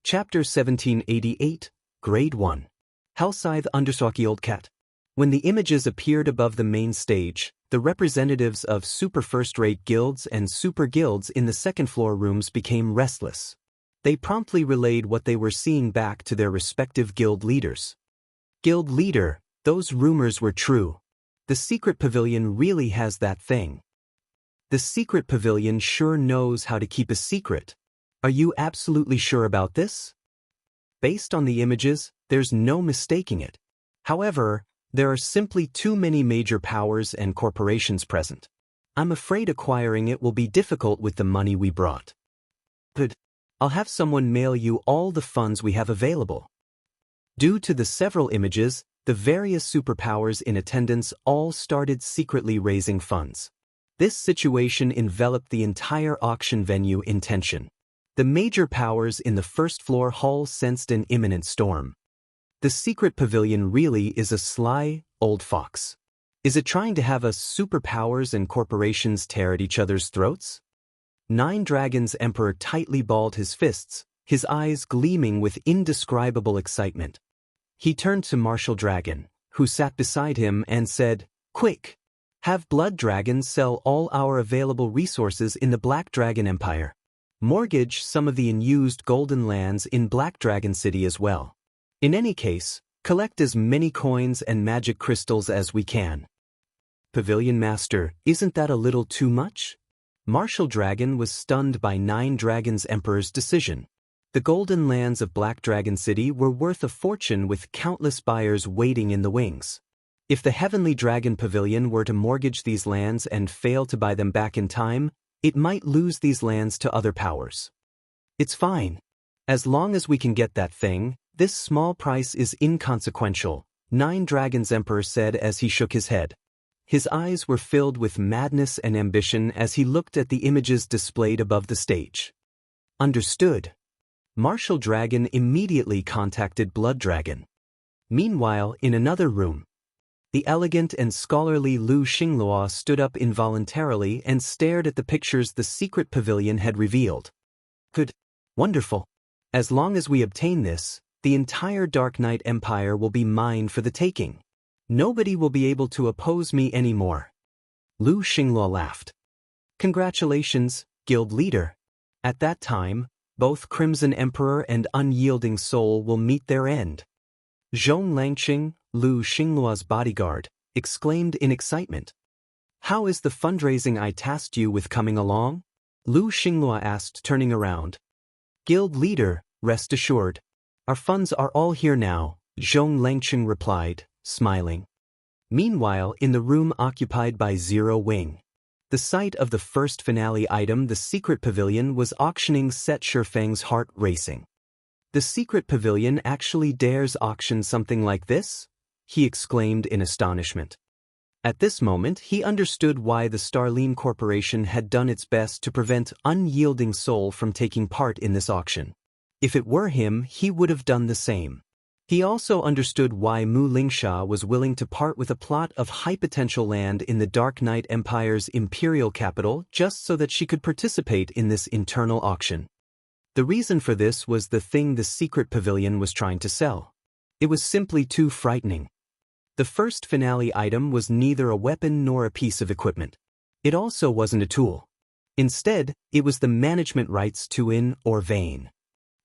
Chapter 1788, Grade 1. Hellscythe _ Old Cat. When the images appeared above the main stage, the representatives of super first-rate guilds and super guilds in the second-floor rooms became restless. They promptly relayed what they were seeing back to their respective guild leaders. Guild leader, those rumors were true. The secret pavilion really has that thing. The secret pavilion sure knows how to keep a secret. Are you absolutely sure about this? Based on the images, there's no mistaking it. However, there are simply too many major powers and corporations present. I'm afraid acquiring it will be difficult with the money we brought. Good. I'll have someone mail you all the funds we have available. Due to the several images, the various superpowers in attendance all started secretly raising funds. This situation enveloped the entire auction venue in tension. The major powers in the first-floor hall sensed an imminent storm. The secret pavilion really is a sly, old fox. Is it trying to have us superpowers and corporations tear at each other's throats? Nine Dragons Emperor tightly balled his fists, his eyes gleaming with indescribable excitement. He turned to Martial Dragon, who sat beside him, and said, "Quick! Have Blood Dragons sell all our available resources in the Black Dragon Empire. Mortgage some of the unused golden lands in Black Dragon City as well. In any case, collect as many coins and magic crystals as we can." Pavilion Master, isn't that a little too much? Martial Dragon was stunned by Nine Dragons Emperor's decision. The golden lands of Black Dragon City were worth a fortune, with countless buyers waiting in the wings. If the Heavenly Dragon Pavilion were to mortgage these lands and fail to buy them back in time, it might lose these lands to other powers. It's fine. As long as we can get that thing, this small price is inconsequential, Nine Dragons Emperor said as he shook his head. His eyes were filled with madness and ambition as he looked at the images displayed above the stage. Understood. Martial Dragon immediately contacted Blood Dragon. Meanwhile, in another room, the elegant and scholarly Lu Xinglua stood up involuntarily and stared at the pictures the secret pavilion had revealed. Good. Wonderful. As long as we obtain this, the entire Dark Knight Empire will be mine for the taking. Nobody will be able to oppose me anymore. Lu Xinglua laughed. Congratulations, Guild Leader. At that time, both Crimson Emperor and Unyielding Soul will meet their end. Zhong Langqing, Lu Xinglua's bodyguard, exclaimed in excitement. How is the fundraising I tasked you with coming along? Lu Xinglua asked, turning around. Guild Leader, rest assured. Our funds are all here now, Zhong Langqing replied, smiling. Meanwhile, in the room occupied by Zero Wing, the sight of the first finale item, the secret pavilion, was auctioning set Shifeng's heart racing. The secret pavilion actually dares auction something like this? He exclaimed in astonishment. At this moment, he understood why the Starline Corporation had done its best to prevent Unyielding Soul from taking part in this auction. If it were him, he would have done the same. He also understood why Mu Lingsha was willing to part with a plot of high-potential land in the Dark Knight Empire's imperial capital just so that she could participate in this internal auction. The reason for this was the thing the secret pavilion was trying to sell. It was simply too frightening. The first finale item was neither a weapon nor a piece of equipment. It also wasn't a tool. Instead, it was the management rights to an Orvane.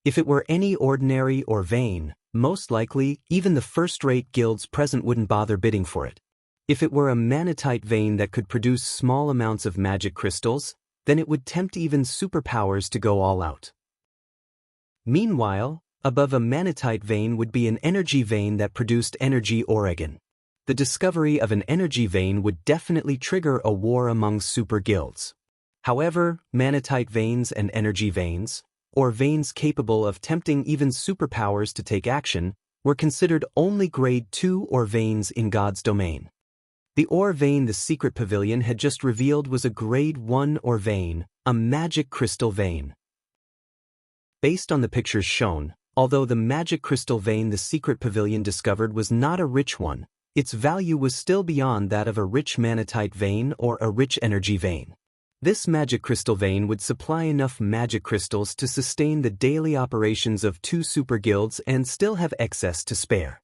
If it were any ordinary Orvane, most likely, even the first-rate guilds present wouldn't bother bidding for it. If it were a manatite vein that could produce small amounts of magic crystals, then it would tempt even superpowers to go all out. Meanwhile, above a manatite vein would be an energy vein that produced energy Oregon. The discovery of an energy vein would definitely trigger a war among super guilds. However, manatite veins and energy veins, or veins capable of tempting even superpowers to take action, were considered only grade 2 or veins in God's domain. The ore vein the secret pavilion had just revealed was a grade 1 ore vein, a magic crystal vein. Based on the pictures shown, although the magic crystal vein the secret pavilion discovered was not a rich one, its value was still beyond that of a rich manatite vein or a rich energy vein. This magic crystal vein would supply enough magic crystals to sustain the daily operations of 2 super guilds and still have excess to spare.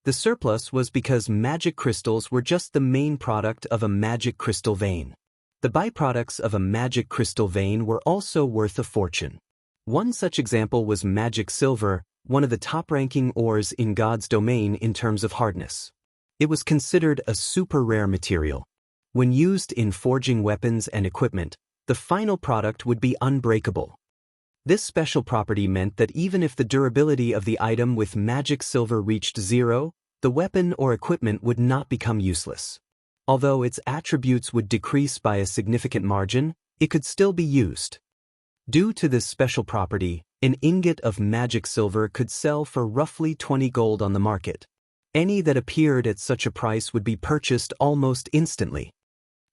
The surplus was because magic crystals were just the main product of a magic crystal vein. The byproducts of a magic crystal vein were also worth a fortune. One such example was magic silver, one of the top-ranking ores in God's domain in terms of hardness. It was considered a super rare material. When used in forging weapons and equipment, the final product would be unbreakable. This special property meant that even if the durability of the item with magic silver reached 0, the weapon or equipment would not become useless. Although its attributes would decrease by a significant margin, it could still be used. Due to this special property, an ingot of magic silver could sell for roughly 20 gold on the market. Any that appeared at such a price would be purchased almost instantly.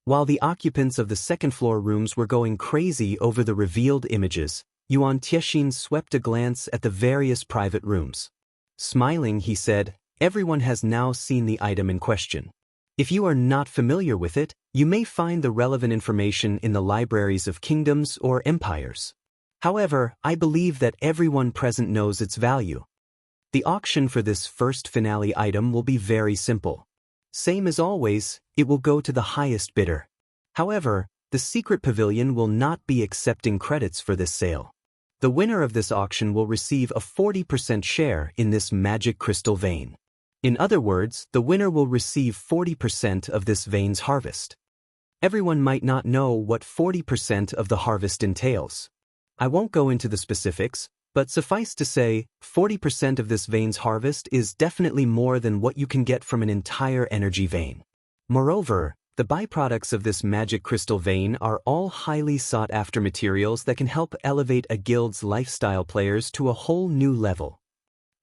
While the occupants of the second-floor rooms were going crazy over the revealed images, Yuan Tiexian swept a glance at the various private rooms. Smiling, he said, "Everyone has now seen the item in question. If you are not familiar with it, you may find the relevant information in the libraries of kingdoms or empires. However, I believe that everyone present knows its value. The auction for this first finale item will be very simple. Same as always, it will go to the highest bidder. However, the secret pavilion will not be accepting credits for this sale. The winner of this auction will receive a 40% share in this magic crystal vein. In other words, the winner will receive 40% of this vein's harvest. Everyone might not know what 40% of the harvest entails. I won't go into the specifics, but suffice to say, 40% of this vein's harvest is definitely more than what you can get from an entire energy vein. Moreover, the byproducts of this magic crystal vein are all highly sought-after materials that can help elevate a guild's lifestyle players to a whole new level.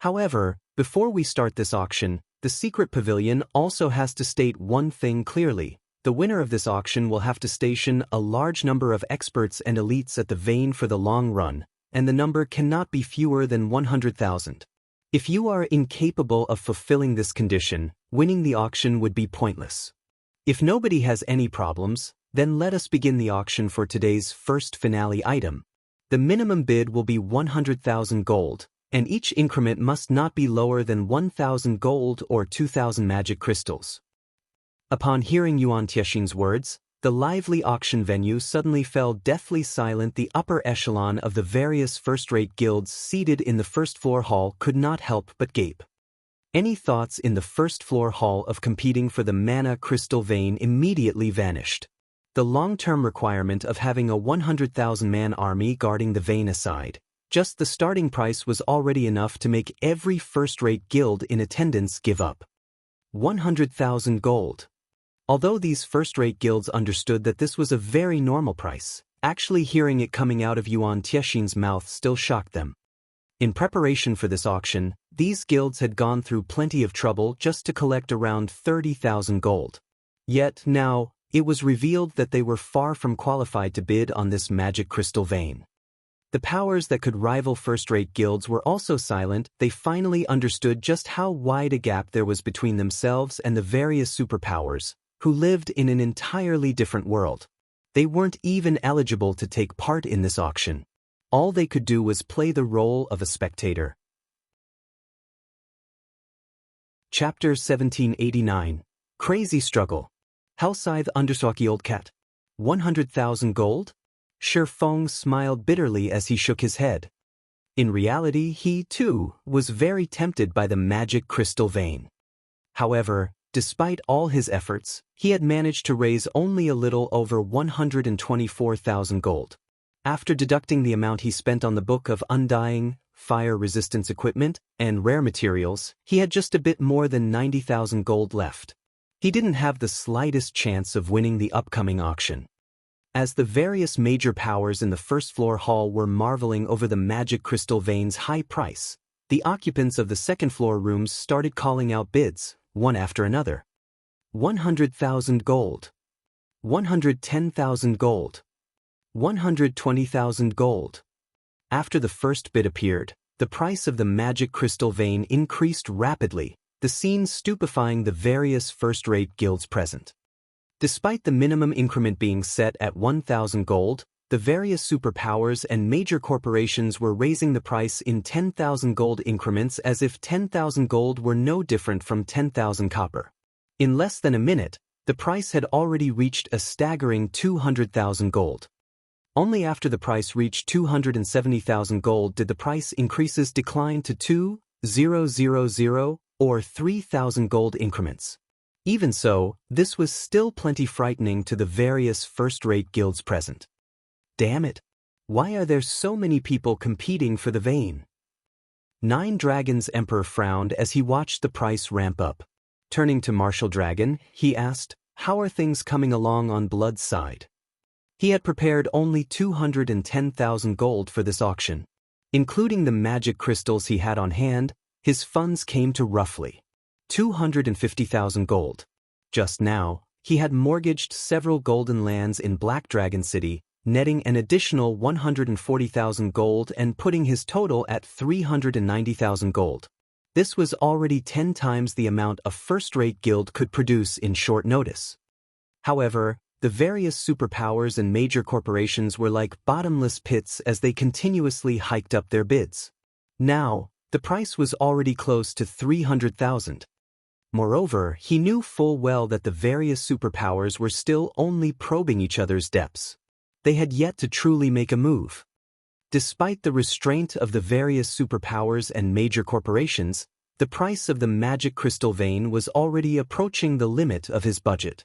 However, before we start this auction, the secret pavilion also has to state one thing clearly. The winner of this auction will have to station a large number of experts and elites at the vein for the long run, and the number cannot be fewer than 100,000. If you are incapable of fulfilling this condition, winning the auction would be pointless. If nobody has any problems, then let us begin the auction for today's first finale item. The minimum bid will be 100,000 gold, and each increment must not be lower than 1,000 gold or 2,000 magic crystals. Upon hearing Yuan Tiexian's words, the lively auction venue suddenly fell deathly silent. The upper echelon of the various first-rate guilds seated in the first-floor hall could not help but gape. Any thoughts in the first-floor hall of competing for the mana crystal vein immediately vanished. The long-term requirement of having a 100,000-man army guarding the vein aside, just the starting price was already enough to make every first-rate guild in attendance give up. 100,000 gold. Although these first-rate guilds understood that this was a very normal price, actually hearing it coming out of Yuan Tiexian's mouth still shocked them. In preparation for this auction, these guilds had gone through plenty of trouble just to collect around 30,000 gold. Yet now, it was revealed that they were far from qualified to bid on this magic crystal vein. The powers that could rival first-rate guilds were also silent. They finally understood just how wide a gap there was between themselves and the various superpowers, who lived in an entirely different world. They weren't even eligible to take part in this auction. All they could do was play the role of a spectator. Chapter 1789. Crazy Struggle. Hellscythe Underswaki Cat. 100,000 gold? Shi Feng smiled bitterly as he shook his head. In reality, he, too, was very tempted by the magic crystal vein. However, despite all his efforts, he had managed to raise only a little over 124,000 gold. After deducting the amount he spent on the Book of Undying, fire resistance equipment, and rare materials, he had just a bit more than 90,000 gold left. He didn't have the slightest chance of winning the upcoming auction. As the various major powers in the first-floor hall were marveling over the magic crystal vein's high price, the occupants of the second-floor rooms started calling out bids, one after another. 100,000 gold. 110,000 gold. 120,000 gold. After the first bid appeared, the price of the magic crystal vein increased rapidly, the scene stupefying the various first-rate guilds present. Despite the minimum increment being set at 1,000 gold, the various superpowers and major corporations were raising the price in 10,000 gold increments as if 10,000 gold were no different from 10,000 copper. In less than a minute, the price had already reached a staggering 200,000 gold. Only after the price reached 270,000 gold did the price increases decline to 2,000 or 3,000 gold increments. Even so, this was still plenty frightening to the various first-rate guilds present. Damn it! Why are there so many people competing for the vein? Nine Dragons Emperor frowned as he watched the price ramp up. Turning to Martial Dragon, he asked, "How are things coming along on Blood's side?" He had prepared only 210,000 gold for this auction. Including the magic crystals he had on hand, his funds came to roughly 250,000 gold. Just now, he had mortgaged several golden lands in Black Dragon City, netting an additional 140,000 gold and putting his total at 390,000 gold. This was already 10 times the amount a first-rate guild could produce in short notice. However, the various superpowers and major corporations were like bottomless pits as they continuously hiked up their bids. Now, the price was already close to 300,000. Moreover, he knew full well that the various superpowers were still only probing each other's depths. They had yet to truly make a move. Despite the restraint of the various superpowers and major corporations, the price of the magic crystal vein was already approaching the limit of his budget.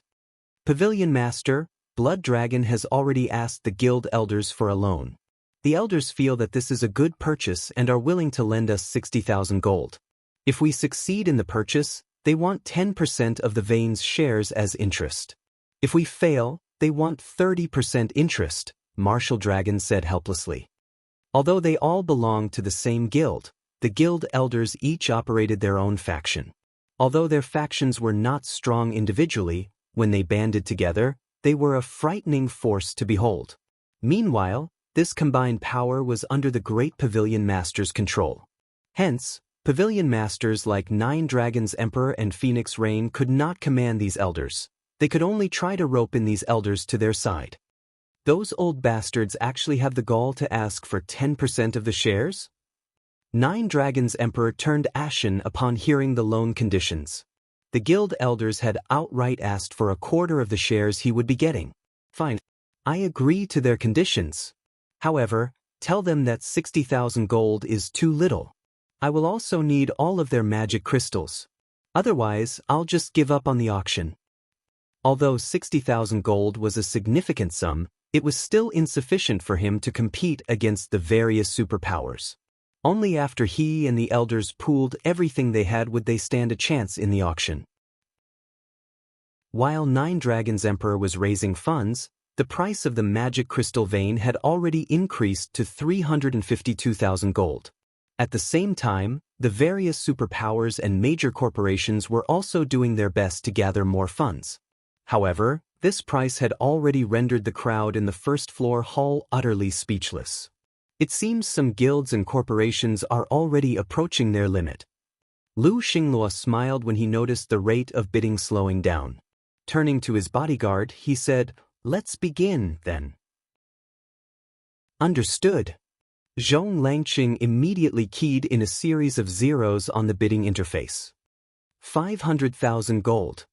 Pavilion Master, Blood Dragon has already asked the guild elders for a loan. The elders feel that this is a good purchase and are willing to lend us 60,000 gold. If we succeed in the purchase, they want 10% of the vein's shares as interest. If we fail, they want 30% interest, Martial Dragon said helplessly. Although they all belonged to the same guild, the guild elders each operated their own faction. Although their factions were not strong individually, when they banded together, they were a frightening force to behold. Meanwhile, this combined power was under the great Pavilion Master's control. Hence, Pavilion Masters like Nine Dragons Emperor and Phoenix Rain could not command these elders. They could only try to rope in these elders to their side. Those old bastards actually have the gall to ask for 10% of the shares? Nine Dragons Emperor turned ashen upon hearing the loan conditions. The guild elders had outright asked for a quarter of the shares he would be getting. Fine. I agree to their conditions. However, tell them that 60,000 gold is too little. I will also need all of their magic crystals. Otherwise, I'll just give up on the auction. Although 60,000 gold was a significant sum, it was still insufficient for him to compete against the various superpowers. Only after he and the elders pooled everything they had would they stand a chance in the auction. While Nine Dragons Emperor was raising funds, the price of the magic crystal vein had already increased to 352,000 gold. At the same time, the various superpowers and major corporations were also doing their best to gather more funds. However, this price had already rendered the crowd in the first-floor hall utterly speechless. It seems some guilds and corporations are already approaching their limit. Lu Xingluo smiled when he noticed the rate of bidding slowing down. Turning to his bodyguard, he said, "Let's begin, then." Understood. Zhong Langqing immediately keyed in a series of zeros on the bidding interface. 500,000 gold.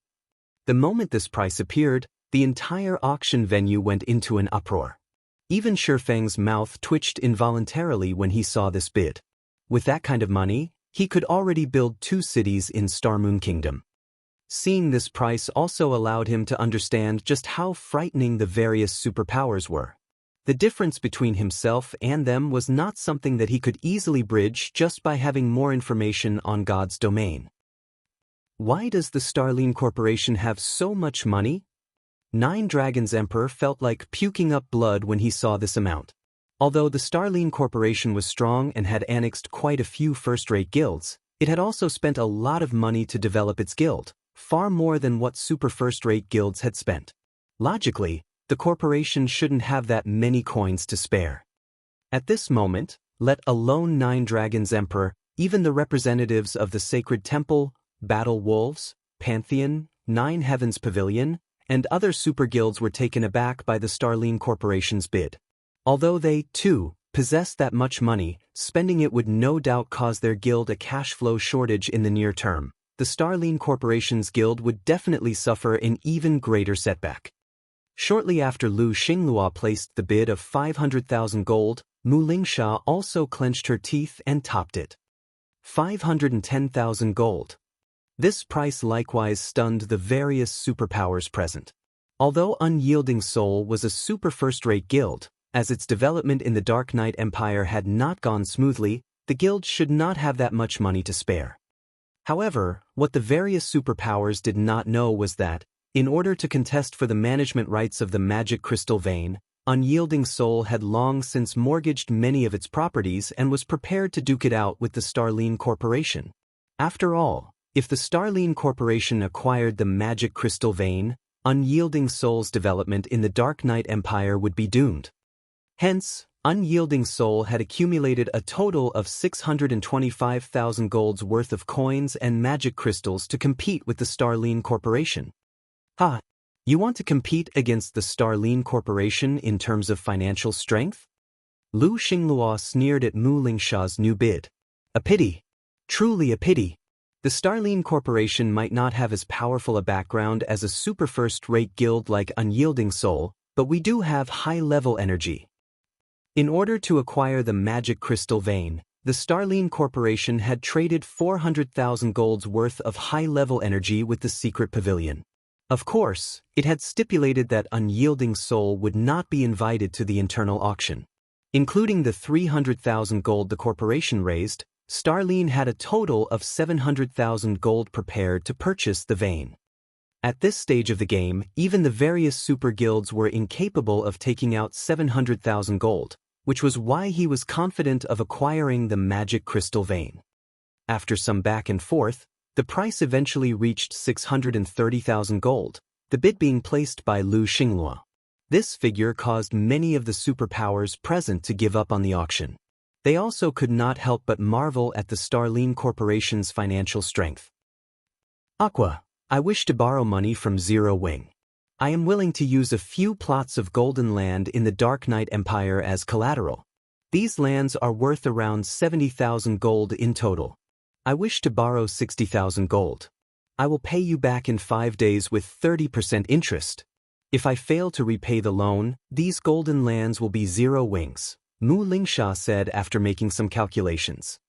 The moment this price appeared, the entire auction venue went into an uproar. Even Shifeng's mouth twitched involuntarily when he saw this bid. With that kind of money, he could already build 2 cities in Starmoon Kingdom. Seeing this price also allowed him to understand just how frightening the various superpowers were. The difference between himself and them was not something that he could easily bridge just by having more information on God's domain. Why does the Starline Corporation have so much money? Nine Dragons Emperor felt like puking up blood when he saw this amount. Although the Starline Corporation was strong and had annexed quite a few first-rate guilds, it had also spent a lot of money to develop its guild, far more than what super first-rate guilds had spent. Logically, the corporation shouldn't have that many coins to spare. At this moment, let alone Nine Dragons Emperor, even the representatives of the Sacred Temple, Battle Wolves, Pantheon, Nine Heavens Pavilion, and other super guilds were taken aback by the Starline Corporation's bid. Although they, too, possessed that much money, spending it would no doubt cause their guild a cash flow shortage in the near term. The Starline Corporation's guild would definitely suffer an even greater setback. Shortly after Lu Xinglua placed the bid of 500,000 gold, Mu Lingsha also clenched her teeth and topped it. 510,000 gold. This price likewise stunned the various superpowers present. Although Unyielding Soul was a super first-rate guild, as its development in the Dark Knight Empire had not gone smoothly, the guild should not have that much money to spare. However, what the various superpowers did not know was that, in order to contest for the management rights of the Magic Crystal Vein, Unyielding Soul had long since mortgaged many of its properties and was prepared to duke it out with the Starline Corporation. After all, if the Starline Corporation acquired the Magic Crystal Vein, Unyielding Soul's development in the Dark Knight Empire would be doomed. Hence, Unyielding Soul had accumulated a total of 625,000 gold's worth of coins and magic crystals to compete with the Starline Corporation. Ha! You want to compete against the Starline Corporation in terms of financial strength? Lu Xinglua sneered at Mu Lingsha's new bid. A pity. Truly a pity. The Starline Corporation might not have as powerful a background as a super first-rate guild like Unyielding Soul, but we do have high-level energy. In order to acquire the Magic Crystal Vein, the Starline Corporation had traded 400,000 gold's worth of high-level energy with the Secret Pavilion. Of course, it had stipulated that Unyielding Soul would not be invited to the internal auction. Including the 300,000 gold the corporation raised, Starline had a total of 700,000 gold prepared to purchase the vein. At this stage of the game, even the various super guilds were incapable of taking out 700,000 gold, which was why he was confident of acquiring the Magic Crystal Vein. After some back and forth, the price eventually reached 630,000 gold, the bid being placed by Lu Xinglua. This figure caused many of the superpowers present to give up on the auction. They also could not help but marvel at the Starline Corporation's financial strength. Aqua, I wish to borrow money from Zero Wing. I am willing to use a few plots of golden land in the Dark Knight Empire as collateral. These lands are worth around 70,000 gold in total. I wish to borrow 60,000 gold. I will pay you back in 5 days with 30% interest. If I fail to repay the loan, these golden lands will be Zero Wings, Mu Lingsha said after making some calculations.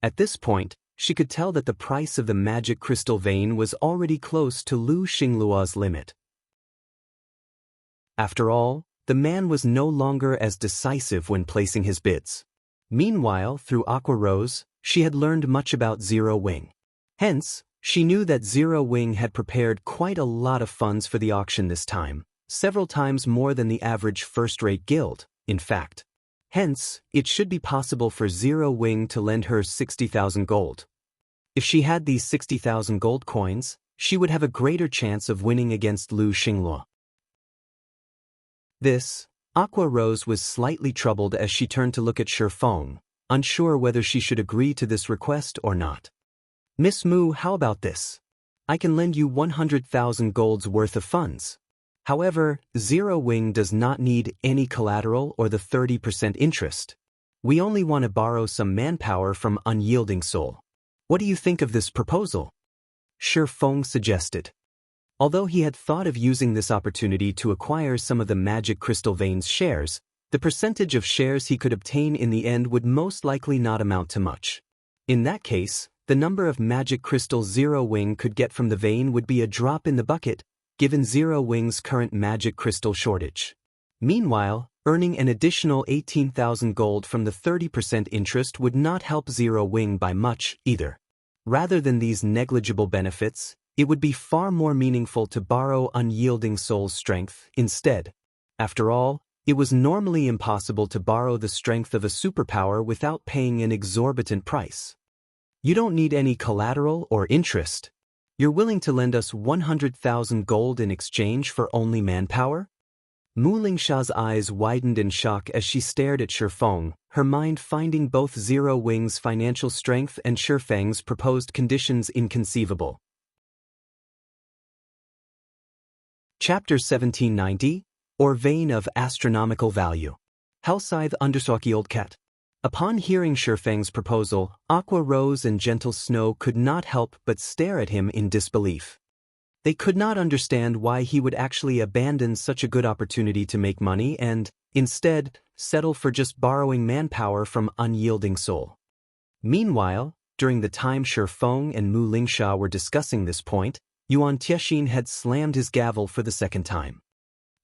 At this point, she could tell that the price of the Magic Crystal Vein was already close to Lu Xinglua's limit. After all, the man was no longer as decisive when placing his bids. Meanwhile, through Aqua Rose, she had learned much about Zero Wing. Hence, she knew that Zero Wing had prepared quite a lot of funds for the auction this time, several times more than the average first-rate guild, in fact. Hence, it should be possible for Zero Wing to lend her 60,000 gold. If she had these 60,000 gold coins, she would have a greater chance of winning against Lu Xinglua. Aqua Rose was slightly troubled as she turned to look at Shifeng, unsure whether she should agree to this request or not. Miss Mu, how about this? I can lend you 100,000 gold's worth of funds. However, Zero Wing does not need any collateral or the 30% interest. We only want to borrow some manpower from Unyielding Soul. What do you think of this proposal? Shifeng suggested. Although he had thought of using this opportunity to acquire some of the Magic Crystal Vein's shares, the percentage of shares he could obtain in the end would most likely not amount to much. In that case, the number of magic crystals Zero Wing could get from the vein would be a drop in the bucket, given Zero Wing's current magic crystal shortage. Meanwhile, earning an additional 18,000 gold from the 30% interest would not help Zero Wing by much, either. Rather than these negligible benefits, it would be far more meaningful to borrow Unyielding Soul's strength instead. After all, it was normally impossible to borrow the strength of a superpower without paying an exorbitant price. You don't need any collateral or interest. You're willing to lend us 100,000 gold in exchange for only manpower? Mu Lingsha's eyes widened in shock as she stared at Shifeng, her mind finding both Zero Wing's financial strength and Shifeng's proposed conditions inconceivable. Chapter 1790, or Vein of Astronomical Value. Hellscythe Understalky Old Cat. Upon hearing Shifeng's proposal, Aqua Rose and Gentle Snow could not help but stare at him in disbelief. They could not understand why he would actually abandon such a good opportunity to make money and, instead, settle for just borrowing manpower from Unyielding Soul. Meanwhile, during the time Shifeng and Mu Lingsha were discussing this point, Yuan Tiexin had slammed his gavel for the second time.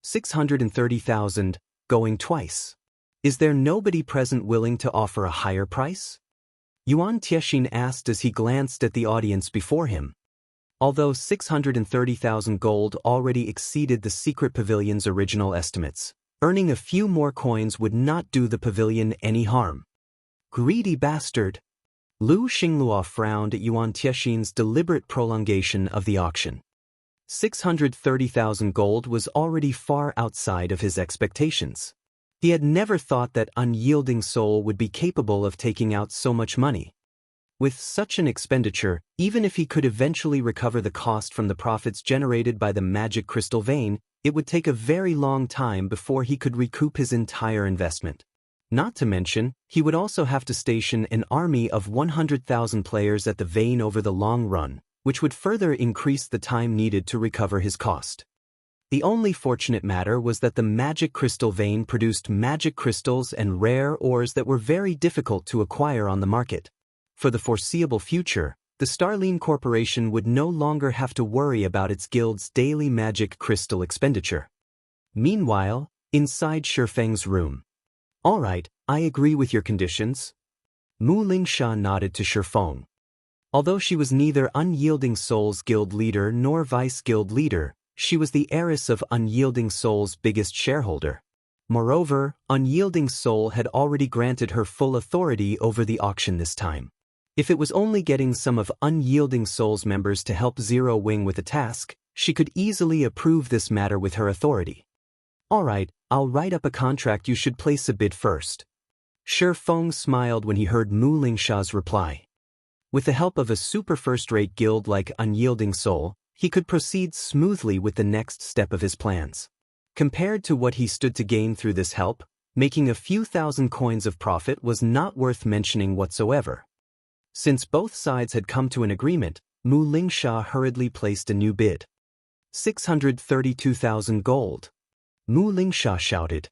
630,000, going twice. Is there nobody present willing to offer a higher price? Yuan Tiexin asked as he glanced at the audience before him. Although 630,000 gold already exceeded the secret pavilion's original estimates, earning a few more coins would not do the pavilion any harm. Greedy bastard! Lu Xinglua frowned at Yuan Tiexin's deliberate prolongation of the auction. 630,000 gold was already far outside of his expectations. He had never thought that Unyielding Soul would be capable of taking out so much money. With such an expenditure, even if he could eventually recover the cost from the profits generated by the magic crystal vein, it would take a very long time before he could recoup his entire investment. Not to mention, he would also have to station an army of 100,000 players at the vein over the long run, which would further increase the time needed to recover his cost. The only fortunate matter was that the magic crystal vein produced magic crystals and rare ores that were very difficult to acquire on the market. For the foreseeable future, the Starline Corporation would no longer have to worry about its guild's daily magic crystal expenditure. Meanwhile, inside Shifeng's room. All right, I agree with your conditions. Mu Lingsha nodded to Shifeng. Although she was neither Unyielding Soul's guild leader nor vice guild leader, she was the heiress of Unyielding Soul's biggest shareholder. Moreover, Unyielding Soul had already granted her full authority over the auction this time. If it was only getting some of Unyielding Soul's members to help Zero Wing with the task, she could easily approve this matter with her authority. All right, I'll write up a contract. You should place a bid first. Shifeng smiled when he heard Mu Lingsha's reply. With the help of a super first-rate guild like Unyielding Soul, he could proceed smoothly with the next step of his plans. Compared to what he stood to gain through this help, making a few thousand coins of profit was not worth mentioning whatsoever. Since both sides had come to an agreement, Mu Lingsha hurriedly placed a new bid. 632,000 gold. Mu Lingsha shouted.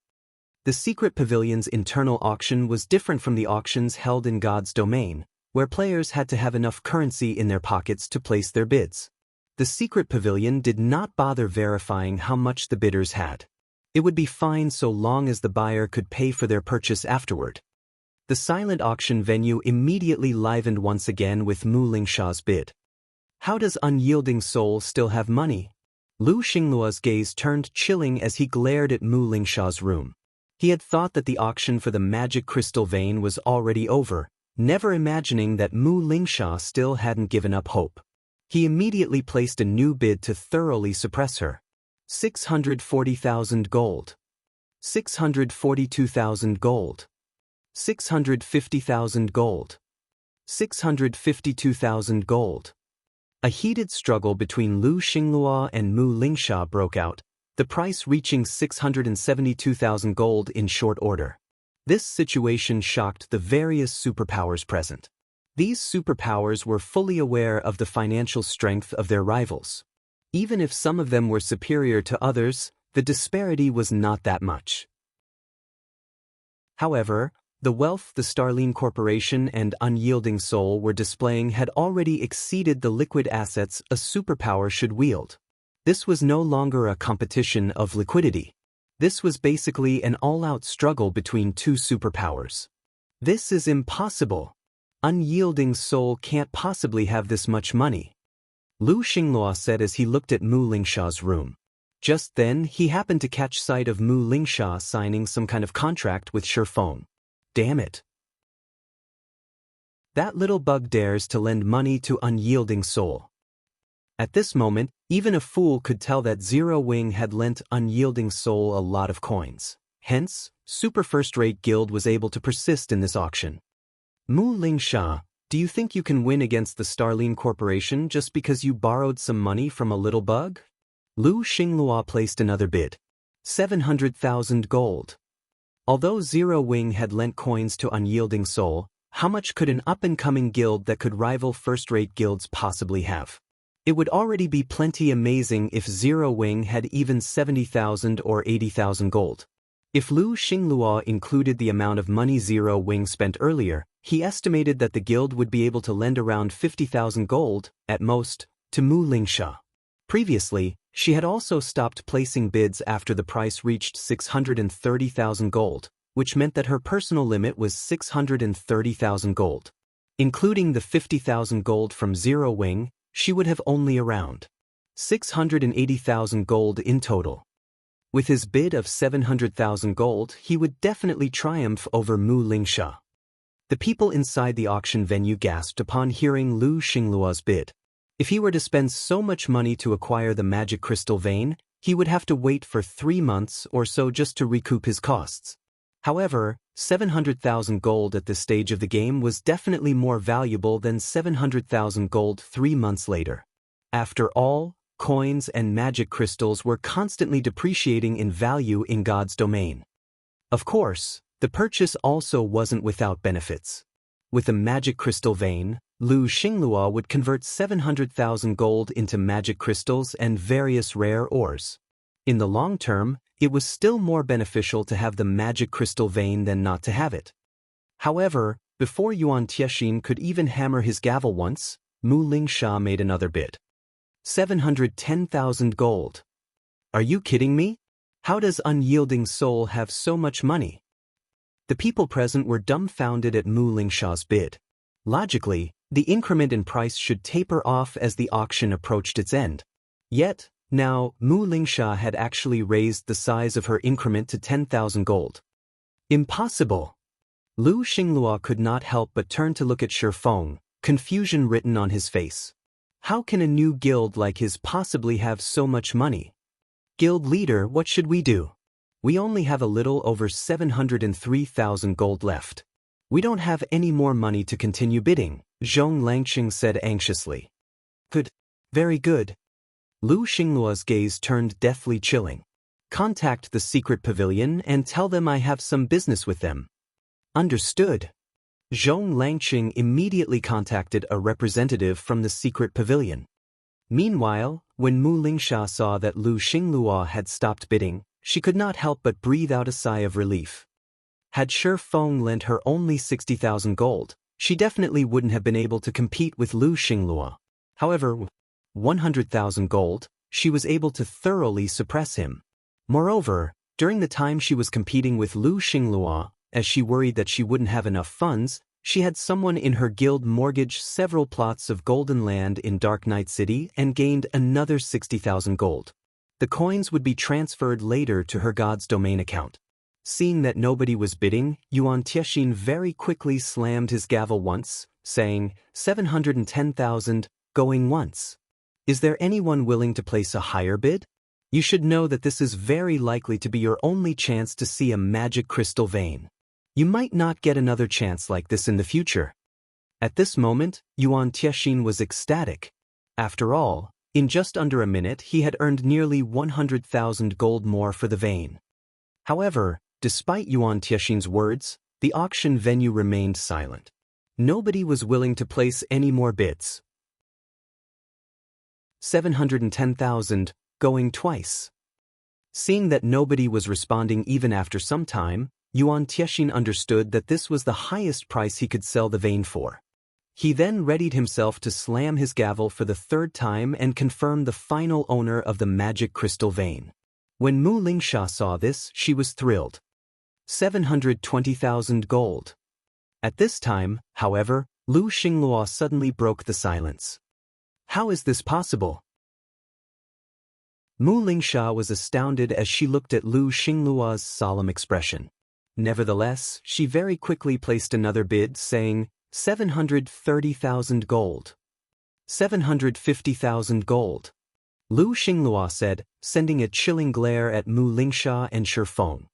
The secret pavilion's internal auction was different from the auctions held in God's domain, where players had to have enough currency in their pockets to place their bids. The secret pavilion did not bother verifying how much the bidders had. It would be fine so long as the buyer could pay for their purchase afterward. The silent auction venue immediately livened once again with Mu Lingsha's bid. How does Unyielding Soul still have money? Lu Xinglua's gaze turned chilling as he glared at Mu Lingsha's room. He had thought that the auction for the magic crystal vein was already over, never imagining that Mu Lingsha still hadn't given up hope. He immediately placed a new bid to thoroughly suppress her. 640,000 gold. 642,000 gold. 650,000 gold. 652,000 gold. A heated struggle between Lu Xinglua and Mu Lingsha broke out, the price reaching 672,000 gold in short order. This situation shocked the various superpowers present. These superpowers were fully aware of the financial strength of their rivals. Even if some of them were superior to others, the disparity was not that much. However, the wealth the Starline Corporation and Unyielding Soul were displaying had already exceeded the liquid assets a superpower should wield. This was no longer a competition of liquidity. This was basically an all-out struggle between two superpowers. This is impossible. Unyielding Soul can't possibly have this much money. Lu Xinglua said as he looked at Mu Lingsha's room. Just then, he happened to catch sight of Mu Lingsha signing some kind of contract with Shifeng. Damn it. That little bug dares to lend money to Unyielding Soul. At this moment, even a fool could tell that Zero Wing had lent Unyielding Soul a lot of coins. Hence, Super First-Rate Guild was able to persist in this auction. Mu Lingsha, do you think you can win against the Starline Corporation just because you borrowed some money from a little bug? Lu Xinglua placed another bid. 700,000 gold. Although Zero Wing had lent coins to Unyielding Soul, how much could an up-and-coming guild that could rival first-rate guilds possibly have? It would already be plenty amazing if Zero Wing had even 70,000 or 80,000 gold. If Lu Xinglua included the amount of money Zero Wing spent earlier, he estimated that the guild would be able to lend around 50,000 gold, at most, to Mu Lingxia. Previously, she had also stopped placing bids after the price reached 630,000 gold, which meant that her personal limit was 630,000 gold. Including the 50,000 gold from Zero Wing, she would have only around 680,000 gold in total. With his bid of 700,000 gold, he would definitely triumph over Mu Lingxia. The people inside the auction venue gasped upon hearing Lu Xinglua's bid. If he were to spend so much money to acquire the magic crystal vein, he would have to wait for 3 months or so just to recoup his costs. However, 700,000 gold at this stage of the game was definitely more valuable than 700,000 gold 3 months later. After all, coins and magic crystals were constantly depreciating in value in God's domain. Of course, the purchase also wasn't without benefits. With a magic crystal vein, Lu Xinglua would convert 700,000 gold into magic crystals and various rare ores. In the long term, it was still more beneficial to have the magic crystal vein than not to have it. However, before Yuan Tiexin could even hammer his gavel once, Mu Lingxia made another bid. 710,000 gold. Are you kidding me? How does Unyielding Soul have so much money? The people present were dumbfounded at Mu Lingxia's bid. Logically, the increment in price should taper off as the auction approached its end. Yet, now, Mu Lingxia had actually raised the size of her increment to 10,000 gold. Impossible! Lu Xinglua could not help but turn to look at Shi Feng, confusion written on his face. How can a new guild like his possibly have so much money? Guild leader, what should we do? We only have a little over 703,000 gold left. We don't have any more money to continue bidding, Zhong Langqing said anxiously. Good. Very good. Lu Xinglua's gaze turned deathly chilling. Contact the secret pavilion and tell them I have some business with them. Understood. Zhong Langqing immediately contacted a representative from the secret pavilion. Meanwhile, when Mu Lingxia saw that Lu Xinglua had stopped bidding, she could not help but breathe out a sigh of relief. Had Shi Feng lent her only 60,000 gold, she definitely wouldn't have been able to compete with Lu Xinglua. However, with 100,000 gold, she was able to thoroughly suppress him. Moreover, during the time she was competing with Lu Xinglua, as she worried that she wouldn't have enough funds, she had someone in her guild mortgage several plots of golden land in Dark Knight City and gained another 60,000 gold. The coins would be transferred later to her God's Domain account. Seeing that nobody was bidding, Yuan Tiexin very quickly slammed his gavel once, saying, 710,000, going once. Is there anyone willing to place a higher bid? You should know that this is very likely to be your only chance to see a magic crystal vein. You might not get another chance like this in the future. At this moment, Yuan Tiexin was ecstatic. After all, in just under a minute he had earned nearly 100,000 gold more for the vein. However, despite Yuan Tiexin's words, the auction venue remained silent. Nobody was willing to place any more bids. 710,000, going twice. Seeing that nobody was responding even after some time, Yuan Tiexin understood that this was the highest price he could sell the vein for. He then readied himself to slam his gavel for the third time and confirm the final owner of the magic crystal vein. When Mu Lingxia saw this, she was thrilled. 720,000 gold. At this time, however, Lu Xinglua suddenly broke the silence. How is this possible? Mu Lingxia was astounded as she looked at Lu Xinglua's solemn expression. Nevertheless, she very quickly placed another bid, saying, 730,000 gold. 750,000 gold. Lu Xinglua said, sending a chilling glare at Mu Lingxia and Shi Feng.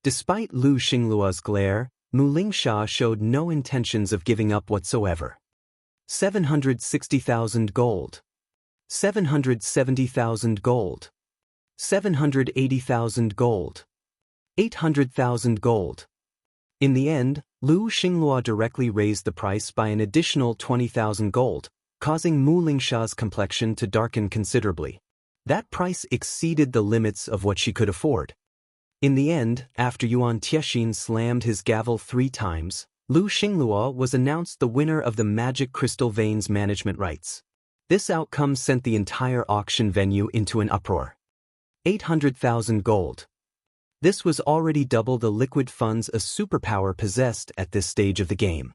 Despite Lu Xinglua's glare, Mu Lingxia showed no intentions of giving up whatsoever. 760,000 gold. 770,000 gold. 780,000 gold. 800,000 gold. In the end, Lu Xinglua directly raised the price by an additional 20,000 gold, causing Mu Lingsha's complexion to darken considerably. That price exceeded the limits of what she could afford. In the end, after Yuan Tiexin slammed his gavel 3 times, Lu Xinglua was announced the winner of the Magic Crystal Veins management rights. This outcome sent the entire auction venue into an uproar. 800,000 gold. This was already double the liquid funds a superpower possessed at this stage of the game.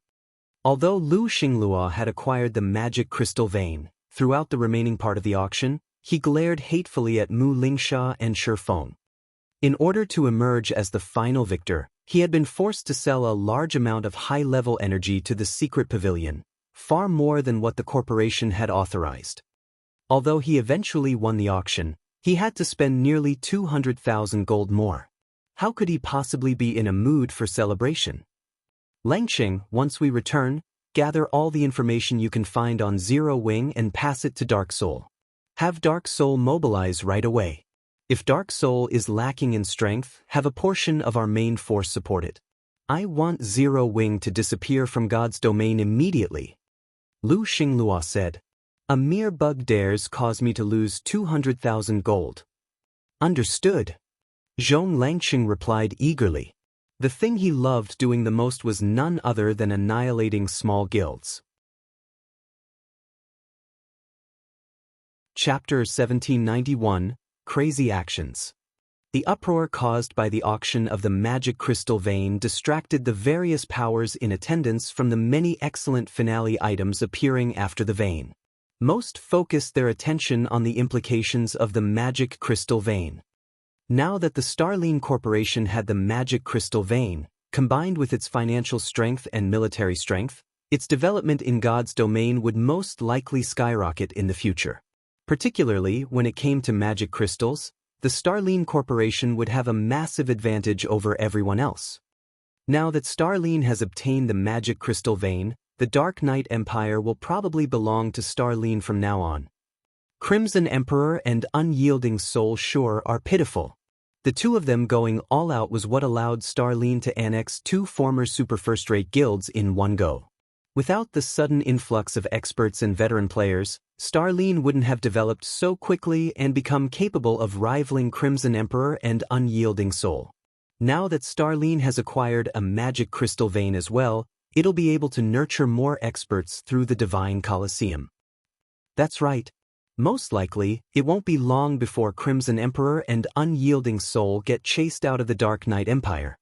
Although Lu Xinglua had acquired the Magic Crystal Vein, throughout the remaining part of the auction, he glared hatefully at Mu Lingsha and Shifeng. In order to emerge as the final victor, he had been forced to sell a large amount of high-level energy to the secret pavilion, far more than what the corporation had authorized. Although he eventually won the auction, he had to spend nearly 200,000 gold more. How could he possibly be in a mood for celebration? Langqing, once we return, gather all the information you can find on Zero Wing and pass it to Dark Soul. Have Dark Soul mobilize right away. If Dark Soul is lacking in strength, have a portion of our main force support it. I want Zero Wing to disappear from God's domain immediately. Lu Xinglua said. A mere bug dares cause me to lose 200,000 gold. Understood. Zhong Langqing replied eagerly. The thing he loved doing the most was none other than annihilating small guilds. Chapter 1791, Crazy Actions. The uproar caused by the auction of the Magic Crystal Vein distracted the various powers in attendance from the many excellent finale items appearing after the vein. Most focused their attention on the implications of the Magic Crystal Vein. Now that the Starline Corporation had the Magic Crystal Vein, combined with its financial strength and military strength, its development in God's domain would most likely skyrocket in the future. Particularly when it came to magic crystals, the Starline Corporation would have a massive advantage over everyone else. Now that Starline has obtained the Magic Crystal Vein, the Dark Knight Empire will probably belong to Starline from now on. Crimson Emperor and Unyielding Soul sure are pitiful. The two of them going all out was what allowed Starline to annex 2 former super first-rate guilds in one go. Without the sudden influx of experts and veteran players, Starline wouldn't have developed so quickly and become capable of rivaling Crimson Emperor and Unyielding Soul. Now that Starline has acquired a Magic Crystal Vein as well, it'll be able to nurture more experts through the Divine Colosseum. That's right. Most likely, it won't be long before Crimson Emperor and Unyielding Soul get chased out of the Dark Knight Empire.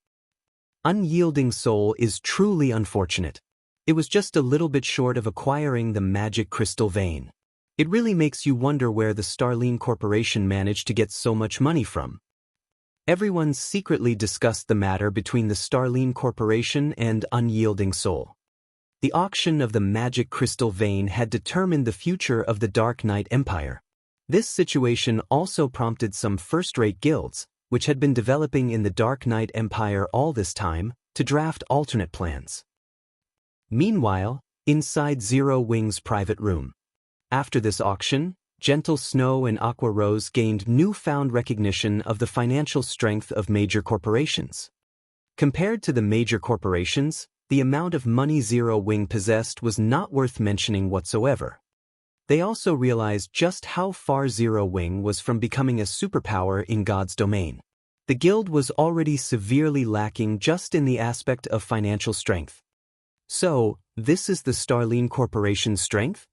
Unyielding Soul is truly unfortunate. It was just a little bit short of acquiring the Magic Crystal Vein. It really makes you wonder where the Starline Corporation managed to get so much money from. Everyone secretly discussed the matter between the Starline Corporation and Unyielding Soul. The auction of the Magic Crystal Vein had determined the future of the Dark Knight Empire. This situation also prompted some first-rate guilds, which had been developing in the Dark Knight Empire all this time, to draft alternate plans. Meanwhile, inside Zero Wing's private room. After this auction, Gentle Snow and Aqua Rose gained newfound recognition of the financial strength of major corporations. Compared to the major corporations, the amount of money Zero Wing possessed was not worth mentioning whatsoever. They also realized just how far Zero Wing was from becoming a superpower in God's domain. The guild was already severely lacking just in the aspect of financial strength. So, this is the Starline Corporation's strength?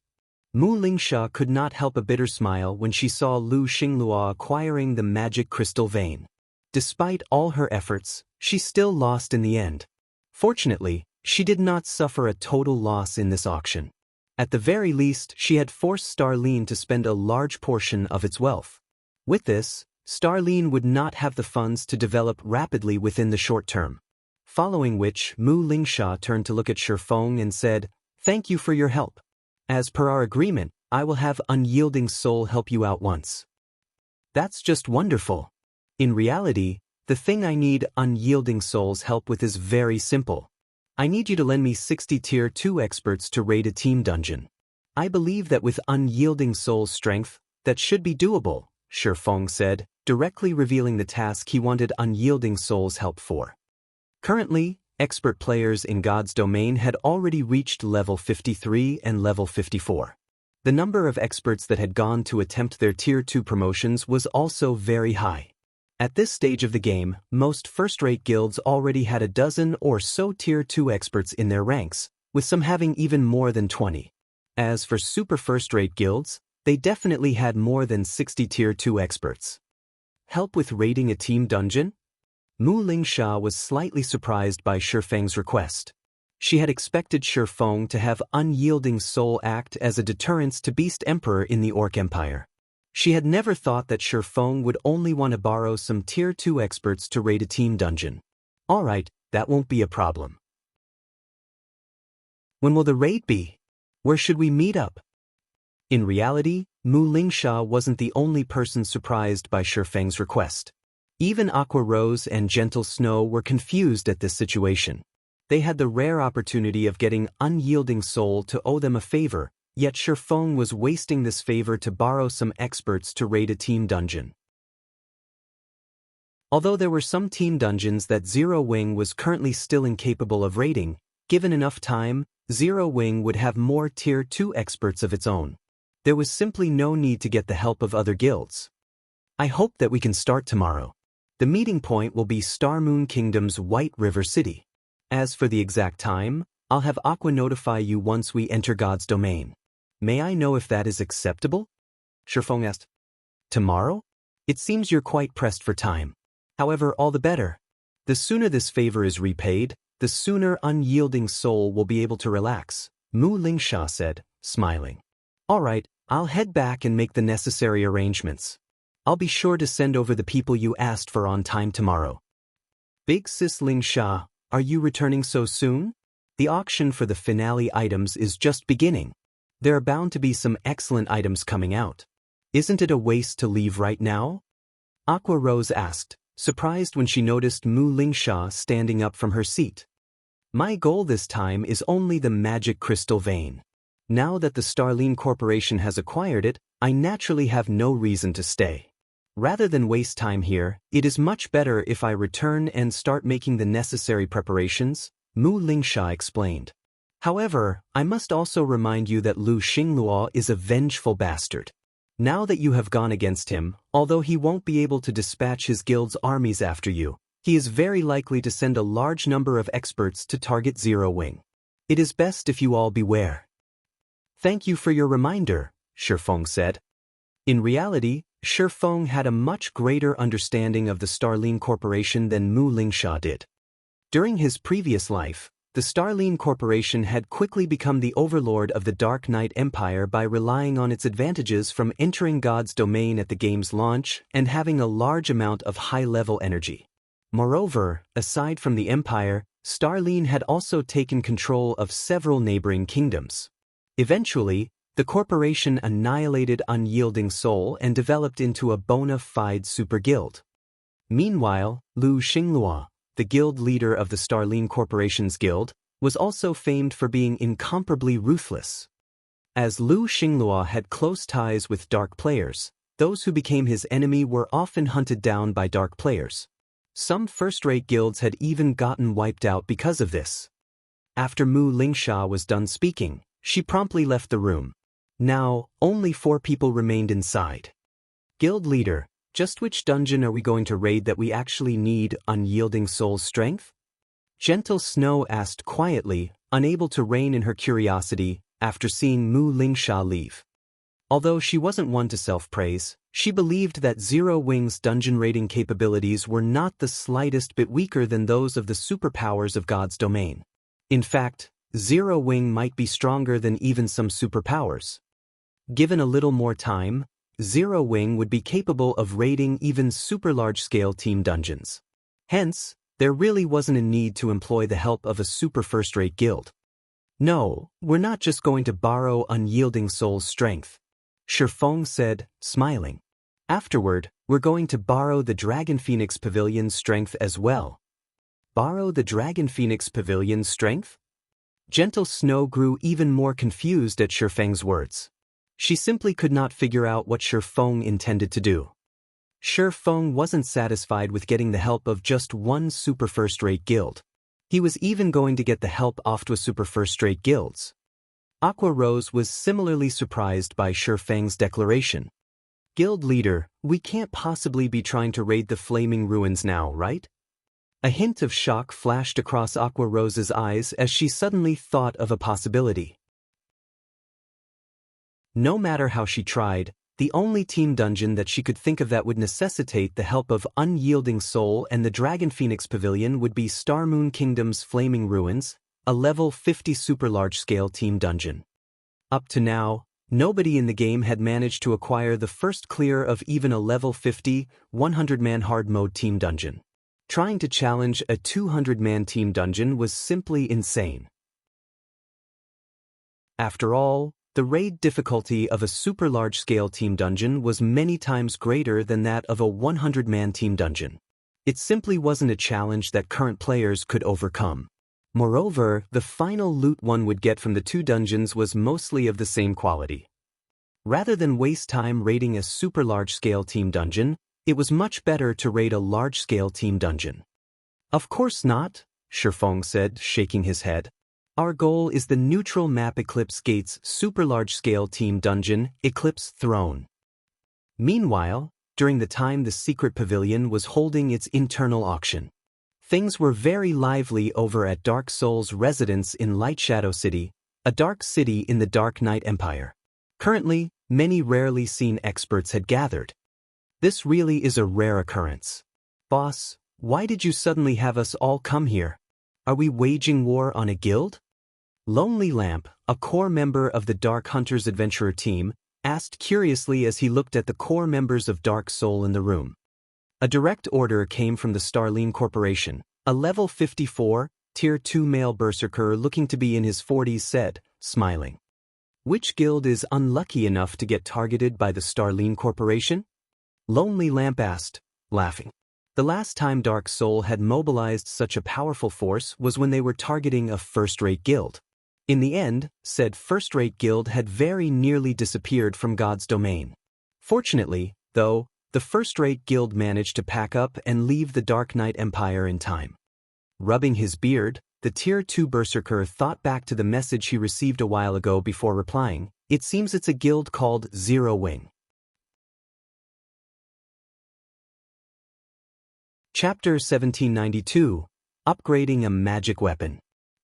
Mu Lingsha could not help a bitter smile when she saw Lu Xinglua acquiring the Magic Crystal Vein. Despite all her efforts, she still lost in the end. Fortunately, she did not suffer a total loss in this auction. At the very least, she had forced Starline to spend a large portion of its wealth. With this, Starline would not have the funds to develop rapidly within the short term. Following which, Mu Lingsha turned to look at Shifeng and said, "Thank you for your help. As per our agreement, I will have Unyielding Soul help you out once." That's just wonderful. In reality, the thing I need Unyielding Soul's help with is very simple. I need you to lend me 60 Tier 2 experts to raid a team dungeon. I believe that with Unyielding Soul's strength, that should be doable, Shifeng said, directly revealing the task he wanted Unyielding Soul's help for. Currently, expert players in God's domain had already reached level 53 and level 54. The number of experts that had gone to attempt their Tier 2 promotions was also very high. At this stage of the game, most first-rate guilds already had a dozen or so Tier 2 experts in their ranks, with some having even more than 20. As for super first-rate guilds, they definitely had more than 60 Tier 2 experts. Help with raiding a team dungeon? Mu Lingsha was slightly surprised by Shifeng's request. She had expected Shifeng to have Unyielding Soul act as a deterrence to Beast Emperor in the Orc Empire. She had never thought that Shifeng would only want to borrow some Tier 2 experts to raid a team dungeon. Alright, that won't be a problem. When will the raid be? Where should we meet up? In reality, Mu Lingsha wasn't the only person surprised by Shifeng's request. Even Aqua Rose and Gentle Snow were confused at this situation. They had the rare opportunity of getting Unyielding Soul to owe them a favor, yet Shifeng was wasting this favor to borrow some experts to raid a team dungeon. Although there were some team dungeons that Zero Wing was currently still incapable of raiding, given enough time, Zero Wing would have more Tier 2 experts of its own. There was simply no need to get the help of other guilds. I hope that we can start tomorrow. The meeting point will be Star Moon Kingdom's White River City. As for the exact time, I'll have Aqua notify you once we enter God's domain. May I know if that is acceptable? Shifeng asked. Tomorrow? It seems you're quite pressed for time. However, all the better. The sooner this favor is repaid, the sooner Unyielding Soul will be able to relax, Mu Lingsha said, smiling. Alright, I'll head back and make the necessary arrangements. I'll be sure to send over the people you asked for on time tomorrow. Big Sis Lingsha, are you returning so soon? The auction for the finale items is just beginning. There are bound to be some excellent items coming out. Isn't it a waste to leave right now? Aqua Rose asked, surprised when she noticed Mu Lingsha standing up from her seat. My goal this time is only the magic crystal vein. Now that the Starline Corporation has acquired it, I naturally have no reason to stay. Rather than waste time here, it is much better if I return and start making the necessary preparations, Mu Lingsha explained. However, I must also remind you that Lu Xingluo is a vengeful bastard. Now that you have gone against him, although he won't be able to dispatch his guild's armies after you, he is very likely to send a large number of experts to target Zero Wing. It is best if you all beware. Thank you for your reminder, Shifeng said. In reality, Shifeng had a much greater understanding of the Starline Corporation than Mu Lingsha did. During his previous life, the Starline Corporation had quickly become the overlord of the Dark Knight Empire by relying on its advantages from entering God's domain at the game's launch and having a large amount of high-level energy. Moreover, aside from the Empire, Starline had also taken control of several neighboring kingdoms. Eventually, the corporation annihilated Unyielding Soul and developed into a bona fide super guild. Meanwhile, Lu Xingluo, the guild leader of the Starline Corporation's guild, was also famed for being incomparably ruthless. As Lu Xingluo had close ties with dark players, those who became his enemy were often hunted down by dark players. Some first-rate guilds had even gotten wiped out because of this. After Mu Lingsha was done speaking, she promptly left the room. Now, only 4 people remained inside. Guild leader, just which dungeon are we going to raid that we actually need Unyielding Soul's strength? Gentle Snow asked quietly, unable to rein in her curiosity after seeing Mu Lingsha leave. Although she wasn't one to self-praise, she believed that Zero Wing's dungeon raiding capabilities were not the slightest bit weaker than those of the superpowers of God's domain. In fact, Zero Wing might be stronger than even some superpowers. Given a little more time, Zero Wing would be capable of raiding even super large-scale team dungeons. Hence, there really wasn't a need to employ the help of a super first-rate guild. No, we're not just going to borrow Unyielding Soul's strength, Shifeng said, smiling. Afterward, we're going to borrow the Dragon Phoenix Pavilion's strength as well. Borrow the Dragon Phoenix Pavilion's strength? Gentle Snow grew even more confused at Shifeng's words. She simply could not figure out what Shifeng intended to do. Shi Feng wasn't satisfied with getting the help of just one super first-rate guild. He was even going to get the help of two super first-rate guilds. Aqua Rose was similarly surprised by Shi Feng's declaration. Guild leader, we can't possibly be trying to raid the Flaming Ruins now, right? A hint of shock flashed across Aqua Rose's eyes as she suddenly thought of a possibility. No matter how she tried, the only team dungeon that she could think of that would necessitate the help of Unyielding Soul and the Dragon Phoenix Pavilion would be Star Moon Kingdom's Flaming Ruins, a level 50 super large-scale team dungeon. Up to now, nobody in the game had managed to acquire the first clear of even a level 50, 100-man hard mode team dungeon. Trying to challenge a 200-man team dungeon was simply insane. After all, the raid difficulty of a super large-scale team dungeon was many times greater than that of a 100-man team dungeon. It simply wasn't a challenge that current players could overcome. Moreover, the final loot one would get from the two dungeons was mostly of the same quality. Rather than waste time raiding a super large-scale team dungeon, it was much better to raid a large-scale team dungeon. Of course not, Shi Feng said, shaking his head. Our goal is the neutral map Eclipse Gate's super large-scale team dungeon, Eclipse Throne. Meanwhile, during the time the secret pavilion was holding its internal auction, things were very lively over at Dark Soul's residence in Light Shadow City, a dark city in the Dark Knight Empire. Currently, many rarely seen experts had gathered. This really is a rare occurrence. Boss, why did you suddenly have us all come here? Are we waging war on a guild? Lonely Lamp, a core member of the Dark Hunters Adventurer team, asked curiously as he looked at the core members of Dark Soul in the room. A direct order came from the Starline Corporation. A level 54, Tier 2 male berserker looking to be in his 40s said, smiling. Which guild is unlucky enough to get targeted by the Starline Corporation? Lonely Lamp asked, laughing. The last time Dark Soul had mobilized such a powerful force was when they were targeting a first-rate guild. In the end, said first-rate guild had very nearly disappeared from God's domain. Fortunately, though, the first-rate guild managed to pack up and leave the Dark Knight Empire in time. Rubbing his beard, the Tier 2 berserker thought back to the message he received a while ago before replying, it seems it's a guild called Zero Wing. Chapter 1792, Upgrading a Magic Weapon.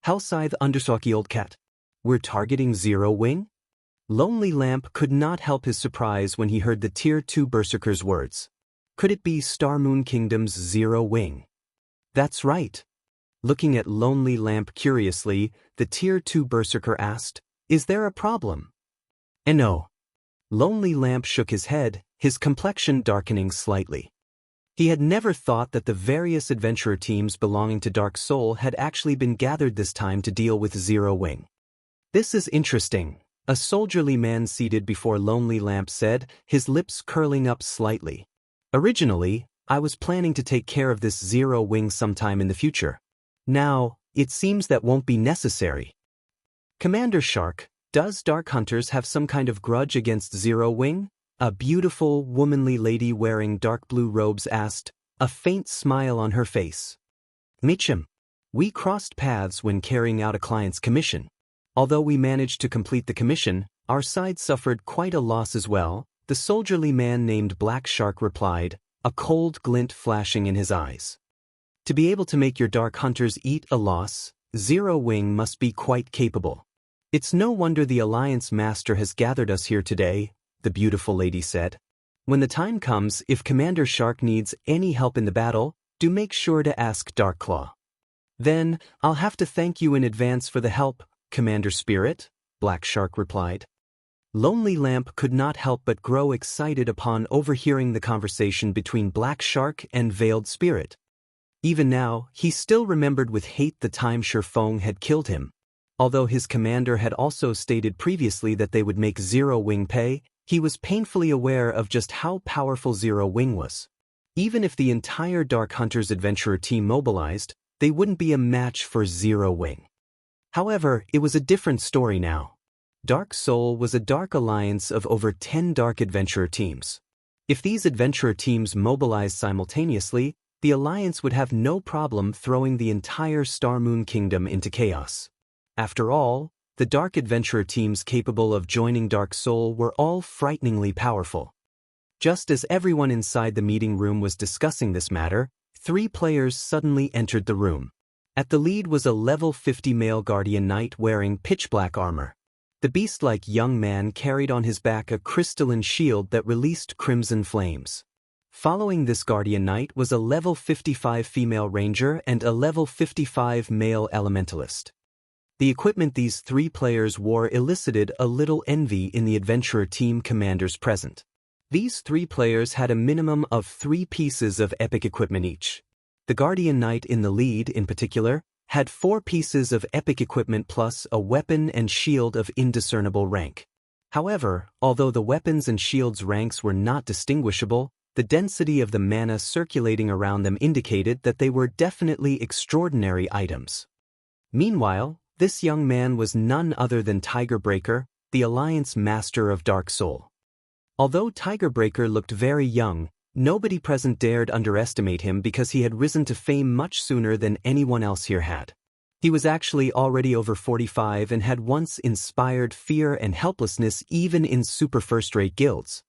Hellscythe Undersaki Old Cat. We're targeting Zero Wing? Lonely Lamp could not help his surprise when he heard the Tier 2 berserker's words. Could it be Star Moon Kingdom's Zero Wing? That's right. Looking at Lonely Lamp curiously, the Tier 2 berserker asked, is there a problem? No. Lonely Lamp shook his head, his complexion darkening slightly. He had never thought that the various adventurer teams belonging to Dark Soul had actually been gathered this time to deal with Zero Wing. This is interesting, a soldierly man seated before Lonely Lamp said, his lips curling up slightly. Originally, I was planning to take care of this Zero Wing sometime in the future. Now, it seems that won't be necessary. Commander Shark, does Dark Hunters have some kind of grudge against Zero Wing? A beautiful, womanly lady wearing dark blue robes asked, a faint smile on her face. Mitchum. We crossed paths when carrying out a client's commission. Although we managed to complete the commission, our side suffered quite a loss as well, the soldierly man named Black Shark replied, a cold glint flashing in his eyes. To be able to make your Dark Hunters eat a loss, Zero Wing must be quite capable. It's no wonder the Alliance Master has gathered us here today, the beautiful lady said. When the time comes, if Commander Shark needs any help in the battle, do make sure to ask Darkclaw. Then, I'll have to thank you in advance for the help, Commander Spirit, Black Shark replied. Lonely Lamp could not help but grow excited upon overhearing the conversation between Black Shark and Veiled Spirit. Even now, he still remembered with hate the time Shi Feng had killed him. Although his commander had also stated previously that they would make Zero Wing pay, he was painfully aware of just how powerful Zero Wing was. Even if the entire Dark Hunters Adventurer team mobilized, they wouldn't be a match for Zero Wing. However, it was a different story now. Dark Soul was a dark alliance of over 10 dark adventurer teams. If these adventurer teams mobilized simultaneously, the Alliance would have no problem throwing the entire Star Moon Kingdom into chaos. After all, the Dark Adventurer teams capable of joining Dark Soul were all frighteningly powerful. Just as everyone inside the meeting room was discussing this matter, 3 players suddenly entered the room. At the lead was a level 50 male guardian knight wearing pitch-black armor. The beast-like young man carried on his back a crystalline shield that released crimson flames. Following this guardian knight was a level 55 female ranger and a level 55 male elementalist. The equipment these 3 players wore elicited a little envy in the adventurer team commanders present. These 3 players had a minimum of 3 pieces of epic equipment each. The guardian knight in the lead, in particular, had 4 pieces of epic equipment plus a weapon and shield of indiscernible rank. However, although the weapons and shields ranks were not distinguishable, the density of the mana circulating around them indicated that they were definitely extraordinary items. Meanwhile, this young man was none other than Tigerbreaker, the Alliance Master of Dark Soul. Although Tigerbreaker looked very young, nobody present dared underestimate him because he had risen to fame much sooner than anyone else here had. He was actually already over 45 and had once inspired fear and helplessness even in super first-rate guilds.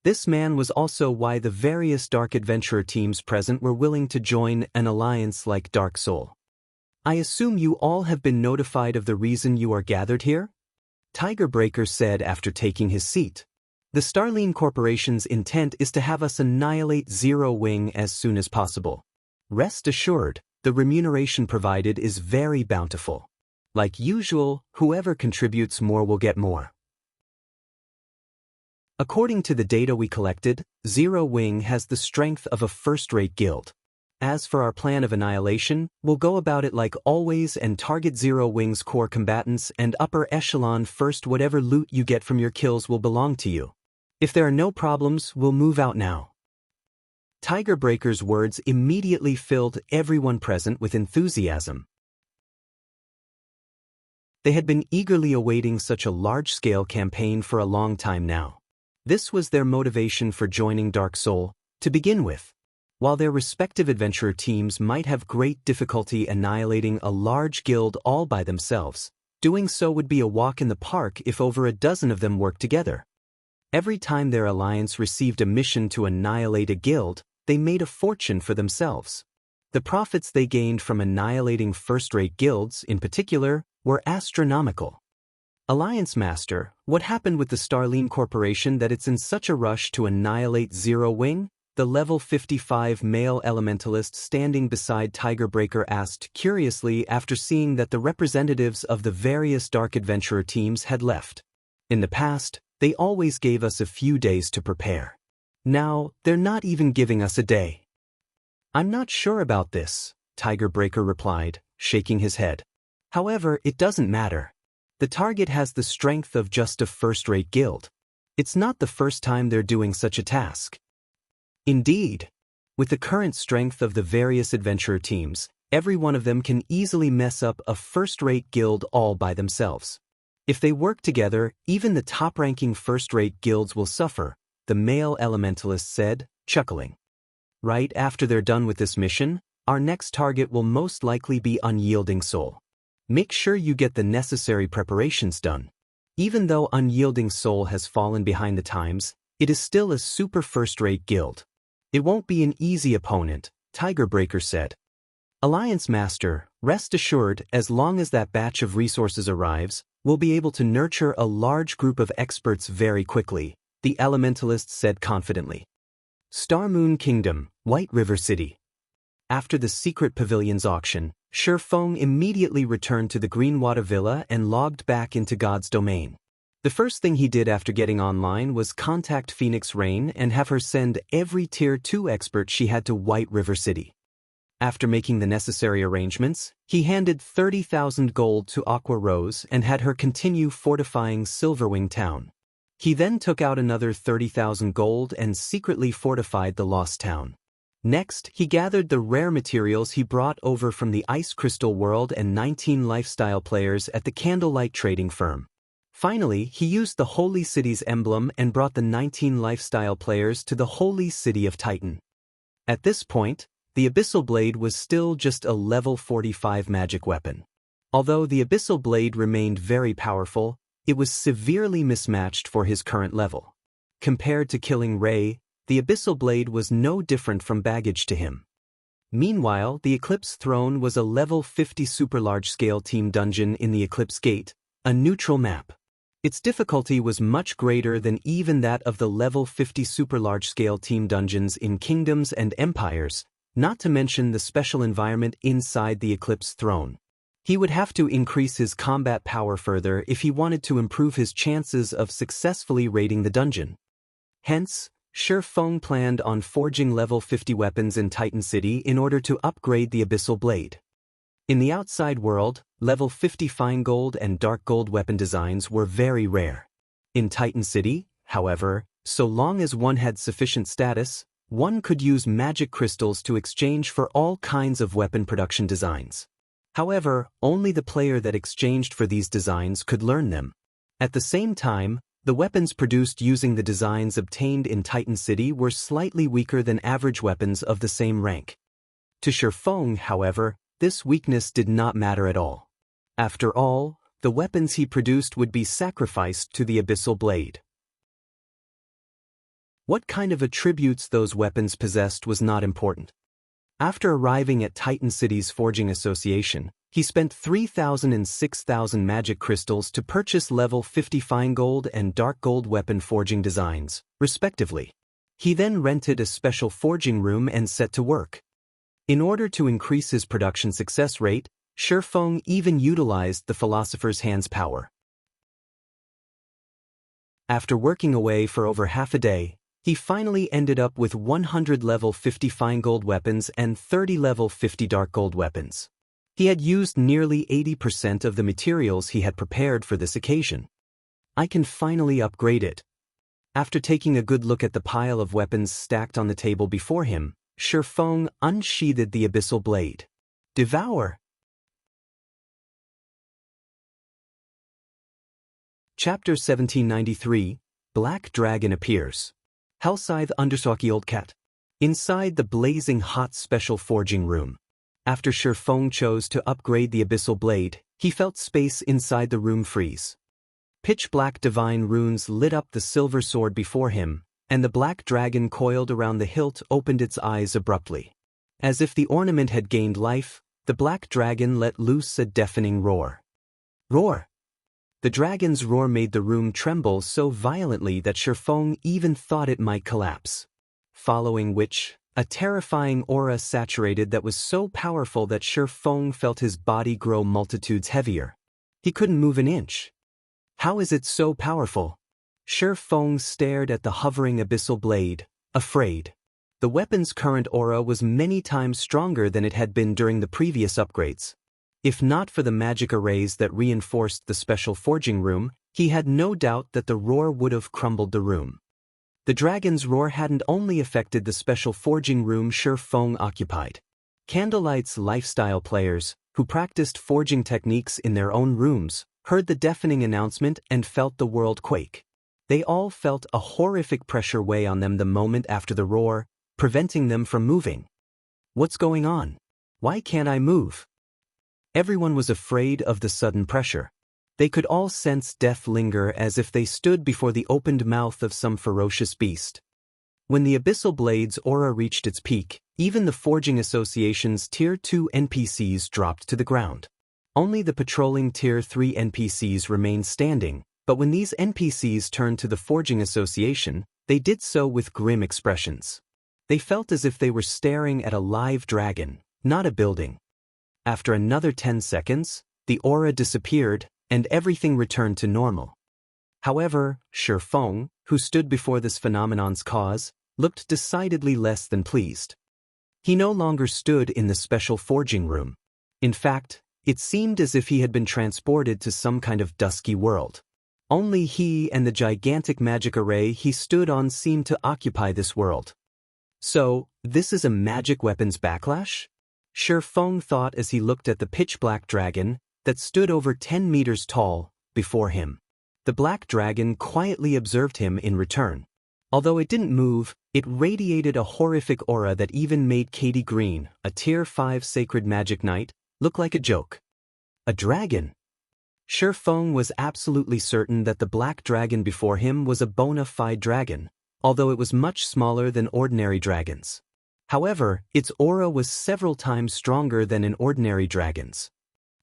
This man was also why the various Dark Adventurer teams present were willing to join an alliance like Dark Soul. I assume you all have been notified of the reason you are gathered here? Tigerbreaker said after taking his seat. The Starline Corporation's intent is to have us annihilate Zero Wing as soon as possible. Rest assured, the remuneration provided is very bountiful. Like usual, whoever contributes more will get more. According to the data we collected, Zero Wing has the strength of a first-rate guild. As for our plan of annihilation, we'll go about it like always and target Zero Wing's core combatants and upper echelon first. Whatever loot you get from your kills will belong to you. If there are no problems, we'll move out now. Tigerbreaker's words immediately filled everyone present with enthusiasm. They had been eagerly awaiting such a large-scale campaign for a long time now. This was their motivation for joining Dark Soul, to begin with. While their respective adventurer teams might have great difficulty annihilating a large guild all by themselves, doing so would be a walk in the park if over a dozen of them worked together. Every time their alliance received a mission to annihilate a guild, they made a fortune for themselves. The profits they gained from annihilating first-rate guilds, in particular, were astronomical. Alliance Master, what happened with the Starline Corporation that it's in such a rush to annihilate Zero Wing? The level 55 male elementalist standing beside Tigerbreaker asked curiously after seeing that the representatives of the various Dark Adventurer teams had left. In the past, they always gave us a few days to prepare. Now, they're not even giving us a day. I'm not sure about this, Tigerbreaker replied, shaking his head. However, it doesn't matter. The target has the strength of just a first-rate guild. It's not the first time they're doing such a task. Indeed, with the current strength of the various adventurer teams, every one of them can easily mess up a first-rate guild all by themselves. If they work together, even the top-ranking first-rate guilds will suffer, the male elementalist said, chuckling. Right after they're done with this mission, our next target will most likely be Unyielding Soul. Make sure you get the necessary preparations done. Even though Unyielding Soul has fallen behind the times, it is still a super first-rate guild. It won't be an easy opponent, Tigerbreaker said. Alliance Master, rest assured, as long as that batch of resources arrives, we'll be able to nurture a large group of experts very quickly, the Elementalist said confidently. Star Moon Kingdom, White River City. After the secret pavilion's auction, Shifeng immediately returned to the Greenwater Villa and logged back into God's domain. The first thing he did after getting online was contact Phoenix Rain and have her send every Tier 2 expert she had to White River City. After making the necessary arrangements, he handed 30,000 gold to Aqua Rose and had her continue fortifying Silverwing Town. He then took out another 30,000 gold and secretly fortified the Lost Town. Next, he gathered the rare materials he brought over from the Ice Crystal World and 19 lifestyle players at the Candlelight Trading Firm. Finally, he used the Holy City's emblem and brought the 19 lifestyle players to the Holy City of Titan. At this point, the Abyssal Blade was still just a level 45 magic weapon. Although the Abyssal Blade remained very powerful, it was severely mismatched for his current level. Compared to killing Ray, the Abyssal Blade was no different from baggage to him. Meanwhile, the Eclipse Throne was a level 50 super large-scale team dungeon in the Eclipse Gate, a neutral map. Its difficulty was much greater than even that of the level 50 super large-scale team dungeons in Kingdoms and Empires, not to mention the special environment inside the Eclipse Throne. He would have to increase his combat power further if he wanted to improve his chances of successfully raiding the dungeon. Hence, Shi Feng planned on forging level 50 weapons in Titan City in order to upgrade the Abyssal Blade. In the outside world, level 50 fine gold and dark gold weapon designs were very rare. In Titan City, however, so long as one had sufficient status, one could use magic crystals to exchange for all kinds of weapon production designs. However, only the player that exchanged for these designs could learn them. At the same time, the weapons produced using the designs obtained in Titan City were slightly weaker than average weapons of the same rank. To Shi Feng, however, this weakness did not matter at all. After all, the weapons he produced would be sacrificed to the Abyssal Blade. What kind of attributes those weapons possessed was not important. After arriving at Titan City's Forging Association, he spent 3,000 and 6,000 magic crystals to purchase level 50 fine gold and dark gold weapon forging designs, respectively. He then rented a special forging room and set to work. In order to increase his production success rate, Shi Feng even utilized the Philosopher's Hand's power. After working away for over half a day, he finally ended up with 100 level 50 fine gold weapons and 30 level 50 dark gold weapons. He had used nearly 80% of the materials he had prepared for this occasion. I can finally upgrade it. After taking a good look at the pile of weapons stacked on the table before him, Shi Feng unsheathed the Abyssal Blade. Devour! Chapter 1793, Black Dragon Appears. Hellscythe Undersockield Cat. Inside the blazing hot special forging room. After Shi Feng chose to upgrade the Abyssal Blade, he felt space inside the room freeze. Pitch-black divine runes lit up the silver sword before him, and the black dragon coiled around the hilt opened its eyes abruptly. As if the ornament had gained life, the black dragon let loose a deafening roar. Roar! The dragon's roar made the room tremble so violently that Shi Feng even thought it might collapse. Following which, a terrifying aura saturated that was so powerful that Shi Feng felt his body grow multitudes heavier. He couldn't move an inch. How is it so powerful? Shi Feng stared at the hovering Abyssal Blade, afraid. The weapon's current aura was many times stronger than it had been during the previous upgrades. If not for the magic arrays that reinforced the special forging room, he had no doubt that the roar would have crumbled the room. The dragon's roar hadn't only affected the special forging room Shi Feng occupied. Candlelight's lifestyle players, who practiced forging techniques in their own rooms, heard the deafening announcement and felt the world quake. They all felt a horrific pressure weigh on them the moment after the roar, preventing them from moving. What's going on? Why can't I move? Everyone was afraid of the sudden pressure. They could all sense death linger as if they stood before the opened mouth of some ferocious beast. When the Abyssal Blade's aura reached its peak, even the Forging Association's Tier 2 NPCs dropped to the ground. Only the patrolling Tier 3 NPCs remained standing, but when these NPCs turned to the Forging Association, they did so with grim expressions. They felt as if they were staring at a live dragon, not a building. After another 10 seconds, the aura disappeared, and everything returned to normal. However, Shi Feng, who stood before this phenomenon's cause, looked decidedly less than pleased. He no longer stood in the special forging room. In fact, it seemed as if he had been transported to some kind of dusky world. Only he and the gigantic magic array he stood on seemed to occupy this world. So, this is a magic weapons backlash? Shi Feng thought as he looked at the pitch-black dragon that stood over 10 meters tall before him. The black dragon quietly observed him in return. Although it didn't move, it radiated a horrific aura that even made Katie Green, a Tier 5 sacred magic knight, look like a joke. A dragon? Shi Feng was absolutely certain that the black dragon before him was a bona fide dragon, although it was much smaller than ordinary dragons. However, its aura was several times stronger than an ordinary dragon's.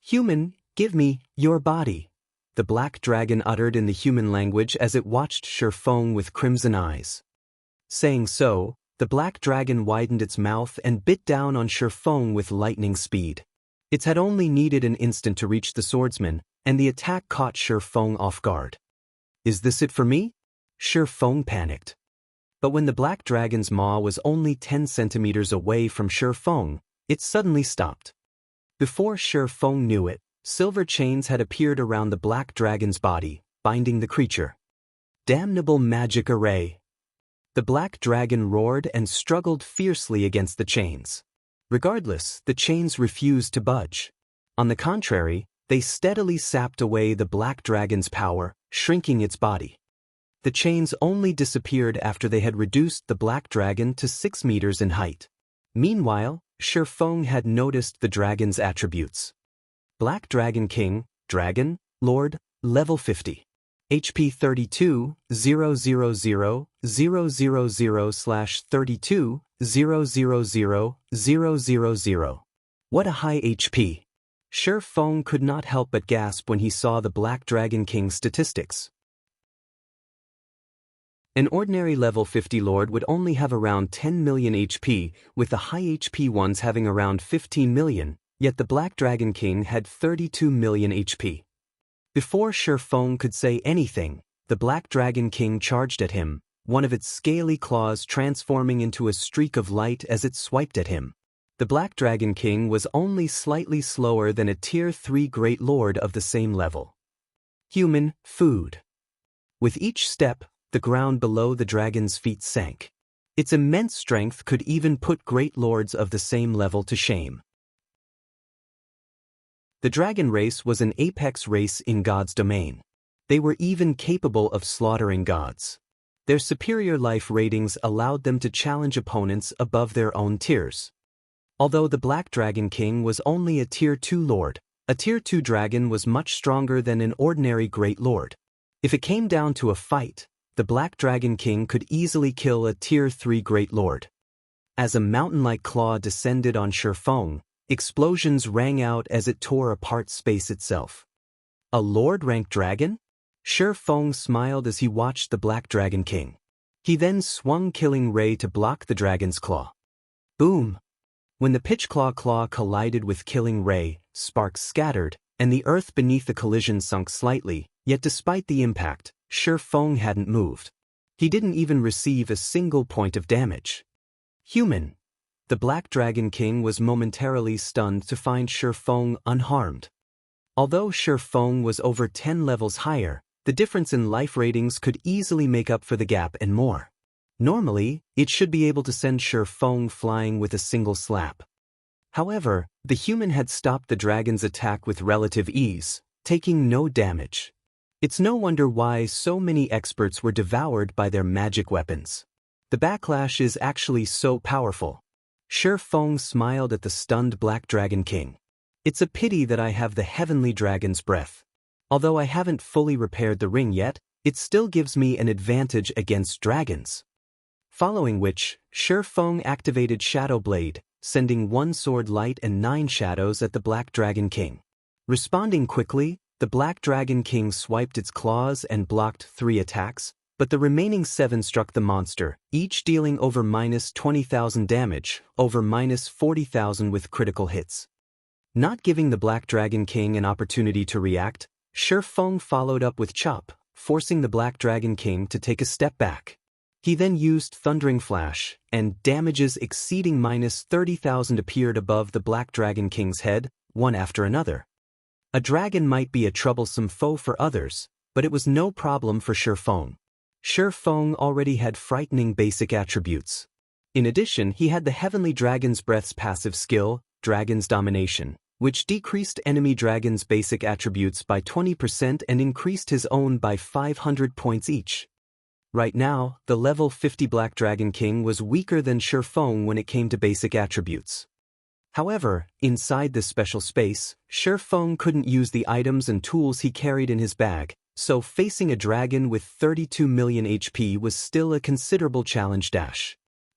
"Human, give me your body," the black dragon uttered in the human language as it watched Shi Feng with crimson eyes. Saying so, the black dragon widened its mouth and bit down on Shi Feng with lightning speed. It had only needed an instant to reach the swordsman, and the attack caught Shi Feng off guard. "Is this it for me?" Shi Feng panicked. But when the black dragon's maw was only 10 centimeters away from Shi Feng, it suddenly stopped. Before Shi Feng knew it, silver chains had appeared around the black dragon's body, binding the creature. Damnable magic array! The black dragon roared and struggled fiercely against the chains. Regardless, the chains refused to budge. On the contrary, they steadily sapped away the black dragon's power, shrinking its body. The chains only disappeared after they had reduced the black dragon to 6 meters in height. Meanwhile, Shi Feng had noticed the dragon's attributes. Black Dragon King, Dragon, Lord, Level 50. HP 32, 000/32,000,000. What a high HP! Shi Feng could not help but gasp when he saw the Black Dragon King's statistics. An ordinary level 50 lord would only have around 10 million HP, with the high HP ones having around 15 million, yet the Black Dragon King had 32 million HP. Before Shi Feng could say anything, the Black Dragon King charged at him, one of its scaly claws transforming into a streak of light as it swiped at him. The Black Dragon King was only slightly slower than a Tier 3 Great Lord of the same level. Human food. With each step, the ground below the dragon's feet sank. Its immense strength could even put great lords of the same level to shame. The dragon race was an apex race in God's domain. They were even capable of slaughtering gods. Their superior life ratings allowed them to challenge opponents above their own tiers. Although the Black Dragon King was only a Tier 2 lord, a Tier 2 dragon was much stronger than an ordinary Great Lord. If it came down to a fight, the Black Dragon King could easily kill a Tier 3 Great Lord. As a mountain-like claw descended on Shi Feng, explosions rang out as it tore apart space itself. A Lord-ranked dragon? Shi Feng smiled as he watched the Black Dragon King. He then swung Killing Ray to block the dragon's claw. Boom! When the Pitch Claw collided with Killing Ray, sparks scattered, and the earth beneath the collision sunk slightly, yet despite the impact, Shi Feng hadn't moved. He didn't even receive a single point of damage. Human. The Black Dragon King was momentarily stunned to find Shi Feng unharmed. Although Shi Feng was over 10 levels higher, the difference in life ratings could easily make up for the gap and more. Normally, it should be able to send Shi Feng flying with a single slap. However, the human had stopped the dragon's attack with relative ease, taking no damage. It's no wonder why so many experts were devoured by their magic weapons. The backlash is actually so powerful. Shi Feng smiled at the stunned Black Dragon King. It's a pity that I have the heavenly dragon's breath. Although I haven't fully repaired the ring yet, it still gives me an advantage against dragons. Following which, Shi Feng activated Shadow Blade, sending 1 sword light and 9 shadows at the Black Dragon King. Responding quickly, the Black Dragon King swiped its claws and blocked 3 attacks, but the remaining 7 struck the monster, each dealing over -20,000 damage, over -40,000 with critical hits. Not giving the Black Dragon King an opportunity to react, Shi Feng followed up with Chop, forcing the Black Dragon King to take a step back. He then used Thundering Flash, and damages exceeding -30,000 appeared above the Black Dragon King's head, one after another. A dragon might be a troublesome foe for others, but it was no problem for Shi Feng. Shi Feng already had frightening basic attributes. In addition, he had the Heavenly Dragon's Breath's passive skill, Dragon's Domination, which decreased enemy dragons' basic attributes by 20% and increased his own by 500 points each. Right now, the level 50 Black Dragon King was weaker than Shifeng when it came to basic attributes. However, inside this special space, Shifeng couldn't use the items and tools he carried in his bag, so facing a dragon with 32 million HP was still a considerable challenge.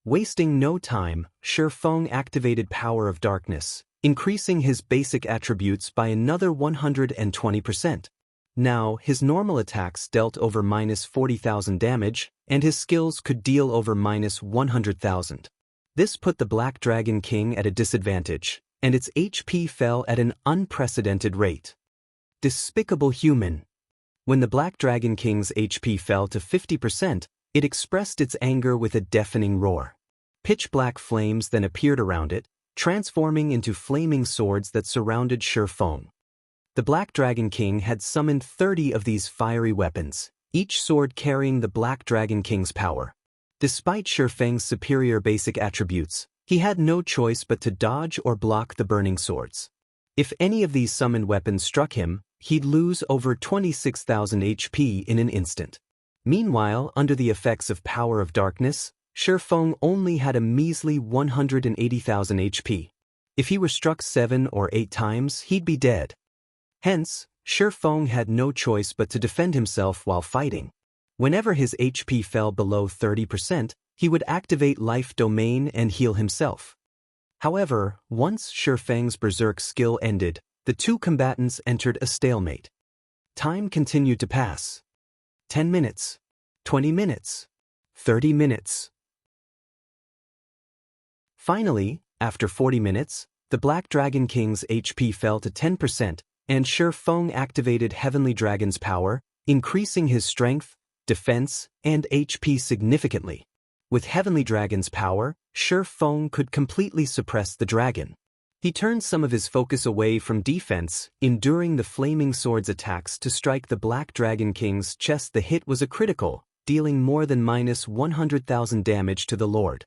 Wasting no time, Shifeng activated Power of Darkness, increasing his basic attributes by another 120%. Now, his normal attacks dealt over -40,000 damage, and his skills could deal over -100,000. This put the Black Dragon King at a disadvantage, and its HP fell at an unprecedented rate. Despicable human. When the Black Dragon King's HP fell to 50%, it expressed its anger with a deafening roar. Pitch-black flames then appeared around it, transforming into flaming swords that surrounded Shifeng. The Black Dragon King had summoned 30 of these fiery weapons, each sword carrying the Black Dragon King's power. Despite Shifeng's superior basic attributes, he had no choice but to dodge or block the burning swords. If any of these summoned weapons struck him, he'd lose over 26,000 HP in an instant. Meanwhile, under the effects of Power of Darkness, Shifeng only had a measly 180,000 HP. If he were struck 7 or 8 times, he'd be dead. Hence, Shifeng had no choice but to defend himself while fighting. Whenever his HP fell below 30%, he would activate Life Domain and heal himself. However, once Shifeng's Berserk skill ended, the two combatants entered a stalemate. Time continued to pass. 10 minutes. 20 minutes. 30 minutes. Finally, after 40 minutes, the Black Dragon King's HP fell to 10%, and Shifeng activated Heavenly Dragon's power, increasing his strength, defense, and HP significantly. With Heavenly Dragon's power, Shifeng could completely suppress the dragon. He turned some of his focus away from defense, enduring the Flaming Sword's attacks to strike the Black Dragon King's chest. The hit was a critical, dealing more than -100,000 damage to the Lord.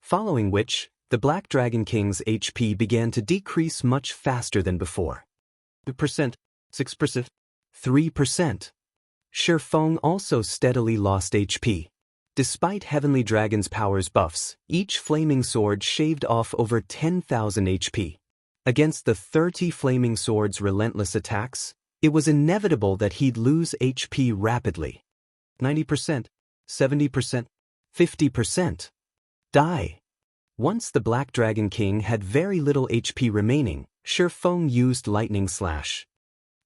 Following which, the Black Dragon King's HP began to decrease much faster than before. 2%, 6%, 3%. Shifeng also steadily lost HP. Despite Heavenly Dragon's powers buffs, each flaming sword shaved off over 10,000 HP. Against the 30 flaming sword's relentless attacks, it was inevitable that he'd lose HP rapidly. 90%, 70%, 50%. Die. Once the Black Dragon King had very little HP remaining, Shifeng used Lightning Slash.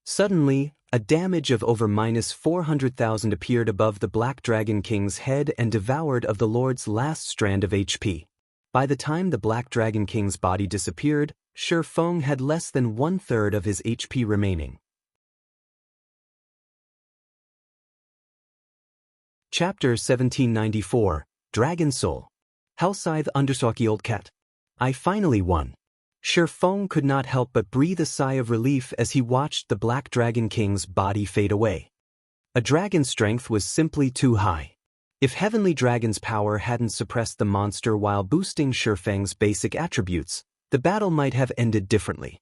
Suddenly, a damage of over -400,000 appeared above the Black Dragon King's head and devoured of the Lord's last strand of HP. By the time the Black Dragon King's body disappeared, Shifeng had less than 1/3 of his HP remaining. Chapter 1794, Dragon Soul. Hellscythe _ Cat. I finally won. Shifeng could not help but breathe a sigh of relief as he watched the Black Dragon King's body fade away. A dragon's strength was simply too high. If Heavenly Dragon's power hadn't suppressed the monster while boosting Shifeng's basic attributes, the battle might have ended differently.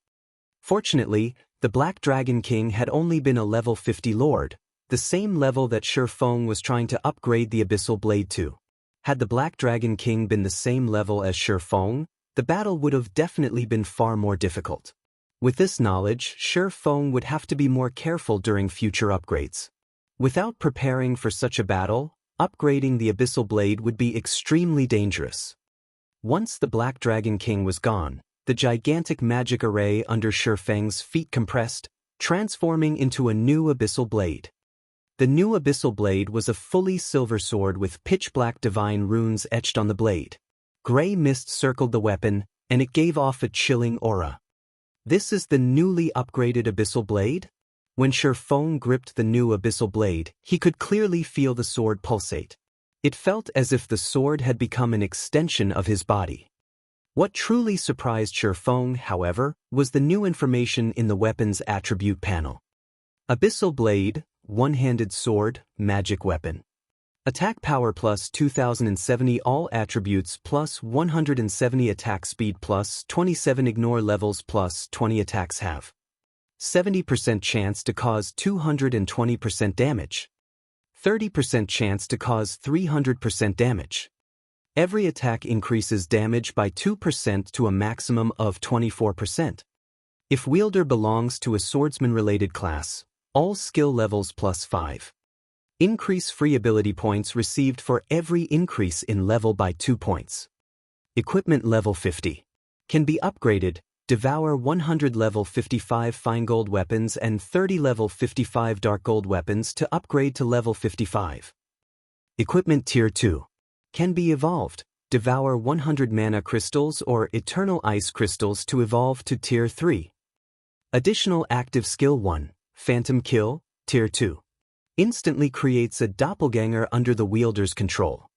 Fortunately, the Black Dragon King had only been a level 50 lord, the same level that Shifeng was trying to upgrade the Abyssal Blade to. Had the Black Dragon King been the same level as Shifeng, the battle would have definitely been far more difficult. With this knowledge, Shifeng would have to be more careful during future upgrades. Without preparing for such a battle, upgrading the Abyssal Blade would be extremely dangerous. Once the Black Dragon King was gone, the gigantic magic array under Shifeng's feet compressed, transforming into a new Abyssal Blade. The new Abyssal Blade was a fully silver sword with pitch-black divine runes etched on the blade. Gray mist circled the weapon, and it gave off a chilling aura. This is the newly upgraded Abyssal Blade? When Shifeng gripped the new Abyssal Blade, he could clearly feel the sword pulsate. It felt as if the sword had become an extension of his body. What truly surprised Shifeng, however, was the new information in the weapon's attribute panel. Abyssal Blade, one-handed sword, magic weapon. Attack power plus 2070, all attributes plus 170, attack speed plus 27, ignore levels plus 20, attacks have 70% chance to cause 220% damage, 30% chance to cause 300% damage. Every attack increases damage by 2% to a maximum of 24%. If wielder belongs to a swordsman-related class, all skill levels plus 5. Increase free ability points received for every increase in level by 2 points. Equipment level 50. Can be upgraded, devour 100 level 55 fine gold weapons and 30 level 55 dark gold weapons to upgrade to level 55. Equipment tier 2. Can be evolved, devour 100 mana crystals or eternal ice crystals to evolve to tier 3. Additional active skill 1, Phantom Kill, tier 2. Instantly creates a doppelganger under the wielder's control.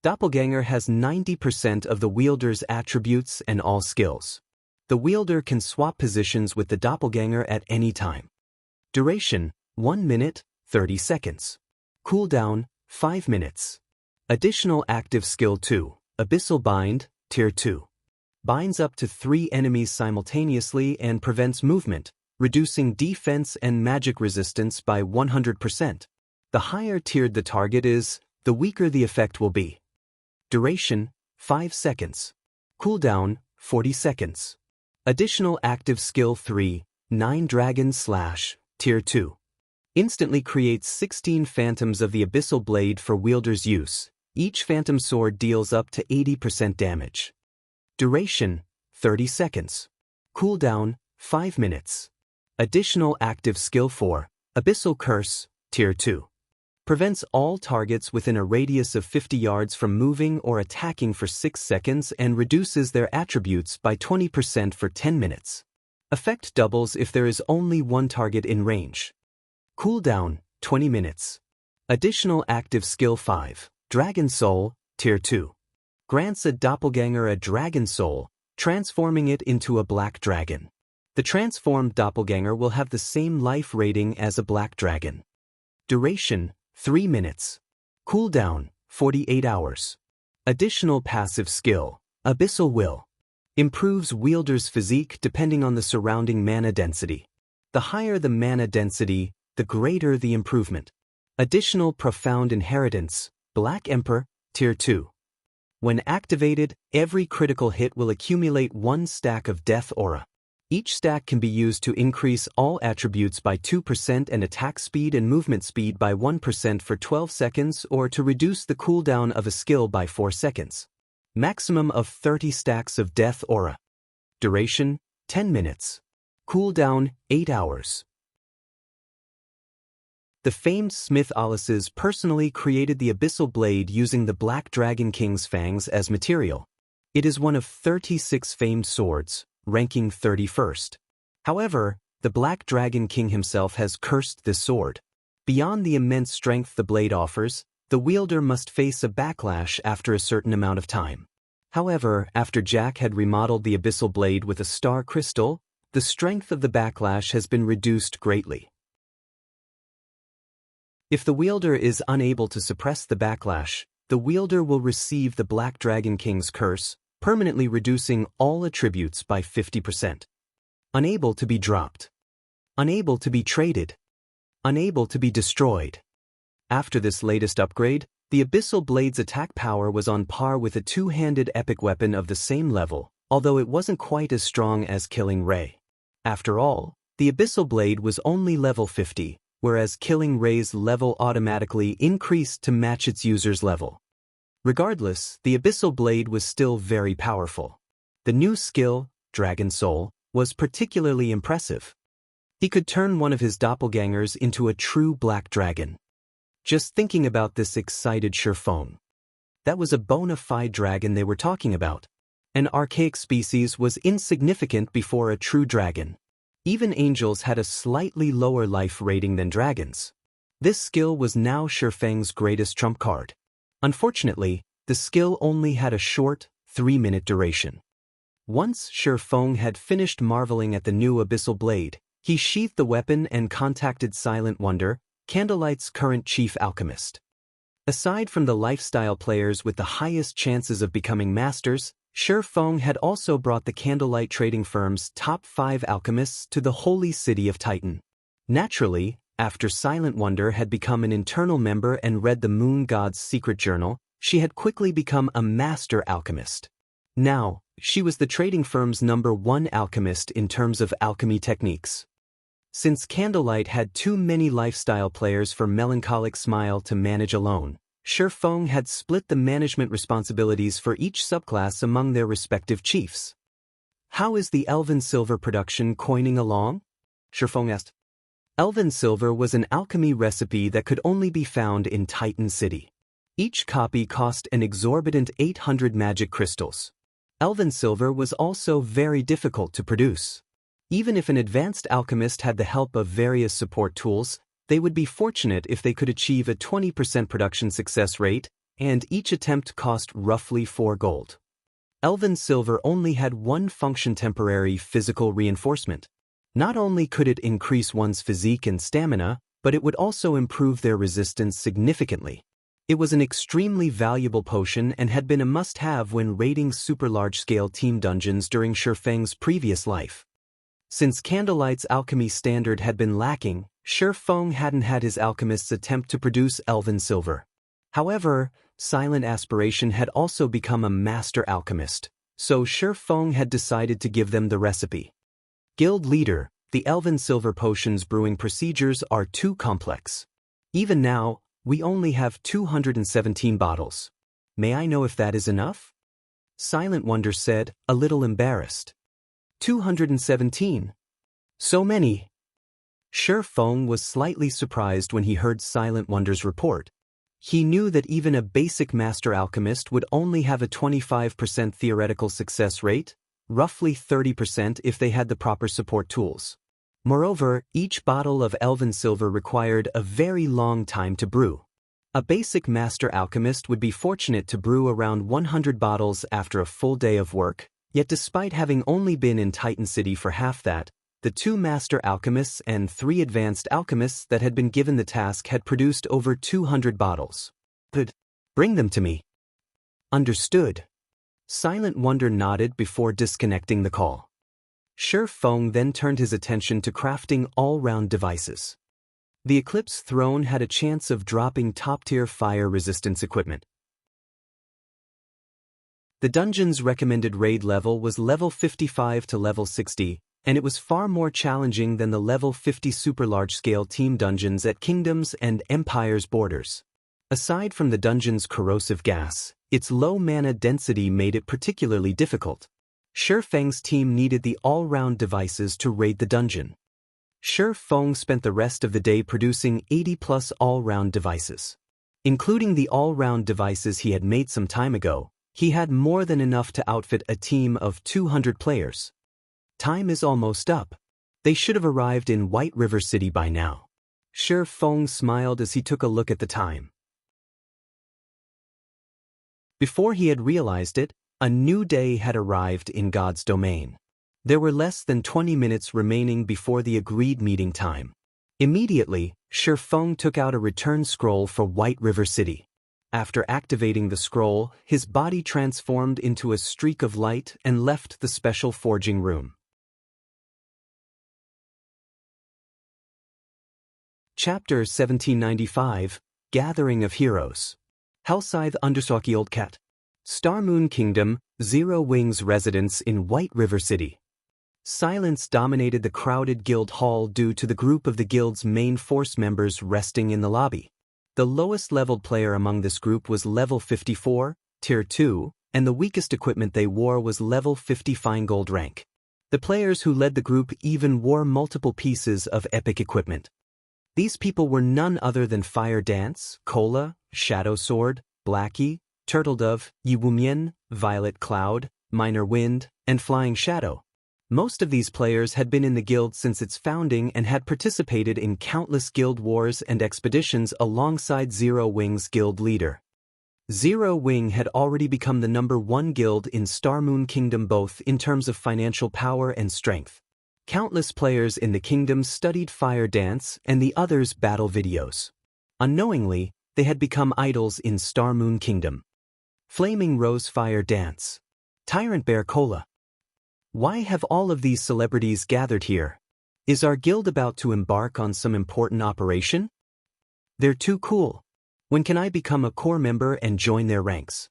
Doppelganger has 90% of the wielder's attributes and all skills. The wielder can swap positions with the doppelganger at any time. Duration, 1 minute, 30 seconds. Cooldown, 5 minutes. Additional active skill 2, Abyssal Bind, tier 2. Binds up to 3 enemies simultaneously and prevents movement, reducing defense and magic resistance by 100%. The higher tiered the target is, the weaker the effect will be. Duration, 5 seconds. Cooldown, 40 seconds. Additional active skill 3, 9 Dragon Slash, tier 2. Instantly creates 16 phantoms of the Abyssal Blade for wielder's use. Each phantom sword deals up to 80% damage. Duration, 30 seconds. Cooldown, 5 minutes. Additional active skill 4, Abyssal Curse, tier 2. Prevents all targets within a radius of 50 yards from moving or attacking for 6 seconds and reduces their attributes by 20% for 10 minutes. Effect doubles if there is only one target in range. Cooldown, 20 minutes. Additional active skill 5, Dragon Soul, tier 2. Grants a doppelganger a dragon soul, transforming it into a black dragon. The transformed doppelganger will have the same life rating as a black dragon. Duration, 3 minutes. Cooldown, 48 hours. Additional passive skill, Abyssal Will. Improves wielder's physique depending on the surrounding mana density. The higher the mana density, the greater the improvement. Additional profound inheritance, Black Emperor, tier 2. When activated, every critical hit will accumulate 1 stack of death aura. Each stack can be used to increase all attributes by 2% and attack speed and movement speed by 1% for 12 seconds or to reduce the cooldown of a skill by 4 seconds. Maximum of 30 stacks of death aura. Duration, 10 minutes. Cooldown, 8 hours. The famed Smith Alices personally created the Abyssal Blade using the Black Dragon King's fangs as material. It is one of 36 famed swords, ranking 31st. However, the Black Dragon King himself has cursed this sword. Beyond the immense strength the blade offers, the wielder must face a backlash after a certain amount of time. However, after Jack had remodeled the Abyssal Blade with a star crystal, the strength of the backlash has been reduced greatly. If the wielder is unable to suppress the backlash, the wielder will receive the Black Dragon King's curse, permanently reducing all attributes by 50%. Unable to be dropped. Unable to be traded. Unable to be destroyed. After this latest upgrade, the Abyssal Blade's attack power was on par with a two-handed epic weapon of the same level, although it wasn't quite as strong as Killing Ray. After all, the Abyssal Blade was only level 50, whereas Killing Ray's level automatically increased to match its user's level. Regardless, the Abyssal Blade was still very powerful. The new skill, Dragon Soul, was particularly impressive. He could turn one of his doppelgangers into a true black dragon. Just thinking about this excited Sherphone. That was a bona fide dragon they were talking about. An archaic species was insignificant before a true dragon. Even angels had a slightly lower life rating than dragons. This skill was now Sherfeng's greatest trump card. Unfortunately, the skill only had a short, 3-minute duration. Once Sherfeng had finished marveling at the new Abyssal Blade, he sheathed the weapon and contacted Silent Wonder, Candlelight's current chief alchemist. Aside from the lifestyle players with the highest chances of becoming masters, Shi Feng had also brought the candlelight trading firm's top 5 alchemists to the holy city of Titan. Naturally, after Silent Wonder had become an internal member and read the Moon God's secret journal, she had quickly become a master alchemist. Now, she was the trading firm's #1 alchemist in terms of alchemy techniques. Since Candlelight had too many lifestyle players for Melancholic Smile to manage alone, Shi Feng had split the management responsibilities for each subclass among their respective chiefs. "How is the Elven Silver production coining along?" Shi Feng asked. Elven Silver was an alchemy recipe that could only be found in Titan City. Each copy cost an exorbitant 800 magic crystals. Elven Silver was also very difficult to produce. Even if an advanced alchemist had the help of various support tools, they would be fortunate if they could achieve a 20% production success rate, and each attempt cost roughly 4 gold. Elven Silver only had one function: temporary physical reinforcement. Not only could it increase one's physique and stamina, but it would also improve their resistance significantly. It was an extremely valuable potion and had been a must-have when raiding super large-scale team dungeons during Shi Feng's previous life. Since Candlelight's alchemy standard had been lacking, Shi Feng hadn't had his alchemists attempt to produce Elven Silver. However, Silent Aspiration had also become a master alchemist, so Shi Feng had decided to give them the recipe. "Guild Leader, the Elven Silver potion's brewing procedures are too complex. Even now, we only have 217 bottles. May I know if that is enough?" Silent Wonder said, a little embarrassed. 217. So many. Shi Feng was slightly surprised when he heard Silent Wonder's report. He knew that even a basic master alchemist would only have a 25% theoretical success rate, roughly 30% if they had the proper support tools. Moreover, each bottle of Elven Silver required a very long time to brew. A basic master alchemist would be fortunate to brew around 100 bottles after a full day of work. Yet despite having only been in Titan City for half that, the 2 master alchemists and 3 advanced alchemists that had been given the task had produced over 200 bottles. "Good. Bring them to me." "Understood." Silent Wonder nodded before disconnecting the call. Shi Feng then turned his attention to crafting all-round devices. The Eclipse throne had a chance of dropping top-tier fire resistance equipment. The dungeon's recommended raid level was level 55 to level 60, and it was far more challenging than the level 50 super large-scale team dungeons at Kingdoms and Empire's borders. Aside from the dungeon's corrosive gas, its low mana density made it particularly difficult. Shi Feng's team needed the all-round devices to raid the dungeon. Shi Feng spent the rest of the day producing 80+ all-round devices. Including the all-round devices he had made some time ago, he had more than enough to outfit a team of 200 players. Time is almost up. They should have arrived in White River City by now. Shi Feng smiled as he took a look at the time. Before he had realized it, a new day had arrived in God's domain. There were less than 20 minutes remaining before the agreed meeting time. Immediately, Shi Feng took out a return scroll for White River City. After activating the scroll, his body transformed into a streak of light and left the special forging room. Chapter 1795, Gathering of Heroes. Hellscythe _Old Cat. Starmoon Kingdom, Zero Wings residence in White River City. Silence dominated the crowded guild hall due to the group of the guild's main force members resting in the lobby. The lowest leveled player among this group was level 54, tier 2, and the weakest equipment they wore was level 50 fine gold rank. The players who led the group even wore multiple pieces of epic equipment. These people were none other than Fire Dance, Cola, Shadow Sword, Blackie, Turtledove, Yiwumian, Violet Cloud, Minor Wind, and Flying Shadow. Most of these players had been in the guild since its founding and had participated in countless guild wars and expeditions alongside Zero Wing's guild leader. Zero Wing had already become the #1 guild in Starmoon Kingdom both in terms of financial power and strength. Countless players in the kingdom studied Fire Dance and the others' battle videos. Unknowingly, they had become idols in Star Moon Kingdom. Flaming Rose Fire Dance. Tyrant Bear Cola. Why have all of these celebrities gathered here? Is our guild about to embark on some important operation? They're too cool. When can I become a core member and join their ranks?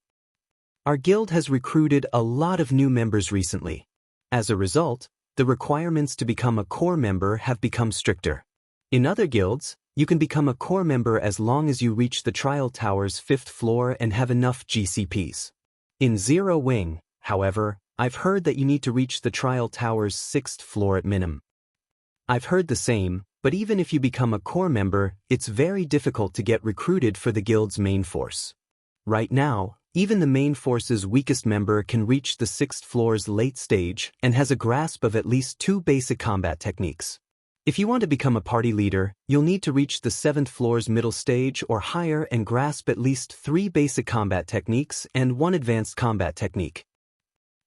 Our guild has recruited a lot of new members recently. As a result, the requirements to become a core member have become stricter. In other guilds, you can become a core member as long as you reach the Trial Tower's 5th floor and have enough GCPs. In Zero Wing, however, I've heard that you need to reach the Trial Tower's 6th floor at minimum. I've heard the same, but even if you become a core member, it's very difficult to get recruited for the guild's main force. Right now, even the main force's weakest member can reach the 6th floor's late stage and has a grasp of at least 2 basic combat techniques. If you want to become a party leader, you'll need to reach the 7th floor's middle stage or higher and grasp at least 3 basic combat techniques and 1 advanced combat technique.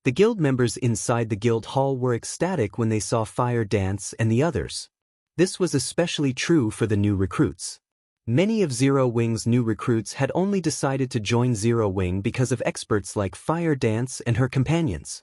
The guild members inside the guild hall were ecstatic when they saw Fire Dance and the others. This was especially true for the new recruits. Many of Zero Wing's new recruits had only decided to join Zero Wing because of experts like Fire Dance and her companions.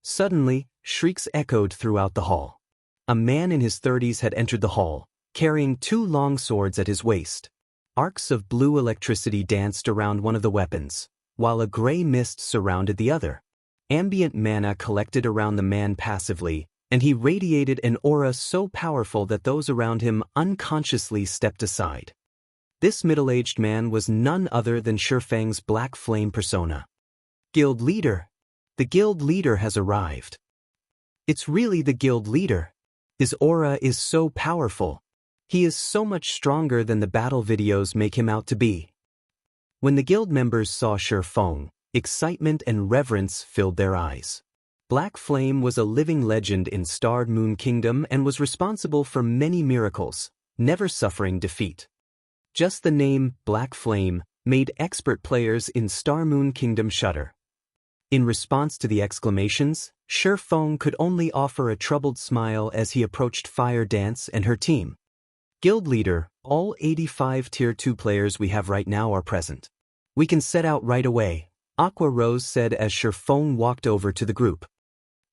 Suddenly, shrieks echoed throughout the hall. A man in his 30s had entered the hall, carrying 2 long swords at his waist. Arcs of blue electricity danced around one of the weapons, while a gray mist surrounded the other. Ambient mana collected around the man passively, and he radiated an aura so powerful that those around him unconsciously stepped aside. This middle-aged man was none other than Shifeng's Black Flame persona. Guild leader. The guild leader has arrived. It's really the guild leader. His aura is so powerful. He is so much stronger than the battle videos make him out to be. When the guild members saw Shifeng, excitement and reverence filled their eyes. Black Flame was a living legend in Star Moon Kingdom and was responsible for many miracles, never suffering defeat. Just the name Black Flame made expert players in Star Moon Kingdom shudder. In response to the exclamations, Shifeng could only offer a troubled smile as he approached Fire Dance and her team. Guild leader, all 85 Tier 2 players we have right now are present. We can set out right away, Aqua Rose said as Shifeng walked over to the group.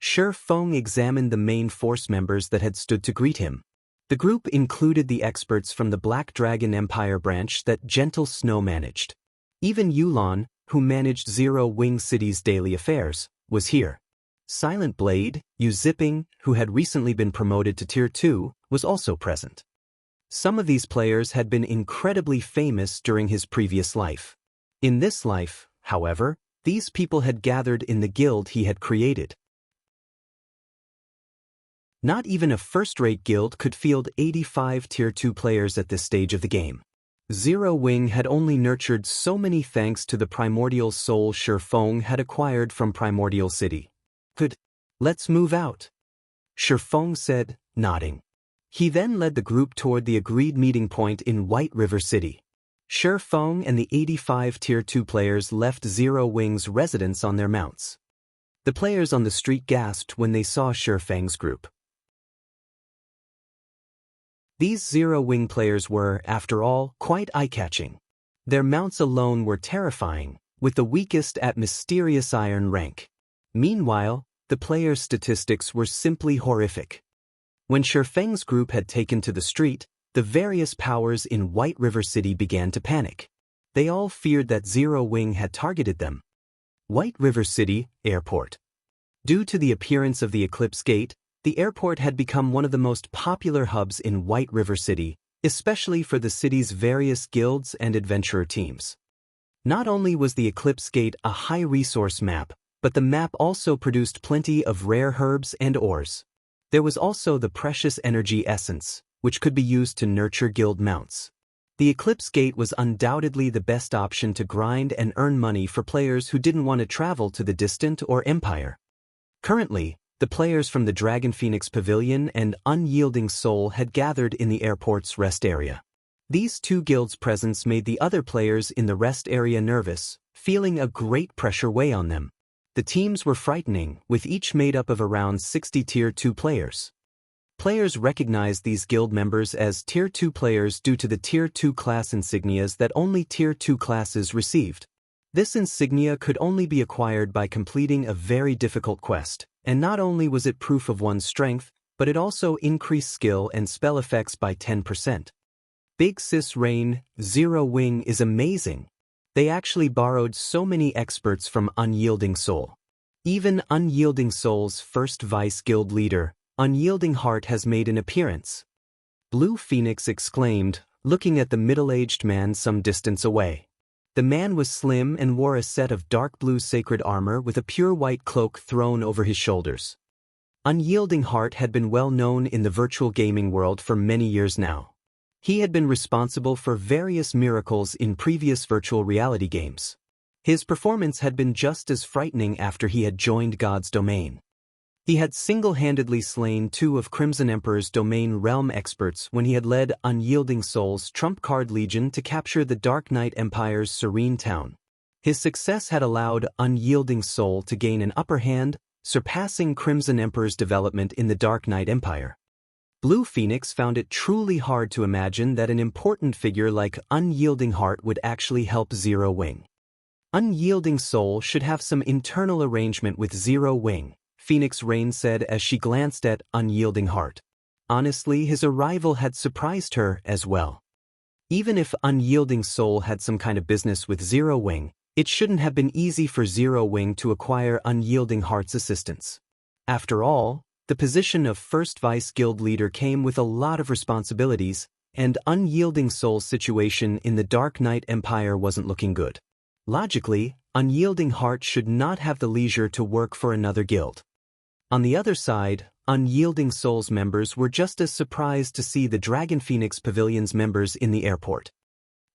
Shifeng examined the main force members that had stood to greet him. The group included the experts from the Black Dragon Empire branch that Gentle Snow managed. Even Yulan, who managed Zero Wing City's daily affairs, was here. Silent Blade, Yu Zipping, who had recently been promoted to Tier 2, was also present. Some of these players had been incredibly famous during his previous life. In this life, however, these people had gathered in the guild he had created. Not even a first-rate guild could field 85 Tier 2 players at this stage of the game. Zero Wing had only nurtured so many thanks to the primordial soul Shifeng had acquired from Primordial City. Let's move out, Shifeng said, nodding. He then led the group toward the agreed meeting point in White River City. Shifeng and the 85 Tier 2 players left Zero Wing's residence on their mounts. The players on the street gasped when they saw Shifeng's group. These Zero Wing players were, after all, quite eye-catching. Their mounts alone were terrifying, with the weakest at Mysterious Iron rank. Meanwhile, the players' statistics were simply horrific. When Shifeng's group had taken to the street, the various powers in White River City began to panic. They all feared that Zero Wing had targeted them. White River City, Airport. Due to the appearance of the Eclipse Gate, the airport had become one of the most popular hubs in White River City, especially for the city's various guilds and adventurer teams. Not only was the Eclipse Gate a high-resource map, but the map also produced plenty of rare herbs and ores. There was also the precious energy essence, which could be used to nurture guild mounts. The Eclipse Gate was undoubtedly the best option to grind and earn money for players who didn't want to travel to the distant or Empire. Currently, the players from the Dragon Phoenix Pavilion and Unyielding Soul had gathered in the airport's rest area. These 2 guilds' presence made the other players in the rest area nervous, feeling a great pressure weigh on them. The teams were frightening, with each made up of around 60 Tier 2 players. Players recognized these guild members as Tier 2 players due to the Tier 2 class insignias that only Tier 2 classes received. This insignia could only be acquired by completing a very difficult quest, and not only was it proof of one's strength, but it also increased skill and spell effects by 10%. Big Sis Rain, Zero Wing is amazing. They actually borrowed so many experts from Unyielding Soul. Even Unyielding Soul's first Vice Guild leader, Unyielding Heart, has made an appearance. Blue Phoenix exclaimed, looking at the middle-aged man some distance away. The man was slim and wore a set of dark blue sacred armor with a pure white cloak thrown over his shoulders. Unyielding Heart had been well known in the virtual gaming world for many years now. He had been responsible for various miracles in previous virtual reality games. His performance had been just as frightening after he had joined God's domain. He had single-handedly slain 2 of Crimson Emperor's domain realm experts when he had led Unyielding Soul's trump card legion to capture the Dark Knight Empire's serene town. His success had allowed Unyielding Soul to gain an upper hand, surpassing Crimson Emperor's development in the Dark Knight Empire. Blue Phoenix found it truly hard to imagine that an important figure like Unyielding Heart would actually help Zero Wing. Unyielding Soul should have some internal arrangement with Zero Wing, Phoenix Rain said as she glanced at Unyielding Heart. Honestly, his arrival had surprised her as well. Even if Unyielding Soul had some kind of business with Zero Wing, it shouldn't have been easy for Zero Wing to acquire Unyielding Heart's assistance. After all, the position of First Vice Guild Leader came with a lot of responsibilities, and Unyielding Soul's situation in the Dark Knight Empire wasn't looking good. Logically, Unyielding Heart should not have the leisure to work for another guild. On the other side, Unyielding Soul's members were just as surprised to see the Dragon Phoenix Pavilion's members in the airport.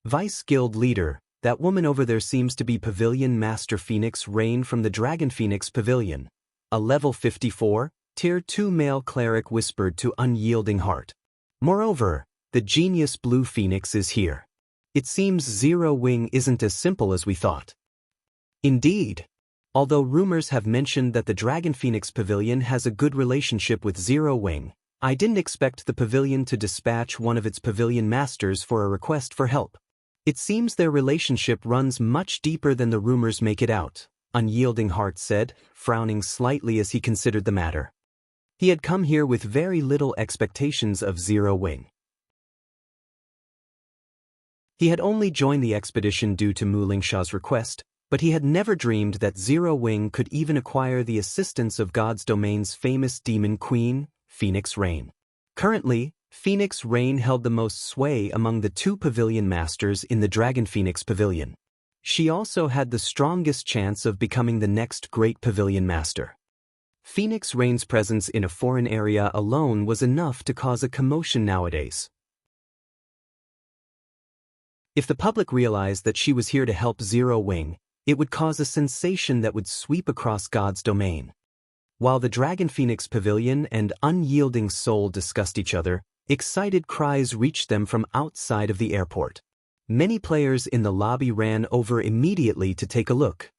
Vice Guild Leader, that woman over there seems to be Pavilion Master Phoenix Rain from the Dragon Phoenix Pavilion. A level 54, Tier 2 male cleric whispered to Unyielding Heart. Moreover, the genius Blue Phoenix is here. It seems Zero Wing isn't as simple as we thought. Indeed. Although rumors have mentioned that the Dragon Phoenix Pavilion has a good relationship with Zero Wing, I didn't expect the pavilion to dispatch one of its pavilion masters for a request for help. It seems their relationship runs much deeper than the rumors make it out, Unyielding Heart said, frowning slightly as he considered the matter. He had come here with very little expectations of Zero Wing. He had only joined the expedition due to Mu Lingsha's request, but he had never dreamed that Zero Wing could even acquire the assistance of God's domain's famous demon queen, Phoenix Rain. Currently, Phoenix Rain held the most sway among the 2 pavilion masters in the Dragon Phoenix Pavilion. She also had the strongest chance of becoming the next great pavilion master. Phoenix Rain's presence in a foreign area alone was enough to cause a commotion nowadays. If the public realized that she was here to help Zero Wing, it would cause a sensation that would sweep across God's domain. While the Dragon Phoenix Pavilion and Unyielding Soul discussed each other, excited cries reached them from outside of the airport. Many players in the lobby ran over immediately to take a look.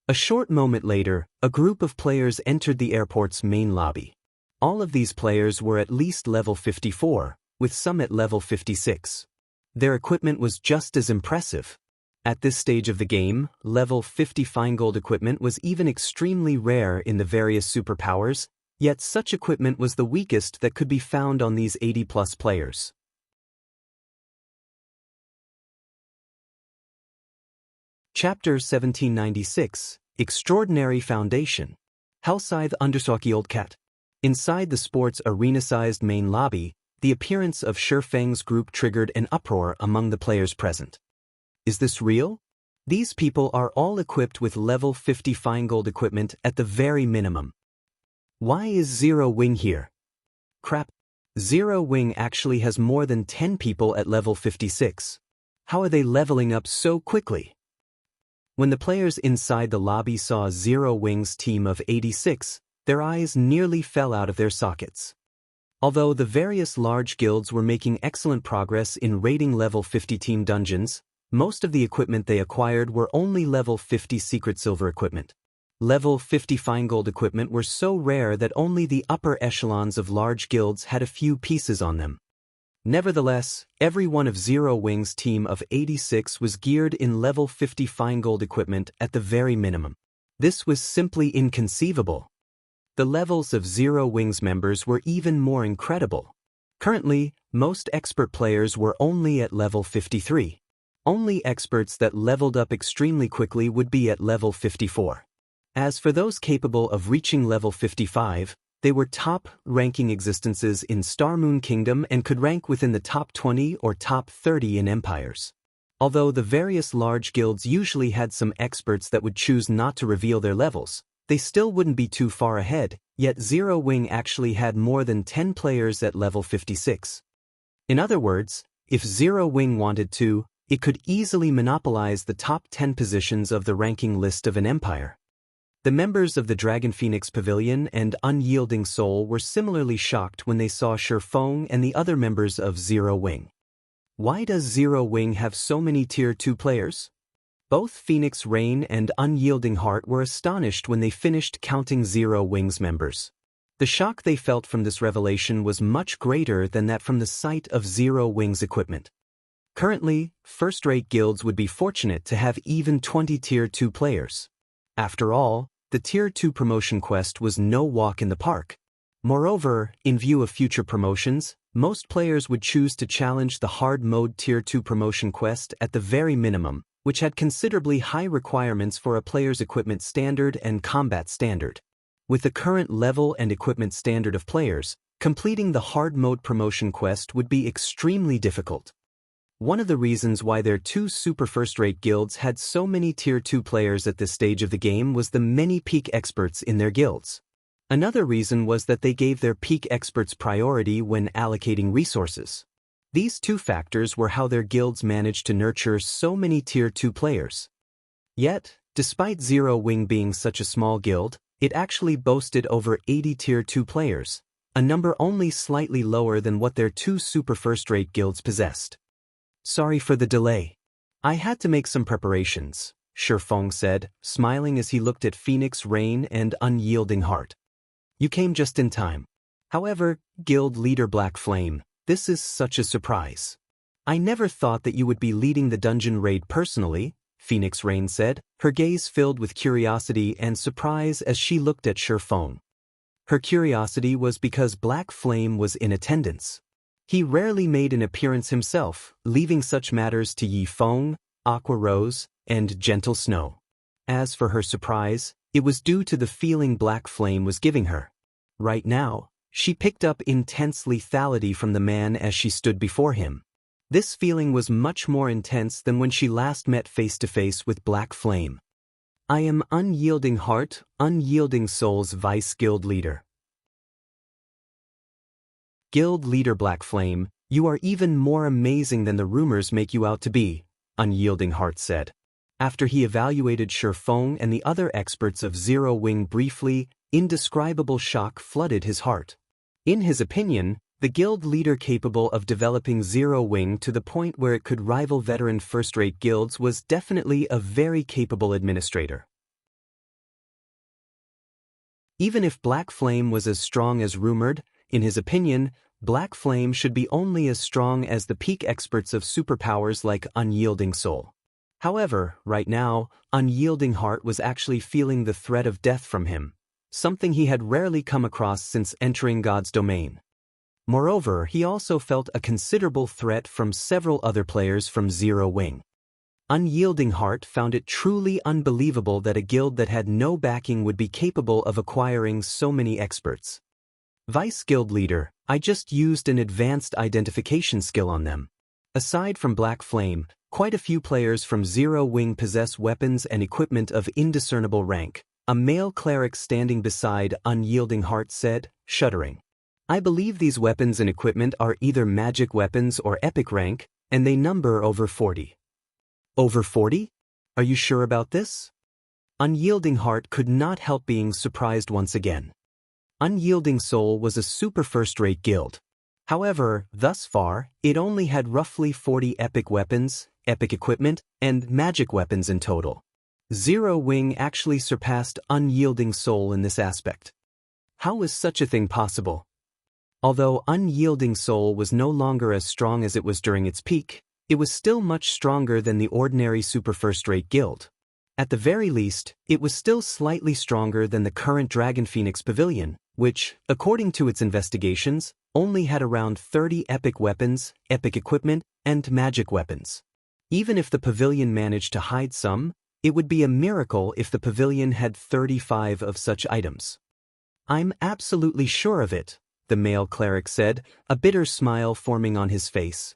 A short moment later, a group of players entered the airport's main lobby. All of these players were at least level 54, with some at level 56. Their equipment was just as impressive. At this stage of the game, level 50 Feingold equipment was even extremely rare in the various superpowers, yet such equipment was the weakest that could be found on these 80-plus players. Chapter 1796, Extraordinary Foundation. Hellscythe _ Old Cat. Inside the sports arena-sized main lobby, the appearance of Shifeng's group triggered an uproar among the players present. Is this real? These people are all equipped with level 50 Feingold equipment at the very minimum. Why is Zero Wing here? Crap. Zero Wing actually has more than 10 people at level 56. How are they leveling up so quickly? When the players inside the lobby saw Zero Wing's team of 86, their eyes nearly fell out of their sockets. Although the various large guilds were making excellent progress in raiding level 50 team dungeons, most of the equipment they acquired were only level 50 secret silver equipment. Level 50 fine-gold equipment were so rare that only the upper echelons of large guilds had a few pieces on them. Nevertheless, every one of Zero Wing's team of 86 was geared in level 50 fine-gold equipment at the very minimum. This was simply inconceivable. The levels of Zero Wing's members were even more incredible. Currently, most expert players were only at level 53. Only experts that leveled up extremely quickly would be at level 54. As for those capable of reaching level 55, they were top-ranking existences in Star Moon Kingdom and could rank within the top 20 or top 30 in empires. Although the various large guilds usually had some experts that would choose not to reveal their levels, they still wouldn't be too far ahead, yet Zero Wing actually had more than 10 players at level 56. In other words, if Zero Wing wanted to, it could easily monopolize the top 10 positions of the ranking list of an empire. The members of the Dragon Phoenix Pavilion and Unyielding Soul were similarly shocked when they saw Shifeng and the other members of Zero Wing. Why does Zero Wing have so many Tier 2 players? Both Phoenix Rain and Unyielding Heart were astonished when they finished counting Zero Wing's members. The shock they felt from this revelation was much greater than that from the sight of Zero Wing's equipment. Currently, first-rate guilds would be fortunate to have even 20 Tier 2 players. After all, the Tier 2 promotion quest was no walk in the park. Moreover, in view of future promotions, most players would choose to challenge the hard mode Tier 2 promotion quest at the very minimum, which had considerably high requirements for a player's equipment standard and combat standard. With the current level and equipment standard of players, completing the hard mode promotion quest would be extremely difficult. One of the reasons why their two super first-rate guilds had so many Tier 2 players at this stage of the game was the many peak experts in their guilds. Another reason was that they gave their peak experts priority when allocating resources. These two factors were how their guilds managed to nurture so many Tier 2 players. Yet, despite Zero Wing being such a small guild, it actually boasted over 80 Tier 2 players, a number only slightly lower than what their two super first-rate guilds possessed. Sorry for the delay. I had to make some preparations, Shifeng said, smiling as he looked at Phoenix Rain and Unyielding Heart. You came just in time. However, Guild Leader Black Flame, this is such a surprise. I never thought that you would be leading the dungeon raid personally, Phoenix Rain said, her gaze filled with curiosity and surprise as she looked at Shifeng. Her curiosity was because Black Flame was in attendance. He rarely made an appearance himself, leaving such matters to Yi Feng, Aqua Rose, and Gentle Snow. As for her surprise, it was due to the feeling Black Flame was giving her. Right now, she picked up intense lethality from the man as she stood before him. This feeling was much more intense than when she last met face-to-face with Black Flame. I am Unyielding Heart, Unyielding Soul's Vice Guild Leader. Guild Leader Black Flame, you are even more amazing than the rumors make you out to be, Unyielding Heart said. After he evaluated Shifeng and the other experts of Zero Wing briefly, indescribable shock flooded his heart. In his opinion, the guild leader capable of developing Zero Wing to the point where it could rival veteran first-rate guilds was definitely a very capable administrator. Even if Black Flame was as strong as rumored, in his opinion, Black Flame should be only as strong as the peak experts of superpowers like Unyielding Soul. However, right now, Unyielding Heart was actually feeling the threat of death from him, something he had rarely come across since entering God's domain. Moreover, he also felt a considerable threat from several other players from Zero Wing. Unyielding Heart found it truly unbelievable that a guild that had no backing would be capable of acquiring so many experts. Vice Guild Leader, I just used an advanced identification skill on them. Aside from Black Flame, quite a few players from Zero Wing possess weapons and equipment of indiscernible rank, a male cleric standing beside Unyielding Heart said, shuddering. I believe these weapons and equipment are either magic weapons or epic rank, and they number over 40. Over 40? Are you sure about this? Unyielding Heart could not help being surprised once again. Unyielding Soul was a super first-rate guild. However, thus far, it only had roughly 40 epic weapons, epic equipment, and magic weapons in total. Zero Wing actually surpassed Unyielding Soul in this aspect. How was such a thing possible? Although Unyielding Soul was no longer as strong as it was during its peak, it was still much stronger than the ordinary super first-rate guild. At the very least, it was still slightly stronger than the current Dragon Phoenix Pavilion, which, according to its investigations, only had around 30 epic weapons, epic equipment, and magic weapons. Even if the pavilion managed to hide some, it would be a miracle if the pavilion had 35 of such items. I'm absolutely sure of it, the male cleric said, a bitter smile forming on his face.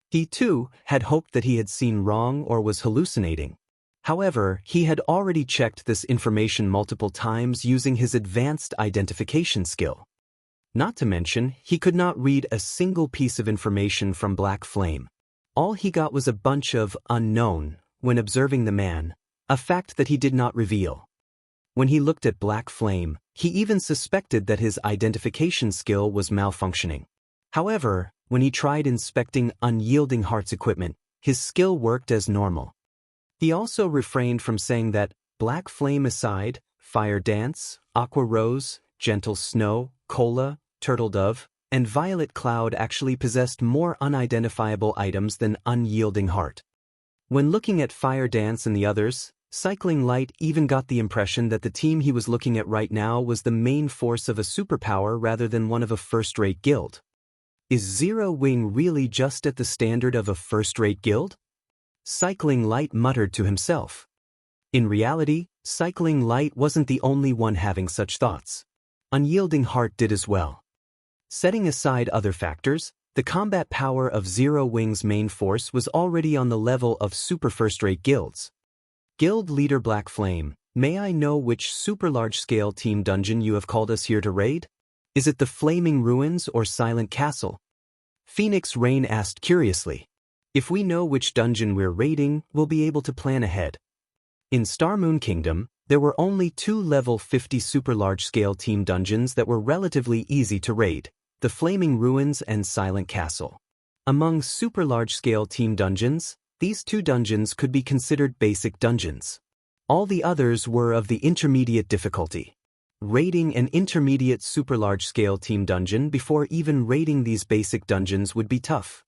He, too, had hoped that he had seen wrong or was hallucinating. However, he had already checked this information multiple times using his advanced identification skill. Not to mention, he could not read a single piece of information from Black Flame. All he got was a bunch of unknown when observing the man, a fact that he did not reveal. When he looked at Black Flame, he even suspected that his identification skill was malfunctioning. However, when he tried inspecting Unyielding Heart's equipment, his skill worked as normal. He also refrained from saying that, Black Flame aside, Fire Dance, Aqua Rose, Gentle Snow, Cola, Turtle Dove, and Violet Cloud actually possessed more unidentifiable items than Unyielding Heart. When looking at Fire Dance and the others, Cycling Light even got the impression that the team he was looking at right now was the main force of a superpower rather than one of a first-rate guild. Is Zero Wing really just at the standard of a first-rate guild? Cycling Light muttered to himself. In reality, Cycling Light wasn't the only one having such thoughts. Unyielding Heart did as well. Setting aside other factors, the combat power of Zero Wing's main force was already on the level of super first-rate guilds. Guild Leader Black Flame, may I know which super large-scale team dungeon you have called us here to raid? Is it the Flaming Ruins or Silent Castle? Phoenix Rain asked curiously. If we know which dungeon we're raiding, we'll be able to plan ahead. In Star Moon Kingdom, there were only 2 level 50 super large-scale team dungeons that were relatively easy to raid, the Flaming Ruins and Silent Castle. Among super large-scale team dungeons, these 2 dungeons could be considered basic dungeons. All the others were of the intermediate difficulty. Raiding an intermediate super large-scale team dungeon before even raiding these basic dungeons would be tough.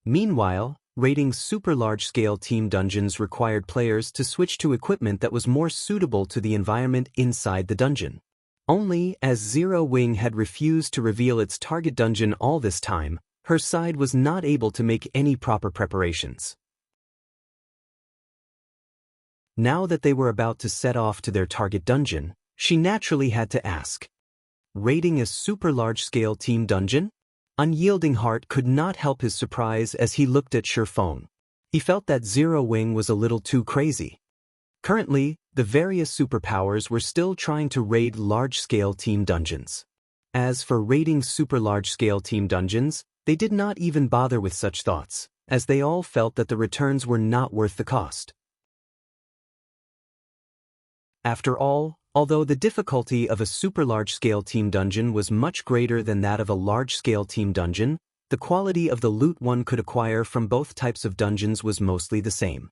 Meanwhile, raiding super large-scale team dungeons required players to switch to equipment that was more suitable to the environment inside the dungeon. Only, as Zero Wing had refused to reveal its target dungeon all this time, her side was not able to make any proper preparations. Now that they were about to set off to their target dungeon, she naturally had to ask. Raiding a super large-scale team dungeon? Unyielding Heart could not help his surprise as he looked at Shurfeng. He felt that Zero Wing was a little too crazy. Currently, the various superpowers were still trying to raid large-scale team dungeons. As for raiding super large-scale team dungeons, they did not even bother with such thoughts, as they all felt that the returns were not worth the cost. After all, although the difficulty of a super large-scale team dungeon was much greater than that of a large-scale team dungeon, the quality of the loot one could acquire from both types of dungeons was mostly the same.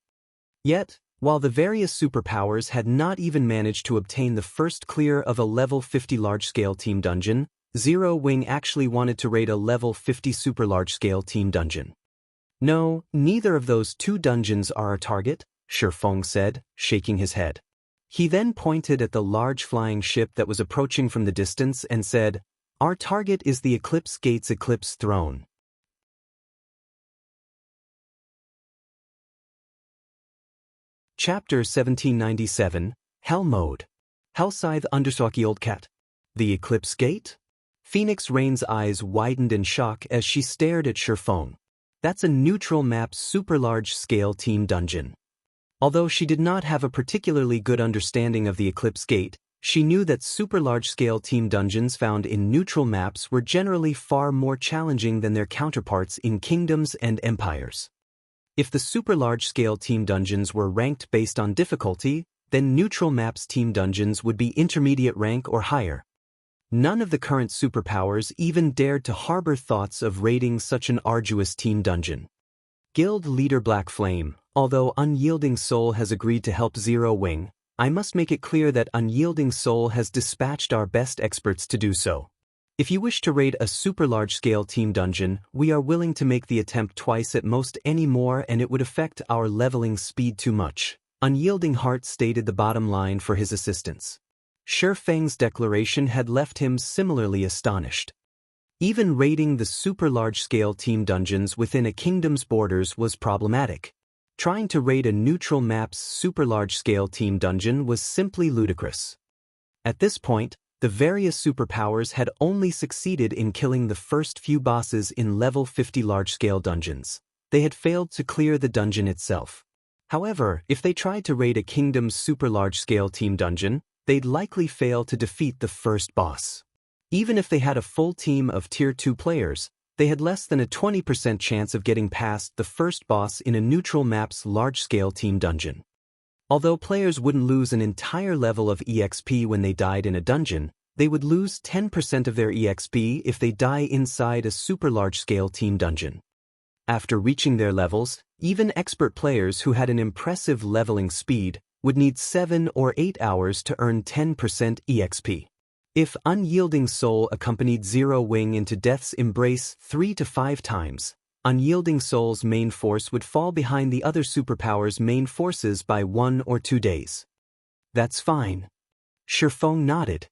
Yet, while the various superpowers had not even managed to obtain the first clear of a level 50 large-scale team dungeon, Zero Wing actually wanted to raid a level 50 super large-scale team dungeon. No, neither of those 2 dungeons are our target, Shurfeng said, shaking his head. He then pointed at the large flying ship that was approaching from the distance and said, Our target is the Eclipse Gate's Eclipse Throne. Chapter 1797, Hell Mode. Hellscythe _ Cat. The Eclipse Gate? Phoenix Rain's eyes widened in shock as she stared at Shurfeng. That's a neutral map super large-scale team dungeon. Although she did not have a particularly good understanding of the Eclipse Gate, she knew that super large-scale team dungeons found in neutral maps were generally far more challenging than their counterparts in kingdoms and empires. If the super large-scale team dungeons were ranked based on difficulty, then neutral maps team dungeons would be intermediate rank or higher. None of the current superpowers even dared to harbor thoughts of raiding such an arduous team dungeon. Guild Leader Black Flame, although Unyielding Soul has agreed to help Zero Wing, I must make it clear that Unyielding Soul has dispatched our best experts to do so. If you wish to raid a super large-scale team dungeon, we are willing to make the attempt twice at most any more, and it would affect our leveling speed too much. Unyielding Heart stated the bottom line for his assistance. Shifeng's declaration had left him similarly astonished. Even raiding the super large-scale team dungeons within a kingdom's borders was problematic. Trying to raid a neutral map's super large-scale team dungeon was simply ludicrous. At this point, the various superpowers had only succeeded in killing the first few bosses in level 50 large-scale dungeons. They had failed to clear the dungeon itself. However, if they tried to raid a kingdom's super large-scale team dungeon, they'd likely fail to defeat the first boss. Even if they had a full team of Tier 2 players, they had less than a 20% chance of getting past the first boss in a neutral map's large-scale team dungeon. Although players wouldn't lose an entire level of EXP when they died in a dungeon, they would lose 10% of their EXP if they die inside a super large-scale team dungeon. After reaching their levels, even expert players who had an impressive leveling speed would need 7 or 8 hours to earn 10% EXP. If Unyielding Soul accompanied Zero Wing into Death's Embrace 3 to 5 times, Unyielding Soul's main force would fall behind the other superpower's main forces by 1 or 2 days. That's fine. Shifeng nodded.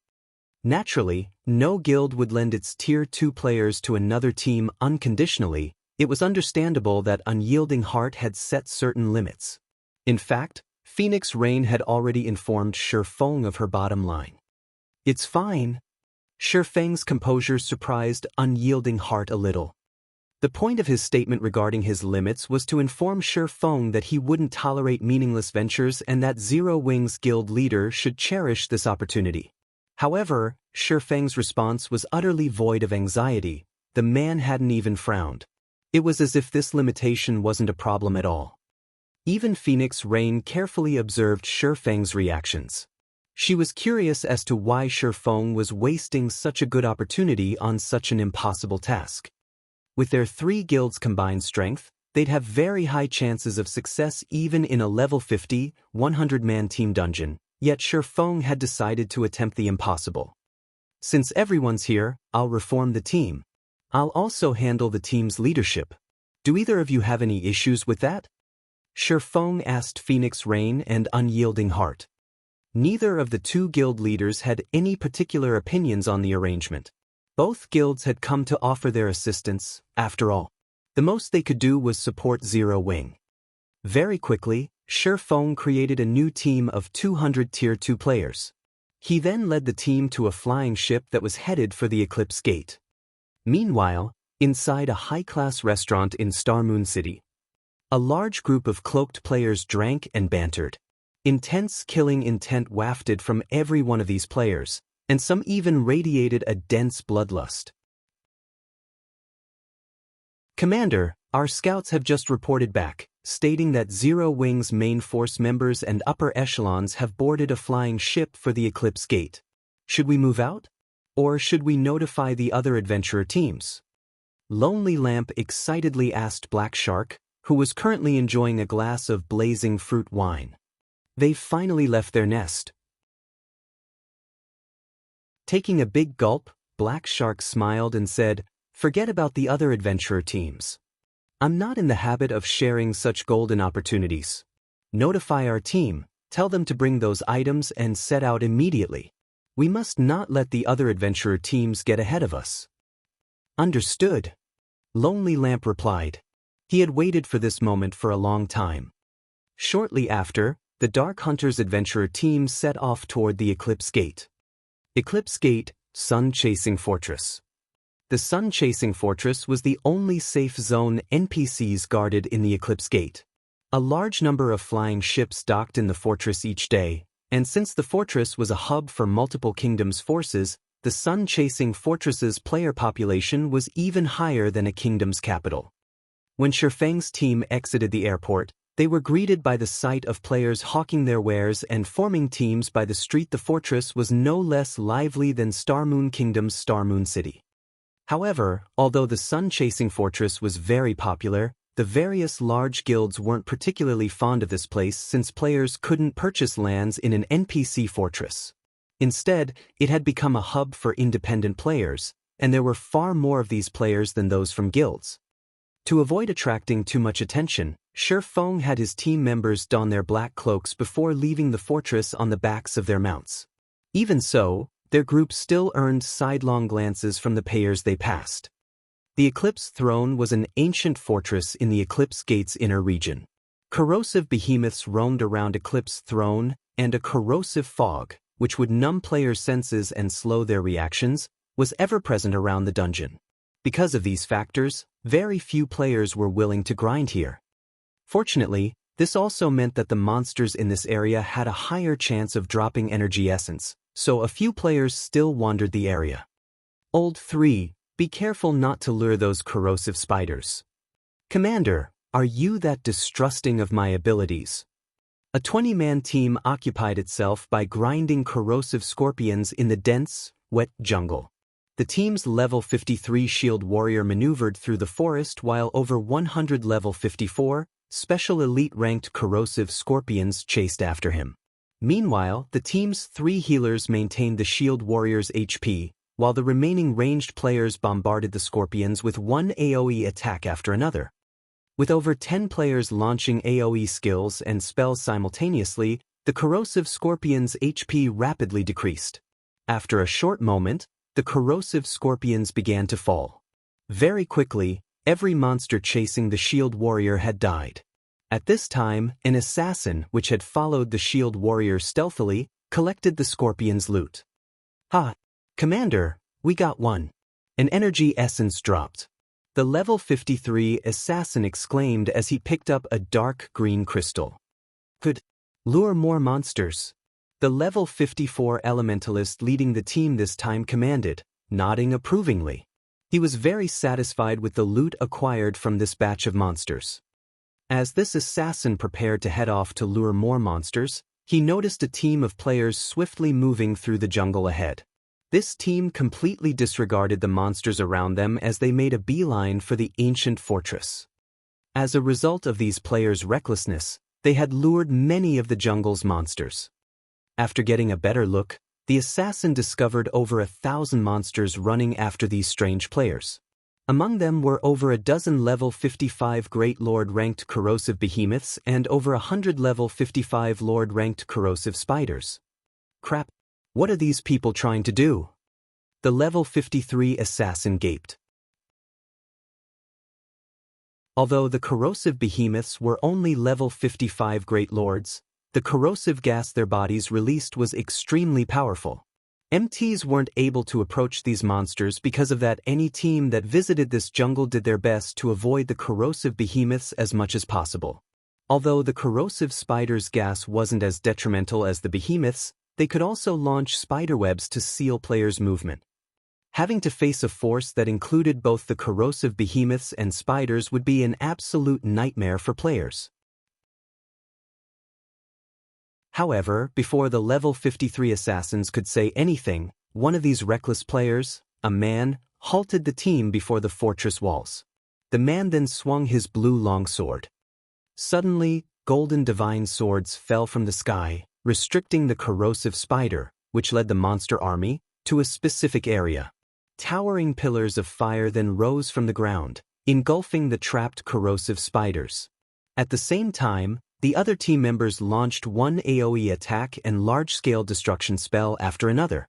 Naturally, no guild would lend its Tier 2 players to another team unconditionally. It was understandable that Unyielding Heart had set certain limits. In fact, Phoenix Rain had already informed Shifeng of her bottom line. It's fine. Shifeng's composure surprised Unyielding Heart a little. The point of his statement regarding his limits was to inform Shifeng that he wouldn't tolerate meaningless ventures and that Zero Wing's guild leader should cherish this opportunity. However, Shifeng's response was utterly void of anxiety. The man hadn't even frowned. It was as if this limitation wasn't a problem at all. Even Phoenix Rain carefully observed Shifeng's reactions. She was curious as to why Shifeng was wasting such a good opportunity on such an impossible task. With their 3 guilds' combined strength, they'd have very high chances of success even in a level 50, 100-man team dungeon, yet Shifeng had decided to attempt the impossible. Since everyone's here, I'll reform the team. I'll also handle the team's leadership. Do either of you have any issues with that? Shifeng asked Phoenix Rain and Unyielding Heart. Neither of the 2 guild leaders had any particular opinions on the arrangement. Both guilds had come to offer their assistance, after all. The most they could do was support Zero Wing. Very quickly, Shifeng created a new team of 200 Tier 2 players. He then led the team to a flying ship that was headed for the Eclipse Gate. Meanwhile, inside a high-class restaurant in Star Moon City, a large group of cloaked players drank and bantered. Intense killing intent wafted from every one of these players, and some even radiated a dense bloodlust. Commander, our scouts have just reported back, stating that Zero Wing's main force members and upper echelons have boarded a flying ship for the Eclipse Gate. Should we move out? Or should we notify the other adventurer teams? Lonely Lamp excitedly asked Black Shark, who was currently enjoying a glass of blazing fruit wine. They've finally left their nest. Taking a big gulp, Black Shark smiled and said, "Forget about the other adventurer teams. I'm not in the habit of sharing such golden opportunities. Notify our team, tell them to bring those items and set out immediately. We must not let the other adventurer teams get ahead of us." Understood. Lonely Lamp replied. He had waited for this moment for a long time. Shortly after, the Dark Hunters adventurer team set off toward the Eclipse Gate. Eclipse Gate, Sun-Chasing Fortress. The Sun-Chasing Fortress was the only safe zone NPCs guarded in the Eclipse Gate. A large number of flying ships docked in the fortress each day, and since the fortress was a hub for multiple kingdoms' forces, the Sun-Chasing Fortress's player population was even higher than a kingdom's capital. When Shifeng's team exited the airport, they were greeted by the sight of players hawking their wares and forming teams by the street. The fortress was no less lively than Star Moon Kingdom's Star Moon City. However, although the Sun-Chasing Fortress was very popular, the various large guilds weren't particularly fond of this place since players couldn't purchase lands in an NPC fortress. Instead, it had become a hub for independent players, and there were far more of these players than those from guilds. To avoid attracting too much attention, Feng had his team members don their black cloaks before leaving the fortress on the backs of their mounts. Even so, their group still earned sidelong glances from the payers they passed. The Eclipse throne was an ancient fortress in the Eclipse Gate's inner region. Corrosive behemoths roamed around Eclipse throne, and a corrosive fog, which would numb players' senses and slow their reactions, was ever present around the dungeon. Because of these factors, very few players were willing to grind here. Fortunately, this also meant that the monsters in this area had a higher chance of dropping energy essence, so a few players still wandered the area. Old 3. Be careful not to lure those corrosive spiders. Commander, are you that distrusting of my abilities? A 20-man team occupied itself by grinding corrosive scorpions in the dense, wet jungle. The team's level 53 shield warrior maneuvered through the forest while over 100 level 54, special elite-ranked corrosive scorpions chased after him. Meanwhile, the team's 3 healers maintained the shield warrior's HP, while the remaining ranged players bombarded the scorpions with one AoE attack after another. With over 10 players launching AoE skills and spells simultaneously, the corrosive scorpions' HP rapidly decreased. After a short moment, the corrosive scorpions began to fall. Very quickly, every monster chasing the shield warrior had died. At this time, an assassin, which had followed the shield warrior stealthily, collected the scorpion's loot. Ha! Commander, we got one. An energy essence dropped. The level 53 assassin exclaimed as he picked up a dark green crystal. Could lure more monsters. The level 54 elementalist leading the team this time commanded, nodding approvingly. He was very satisfied with the loot acquired from this batch of monsters. As this assassin prepared to head off to lure more monsters, he noticed a team of players swiftly moving through the jungle ahead. This team completely disregarded the monsters around them as they made a beeline for the ancient fortress. As a result of these players' recklessness, they had lured many of the jungle's monsters. After getting a better look, the assassin discovered over 1,000 monsters running after these strange players. Among them were over a dozen level 55 Great Lord-ranked corrosive behemoths and over 100 level 55 Lord-ranked corrosive spiders. Crap! What are these people trying to do? The level 53 assassin gaped. Although the corrosive behemoths were only level 55 Great Lords, the corrosive gas their bodies released was extremely powerful. MTs weren't able to approach these monsters because of that. Any team that visited this jungle did their best to avoid the corrosive behemoths as much as possible. Although the corrosive spiders' gas wasn't as detrimental as the behemoths, they could also launch spiderwebs to seal players' movement. Having to face a force that included both the corrosive behemoths and spiders would be an absolute nightmare for players. However, before the level 53 assassins could say anything, one of these reckless players, a man, halted the team before the fortress walls. The man then swung his blue longsword. Suddenly, golden divine swords fell from the sky, restricting the corrosive spider, which led the monster army, to a specific area. Towering pillars of fire then rose from the ground, engulfing the trapped corrosive spiders. At the same time, the other team members launched one AoE attack and large-scale destruction spell after another.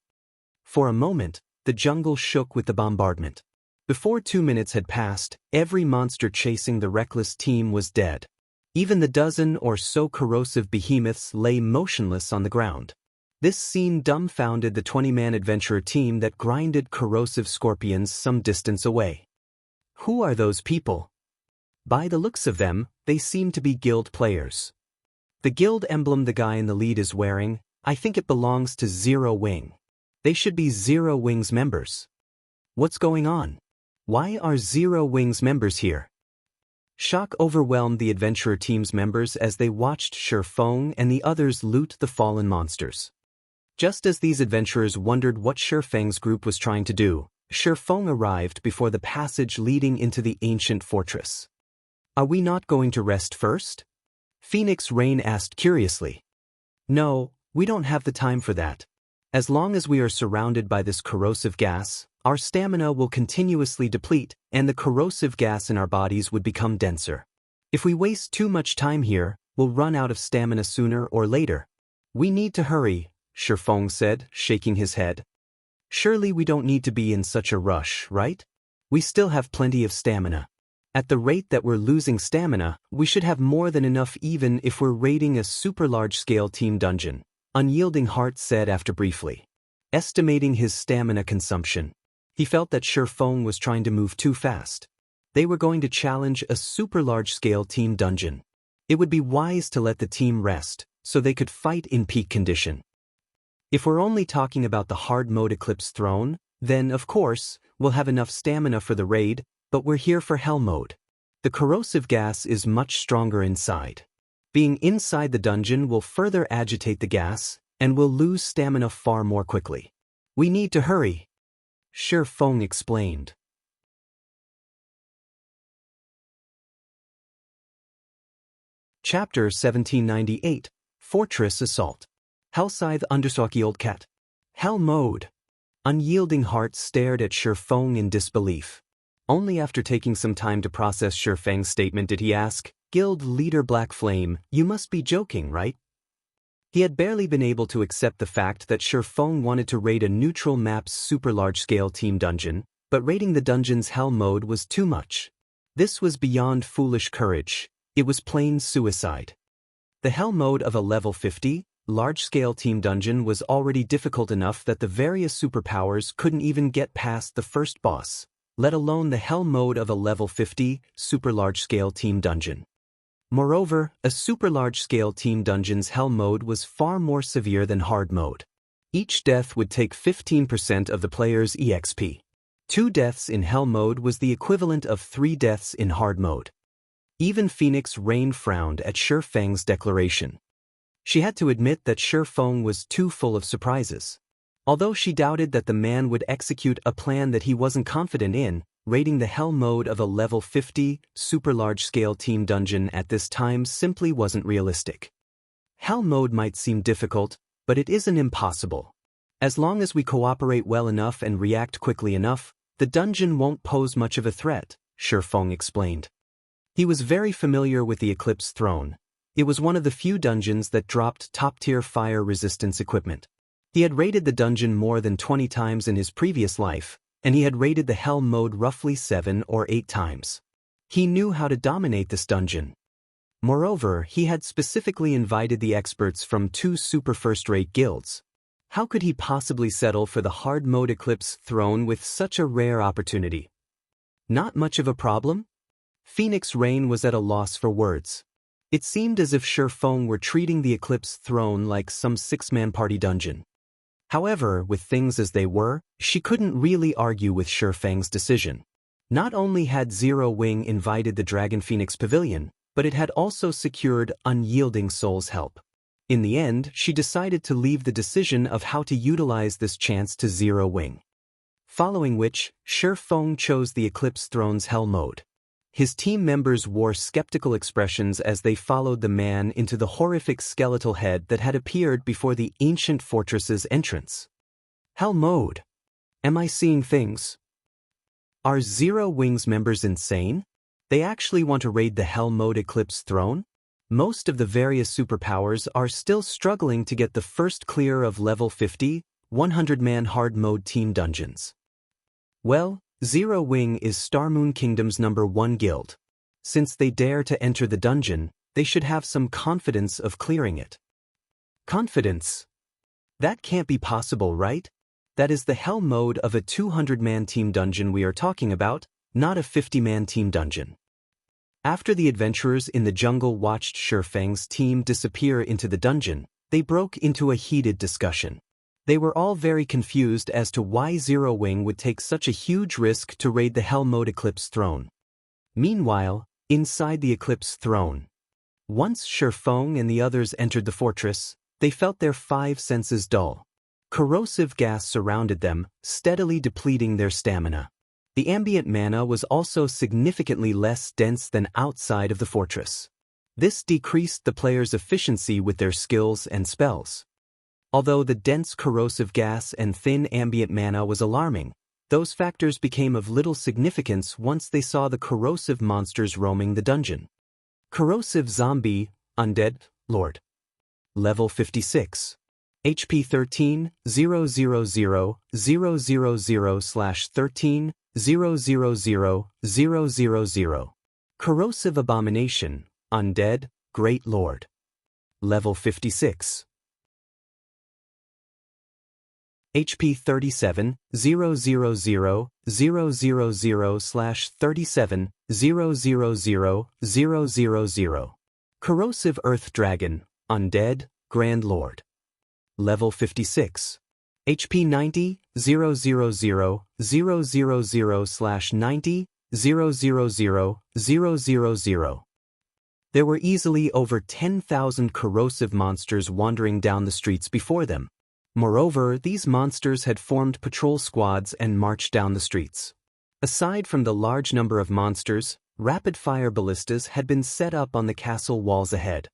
For a moment, the jungle shook with the bombardment. Before 2 minutes had passed, every monster chasing the reckless team was dead. Even the dozen or so corrosive behemoths lay motionless on the ground. This scene dumbfounded the 20-man adventurer team that grinded corrosive scorpions some distance away. Who are those people? By the looks of them, they seem to be guild players. The guild emblem the guy in the lead is wearing, I think it belongs to Zero Wing. They should be Zero Wing's members. What's going on? Why are Zero Wing's members here? Shock overwhelmed the adventurer team's members as they watched Feng and the others loot the fallen monsters. Just as these adventurers wondered what Feng's group was trying to do, Feng arrived before the passage leading into the ancient fortress. Are we not going to rest first? Phoenix Rain asked curiously. No, we don't have the time for that. As long as we are surrounded by this corrosive gas, our stamina will continuously deplete, and the corrosive gas in our bodies would become denser. If we waste too much time here, we'll run out of stamina sooner or later. We need to hurry, Shifeng said, shaking his head. Surely we don't need to be in such a rush, right? We still have plenty of stamina. At the rate that we're losing stamina, we should have more than enough even if we're raiding a super large-scale team dungeon, Unyielding Heart said after briefly estimating his stamina consumption. He felt that Shifeng was trying to move too fast. They were going to challenge a super large-scale team dungeon. It would be wise to let the team rest, so they could fight in peak condition. If we're only talking about the hard mode Eclipse Throne, then, of course, we'll have enough stamina for the raid, but we're here for hell mode. The corrosive gas is much stronger inside. Being inside the dungeon will further agitate the gas, and we'll lose stamina far more quickly. We need to hurry, Shifeng explained. Chapter 1798, Fortress Assault. Hellscythe Understalky Old Cat. Hell mode. Unyielding Heart stared at Shifeng in disbelief. Only after taking some time to process Shifeng's statement did he ask, Guild Leader Black Flame, you must be joking, right? He had barely been able to accept the fact that Shifeng wanted to raid a neutral map's super large-scale team dungeon, but raiding the dungeon's hell mode was too much. This was beyond foolish courage. It was plain suicide. The hell mode of a level 50, large-scale team dungeon was already difficult enough that the various superpowers couldn't even get past the first boss, let alone the hell mode of a level 50, super large-scale team dungeon. Moreover, a super large-scale team dungeon's hell mode was far more severe than hard mode. Each death would take 15% of the player's EXP. 2 deaths in hell mode was the equivalent of 3 deaths in hard mode. Even Phoenix Rain frowned at Shifeng's declaration. She had to admit that Shifeng was too full of surprises. Although she doubted that the man would execute a plan that he wasn't confident in, raiding the hell mode of a level 50, super large-scale team dungeon at this time simply wasn't realistic. Hell mode might seem difficult, but it isn't impossible. As long as we cooperate well enough and react quickly enough, the dungeon won't pose much of a threat, Shifeng explained. He was very familiar with the Eclipse Throne. It was one of the few dungeons that dropped top-tier fire resistance equipment. He had raided the dungeon more than 20 times in his previous life, and he had raided the hell mode roughly 7 or 8 times. He knew how to dominate this dungeon. Moreover, he had specifically invited the experts from 2 super first-rate guilds. How could he possibly settle for the hard mode Eclipse Throne with such a rare opportunity? Not much of a problem? Phoenix Rain was at a loss for words. It seemed as if Shifeng were treating the Eclipse Throne like some 6-man party dungeon. However, with things as they were, she couldn't really argue with Shifeng's decision. Not only had Zero Wing invited the Dragon Phoenix Pavilion, but it had also secured Unyielding Soul's help. In the end, she decided to leave the decision of how to utilize this chance to Zero Wing. Following which, Shifeng chose the Eclipse Throne's hell mode. His team members wore skeptical expressions as they followed the man into the horrific skeletal head that had appeared before the ancient fortress's entrance. Hell mode. Am I seeing things? Are Zero Wing's members insane? They actually want to raid the hell mode Eclipse Throne? Most of the various superpowers are still struggling to get the first clear of level 50, 100-man hard mode team dungeons. Well, Zero Wing is Starmoon Kingdom's #1 guild. Since they dare to enter the dungeon, they should have some confidence of clearing it. Confidence? That can't be possible, right? That is the hell mode of a 200-man team dungeon we are talking about, not a 50-man team dungeon. After the adventurers in the jungle watched Shifeng's team disappear into the dungeon, they broke into a heated discussion. They were all very confused as to why Zero Wing would take such a huge risk to raid the hell mode Eclipse Throne. Meanwhile, inside the Eclipse Throne, once Shifeng and the others entered the fortress, they felt their 5 senses dull. Corrosive gas surrounded them, steadily depleting their stamina. The ambient mana was also significantly less dense than outside of the fortress. This decreased the player's efficiency with their skills and spells. Although the dense corrosive gas and thin ambient mana was alarming, those factors became of little significance once they saw the corrosive monsters roaming the dungeon. Corrosive Zombie, Undead, Lord. Level 56. HP 13, 000, 000/13, 000, 000. Corrosive Abomination, Undead, Great Lord. Level 56. HP 37, 000, 000/37, 000, 000. Corrosive Earth Dragon, Undead, Grand Lord. Level 56. HP 90, 000, 000/90, 000, 000. There were easily over 10,000 corrosive monsters wandering down the streets before them. Moreover, these monsters had formed patrol squads and marched down the streets. Aside from the large number of monsters, rapid-fire ballistas had been set up on the castle walls ahead.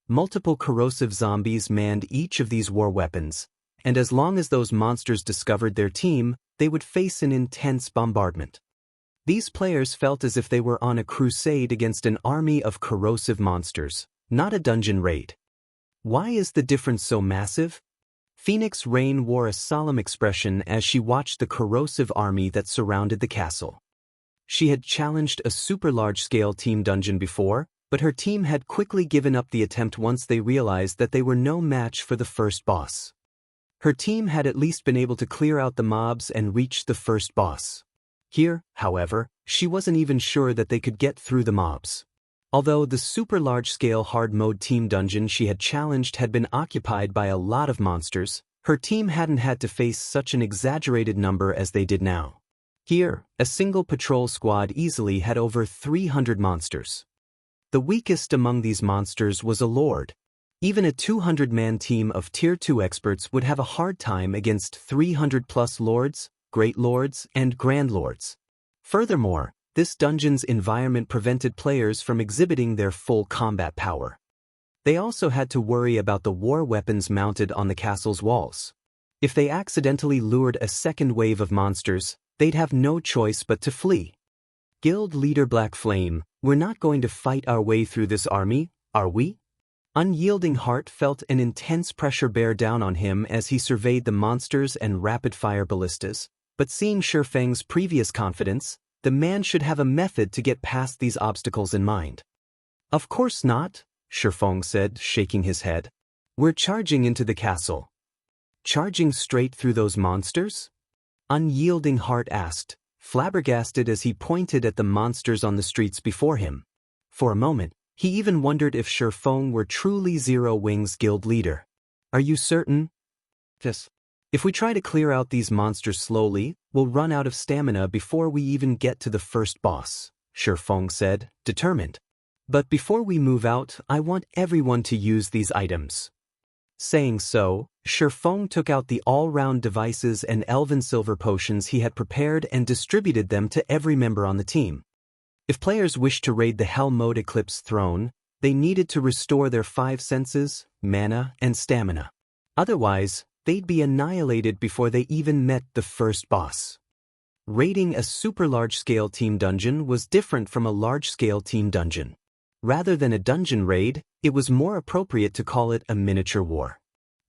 Multiple corrosive zombies manned each of these war weapons, and as long as those monsters discovered their team, they would face an intense bombardment. These players felt as if they were on a crusade against an army of corrosive monsters, not a dungeon raid. Why is the difference so massive? Phoenix Rain wore a solemn expression as she watched the corrosive army that surrounded the castle. She had challenged a super large-scale team dungeon before, but her team had quickly given up the attempt once they realized that they were no match for the first boss. Her team had at least been able to clear out the mobs and reach the first boss. Here, however, she wasn't even sure that they could get through the mobs. Although the super large-scale hard-mode team dungeon she had challenged had been occupied by a lot of monsters, her team hadn't had to face such an exaggerated number as they did now. Here, a single patrol squad easily had over 300 monsters. The weakest among these monsters was a lord. Even a 200-man team of Tier 2 experts would have a hard time against 300-plus lords, great lords, and grand lords. Furthermore, this dungeon's environment prevented players from exhibiting their full combat power. They also had to worry about the war weapons mounted on the castle's walls. If they accidentally lured a second wave of monsters, they'd have no choice but to flee. Guild leader Black Flame, we're not going to fight our way through this army, are we? Unyielding Heart felt an intense pressure bear down on him as he surveyed the monsters and rapid-fire ballistas, but seeing Shifeng's previous confidence, the man should have a method to get past these obstacles in mind. Of course not, Shifeng said, shaking his head. We're charging into the castle. Charging straight through those monsters? Unyielding Heart asked, flabbergasted as he pointed at the monsters on the streets before him. For a moment, he even wondered if Shifeng were truly Zero Wing's guild leader. Are you certain? Yes. If we try to clear out these monsters slowly, we'll run out of stamina before we even get to the first boss, Shifeng said, determined. But before we move out, I want everyone to use these items. Saying so, Shifeng took out the all-round devices and elven silver potions he had prepared and distributed them to every member on the team. If players wished to raid the Hell Mode Eclipse throne, they needed to restore their 5 senses, mana, and stamina. Otherwise, they'd be annihilated before they even met the first boss. Raiding a super large-scale team dungeon was different from a large-scale team dungeon. Rather than a dungeon raid, it was more appropriate to call it a miniature war.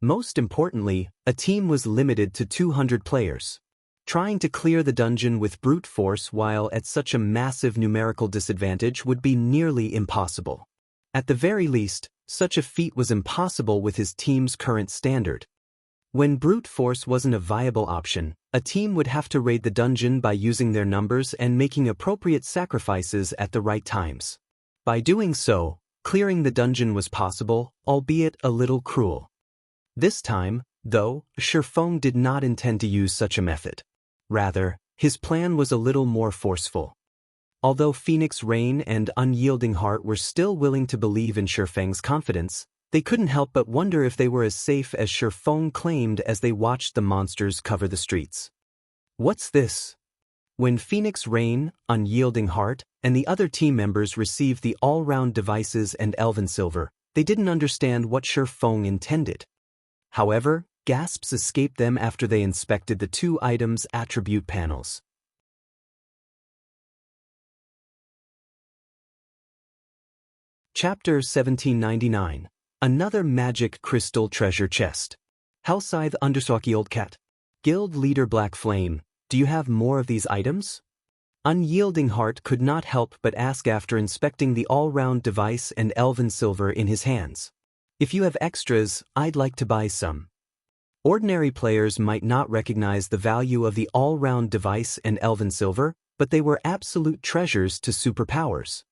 Most importantly, a team was limited to 200 players. Trying to clear the dungeon with brute force while at such a massive numerical disadvantage would be nearly impossible. At the very least, such a feat was impossible with his team's current standard. When brute force wasn't a viable option, a team would have to raid the dungeon by using their numbers and making appropriate sacrifices at the right times. By doing so, clearing the dungeon was possible, albeit a little cruel. This time, though, Shifeng did not intend to use such a method. Rather, his plan was a little more forceful. Although Phoenix Rain and Unyielding Heart were still willing to believe in Shifeng's confidence, They couldn't help but wonder if they were as safe as Shifeng claimed as they watched the monsters cover the streets. What's this? When Phoenix Rain, Unyielding Heart, and the other team members received the all-round devices and Elven Silver, they didn't understand what Shifeng intended. However, gasps escaped them after they inspected the two items' attribute panels. Chapter 1799. Another Magic Crystal Treasure Chest. Hellscythe Understalky Old Cat. Guild Leader Black Flame, do you have more of these items? Unyielding Heart could not help but ask after inspecting the all-round device and Elven Silver in his hands. If you have extras, I'd like to buy some. Ordinary players might not recognize the value of the all-round device and Elven Silver, but they were absolute treasures to superpowers.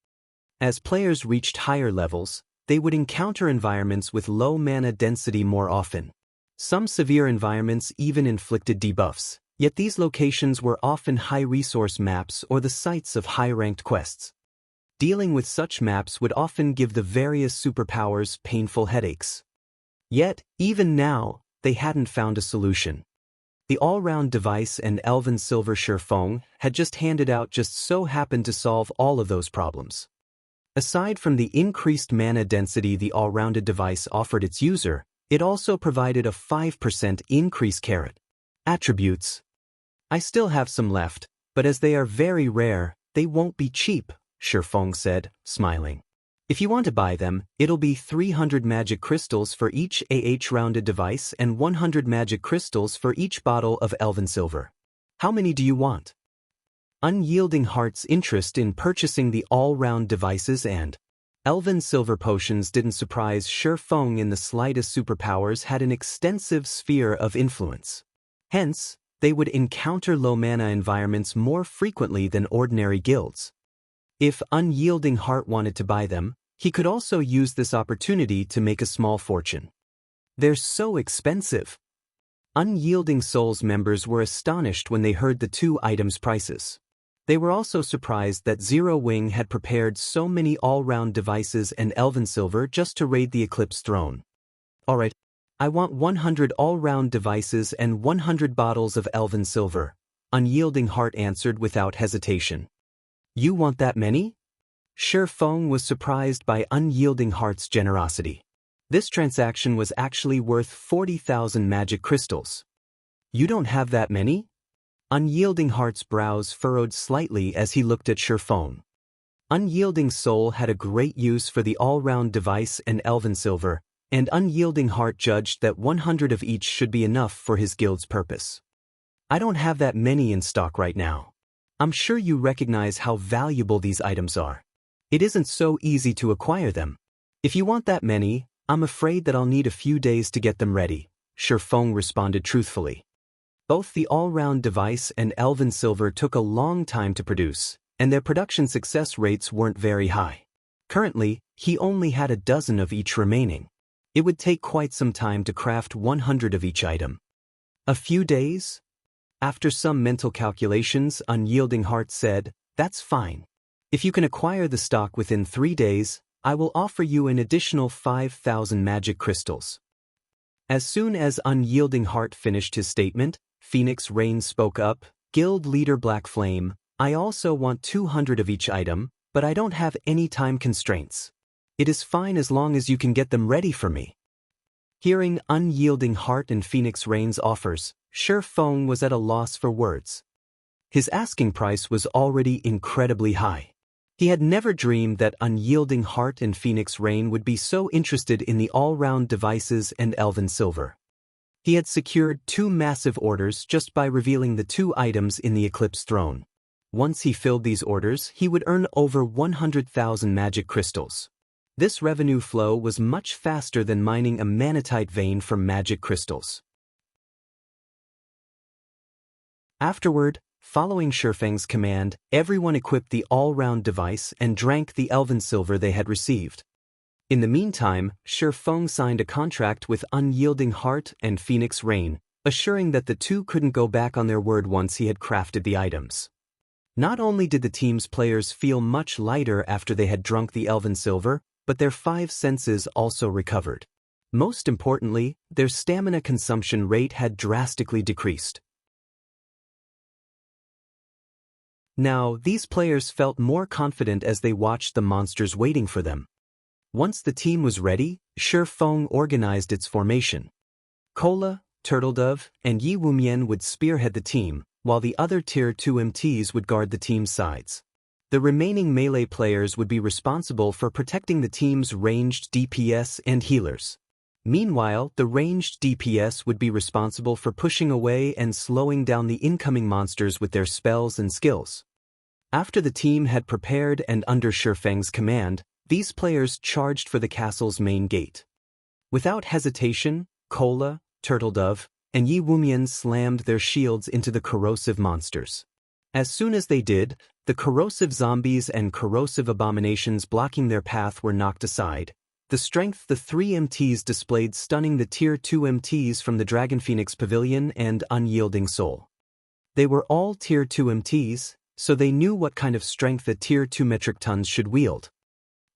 As players reached higher levels, they would encounter environments with low mana density more often. Some severe environments even inflicted debuffs, yet these locations were often high-resource maps or the sites of high-ranked quests. Dealing with such maps would often give the various superpowers painful headaches. Yet, even now, they hadn't found a solution. The all-round device and Elven Silver Shifeng had just handed out just so happened to solve all of those problems. Aside from the increased mana density the all-rounded device offered its user, it also provided a 5% increase caret. Attributes. I still have some left, but as they are very rare, they won't be cheap, Shifeng said, smiling. If you want to buy them, it'll be 300 magic crystals for each rounded device and 100 magic crystals for each bottle of Elven Silver. How many do you want? Unyielding Heart's interest in purchasing the all-round devices and Elven Silver potions didn't surprise Shifeng in the slightest. Superpowers had an extensive sphere of influence. Hence, they would encounter low-mana environments more frequently than ordinary guilds. If Unyielding Heart wanted to buy them, he could also use this opportunity to make a small fortune. They're so expensive. Unyielding Souls members were astonished when they heard the two items' prices. They were also surprised that Zero Wing had prepared so many all-round devices and Elven Silver just to raid the Eclipse throne. Alright, I want 100 all-round devices and 100 bottles of Elven Silver, Unyielding Heart answered without hesitation. You want that many? Shifeng was surprised by Unyielding Heart's generosity. This transaction was actually worth 40,000 magic crystals. You don't have that many? Unyielding Heart's brows furrowed slightly as he looked at Shifeng. Unyielding Soul had a great use for the all-round device and Elven Silver, and Unyielding Heart judged that 100 of each should be enough for his guild's purpose. I don't have that many in stock right now. I'm sure you recognize how valuable these items are. It isn't so easy to acquire them. If you want that many, I'm afraid that I'll need a few days to get them ready, Shifeng responded truthfully. Both the all-round device and Elven Silver took a long time to produce, and their production success rates weren't very high. Currently, he only had a dozen of each remaining. It would take quite some time to craft 100 of each item. A few days? After some mental calculations, Unyielding Heart said, "That's fine. If you can acquire the stock within 3 days, I will offer you an additional 5,000 magic crystals." As soon as Unyielding Heart finished his statement, Phoenix Rain spoke up, "Guild Leader Black Flame, I also want 200 of each item, but I don't have any time constraints. It is fine as long as you can get them ready for me." Hearing Unyielding Heart and Phoenix Rain's offers, Shifeng was at a loss for words. His asking price was already incredibly high. He had never dreamed that Unyielding Heart and Phoenix Rain would be so interested in the all-round devices and Elven Silver. He had secured 2 massive orders just by revealing the 2 items in the Eclipse throne. Once he filled these orders, he would earn over 100,000 magic crystals. This revenue flow was much faster than mining a manatite vein from magic crystals. Afterward, following Shifeng's command, everyone equipped the all-round device and drank the Elven Silver they had received. In the meantime, Shifeng signed a contract with Unyielding Heart and Phoenix Rain, assuring that the two couldn't go back on their word once he had crafted the items. Not only did the team's players feel much lighter after they had drunk the Elven Silver, but their 5 senses also recovered. Most importantly, their stamina consumption rate had drastically decreased. Now, these players felt more confident as they watched the monsters waiting for them. Once the team was ready, Shi Feng organized its formation. Cola, Turtledove, and Yi Wumian would spearhead the team, while the other Tier 2 MTs would guard the team's sides. The remaining melee players would be responsible for protecting the team's ranged DPS and healers. Meanwhile, the ranged DPS would be responsible for pushing away and slowing down the incoming monsters with their spells and skills. After the team had prepared and under Shi Feng's command, these players charged for the castle's main gate. Without hesitation, Cola, Turtledove, and Yi Wumian slammed their shields into the corrosive monsters. As soon as they did, the corrosive zombies and corrosive abominations blocking their path were knocked aside. The strength the 3 MTs displayed stunning the Tier 2 MTs from the Dragon Phoenix Pavilion and Unyielding Soul. They were all Tier 2 MTs, so they knew what kind of strength a Tier 2 metric tons should wield.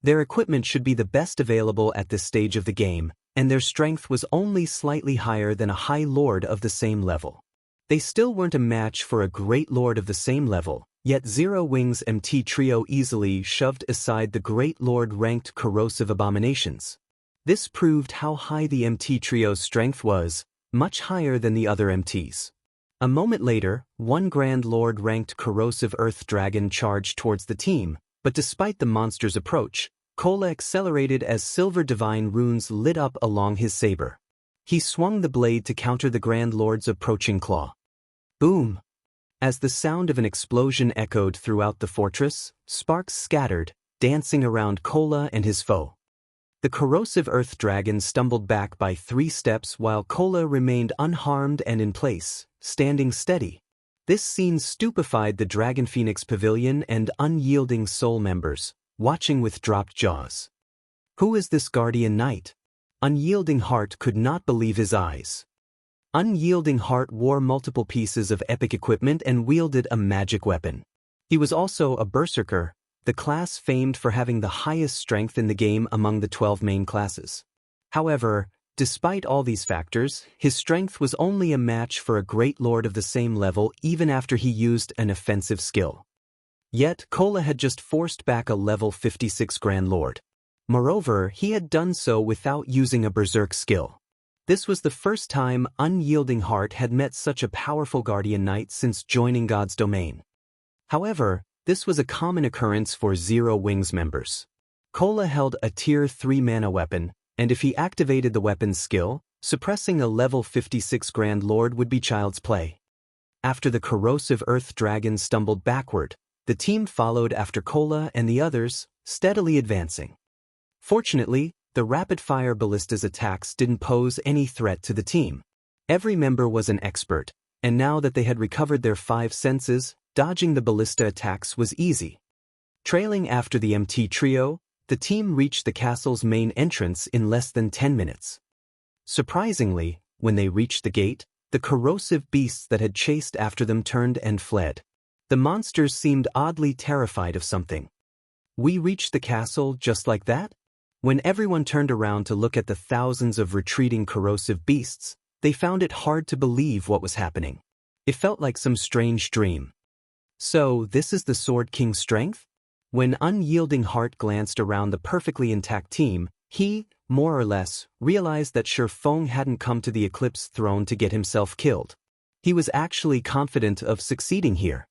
Their equipment should be the best available at this stage of the game, and their strength was only slightly higher than a High Lord of the same level. They still weren't a match for a Great Lord of the same level, yet Zero Wings MT Trio easily shoved aside the Great Lord-ranked corrosive abominations. This proved how high the MT Trio's strength was, much higher than the other MTs. A moment later, one Grand Lord-ranked corrosive Earth Dragon charged towards the team, but despite the monster's approach, Cola accelerated as silver divine runes lit up along his saber. He swung the blade to counter the Grand Lord's approaching claw. Boom! As the sound of an explosion echoed throughout the fortress, sparks scattered, dancing around Cola and his foe. The corrosive Earth Dragon stumbled back by 3 steps while Cola remained unharmed and in place, standing steady. This scene stupefied the Dragon Phoenix Pavilion and Unyielding Soul members, watching with dropped jaws. Who is this guardian knight? Unyielding Heart could not believe his eyes. Unyielding Heart wore multiple pieces of epic equipment and wielded a magic weapon. He was also a berserker, the class famed for having the highest strength in the game among the 12 main classes. However, despite all these factors, his strength was only a match for a Great Lord of the same level even after he used an offensive skill. Yet, Cola had just forced back a level 56 Grand Lord. Moreover, he had done so without using a berserk skill. This was the first time Unyielding Heart had met such a powerful guardian knight since joining God's domain. However, this was a common occurrence for Zero Wings members. Cola held a Tier 3 mana weapon, and if he activated the weapon's skill, suppressing a level 56 Grand Lord would be child's play. After the corrosive Earth Dragon stumbled backward, the team followed after Cola and the others, steadily advancing. Fortunately, the rapid-fire ballista's attacks didn't pose any threat to the team. Every member was an expert, and now that they had recovered their 5 senses, dodging the ballista attacks was easy. Trailing after the MT Trio, the team reached the castle's main entrance in less than 10 minutes. Surprisingly, when they reached the gate, the corrosive beasts that had chased after them turned and fled. The monsters seemed oddly terrified of something. We reached the castle just like that? When everyone turned around to look at the thousands of retreating corrosive beasts, they found it hard to believe what was happening. It felt like some strange dream. So, this is the Sword King's strength? When Unyielding Heart glanced around the perfectly intact team, he, more or less, realized that Shi Feng hadn't come to the Eclipse throne to get himself killed. He was actually confident of succeeding here.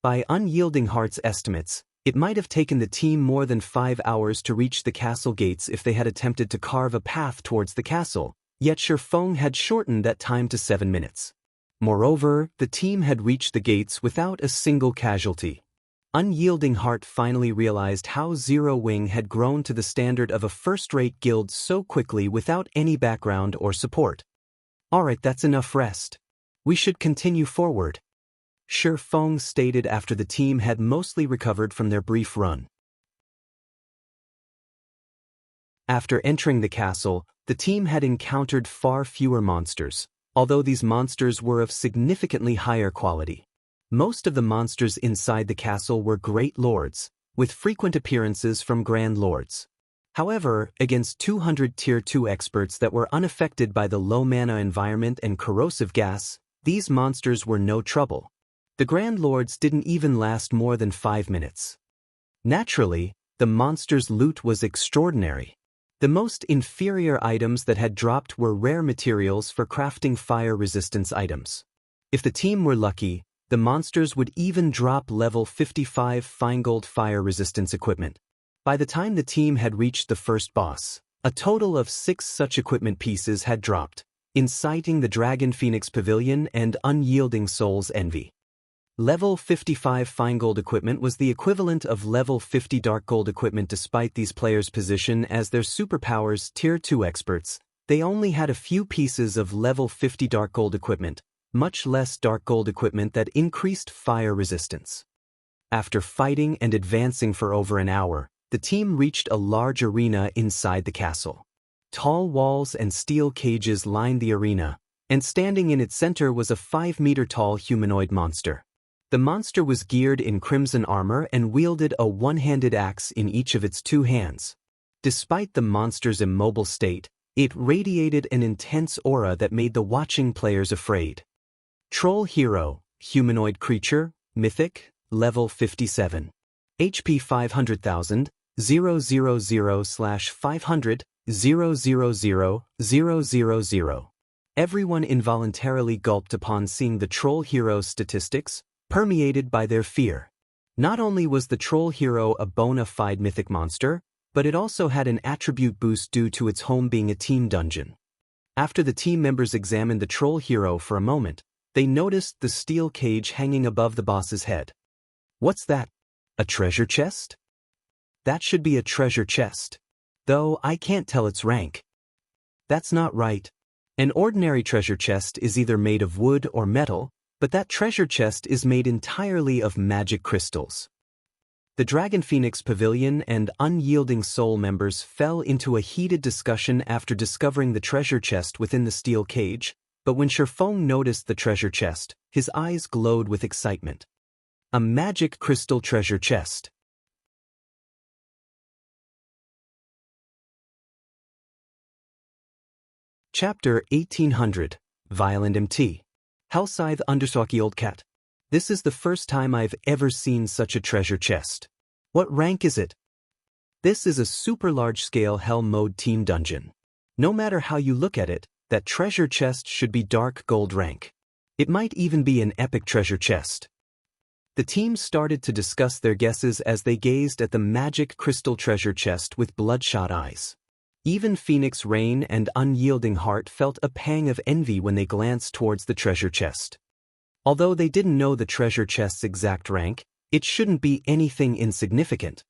By Unyielding Heart's estimates, it might have taken the team more than 5 hours to reach the castle gates if they had attempted to carve a path towards the castle, yet Shi Feng had shortened that time to 7 minutes. Moreover, the team had reached the gates without a single casualty. Unyielding Heart finally realized how Zero Wing had grown to the standard of a first-rate guild so quickly without any background or support. Alright, that's enough rest. We should continue forward. Shi Feng stated after the team had mostly recovered from their brief run. After entering the castle, the team had encountered far fewer monsters, although these monsters were of significantly higher quality. Most of the monsters inside the castle were Great Lords, with frequent appearances from Grand Lords. However, against 200 Tier 2 experts that were unaffected by the low mana environment and corrosive gas, these monsters were no trouble. The Grand Lords didn't even last more than 5 minutes. Naturally, the monsters' loot was extraordinary. The most inferior items that had dropped were rare materials for crafting fire resistance items. If the team were lucky, the monsters would even drop level 55 fine gold fire resistance equipment. By the time the team had reached the first boss, a total of 6 such equipment pieces had dropped, inciting the Dragon Phoenix Pavilion and Unyielding Soul's envy. Level 55 fine gold equipment was the equivalent of level 50 dark gold equipment. Despite these players' position as their superpowers Tier 2 experts, they only had a few pieces of level 50 dark gold equipment, much less dark gold equipment that increased fire resistance. After fighting and advancing for over an hour, the team reached a large arena inside the castle. Tall walls and steel cages lined the arena, and standing in its center was a 5-meter-tall humanoid monster. The monster was geared in crimson armor and wielded a one-handed axe in each of its 2 hands. Despite the monster's immobile state, it radiated an intense aura that made the watching players afraid. Troll Hero, humanoid creature, mythic, level 57. HP 500,000, 000/500, 000,000. Everyone involuntarily gulped upon seeing the Troll Hero's statistics, permeated by their fear. Not only was the Troll Hero a bona fide mythic monster, but it also had an attribute boost due to its home being a team dungeon. After the team members examined the Troll Hero for a moment, they noticed the steel cage hanging above the boss's head. What's that? A treasure chest? That should be a treasure chest. Though I can't tell its rank. That's not right. An ordinary treasure chest is either made of wood or metal, but that treasure chest is made entirely of magic crystals. The Dragon Phoenix Pavilion and Unyielding Soul members fell into a heated discussion after discovering the treasure chest within the steel cage, but when Shifeng noticed the treasure chest, his eyes glowed with excitement. A magic crystal treasure chest. Chapter 1800, Violent MT. Hellscythe Undersockied Cat. This is the first time I've ever seen such a treasure chest. What rank is it? This is a super large-scale Hell mode team dungeon. No matter how you look at it, that treasure chest should be dark gold rank. It might even be an epic treasure chest. The team started to discuss their guesses as they gazed at the magic crystal treasure chest with bloodshot eyes. Even Phoenix Rain and Unyielding Heart felt a pang of envy when they glanced towards the treasure chest. Although they didn't know the treasure chest's exact rank, it shouldn't be anything insignificant.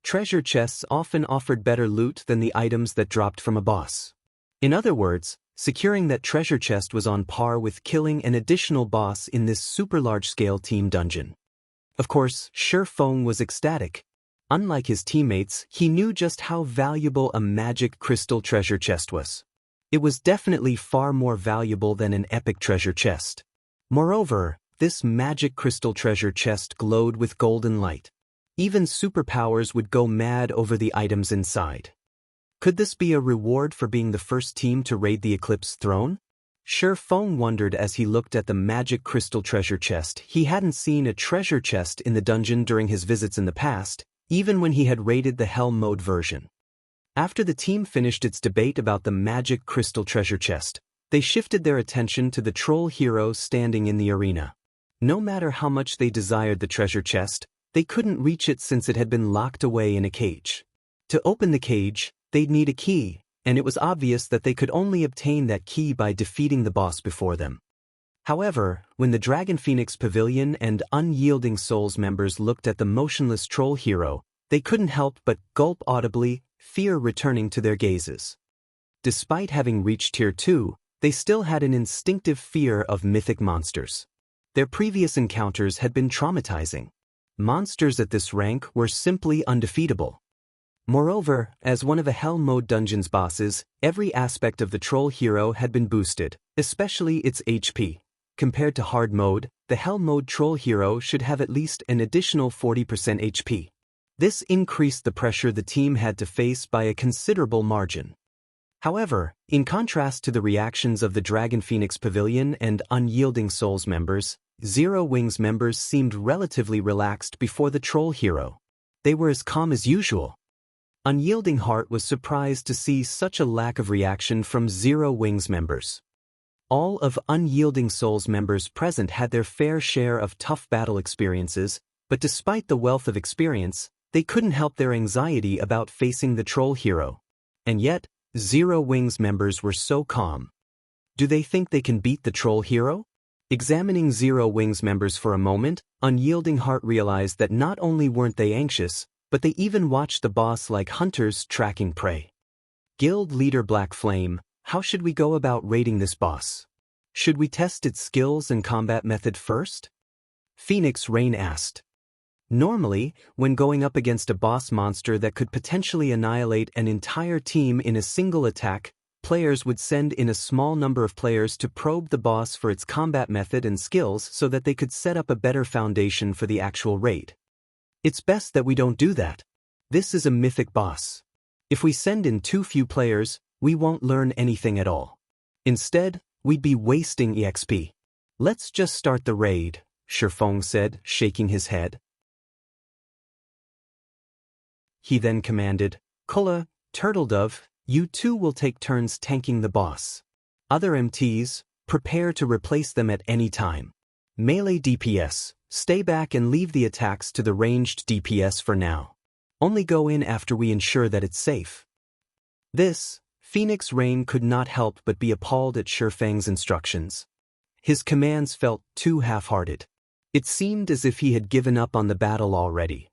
Treasure chests often offered better loot than the items that dropped from a boss. In other words, securing that treasure chest was on par with killing an additional boss in this super large-scale team dungeon. Of course, Shifeng was ecstatic. Unlike his teammates, he knew just how valuable a magic crystal treasure chest was. It was definitely far more valuable than an epic treasure chest. Moreover, this magic crystal treasure chest glowed with golden light. Even superpowers would go mad over the items inside. Could this be a reward for being the first team to raid the Eclipse throne? Shifeng wondered as he looked at the magic crystal treasure chest. He hadn't seen a treasure chest in the dungeon during his visits in the past, even when he had raided the Hell mode version. After the team finished its debate about the magic crystal treasure chest, they shifted their attention to the Troll Hero standing in the arena. No matter how much they desired the treasure chest, they couldn't reach it since it had been locked away in a cage. To open the cage, they'd need a key, and it was obvious that they could only obtain that key by defeating the boss before them. However, when the Dragon Phoenix Pavilion and Unyielding Souls members looked at the motionless Troll Hero, they couldn't help but gulp audibly, fear returning to their gazes. Despite having reached Tier 2, they still had an instinctive fear of mythic monsters. Their previous encounters had been traumatizing. Monsters at this rank were simply undefeatable. Moreover, as one of the Hell mode dungeon's bosses, every aspect of the Troll Hero had been boosted, especially its HP. Compared to hard mode, the Hell mode Troll Hero should have at least an additional 40% HP. This increased the pressure the team had to face by a considerable margin. However, in contrast to the reactions of the Dragon Phoenix Pavilion and Unyielding Souls members, Zero Wings members seemed relatively relaxed before the troll hero. They were as calm as usual. Unyielding Heart was surprised to see such a lack of reaction from Zero Wings members. All of Unyielding Souls members present had their fair share of tough battle experiences, but despite the wealth of experience, they couldn't help their anxiety about facing the troll hero. And yet, Zero Wings members were so calm. Do they think they can beat the troll hero? Examining Zero Wings members for a moment, Unyielding Heart realized that not only weren't they anxious, but they even watched the boss like hunters tracking prey. Guild Leader Black Flame, how should we go about rating this boss? Should we test its skills and combat method first? Phoenix Rain asked. Normally, when going up against a boss monster that could potentially annihilate an entire team in a single attack, players would send in a small number of players to probe the boss for its combat method and skills so that they could set up a better foundation for the actual raid. It's best that we don't do that. This is a mythic boss. If we send in too few players, we won't learn anything at all. Instead, we'd be wasting EXP. Let's just start the raid, Shifeng said, shaking his head. He then commanded, Kula, Turtledove, you two will take turns tanking the boss. Other MTs, prepare to replace them at any time. Melee DPS, stay back and leave the attacks to the ranged DPS for now. Only go in after we ensure that it's safe. This, Phoenix Rain could not help but be appalled at Shifeng's instructions. His commands felt too half-hearted. It seemed as if he had given up on the battle already.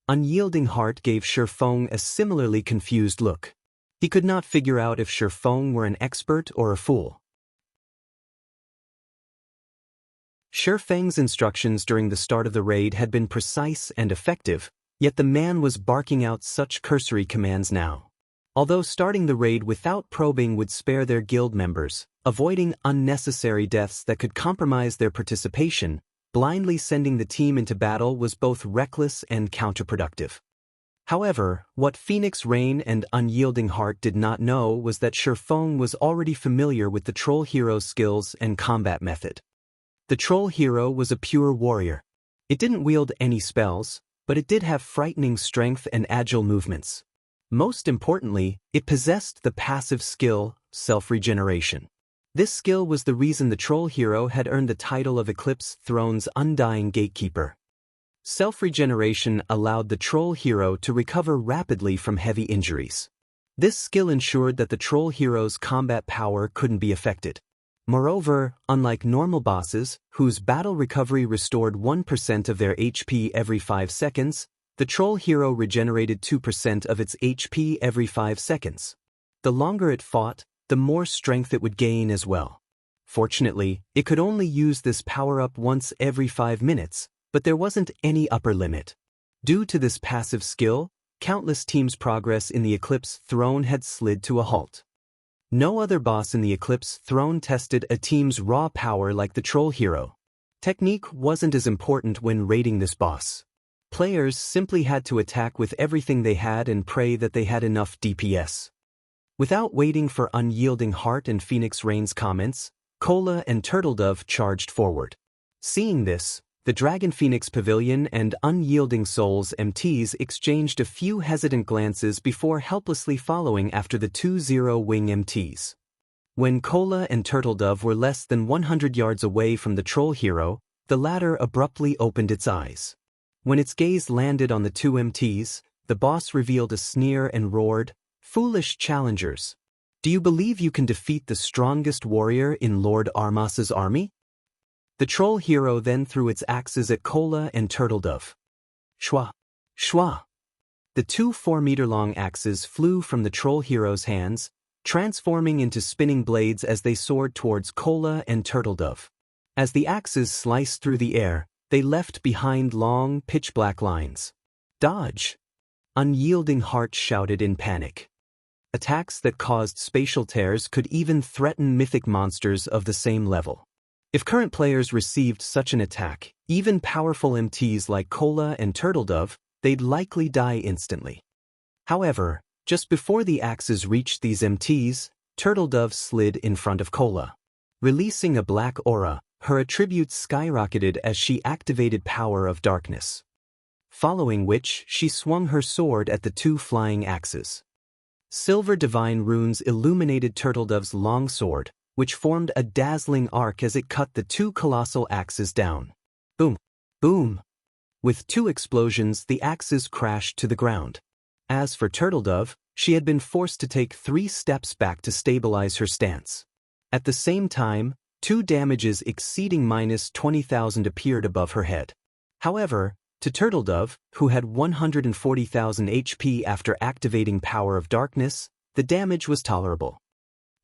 Unyielding Heart gave Shifeng a similarly confused look. He could not figure out if Shifeng were an expert or a fool. Shifeng's instructions during the start of the raid had been precise and effective, yet the man was barking out such cursory commands now. Although starting the raid without probing would spare their guild members, avoiding unnecessary deaths that could compromise their participation, blindly sending the team into battle was both reckless and counterproductive. However, what Phoenix Rain and Unyielding Heart did not know was that Shifeng was already familiar with the troll hero's skills and combat method. The troll hero was a pure warrior. It didn't wield any spells, but it did have frightening strength and agile movements. Most importantly, it possessed the passive skill, self-regeneration. This skill was the reason the troll hero had earned the title of Eclipse Throne's Undying Gatekeeper. Self-regeneration allowed the troll hero to recover rapidly from heavy injuries. This skill ensured that the troll hero's combat power couldn't be affected. Moreover, unlike normal bosses, whose battle recovery restored 1% of their HP every 5 seconds, the troll hero regenerated 2% of its HP every 5 seconds. The longer it fought, the more strength it would gain as well. Fortunately, it could only use this power-up once every 5 minutes, but there wasn't any upper limit. Due to this passive skill, countless teams' progress in the Eclipse Throne had slid to a halt. No other boss in the Eclipse Throne tested a team's raw power like the troll hero. Technique wasn't as important when raiding this boss. Players simply had to attack with everything they had and pray that they had enough DPS. Without waiting for Unyielding Heart and Phoenix Rain's comments, Cola and Turtledove charged forward. Seeing this, the Dragon Phoenix Pavilion and Unyielding Souls MTs exchanged a few hesitant glances before helplessly following after the 2 Zero Wing MTs. When Cola and Turtledove were less than 100 yards away from the troll hero, the latter abruptly opened its eyes. When its gaze landed on the 2 MTs, the boss revealed a sneer and roared, "Foolish challengers! Do you believe you can defeat the strongest warrior in Lord Armas's army?" The troll hero then threw its axes at Cola and Turtledove. Shwa! Shwa! The 2 4-meter-long axes flew from the troll hero's hands, transforming into spinning blades as they soared towards Cola and Turtledove. As the axes sliced through the air, they left behind long, pitch-black lines. "Dodge!" Unyielding Heart shouted in panic. Attacks that caused spatial tears could even threaten mythic monsters of the same level. If current players received such an attack, even powerful MTs like Cola and Turtledove, they'd likely die instantly. However, just before the axes reached these MTs, Turtledove slid in front of Cola. Releasing a black aura, her attributes skyrocketed as she activated Power of Darkness. Following which, she swung her sword at the two flying axes. Silver divine runes illuminated Turtledove's long sword, which formed a dazzling arc as it cut the two colossal axes down. Boom! Boom! With two explosions, the axes crashed to the ground. As for Turtledove, she had been forced to take 3 steps back to stabilize her stance. At the same time, 2 damages exceeding -20,000 appeared above her head. However, to Turtledove, who had 140,000 HP after activating Power of Darkness, the damage was tolerable.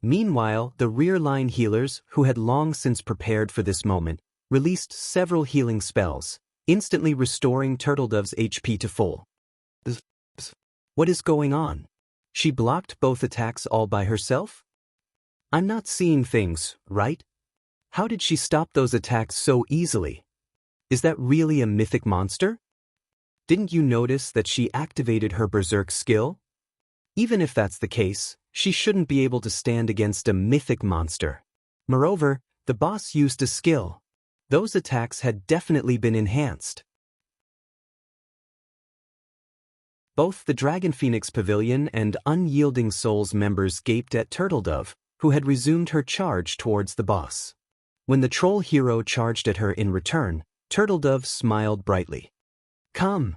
Meanwhile, the rear-line healers, who had long since prepared for this moment, released several healing spells, instantly restoring Turtledove's HP to full. What is going on? She blocked both attacks all by herself? I'm not seeing things, right? How did she stop those attacks so easily? Is that really a mythic monster? Didn't you notice that she activated her Berserk skill? Even if that's the case, she shouldn't be able to stand against a mythic monster. Moreover, the boss used a skill. Those attacks had definitely been enhanced. Both the Dragon Phoenix Pavilion and Unyielding Souls members gaped at Turtledove, who had resumed her charge towards the boss. When the troll hero charged at her in return, Turtledove smiled brightly. Come!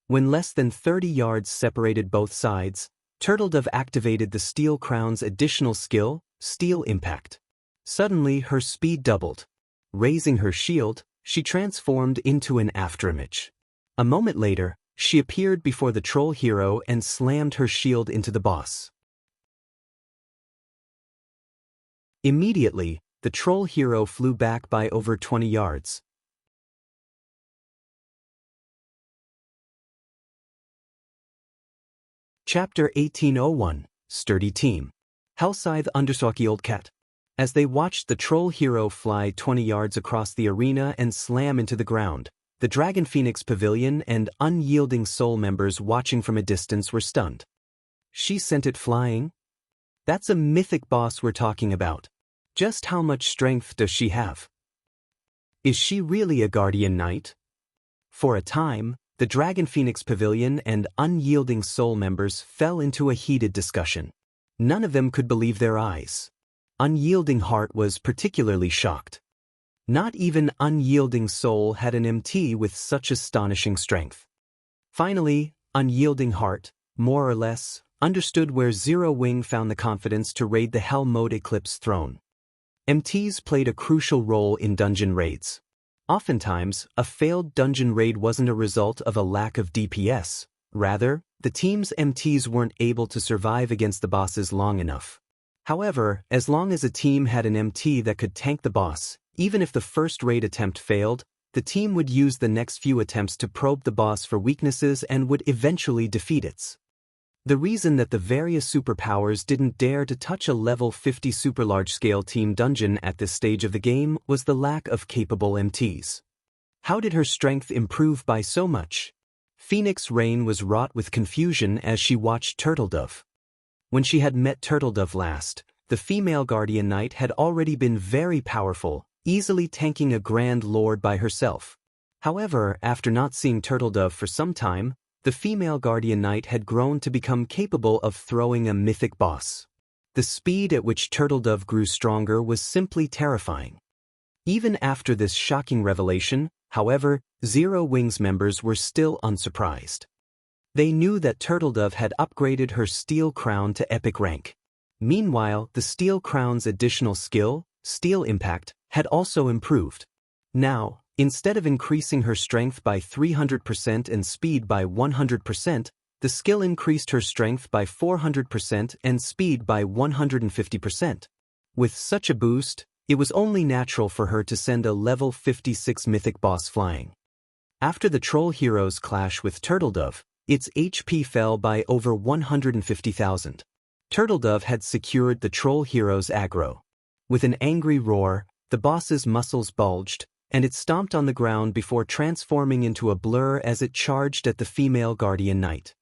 When less than 30 yards separated both sides, Turtledove activated the Steel Crown's additional skill, Steel Impact. Suddenly her speed doubled. Raising her shield, she transformed into an afterimage. A moment later, she appeared before the troll hero and slammed her shield into the boss. Immediately, the troll hero flew back by over 20 yards. Chapter 1801, Sturdy Team. Hellscythe _ Old Cat. As they watched the troll hero fly 20 yards across the arena and slam into the ground, the Dragon Phoenix Pavilion and Unyielding Soul members watching from a distance were stunned. She sent it flying? That's a mythic boss we're talking about. Just how much strength does she have? Is she really a guardian knight? For a time, the Dragon Phoenix Pavilion and Unyielding Soul members fell into a heated discussion. None of them could believe their eyes. Unyielding Heart was particularly shocked. Not even Unyielding Soul had an MT with such astonishing strength. Finally, Unyielding Heart, more or less, understood where Zero Wing found the confidence to raid the Hell Mode Eclipse throne. MTs played a crucial role in dungeon raids. Oftentimes, a failed dungeon raid wasn't a result of a lack of DPS. Rather, the team's MTs weren't able to survive against the bosses long enough. However, as long as a team had an MT that could tank the boss, even if the first raid attempt failed, the team would use the next few attempts to probe the boss for weaknesses and would eventually defeat it. The reason that the various superpowers didn't dare to touch a level 50 super large-scale team dungeon at this stage of the game was the lack of capable MTs. How did her strength improve by so much? Phoenix Rain was wrought with confusion as she watched Turtledove. When she had met Turtledove last, the female Guardian Knight had already been very powerful, easily tanking a Grand Lord by herself. However, after not seeing Turtledove for some time, the female Guardian Knight had grown to become capable of throwing a mythic boss. The speed at which Turtledove grew stronger was simply terrifying. Even after this shocking revelation, however, Zero Wings members were still unsurprised. They knew that Turtledove had upgraded her Steel Crown to Epic rank. Meanwhile, the Steel Crown's additional skill, Steel Impact, had also improved. Now, instead of increasing her strength by 300% and speed by 100%, the skill increased her strength by 400% and speed by 150%. With such a boost, it was only natural for her to send a level 56 mythic boss flying. After the troll hero's clash with Turtledove, its HP fell by over 150,000. Turtledove had secured the troll hero's aggro. With an angry roar, the boss's muscles bulged, and it stomped on the ground before transforming into a blur as it charged at the female guardian knight.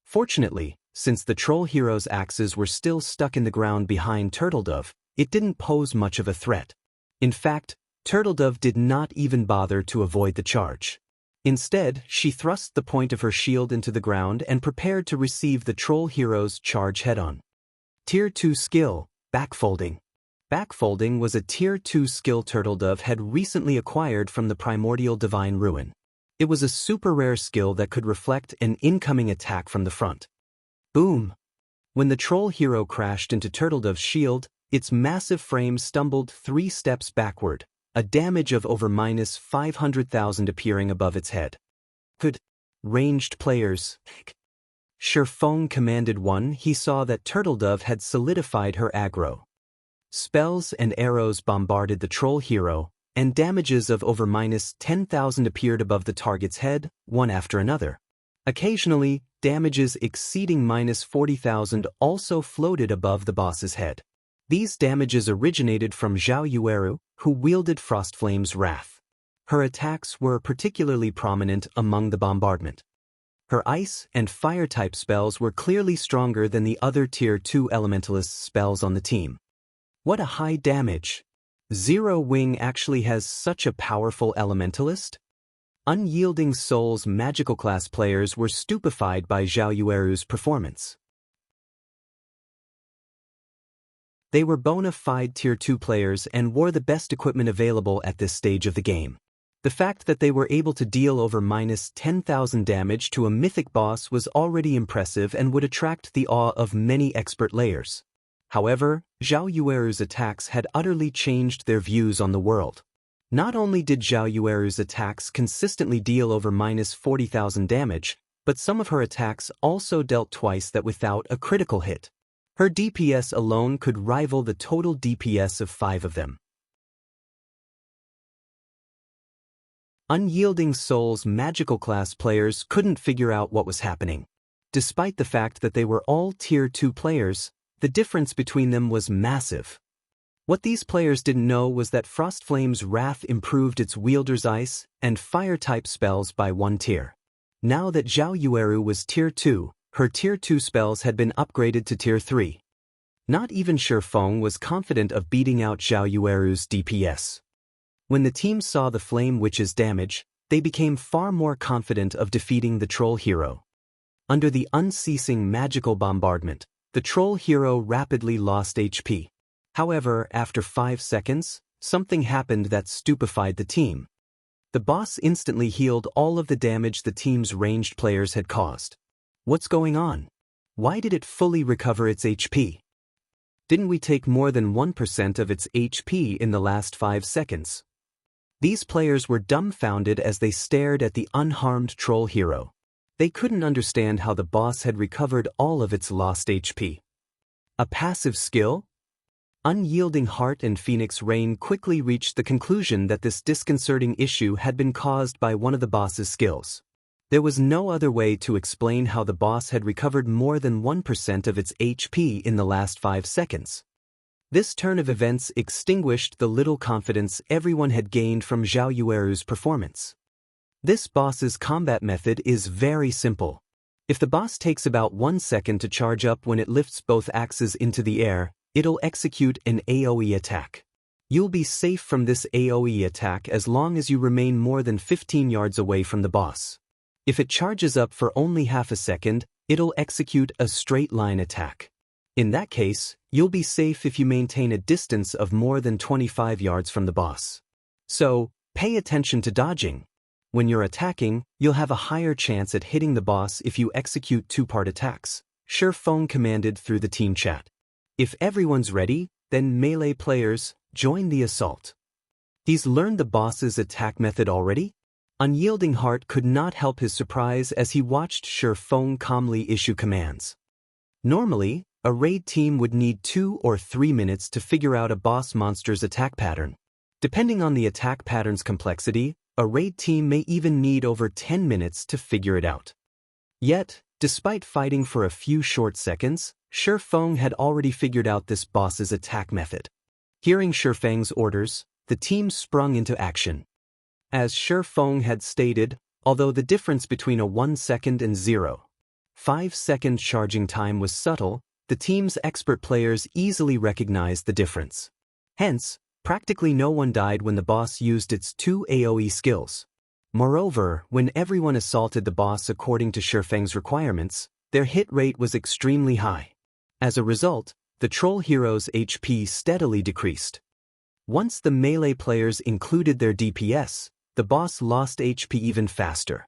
Fortunately, since the troll hero's axes were still stuck in the ground behind Turtledove, it didn't pose much of a threat. In fact, Turtledove did not even bother to avoid the charge. Instead, she thrust the point of her shield into the ground and prepared to receive the troll hero's charge head-on. Tier 2 skill, Backfolding. Backfolding was a Tier 2 skill Turtledove had recently acquired from the Primordial Divine Ruin. It was a super rare skill that could reflect an incoming attack from the front. Boom! When the troll hero crashed into Turtledove's shield, its massive frame stumbled 3 steps backward, a damage of over -500,000 appearing above its head. Good. Ranged players. Shifeng commanded one. He saw that Turtledove had solidified her aggro. Spells and arrows bombarded the troll hero, and damages of over -10,000 appeared above the target's head, one after another. Occasionally, damages exceeding -40,000 also floated above the boss's head. These damages originated from Zhao Yueru, who wielded Frostflame's Wrath. Her attacks were particularly prominent among the bombardment. Her ice and fire-type spells were clearly stronger than the other Tier 2 Elementalist spells on the team. What a high damage! Zero Wing actually has such a powerful Elementalist? Unyielding Soul's magical class players were stupefied by Zhao Yueru's performance. They were bona fide Tier 2 players and wore the best equipment available at this stage of the game. The fact that they were able to deal over -10,000 damage to a mythic boss was already impressive and would attract the awe of many expert layers. However, Zhao Yueru's attacks had utterly changed their views on the world. Not only did Zhao Yueru's attacks consistently deal over -40,000 damage, but some of her attacks also dealt twice that without a critical hit. Her DPS alone could rival the total DPS of 5 of them. Unyielding Soul's magical class players couldn't figure out what was happening. Despite the fact that they were all Tier 2 players, the difference between them was massive. What these players didn't know was that Frostflame's Wrath improved its wielder's ice and fire-type spells by 1 tier. Now that Zhao Yueru was Tier 2, her Tier 2 spells had been upgraded to Tier 3. Not even Shifeng was confident of beating out Zhao Yueru's DPS. When the team saw the Flame Witch's damage, they became far more confident of defeating the troll hero. Under the unceasing magical bombardment, the troll hero rapidly lost HP. However, after 5 seconds, something happened that stupefied the team. The boss instantly healed all of the damage the team's ranged players had caused. What's going on? Why did it fully recover its HP? Didn't we take more than 1% of its HP in the last 5 seconds? These players were dumbfounded as they stared at the unharmed troll hero. They couldn't understand how the boss had recovered all of its lost HP. A passive skill? Unyielding Heart and Phoenix Rain quickly reached the conclusion that this disconcerting issue had been caused by one of the boss's skills. There was no other way to explain how the boss had recovered more than 1% of its HP in the last 5 seconds. This turn of events extinguished the little confidence everyone had gained from Zhao Yueru's performance. This boss's combat method is very simple. If the boss takes about 1 second to charge up when it lifts both axes into the air, it'll execute an AoE attack. You'll be safe from this AoE attack as long as you remain more than 15 yards away from the boss. If it charges up for only half a second, it'll execute a straight-line attack. In that case, you'll be safe if you maintain a distance of more than 25 yards from the boss. So, pay attention to dodging. When you're attacking, you'll have a higher chance at hitting the boss if you execute 2-part attacks, Shifeng commanded through the team chat. If everyone's ready, then melee players, join the assault. He's learned the boss's attack method already? Unyielding Heart could not help his surprise as he watched Shifeng calmly issue commands. Normally, a raid team would need 2 or 3 minutes to figure out a boss monster's attack pattern. Depending on the attack pattern's complexity, a raid team may even need over 10 minutes to figure it out. Yet, despite fighting for a few short seconds, Shifeng had already figured out this boss's attack method. Hearing Shifeng's orders, the team sprung into action. As Shi Feng had stated, although the difference between a 1 second and 0.5 second charging time was subtle, the team's expert players easily recognized the difference. Hence, practically no one died when the boss used its 2 AoE skills. Moreover, when everyone assaulted the boss according to Shi Feng's requirements, their hit rate was extremely high. As a result, the troll hero's HP steadily decreased. Once the melee players included their DPS, the boss lost HP even faster.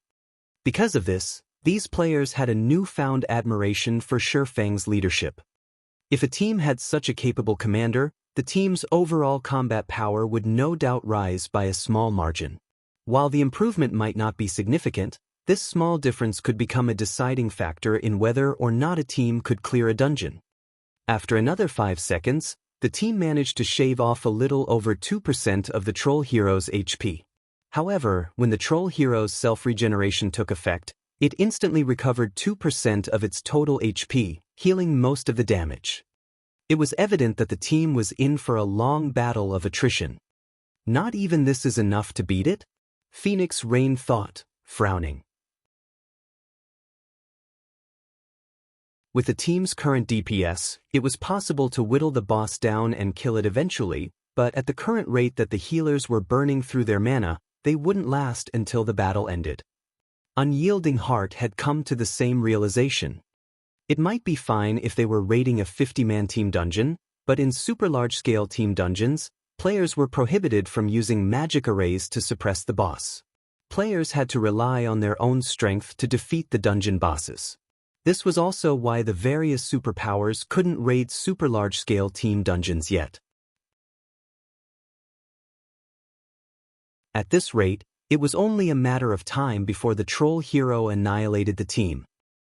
Because of this, these players had a newfound admiration for Shi Feng's leadership. If a team had such a capable commander, the team's overall combat power would no doubt rise by a small margin. While the improvement might not be significant, this small difference could become a deciding factor in whether or not a team could clear a dungeon. After another 5 seconds, the team managed to shave off a little over 2% of the troll hero's HP. However, when the troll hero's self-regeneration took effect, it instantly recovered 2% of its total HP, healing most of the damage. It was evident that the team was in for a long battle of attrition. Not even this is enough to beat it? Phoenix Rain thought, frowning. With the team's current DPS, it was possible to whittle the boss down and kill it eventually, but at the current rate that the healers were burning through their mana, they wouldn't last until the battle ended. Unyielding Heart had come to the same realization. It might be fine if they were raiding a 50-man team dungeon, but in super large-scale team dungeons, players were prohibited from using magic arrays to suppress the boss. Players had to rely on their own strength to defeat the dungeon bosses. This was also why the various superpowers couldn't raid super large-scale team dungeons yet. At this rate, it was only a matter of time before the troll hero annihilated the team.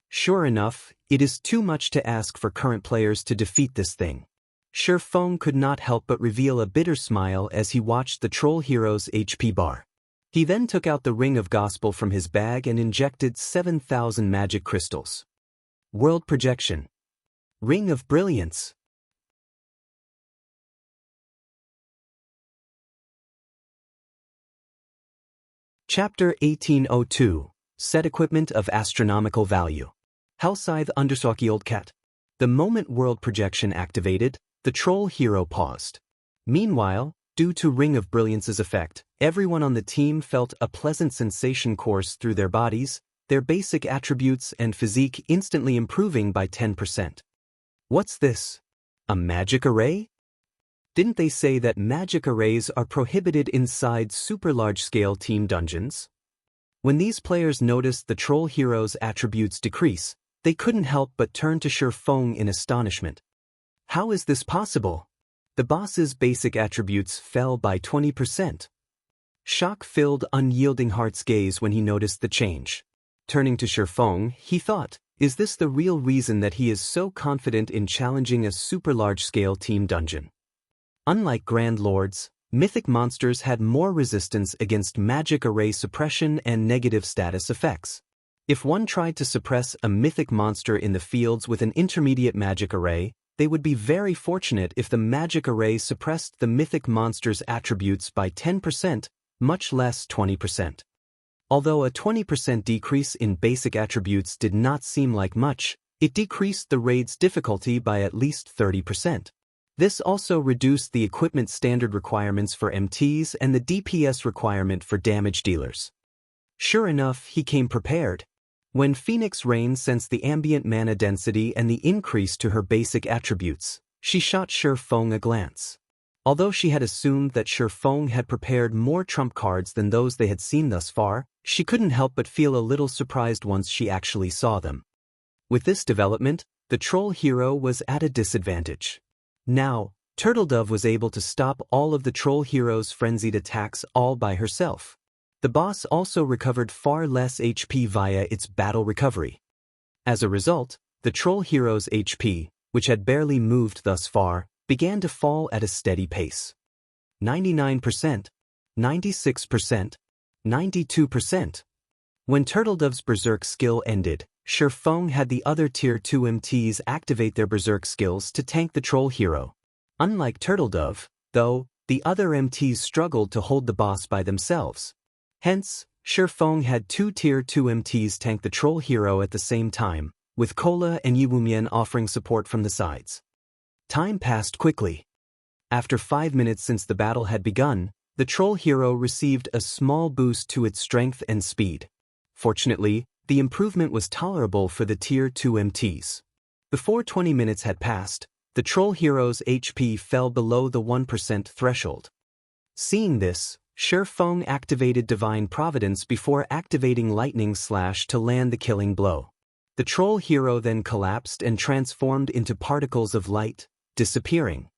Sure enough, it is too much to ask for current players to defeat this thing. Shi Feng could not help but reveal a bitter smile as he watched the troll hero's HP bar. He then took out the Ring of Gospel from his bag and injected 7,000 magic crystals. World Projection. Ring of Brilliance. Chapter 1802. Set Equipment of Astronomical Value. Hellscythe Undersockield Cat. The moment World Projection activated, the troll hero paused. Meanwhile, due to Ring of Brilliance's effect, everyone on the team felt a pleasant sensation course through their bodies, their basic attributes and physique instantly improving by 10%. What's this? A magic array? Didn't they say that magic arrays are prohibited inside super large-scale team dungeons? When these players noticed the troll hero's attributes decrease, they couldn't help but turn to Shi Feng in astonishment. How is this possible? The boss's basic attributes fell by 20%. Shock filled Unyielding Heart's gaze when he noticed the change. Turning to Shi Feng, he thought, is this the real reason that he is so confident in challenging a super large-scale team dungeon? Unlike Grand Lords, mythic monsters had more resistance against magic array suppression and negative status effects. If one tried to suppress a mythic monster in the fields with an intermediate magic array, they would be very fortunate if the magic array suppressed the mythic monster's attributes by 10%, much less 20%. Although a 20% decrease in basic attributes did not seem like much, it decreased the raid's difficulty by at least 30%. This also reduced the equipment standard requirements for MTs and the DPS requirement for damage dealers. Sure enough, he came prepared. When Phoenix Rain sensed the ambient mana density and the increase to her basic attributes, she shot Shi Feng a glance. Although she had assumed that Shi Feng had prepared more trump cards than those they had seen thus far, she couldn't help but feel a little surprised once she actually saw them. With this development, the troll hero was at a disadvantage. Now, Turtledove was able to stop all of the troll hero's frenzied attacks all by herself. The boss also recovered far less HP via its battle recovery. As a result, the troll hero's HP, which had barely moved thus far, began to fall at a steady pace. 99%, 96%, 92%. When Turtledove's Berserk skill ended, Shi Feng had the other Tier 2 MTs activate their Berserk skills to tank the troll hero. Unlike Turtledove, though, the other MTs struggled to hold the boss by themselves. Hence, Shifeng had two Tier 2 MTs tank the troll hero at the same time, with Kola and Yiwumian offering support from the sides. Time passed quickly. After 5 minutes since the battle had begun, the troll hero received a small boost to its strength and speed. Fortunately, the improvement was tolerable for the Tier 2 MTs. Before 20 minutes had passed, the troll hero's HP fell below the 1% threshold. Seeing this, Shifeng activated Divine Providence before activating Lightning Slash to land the killing blow. The troll hero then collapsed and transformed into particles of light, disappearing.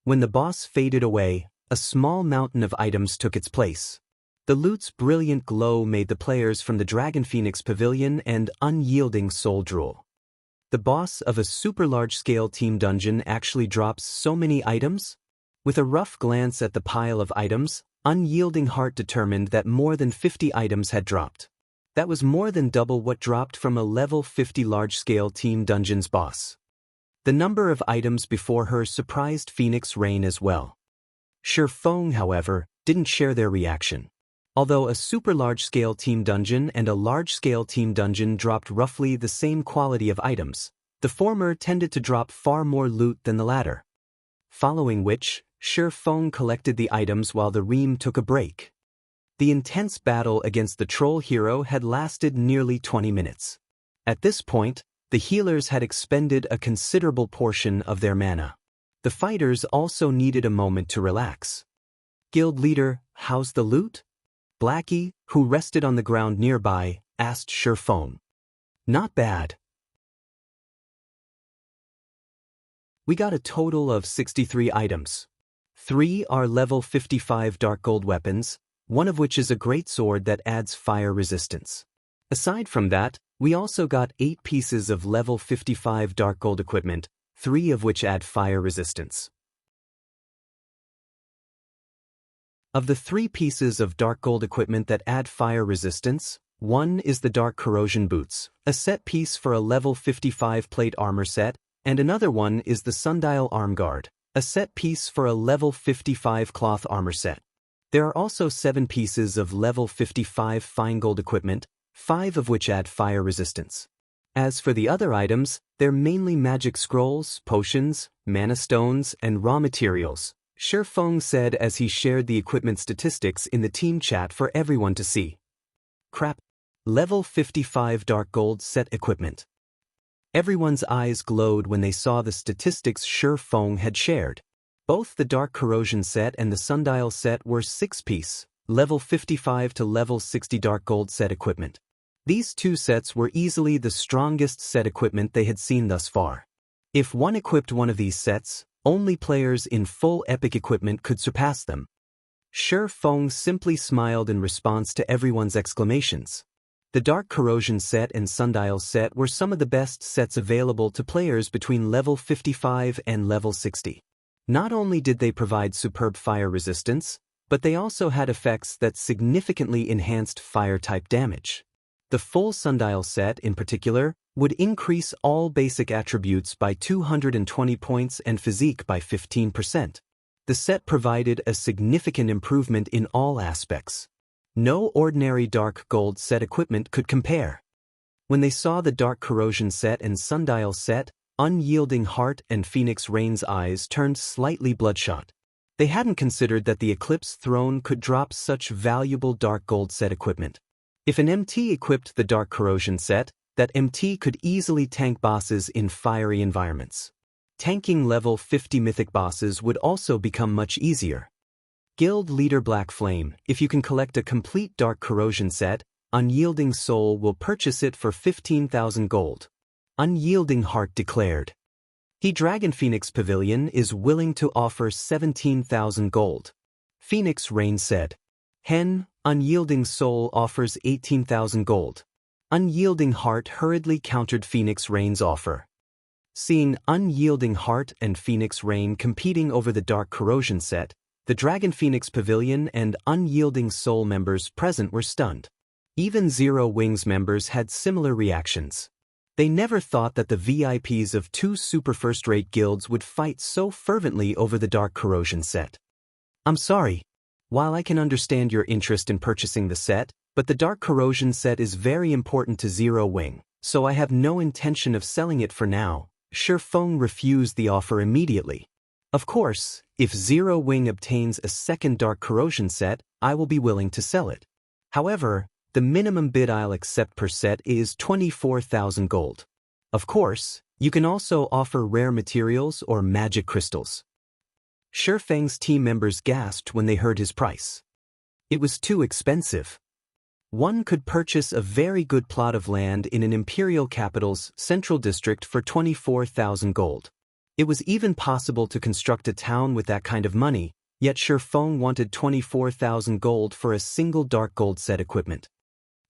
When the boss faded away, a small mountain of items took its place. The loot's brilliant glow made the players from the Dragon Phoenix Pavilion and Unyielding Soul drool. The boss of a super large-scale team dungeon actually drops so many items? With a rough glance at the pile of items, Unyielding Heart determined that more than 50 items had dropped. That was more than double what dropped from a level 50 large-scale team dungeon's boss. The number of items before her surprised Phoenix Rain as well. Shifeng, however, didn't share their reaction. Although a super large-scale team dungeon and a large-scale team dungeon dropped roughly the same quality of items, the former tended to drop far more loot than the latter. Following which, Shifeng collected the items while the Ream took a break. The intense battle against the troll hero had lasted nearly 20 minutes. At this point, the healers had expended a considerable portion of their mana. The fighters also needed a moment to relax. Guild leader, how's the loot? Blackie, who rested on the ground nearby, asked Shifeng. Not bad. We got a total of 63 items. 3 are level 55 dark gold weapons, one of which is a Greatsword that adds fire resistance. Aside from that, we also got 8 pieces of level 55 dark gold equipment, 3 of which add fire resistance. Of the 3 pieces of dark gold equipment that add fire resistance, one is the Dark Corrosion Boots, a set piece for a level 55 plate armor set, and another one is the Sundial Arm Guard, a set piece for a level 55 cloth armor set. There are also 7 pieces of level 55 fine gold equipment, 5 of which add fire resistance. As for the other items, they're mainly magic scrolls, potions, mana stones, and raw materials, Shifeng said as he shared the equipment statistics in the team chat for everyone to see. Crap. Level 55 dark gold set equipment. Everyone's eyes glowed when they saw the statistics Shifeng had shared. Both the Dark Corrosion set and the Sundial set were 6-piece, level 55 to level 60 dark gold set equipment. These 2 sets were easily the strongest set equipment they had seen thus far. If one equipped one of these sets, only players in full epic equipment could surpass them. Shifeng simply smiled in response to everyone's exclamations. The Dark Corrosion set and Sundial set were some of the best sets available to players between level 55 and level 60. Not only did they provide superb fire resistance, but they also had effects that significantly enhanced fire-type damage. The full Sundial set, in particular, would increase all basic attributes by 220 points and physique by 15%. The set provided a significant improvement in all aspects. No ordinary dark gold set equipment could compare. When they saw the Dark Corrosion set and Sundial set, Unyielding Heart and Phoenix Rain's eyes turned slightly bloodshot. They hadn't considered that the Eclipse throne could drop such valuable dark gold set equipment. If an MT equipped the Dark Corrosion set, that MT could easily tank bosses in fiery environments. Tanking level 50 mythic bosses would also become much easier. Guild leader Black Flame, if you can collect a complete Dark Corrosion set, Unyielding Soul will purchase it for 15,000 gold. Unyielding Heart declared. The Dragon Phoenix Pavilion is willing to offer 17,000 gold. Phoenix Rain said. Hen, Unyielding Soul offers 18,000 gold. Unyielding Heart hurriedly countered Phoenix Rain's offer. Seeing Unyielding Heart and Phoenix Rain competing over the Dark Corrosion set, the Dragon Phoenix Pavilion and Unyielding Soul members present were stunned. Even Zero Wings members had similar reactions. They never thought that the VIPs of 2 super first-rate guilds would fight so fervently over the Dark Corrosion set. I'm sorry. While I can understand your interest in purchasing the set, but the Dark Corrosion set is very important to Zero Wing, so I have no intention of selling it for now. Shi Feng refused the offer immediately. Of course, if Zero Wing obtains a second Dark Corrosion set, I will be willing to sell it. However, the minimum bid I'll accept per set is 24,000 gold. Of course, you can also offer rare materials or magic crystals. Shi Feng's team members gasped when they heard his price. It was too expensive. One could purchase a very good plot of land in an imperial capital's central district for 24,000 gold. It was even possible to construct a town with that kind of money, yet Shi Feng wanted 24,000 gold for a single dark gold set equipment.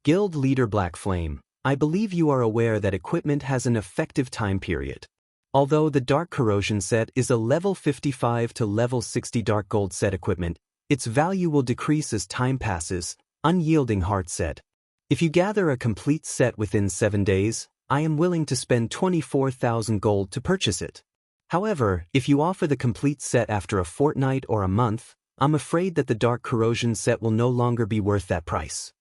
Guild leader Black Flame, I believe you are aware that equipment has an effective time period. Although the Dark Corrosion set is a level 55 to level 60 dark gold set equipment, its value will decrease as time passes, Unyielding Heart said. If you gather a complete set within 7 days, I am willing to spend 24,000 gold to purchase it. However, if you offer the complete set after a fortnight or a month, I'm afraid that the Dark Corrosion set will no longer be worth that price.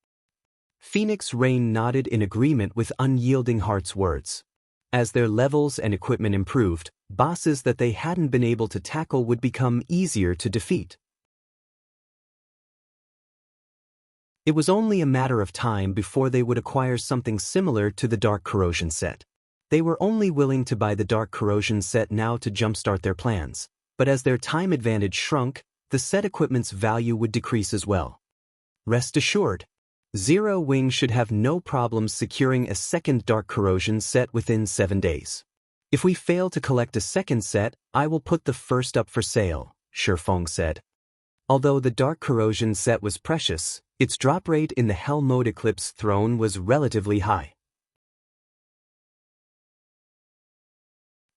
Phoenix Rain nodded in agreement with Unyielding Heart's words. As their levels and equipment improved, bosses that they hadn't been able to tackle would become easier to defeat. It was only a matter of time before they would acquire something similar to the Dark Corrosion set. They were only willing to buy the Dark Corrosion set now to jumpstart their plans, but as their time advantage shrunk, the set equipment's value would decrease as well. Rest assured, Zero Wing should have no problems securing a second Dark Corrosion set within 7 days. If we fail to collect a second set, I will put the first up for sale, Shi Feng said. Although the Dark Corrosion set was precious, its drop rate in the Hell Mode Eclipse throne was relatively high.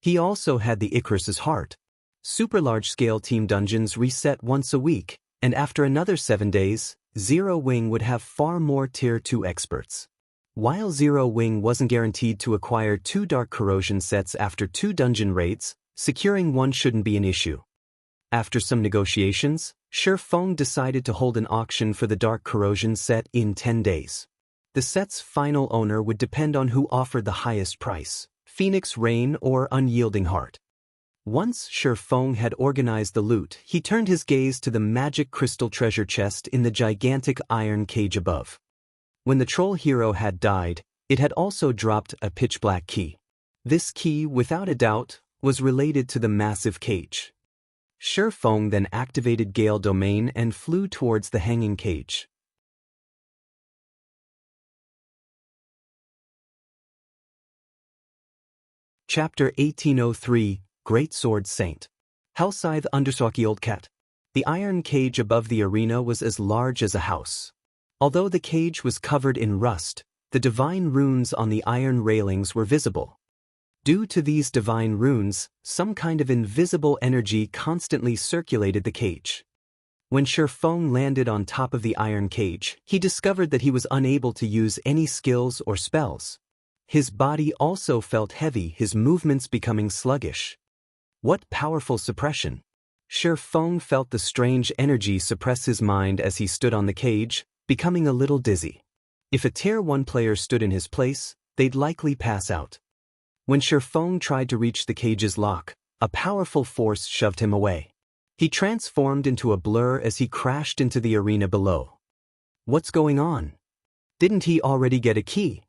He also had the Icarus's heart. Super large-scale team dungeons reset once a week, and after another 7 days, Zero Wing would have far more Tier 2 experts. While Zero Wing wasn't guaranteed to acquire 2 Dark Corrosion sets after 2 dungeon raids, securing one shouldn't be an issue. After some negotiations, Shi Feng decided to hold an auction for the Dark Corrosion set in 10 days. The set's final owner would depend on who offered the highest price, Phoenix Rain or Unyielding Heart. Once Shi Feng had organized the loot, he turned his gaze to the magic crystal treasure chest in the gigantic iron cage above. When the troll hero had died, it had also dropped a pitch-black key. This key, without a doubt, was related to the massive cage. Shi Feng then activated Gale Domain and flew towards the hanging cage. Chapter 1803, Greatsword Saint. Hellscythe Undersockield Cat. The iron cage above the arena was as large as a house. Although the cage was covered in rust, the divine runes on the iron railings were visible. Due to these divine runes, some kind of invisible energy constantly circulated the cage. When Shi Feng landed on top of the iron cage, he discovered that he was unable to use any skills or spells. His body also felt heavy, his movements becoming sluggish. What powerful suppression! Shi Feng felt the strange energy suppress his mind as he stood on the cage, becoming a little dizzy. If a Tier 1 player stood in his place, they'd likely pass out. When Shi Feng tried to reach the cage's lock, a powerful force shoved him away. He transformed into a blur as he crashed into the arena below. What's going on? Didn't he already get a key?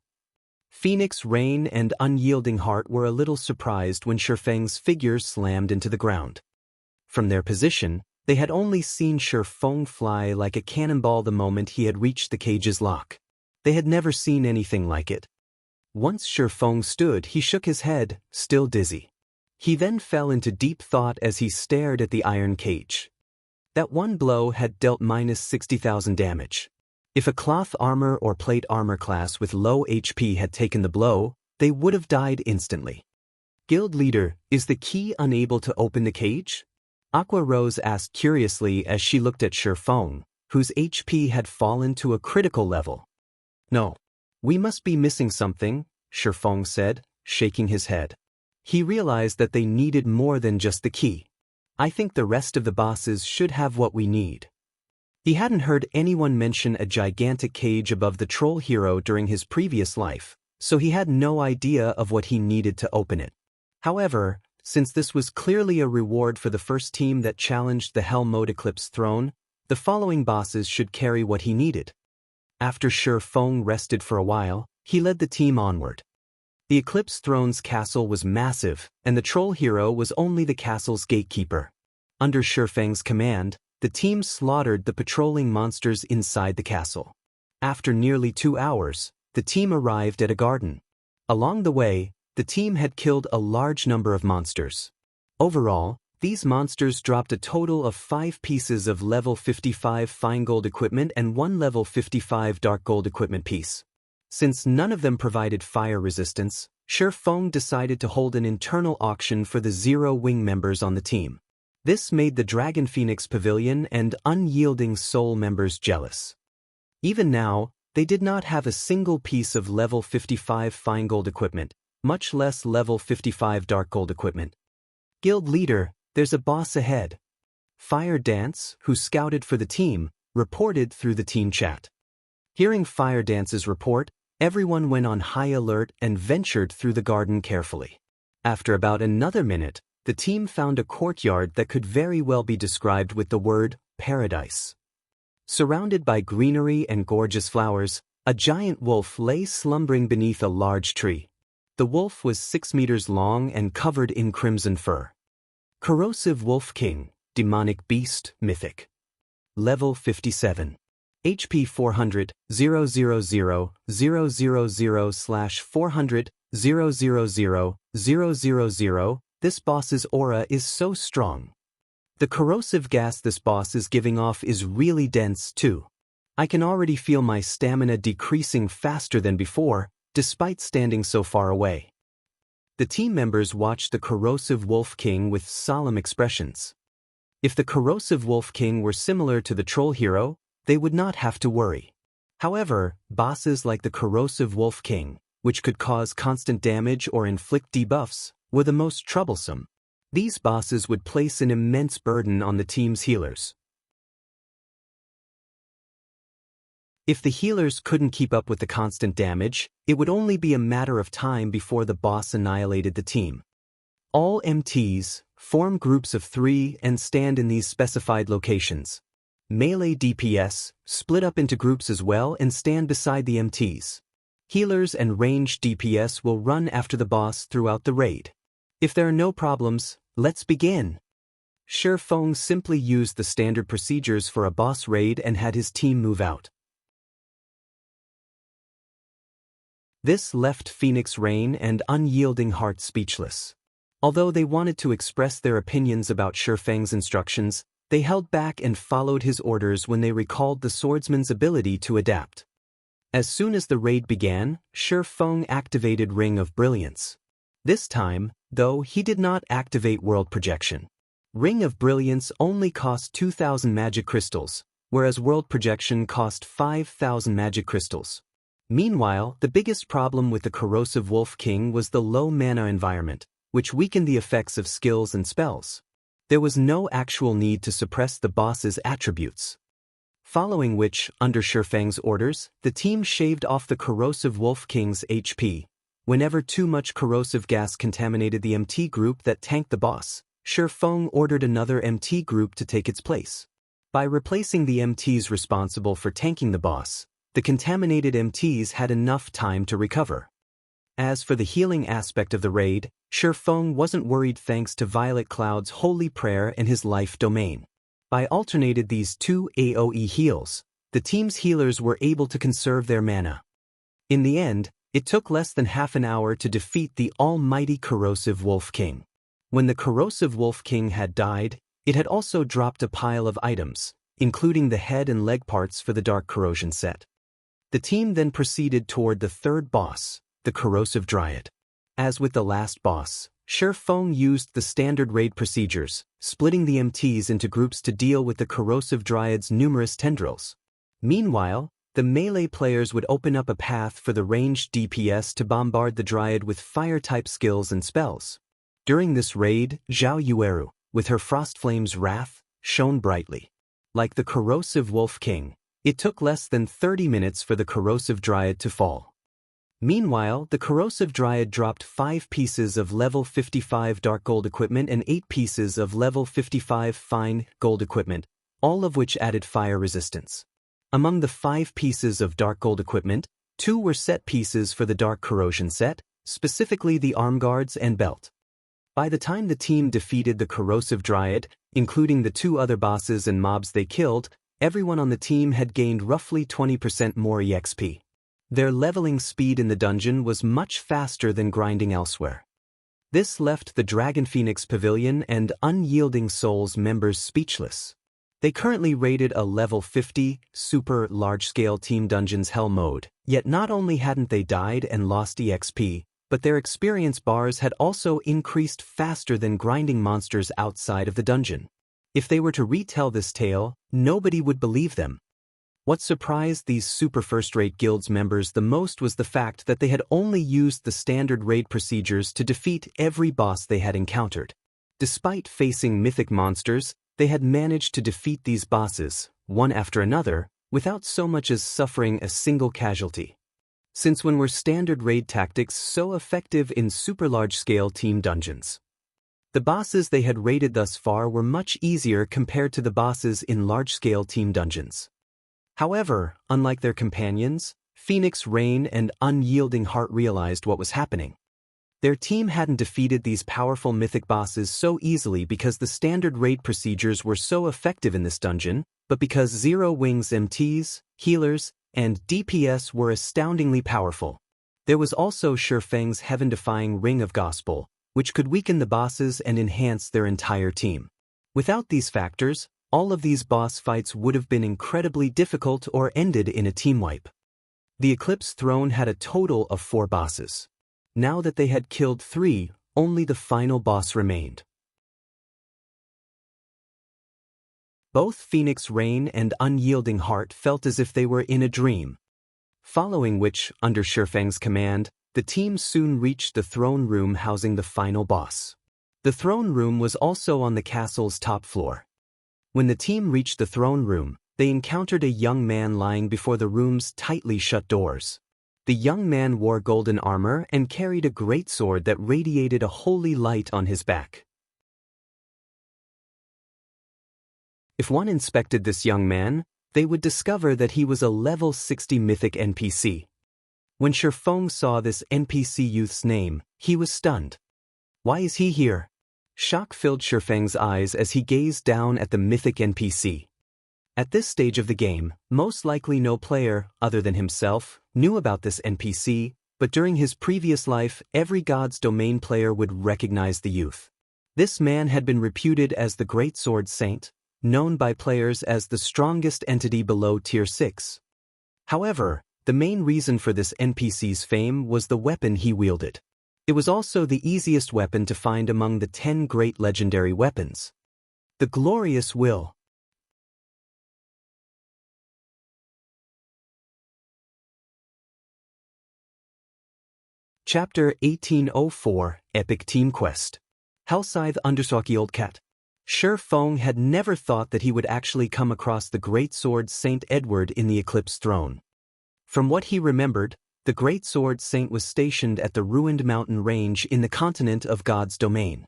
Phoenix Rain and Unyielding Heart were a little surprised when Shi Feng's figure slammed into the ground. From their position, they had only seen Shi Feng fly like a cannonball the moment he had reached the cage's lock. They had never seen anything like it. Once Shi Feng stood, he shook his head, still dizzy. He then fell into deep thought as he stared at the iron cage. That one blow had dealt minus 60,000 damage. If a cloth armor or plate armor class with low HP had taken the blow, they would have died instantly. Guild leader, is the key unable to open the cage? Aqua Rose asked curiously as she looked at Shi Feng, whose HP had fallen to a critical level. No. We must be missing something, Shi Feng said, shaking his head. He realized that they needed more than just the key. I think the rest of the bosses should have what we need. He hadn't heard anyone mention a gigantic cage above the troll hero during his previous life, so he had no idea of what he needed to open it. However, since this was clearly a reward for the first team that challenged the Hell Mode Eclipse throne, the following bosses should carry what he needed. After Shi Feng rested for a while, he led the team onward. The Eclipse throne's castle was massive, and the troll hero was only the castle's gatekeeper. Under Shi Feng's command, the team slaughtered the patrolling monsters inside the castle. After nearly 2 hours, the team arrived at a garden. Along the way, the team had killed a large number of monsters. Overall, these monsters dropped a total of 5 pieces of level 55 fine gold equipment and 1 level 55 dark gold equipment piece. Since none of them provided fire resistance, Shi Feng decided to hold an internal auction for the Zero Wing members on the team. This made the Dragon Phoenix Pavilion and Unyielding Soul members jealous. Even now, they did not have a single piece of level 55 fine gold equipment, much less level 55 dark gold equipment. Guild leader, there's a boss ahead. Fire Dance, who scouted for the team, reported through the team chat. Hearing Fire Dance's report, everyone went on high alert and ventured through the garden carefully. After about another minute, the team found a courtyard that could very well be described with the word paradise. Surrounded by greenery and gorgeous flowers, a giant wolf lay slumbering beneath a large tree. The wolf was 6 meters long and covered in crimson fur. Corrosive Wolf King, Demonic Beast, Mythic. Level 57. HP 400, 000/400, 000/000. This boss's aura is so strong. The corrosive gas this boss is giving off is really dense too. I can already feel my stamina decreasing faster than before, despite standing so far away. The team members watched the Corrosive Wolf King with solemn expressions. If the Corrosive Wolf King were similar to the Troll Hero, they would not have to worry. However, bosses like the Corrosive Wolf King, which could cause constant damage or inflict debuffs, were the most troublesome. These bosses would place an immense burden on the team's healers. If the healers couldn't keep up with the constant damage, it would only be a matter of time before the boss annihilated the team. All MTs form groups of 3 and stand in these specified locations. Melee DPS split up into groups as well and stand beside the MTs. Healers and ranged DPS will run after the boss throughout the raid. If there are no problems, let's begin. Shi Feng simply used the standard procedures for a boss raid and had his team move out. This left Phoenix Rain and Unyielding Heart speechless. Although they wanted to express their opinions about Shi Feng's instructions, they held back and followed his orders when they recalled the swordsman's ability to adapt. As soon as the raid began, Shi Feng activated Ring of Brilliance. This time, though, he did not activate World Projection. Ring of Brilliance only cost 2,000 magic crystals, whereas World Projection cost 5,000 magic crystals. Meanwhile, the biggest problem with the Corrosive Wolf King was the low mana environment, which weakened the effects of skills and spells. There was no actual need to suppress the boss's attributes. Following which, under Shi Feng's orders, the team shaved off the Corrosive Wolf King's HP. Whenever too much corrosive gas contaminated the MT group that tanked the boss, Shi Feng ordered another MT group to take its place. By replacing the MTs responsible for tanking the boss, the contaminated MTs had enough time to recover. As for the healing aspect of the raid, Shi Feng wasn't worried thanks to Violet Cloud's Holy Prayer and his Life Domain. By alternated these 2 AoE heals, the team's healers were able to conserve their mana. In the end, it took less than half an hour to defeat the almighty Corrosive Wolf King. When the Corrosive Wolf King had died, it had also dropped a pile of items, including the head and leg parts for the Dark Corrosion set. The team then proceeded toward the third boss, the Corrosive Dryad. As with the last boss, Shi Feng used the standard raid procedures, splitting the MTs into groups to deal with the Corrosive Dryad's numerous tendrils. Meanwhile, the melee players would open up a path for the ranged DPS to bombard the Dryad with fire-type skills and spells. During this raid, Zhao Yueru, with her Frost Flame's Wrath, shone brightly. Like the corrosive Wolf King, it took less than 30 minutes for the corrosive Dryad to fall. Meanwhile, the corrosive Dryad dropped 5 pieces of level 55 dark gold equipment and 8 pieces of level 55 fine gold equipment, all of which added fire resistance. Among the 5 pieces of dark gold equipment, 2 were set pieces for the dark corrosion set, specifically the arm guards and belt. By the time the team defeated the corrosive Dryad, including the 2 other bosses and mobs they killed, everyone on the team had gained roughly 20% more EXP. Their leveling speed in the dungeon was much faster than grinding elsewhere. This left the Dragon Phoenix Pavilion and Unyielding Souls members speechless. They currently rated a level 50, super large-scale Team Dungeons Hell mode, yet not only hadn't they died and lost EXP, but their experience bars had also increased faster than grinding monsters outside of the dungeon. If they were to retell this tale, nobody would believe them. What surprised these super first-rate guilds members the most was the fact that they had only used the standard raid procedures to defeat every boss they had encountered. Despite facing mythic monsters, they had managed to defeat these bosses, one after another, without so much as suffering a single casualty. Since when were standard raid tactics so effective in super large-scale team dungeons? The bosses they had raided thus far were much easier compared to the bosses in large-scale team dungeons. However, unlike their companions, Phoenix Rain and Unyielding Heart realized what was happening. Their team hadn't defeated these powerful mythic bosses so easily because the standard raid procedures were so effective in this dungeon, but because Zero Wings MTs, healers, and DPS were astoundingly powerful. There was also Shifeng's heaven-defying Ring of Gospel, which could weaken the bosses and enhance their entire team. Without these factors, all of these boss fights would have been incredibly difficult or ended in a team wipe. The Eclipse throne had a total of 4 bosses. Now that they had killed 3, only the final boss remained. Both Phoenix Rain and Unyielding Heart felt as if they were in a dream. Following which, under Shifeng's command, the team soon reached the throne room housing the final boss. The throne room was also on the castle's top floor. When the team reached the throne room, they encountered a young man lying before the room's tightly shut doors. The young man wore golden armor and carried a greatsword that radiated a holy light on his back. If one inspected this young man, they would discover that he was a level 60 mythic NPC. When Shifeng saw this NPC youth's name, he was stunned. Why is he here? Shock filled Shifeng's eyes as he gazed down at the mythic NPC. At this stage of the game, most likely no player, other than himself, knew about this NPC, but during his previous life, every God's Domain player would recognize the youth. This man had been reputed as the Greatsword Saint, known by players as the strongest entity below Tier 6. However, the main reason for this NPC's fame was the weapon he wielded. It was also the easiest weapon to find among the 10 great legendary weapons. The Glorious Will. Chapter 1804, Epic Team Quest. Hellscythe _Old Cat. Shifeng had never thought that he would actually come across the Greatsword Saint Edward in the Eclipse throne. From what he remembered, the Greatsword Saint was stationed at the ruined mountain range in the continent of God's Domain.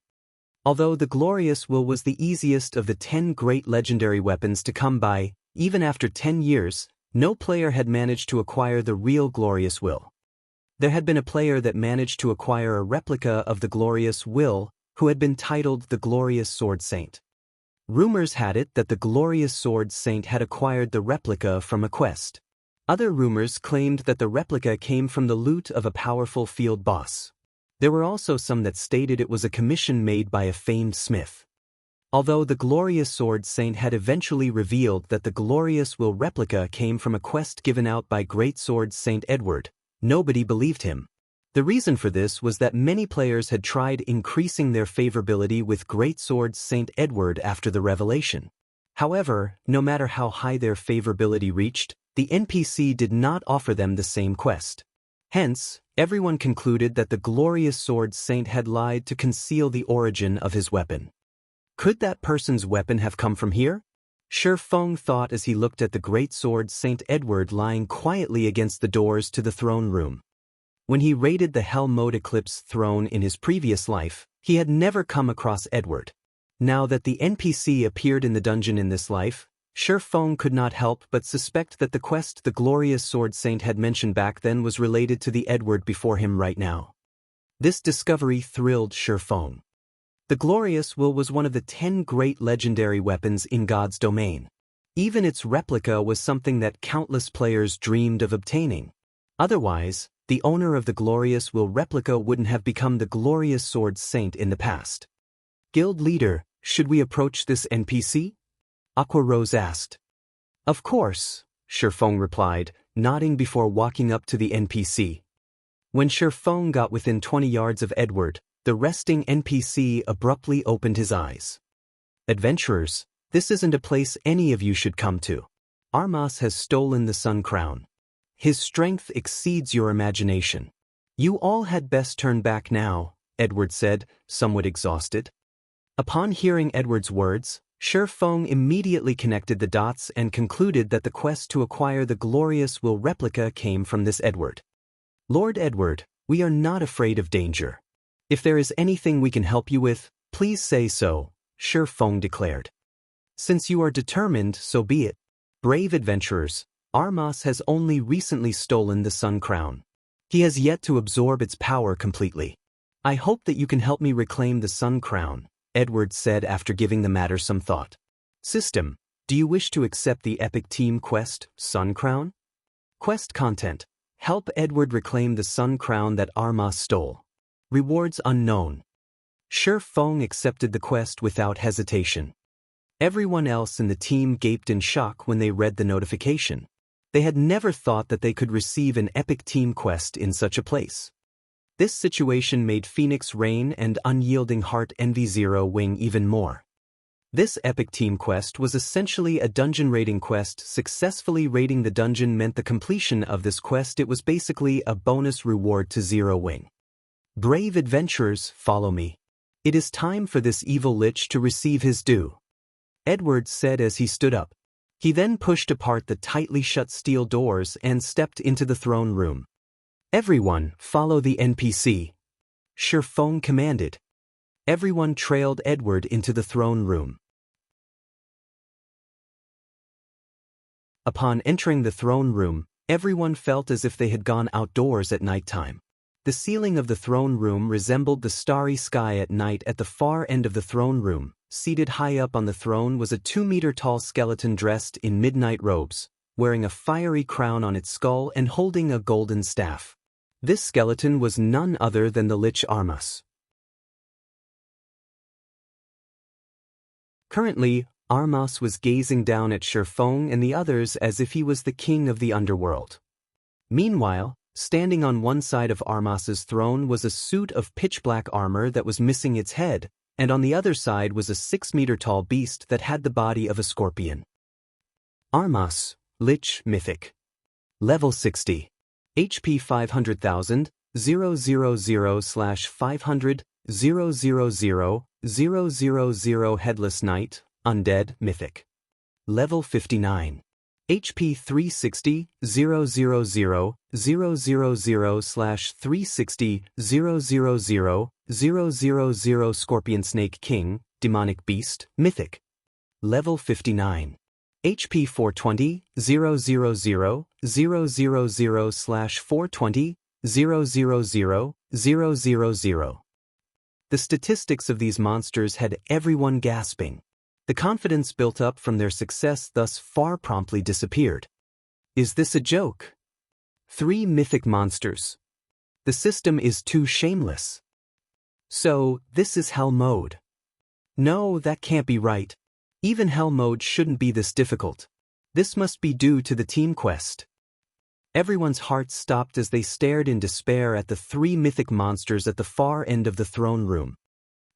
Although the Glorious Will was the easiest of the 10 great legendary weapons to come by, even after 10 years, no player had managed to acquire the real Glorious Will. There had been a player that managed to acquire a replica of the Glorious Will, who had been titled the Glorious Sword Saint. Rumors had it that the Glorious Sword Saint had acquired the replica from a quest. Other rumors claimed that the replica came from the loot of a powerful field boss. There were also some that stated it was a commission made by a famed smith. Although the Glorious Sword Saint had eventually revealed that the Glorious Will replica came from a quest given out by Greatsword Saint Edward, nobody believed him. The reason for this was that many players had tried increasing their favorability with Greatsword Saint Edward after the revelation. However, no matter how high their favorability reached, the NPC did not offer them the same quest. Hence, everyone concluded that the Glorious Sword Saint had lied to conceal the origin of his weapon. Could that person's weapon have come from here? Feng thought as he looked at the Greatsword Saint Edward lying quietly against the doors to the throne room. When he raided the Hell Mode Eclipse throne in his previous life, he had never come across Edward. Now that the NPC appeared in the dungeon in this life, Feng could not help but suspect that the quest the Glorious Sword Saint had mentioned back then was related to the Edward before him right now. This discovery thrilled Feng. The Glorious Will was one of the 10 great legendary weapons in God's domain. Even its replica was something that countless players dreamed of obtaining. Otherwise, the owner of the Glorious Will replica wouldn't have become the Glorious Sword Saint in the past. Guild leader, should we approach this NPC? Aqua Rose asked. Of course, Feng replied, nodding before walking up to the NPC. When Feng got within 20 yards of Edward, the resting NPC abruptly opened his eyes. Adventurers, this isn't a place any of you should come to. Armas has stolen the Sun Crown. His strength exceeds your imagination. You all had best turn back now, Edward said, somewhat exhausted. Upon hearing Edward's words, Feng immediately connected the dots and concluded that the quest to acquire the Glorious Will replica came from this Edward. Lord Edward, we are not afraid of danger. If there is anything we can help you with, please say so, Feng declared. Since you are determined, so be it. Brave adventurers, Armas has only recently stolen the Sun Crown. He has yet to absorb its power completely. I hope that you can help me reclaim the Sun Crown, Edward said after giving the matter some thought. System, do you wish to accept the epic team quest, Sun Crown? Quest content, help Edward reclaim the Sun Crown that Armas stole. Rewards unknown. Feng accepted the quest without hesitation. Everyone else in the team gaped in shock when they read the notification. They had never thought that they could receive an epic team quest in such a place. This situation made Phoenix Rain and Unyielding Heart envy Zero Wing even more. This epic team quest was essentially a dungeon raiding quest. Successfully raiding the dungeon meant the completion of this quest. It was basically a bonus reward to Zero Wing. Brave adventurers, follow me. It is time for this evil lich to receive his due, Edward said as he stood up. He then pushed apart the tightly shut steel doors and stepped into the throne room. Everyone, follow the NPC. Feng commanded. Everyone trailed Edward into the throne room. Upon entering the throne room, everyone felt as if they had gone outdoors at nighttime. The ceiling of the throne room resembled the starry sky at night. At the far end of the throne room, seated high up on the throne, was a 2-meter-tall skeleton dressed in midnight robes, wearing a fiery crown on its skull and holding a golden staff. This skeleton was none other than the Lich Armas. Currently, Armas was gazing down at Feng and the others as if he was the king of the underworld. Meanwhile, standing on one side of Armas's throne was a suit of pitch-black armor that was missing its head, and on the other side was a 6-meter-tall beast that had the body of a scorpion. Armas, Lich Mythic. Level 60. HP 500,000, 000/500, 000/000 Headless Knight, Undead Mythic. Level 59. HP 360, 000/360, 000/000 Scorpion Snake King, Demonic Beast, Mythic. Level 59. HP 420, 000/420, 000/000. The statistics of these monsters had everyone gasping. The confidence built up from their success thus far promptly disappeared. Is this a joke? 3 mythic monsters. The system is too shameless. So, this is Hell Mode. No, that can't be right. Even Hell Mode shouldn't be this difficult. This must be due to the team quest. Everyone's hearts stopped as they stared in despair at the 3 mythic monsters at the far end of the throne room.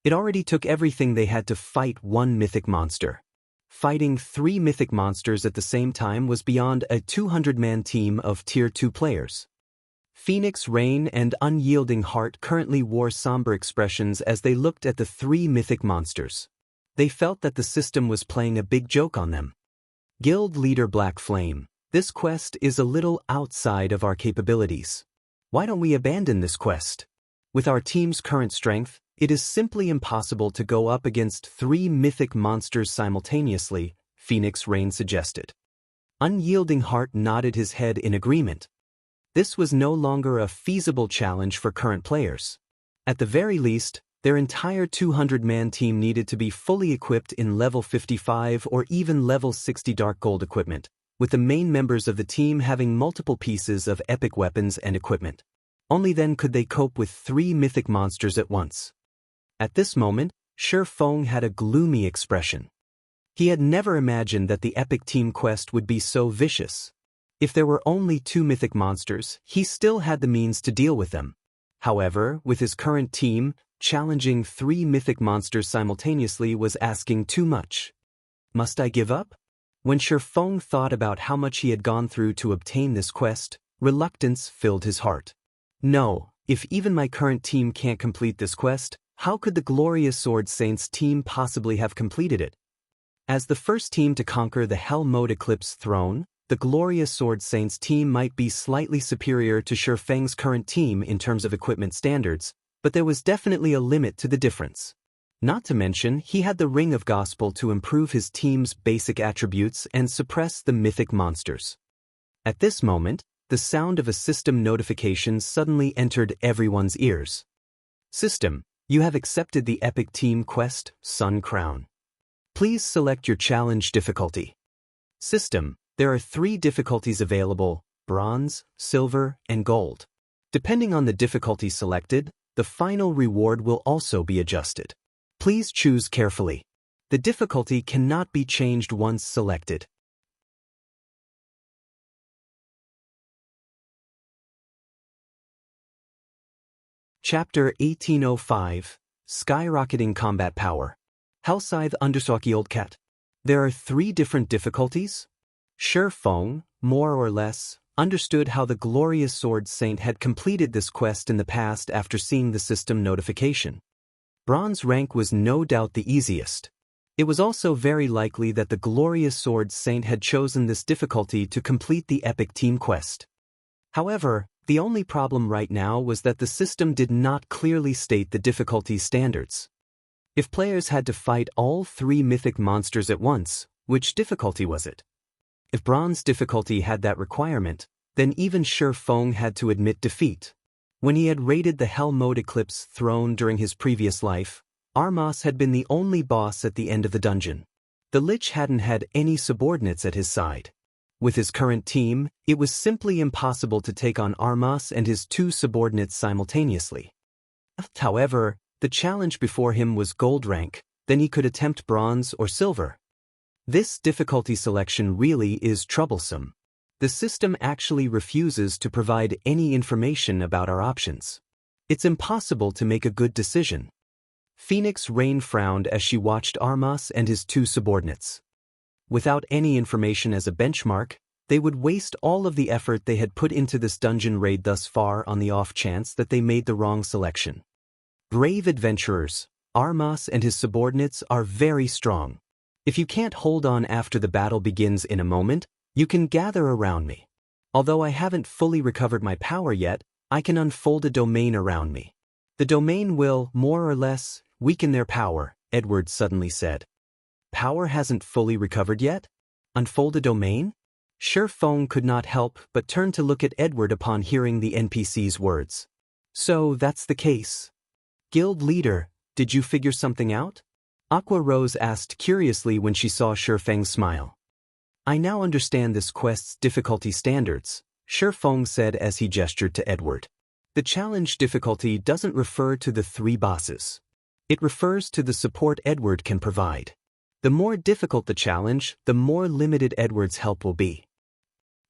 It already took everything they had to fight one mythic monster. Fighting 3 mythic monsters at the same time was beyond a 200-man team of Tier 2 players. Phoenix Rain and Unyielding Heart currently wore somber expressions as they looked at the 3 mythic monsters. They felt that the system was playing a big joke on them. Guild Leader Black Flame, this quest is a little outside of our capabilities. Why don't we abandon this quest? With our team's current strength, it is simply impossible to go up against 3 mythic monsters simultaneously, Phoenix Rain suggested. Unyielding Heart nodded his head in agreement. This was no longer a feasible challenge for current players. At the very least, their entire 200-man team needed to be fully equipped in level 55 or even level 60 Dark Gold equipment, with the main members of the team having multiple pieces of epic weapons and equipment. Only then could they cope with 3 mythic monsters at once. At this moment, Shi Feng had a gloomy expression. He had never imagined that the epic team quest would be so vicious. If there were only 2 mythic monsters, he still had the means to deal with them. However, with his current team, challenging 3 mythic monsters simultaneously was asking too much. Must I give up? When Shi Feng thought about how much he had gone through to obtain this quest, reluctance filled his heart. No, if even my current team can't complete this quest, how could the Glorious Sword Saints team possibly have completed it? As the first team to conquer the Hell Mode Eclipse throne, the Glorious Sword Saints team might be slightly superior to Shi Feng's current team in terms of equipment standards, but there was definitely a limit to the difference. Not to mention, he had the Ring of Gospel to improve his team's basic attributes and suppress the mythic monsters. At this moment, the sound of a system notification suddenly entered everyone's ears. System, you have accepted the Epic Team Quest, Sun Crown. Please select your challenge difficulty. System, there are 3 difficulties available: Bronze, Silver, and Gold. Depending on the difficulty selected, the final reward will also be adjusted. Please choose carefully. The difficulty cannot be changed once selected. Chapter 1805, Skyrocketing Combat Power. Hellscythe _Old Cat. There are 3 different difficulties? Shi Feng, more or less, understood how the Glorious Sword Saint had completed this quest in the past after seeing the system notification. Bronze rank was no doubt the easiest. It was also very likely that the Glorious Sword Saint had chosen this difficulty to complete the Epic Team Quest. However, the only problem right now was that the system did not clearly state the difficulty standards. If players had to fight all 3 mythic monsters at once, which difficulty was it? If Bronze difficulty had that requirement, then even Shi Feng had to admit defeat. When he had raided the Hell Mode Eclipse throne during his previous life, Armas had been the only boss at the end of the dungeon. The Lich hadn't had any subordinates at his side. With his current team, it was simply impossible to take on Armas and his 2 subordinates simultaneously. However, the challenge before him was Gold rank, then he could attempt Bronze or Silver. This difficulty selection really is troublesome. The system actually refuses to provide any information about our options. It's impossible to make a good decision. Phoenix Rain frowned as she watched Armas and his 2 subordinates. Without any information as a benchmark, they would waste all of the effort they had put into this dungeon raid thus far on the off chance that they made the wrong selection. Brave adventurers, Armas and his subordinates are very strong. If you can't hold on after the battle begins in a moment, you can gather around me. Although I haven't fully recovered my power yet, I can unfold a domain around me. The domain will, more or less, weaken their power, Edward suddenly said. Power hasn't fully recovered yet? Unfold a domain? Shi Feng could not help but turn to look at Edward upon hearing the NPC's words. So that's the case. Guild leader, did you figure something out? Aqua Rose asked curiously when she saw Shi Feng's smile. I now understand this quest's difficulty standards, Shi Feng said as he gestured to Edward. The challenge difficulty doesn't refer to the 3 bosses. It refers to the support Edward can provide. The more difficult the challenge, the more limited Edward's help will be.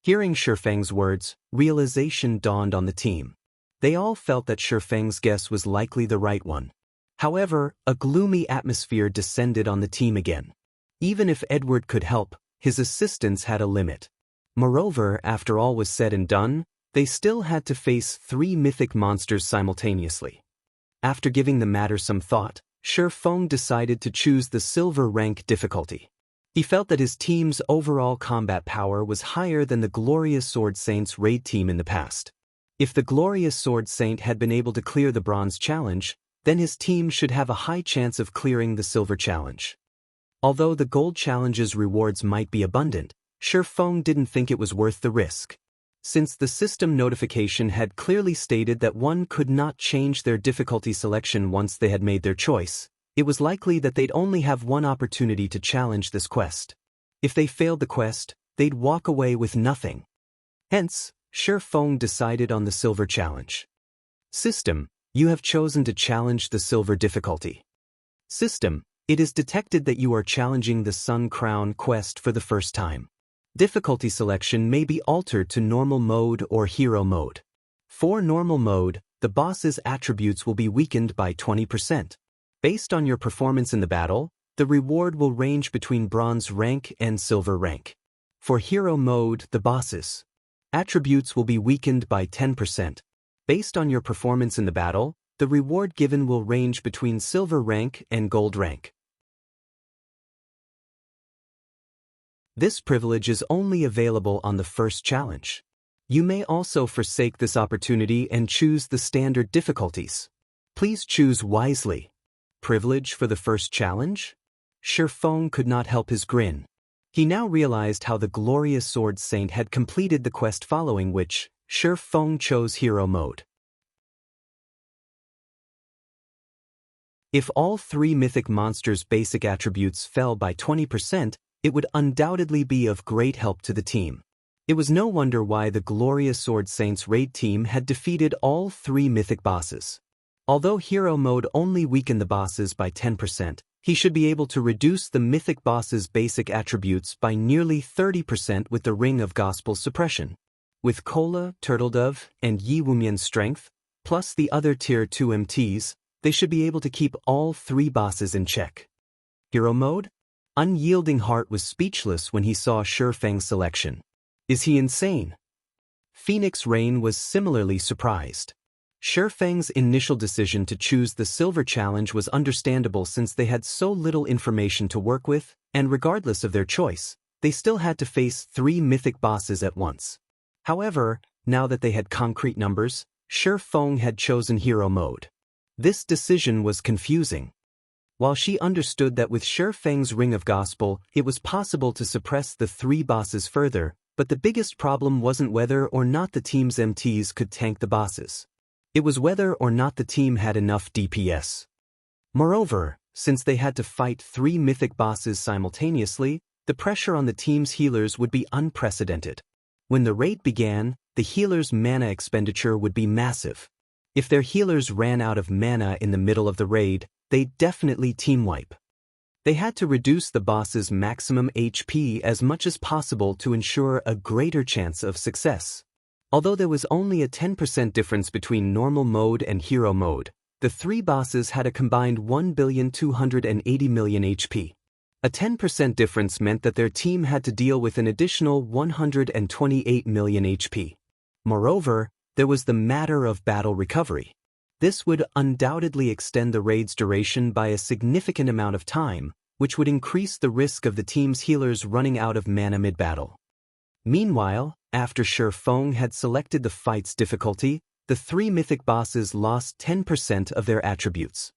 Hearing Shi Feng's words, realization dawned on the team. They all felt that Shi Feng's guess was likely the right one. However, a gloomy atmosphere descended on the team again. Even if Edward could help, his assistance had a limit. Moreover, after all was said and done, they still had to face 3 mythic monsters simultaneously. After giving the matter some thought, Shi Feng decided to choose the Silver rank difficulty. He felt that his team's overall combat power was higher than the Glorious Sword Saint's raid team in the past. If the Glorious Sword Saint had been able to clear the Bronze Challenge, then his team should have a high chance of clearing the Silver Challenge. Although the Gold Challenge's rewards might be abundant, Shi Feng didn't think it was worth the risk. Since the system notification had clearly stated that one could not change their difficulty selection once they had made their choice, it was likely that they'd only have one opportunity to challenge this quest. If they failed the quest, they'd walk away with nothing. Hence, Shi Feng decided on the Silver Challenge. System, you have chosen to challenge the Silver difficulty. System, it is detected that you are challenging the Sun Crown quest for the first time. Difficulty selection may be altered to normal mode or hero mode. For normal mode, the boss's attributes will be weakened by 20%. Based on your performance in the battle, the reward will range between bronze rank and silver rank. For hero mode, the boss's attributes will be weakened by 10%. Based on your performance in the battle, the reward given will range between silver rank and gold rank. This privilege is only available on the first challenge. You may also forsake this opportunity and choose the standard difficulties. Please choose wisely. Privilege for the first challenge? Shi Feng could not help his grin. He now realized how the Glorious Sword Saint had completed the quest following which, Shi Feng chose hero mode. If all three mythic monsters' basic attributes fell by 20%, it would undoubtedly be of great help to the team. It was no wonder why the Glorious Sword Saint's raid team had defeated all three mythic bosses. Although hero mode only weakened the bosses by 10%, he should be able to reduce the mythic boss's basic attributes by nearly 30% with the Ring of Gospel Suppression. With Cola, Turtledove, and Yi Wumian's strength, plus the other Tier 2 MTs, they should be able to keep all three bosses in check. Hero mode? Unyielding Heart was speechless when he saw Shi Feng's selection. Is he insane? Phoenix Rain was similarly surprised. Shi Feng's initial decision to choose the Silver Challenge was understandable since they had so little information to work with, and regardless of their choice, they still had to face three mythic bosses at once. However, now that they had concrete numbers, Shi Feng had chosen hero mode. This decision was confusing. While she understood that with Shi Feng's Ring of Gospel, it was possible to suppress the three bosses further, but the biggest problem wasn't whether or not the team's MTs could tank the bosses. It was whether or not the team had enough DPS. Moreover, since they had to fight three mythic bosses simultaneously, the pressure on the team's healers would be unprecedented. When the raid began, the healers' mana expenditure would be massive. If their healers ran out of mana in the middle of the raid, they'd definitely team wipe. They had to reduce the boss's maximum HP as much as possible to ensure a greater chance of success. Although there was only a 10% difference between normal mode and hero mode, the three bosses had a combined 1,280,000,000 HP. A 10% difference meant that their team had to deal with an additional 128 million HP. Moreover, there was the matter of battle recovery. This would undoubtedly extend the raid's duration by a significant amount of time, which would increase the risk of the team's healers running out of mana mid-battle. Meanwhile, after Shi Feng had selected the fight's difficulty, the three mythic bosses lost 10% of their attributes.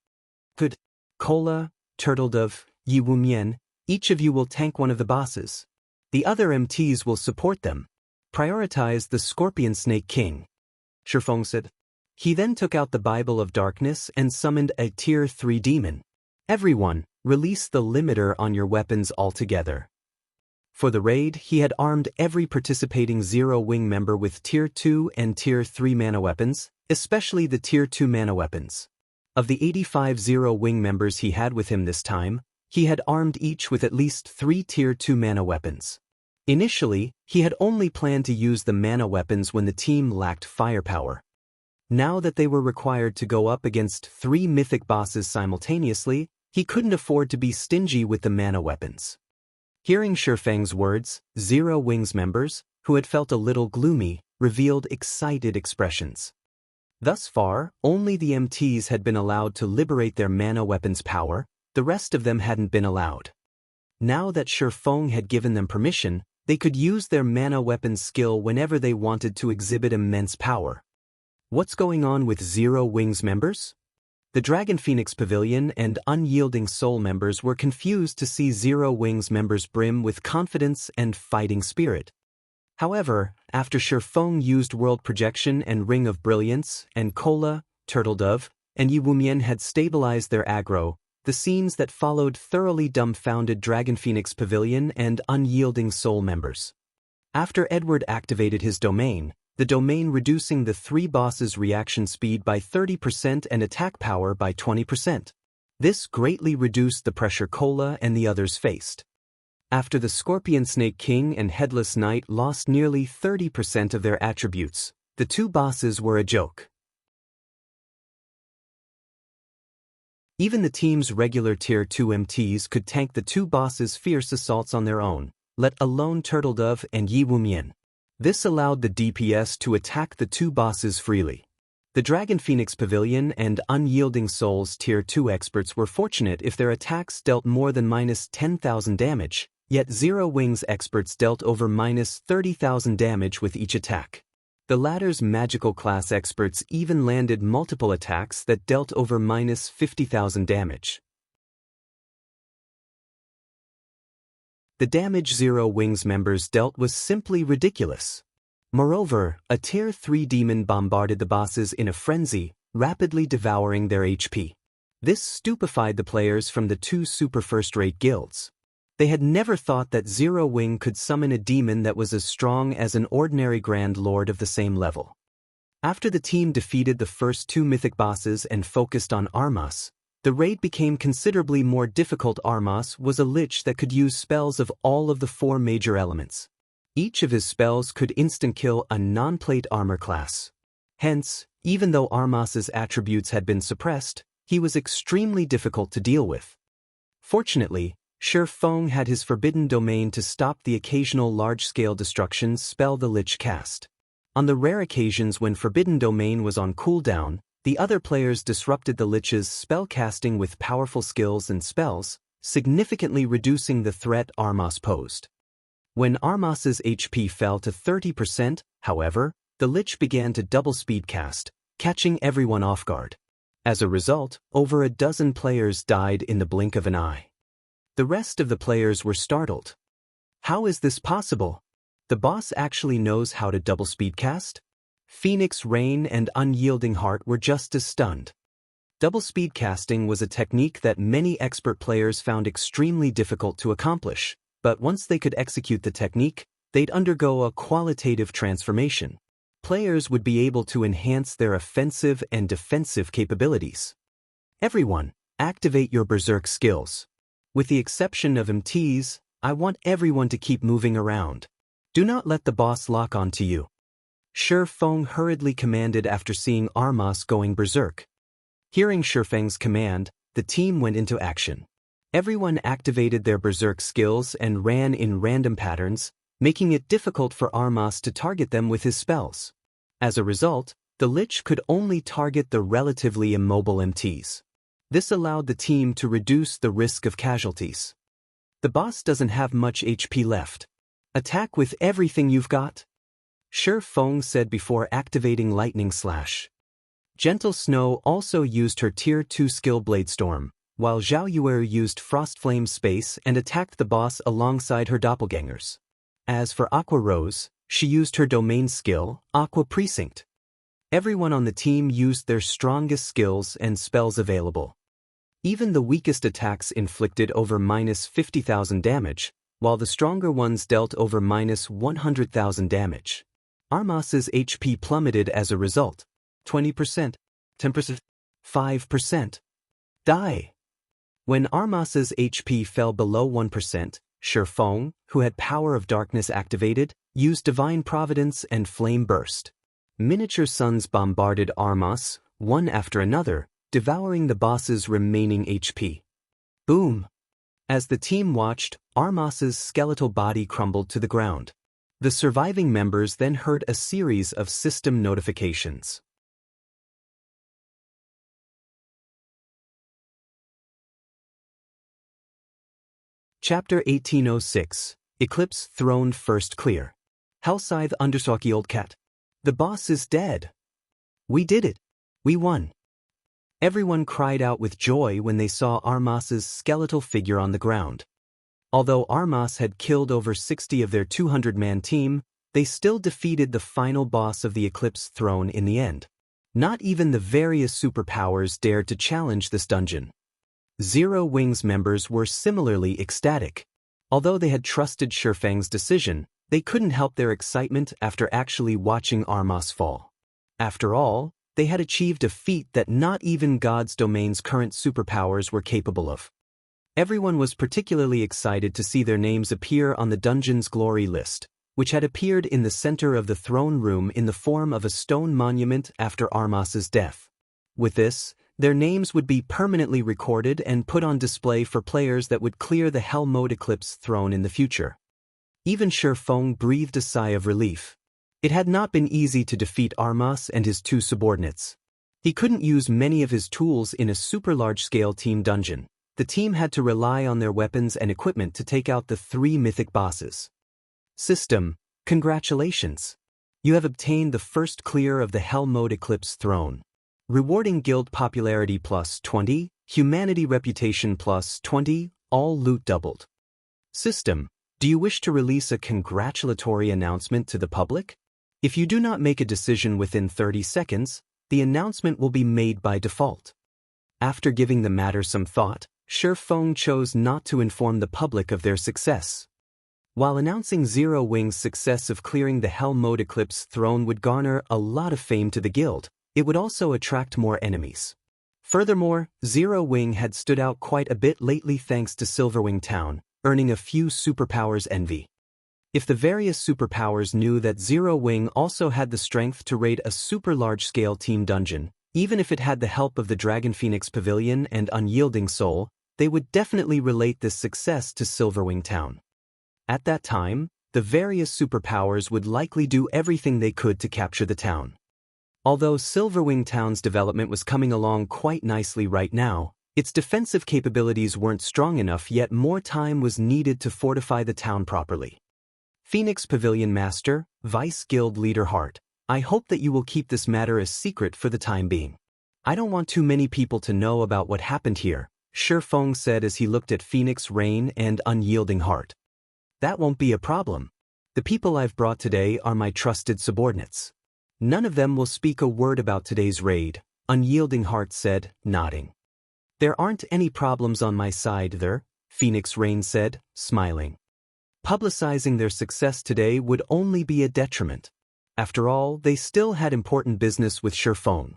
Could Cola, Turtledove, Yi Wumian, each of you will tank one of the bosses. The other MTs will support them. Prioritize the Scorpion Snake King. Shi Feng said. He then took out the Bible of Darkness and summoned a Tier 3 demon. Everyone, release the limiter on your weapons altogether. For the raid, he had armed every participating Zero Wing member with Tier 2 and Tier 3 mana weapons, especially the Tier 2 mana weapons. Of the 85 Zero Wing members he had with him this time, he had armed each with at least 3 Tier 2 mana weapons. Initially, he had only planned to use the mana weapons when the team lacked firepower. Now that they were required to go up against 3 mythic bosses simultaneously, he couldn't afford to be stingy with the mana weapons. Hearing Shi Feng's words, Zero Wings members, who had felt a little gloomy, revealed excited expressions. Thus far, only the MTs had been allowed to liberate their mana weapons' power, the rest of them hadn't been allowed. Now that Shi Feng had given them permission, they could use their mana weapon skill whenever they wanted to exhibit immense power. What's going on with Zero Wings members? The Dragon Phoenix Pavilion and Unyielding Soul members were confused to see Zero Wings members brim with confidence and fighting spirit. However, after Shi Feng used World Projection and Ring of Brilliance, and Cola, Turtledove, and Yi Wumian had stabilized their aggro, the scenes that followed thoroughly dumbfounded Dragon Phoenix Pavilion and Unyielding Soul members. After Edward activated his domain, the domain reducing the three bosses' reaction speed by 30% and attack power by 20%. This greatly reduced the pressure Cola and the others faced. After the Scorpion Snake King and Headless Knight lost nearly 30% of their attributes, the two bosses were a joke. Even the team's regular Tier 2 MTs could tank the two bosses' fierce assaults on their own, let alone Turtledove and Yi Wumian. This allowed the DPS to attack the two bosses freely. The Dragon Phoenix Pavilion and Unyielding Souls Tier 2 experts were fortunate if their attacks dealt more than -10,000 damage, yet Zero Wings experts dealt over -30,000 damage with each attack. The latter's magical class experts even landed multiple attacks that dealt over -50,000 damage. The damage Zero Wings members dealt was simply ridiculous. Moreover, a Tier 3 demon bombarded the bosses in a frenzy, rapidly devouring their HP. This stupefied the players from the two super first-rate guilds. They had never thought that Zero Wing could summon a demon that was as strong as an ordinary Grand Lord of the same level. After the team defeated the first two mythic bosses and focused on Armas, the raid became considerably more difficult. Armas was a lich that could use spells of all of the four major elements. Each of his spells could instant-kill a non-plate armor class. Hence, even though Armas's attributes had been suppressed, he was extremely difficult to deal with. Fortunately, Shi Feng had his forbidden domain to stop the occasional large-scale destruction spell the lich cast. On the rare occasions when forbidden domain was on cooldown, the other players disrupted the lich's spell casting with powerful skills and spells, significantly reducing the threat Armas posed. When Armas's HP fell to 30%, however, the lich began to double speed cast, catching everyone off guard. As a result, over a dozen players died in the blink of an eye. The rest of the players were startled. How is this possible? The boss actually knows how to double speed cast? Phoenix Rain and Unyielding Heart were just as stunned. Double speed casting was a technique that many expert players found extremely difficult to accomplish, but once they could execute the technique, they'd undergo a qualitative transformation. Players would be able to enhance their offensive and defensive capabilities. Everyone, activate your berserk skills. With the exception of MTs, I want everyone to keep moving around. Do not let the boss lock onto you. Shi Feng hurriedly commanded after seeing Armas going berserk. Hearing Shi Feng's command, the team went into action. Everyone activated their berserk skills and ran in random patterns, making it difficult for Armas to target them with his spells. As a result, the lich could only target the relatively immobile MTs. This allowed the team to reduce the risk of casualties. The boss doesn't have much HP left. Attack with everything you've got. Shi Feng said before activating Lightning Slash. Gentle Snow also used her Tier 2 skill Bladestorm, while Zhao Yuer used Frostflame Space and attacked the boss alongside her doppelgangers. As for Aqua Rose, she used her domain skill, Aqua Precinct. Everyone on the team used their strongest skills and spells available. Even the weakest attacks inflicted over -50,000 damage, while the stronger ones dealt over -100,000 damage. Armas's HP plummeted as a result. 20%, 10%, 5%. Die. When Armas's HP fell below 1%, Shi Feng, who had Power of Darkness activated, used Divine Providence and Flame Burst. Miniature suns bombarded Armas, one after another, devouring the boss's remaining HP. Boom! As the team watched, Armas's skeletal body crumbled to the ground. The surviving members then heard a series of system notifications. Chapter 1806, Eclipse Throned First Clear. Hellscythe Undersocki Cat. The boss is dead. We did it. We won. Everyone cried out with joy when they saw Armas's skeletal figure on the ground. Although Armas had killed over 60 of their 200-man team, they still defeated the final boss of the Eclipse throne in the end. Not even the various superpowers dared to challenge this dungeon. Zero Wing's members were similarly ecstatic. Although they had trusted Shifeng's decision, they couldn't help their excitement after actually watching Armas fall. After all, they had achieved a feat that not even God's domain's current superpowers were capable of. Everyone was particularly excited to see their names appear on the dungeon's glory list, which had appeared in the center of the throne room in the form of a stone monument after Armas's death. With this, their names would be permanently recorded and put on display for players that would clear the Hell Mode Eclipse throne in the future. Even Shifeng breathed a sigh of relief. It had not been easy to defeat Armas and his two subordinates. He couldn't use many of his tools in a super large-scale team dungeon. The team had to rely on their weapons and equipment to take out the 3 mythic bosses. System, congratulations. You have obtained the first clear of the Hell Mode Eclipse throne. Rewarding guild popularity plus 20, humanity reputation plus 20, all loot doubled. System, do you wish to release a congratulatory announcement to the public? If you do not make a decision within 30 seconds, the announcement will be made by default. After giving the matter some thought, Shifeng chose not to inform the public of their success. While announcing Zero Wing's success of clearing the Hell Mode Eclipse throne would garner a lot of fame to the guild, it would also attract more enemies. Furthermore, Zero Wing had stood out quite a bit lately thanks to Silverwing Town, earning a few superpowers envy. If the various superpowers knew that Zero Wing also had the strength to raid a super large-scale team dungeon, even if it had the help of the Dragon Phoenix Pavilion and Unyielding Soul, they would definitely relate this success to Silverwing Town. At that time, the various superpowers would likely do everything they could to capture the town. Although Silverwing Town's development was coming along quite nicely right now, its defensive capabilities weren't strong enough, yet more time was needed to fortify the town properly. Phoenix Pavilion Master, Vice Guild Leader Hart, I hope that you will keep this matter a secret for the time being. I don't want too many people to know about what happened here, Shifeng said as he looked at Phoenix Rain and Unyielding Heart. That won't be a problem. The people I've brought today are my trusted subordinates. None of them will speak a word about today's raid, Unyielding Heart said, nodding. There aren't any problems on my side there, Phoenix Rain said, smiling. Publicizing their success today would only be a detriment. After all, they still had important business with Shifeng.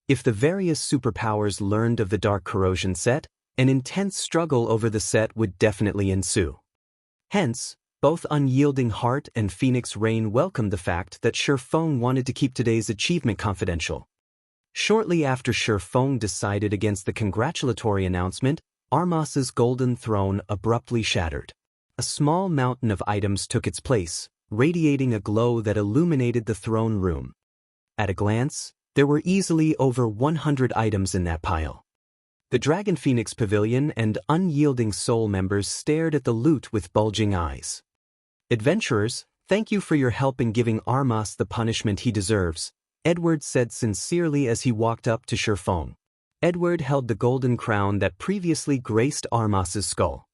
If the various superpowers learned of the Dark Corrosion set, an intense struggle over the set would definitely ensue. Hence, both Unyielding Heart and Phoenix Rain welcomed the fact that Shifeng wanted to keep today's achievement confidential. Shortly after Shifeng decided against the congratulatory announcement, Armas's golden throne abruptly shattered. A small mountain of items took its place, radiating a glow that illuminated the throne room. At a glance, there were easily over 100 items in that pile. The Dragon Phoenix Pavilion and Unyielding Soul members stared at the loot with bulging eyes. Adventurers, thank you for your help in giving Armas the punishment he deserves, Edward said sincerely as he walked up to Shifeng. Edward held the golden crown that previously graced Armas's skull.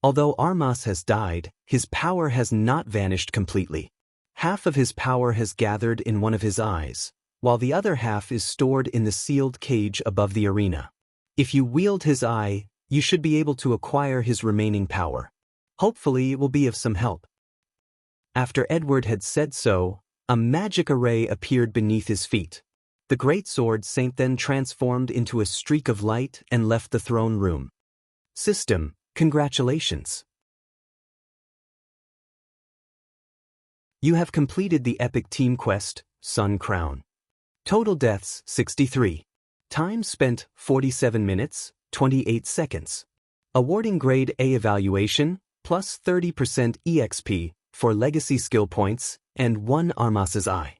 Although Armas has died, his power has not vanished completely. Half of his power has gathered in one of his eyes, while the other half is stored in the sealed cage above the arena. If you wield his eye, you should be able to acquire his remaining power. Hopefully it will be of some help. After Edward had said so, a magic array appeared beneath his feet. The Greatsword Saint then transformed into a streak of light and left the throne room. System, congratulations. You have completed the epic team quest, Sun Crown. Total deaths 63. Time spent 47 minutes, 28 seconds. Awarding Grade A evaluation, plus 30% EXP for legacy skill points, and 1 Armas's eye.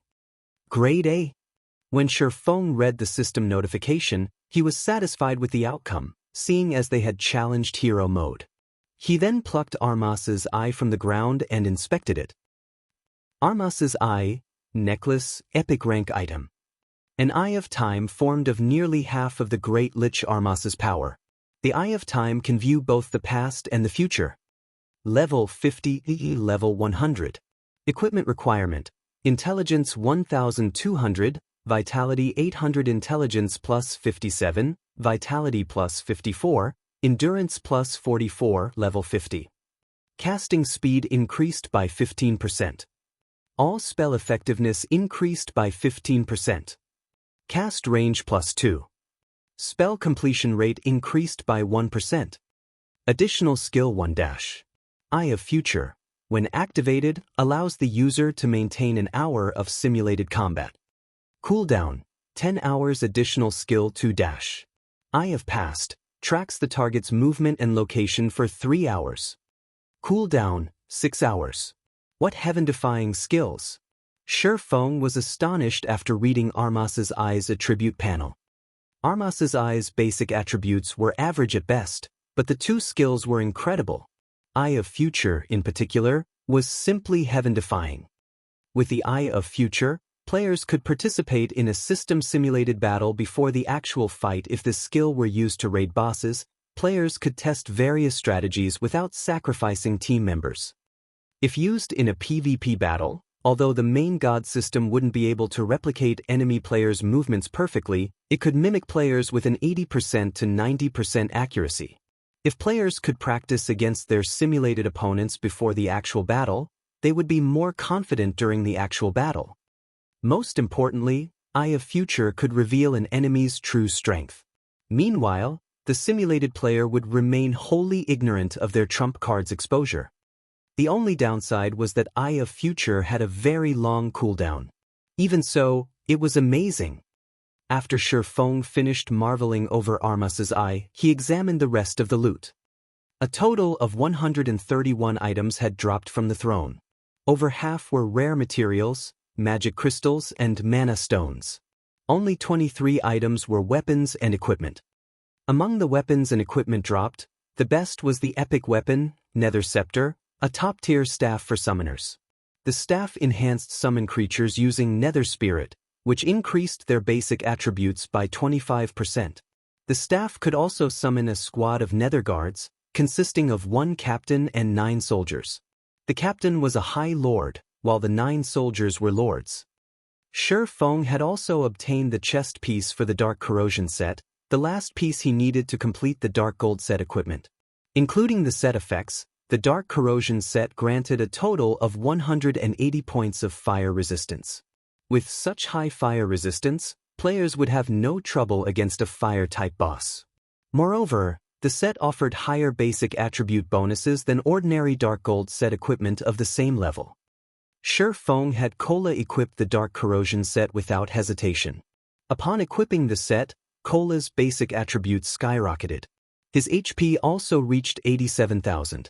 Grade A. When Shifeng read the system notification, he was satisfied with the outcome, seeing as they had challenged hero mode. He then plucked Armas's eye from the ground and inspected it. Armas's eye, necklace, epic rank item. An Eye of Time formed of nearly half of the Great Lich Armas's power. The Eye of Time can view both the past and the future. Level 50, Level 100. Equipment requirement: Intelligence 1200, Vitality 800, Intelligence plus 57, Vitality plus 54, Endurance plus 44, Level 50. Casting speed increased by 15%. All spell effectiveness increased by 15%. Cast range plus 2. Spell completion rate increased by 1%. Additional skill 1 dash. Eye of Future, when activated, allows the user to maintain an hour of simulated combat. Cooldown, 10 hours. Additional skill 2 dash. Eye of Past, tracks the target's movement and location for 3 hours. Cooldown, 6 hours. What heaven-defying skills! Shi Feng was astonished after reading Armas's Eye's attribute panel. Armas's Eye's basic attributes were average at best, but the two skills were incredible. Eye of Future, in particular, was simply heaven-defying. With the Eye of Future, players could participate in a system-simulated battle before the actual fight. If this skill were used to raid bosses, players could test various strategies without sacrificing team members. If used in a PvP battle, although the main god system wouldn't be able to replicate enemy players' movements perfectly, it could mimic players with an 80% to 90% accuracy. If players could practice against their simulated opponents before the actual battle, they would be more confident during the actual battle. Most importantly, Eye of Future could reveal an enemy's true strength. Meanwhile, the simulated player would remain wholly ignorant of their trump card's exposure. The only downside was that Eye of Future had a very long cooldown. Even so, it was amazing. After Shi Feng finished marveling over Armas's Eye, he examined the rest of the loot. A total of 131 items had dropped from the throne. Over half were rare materials, magic crystals, and mana stones. Only 23 items were weapons and equipment. Among the weapons and equipment dropped, the best was the epic weapon, Nether Scepter, a top-tier staff for summoners. The staff enhanced summon creatures using Nether Spirit, which increased their basic attributes by 25%. The staff could also summon a squad of Nether Guards, consisting of 1 captain and 9 soldiers. The captain was a High Lord, while the 9 soldiers were lords. Shi Feng had also obtained the chest piece for the Dark Corrosion set, the last piece he needed to complete the Dark Gold set equipment. Including the set effects, the Dark Corrosion set granted a total of 180 points of fire resistance. With such high fire resistance, players would have no trouble against a fire-type boss. Moreover, the set offered higher basic attribute bonuses than ordinary Dark Gold set equipment of the same level. Shi Feng had Cola equip the Dark Corrosion set without hesitation. Upon equipping the set, Cola's basic attributes skyrocketed. His HP also reached 87,000.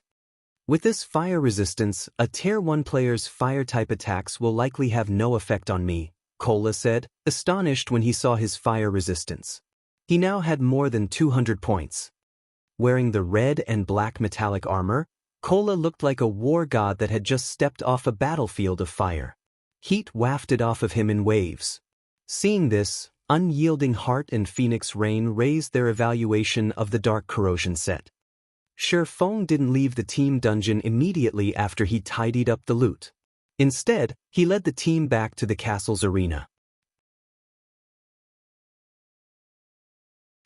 With this fire resistance, a Tier 1 player's fire-type attacks will likely have no effect on me, Cola said, astonished when he saw his fire resistance. He now had more than 200 points. Wearing the red and black metallic armor, Cola looked like a war god that had just stepped off a battlefield of fire. Heat wafted off of him in waves. Seeing this, Unyielding Heart and Phoenix Rain raised their evaluation of the Dark Corrosion set. Shi Feng didn't leave the team dungeon immediately after he tidied up the loot. Instead, he led the team back to the castle's arena.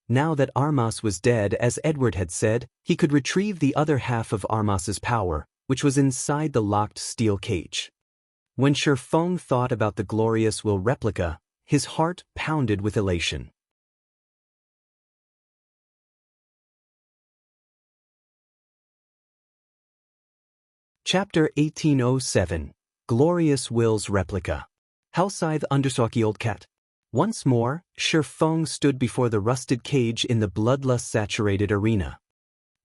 Now that Armas was dead, as Edward had said, he could retrieve the other half of Armas's power, which was inside the locked steel cage. When Shi Feng thought about the glorious will replica, his heart pounded with elation. Chapter 1807, Glorious Will's Replica. Hellscythe Undersockield Cat. Once more, Shi Feng stood before the rusted cage in the bloodlust-saturated arena.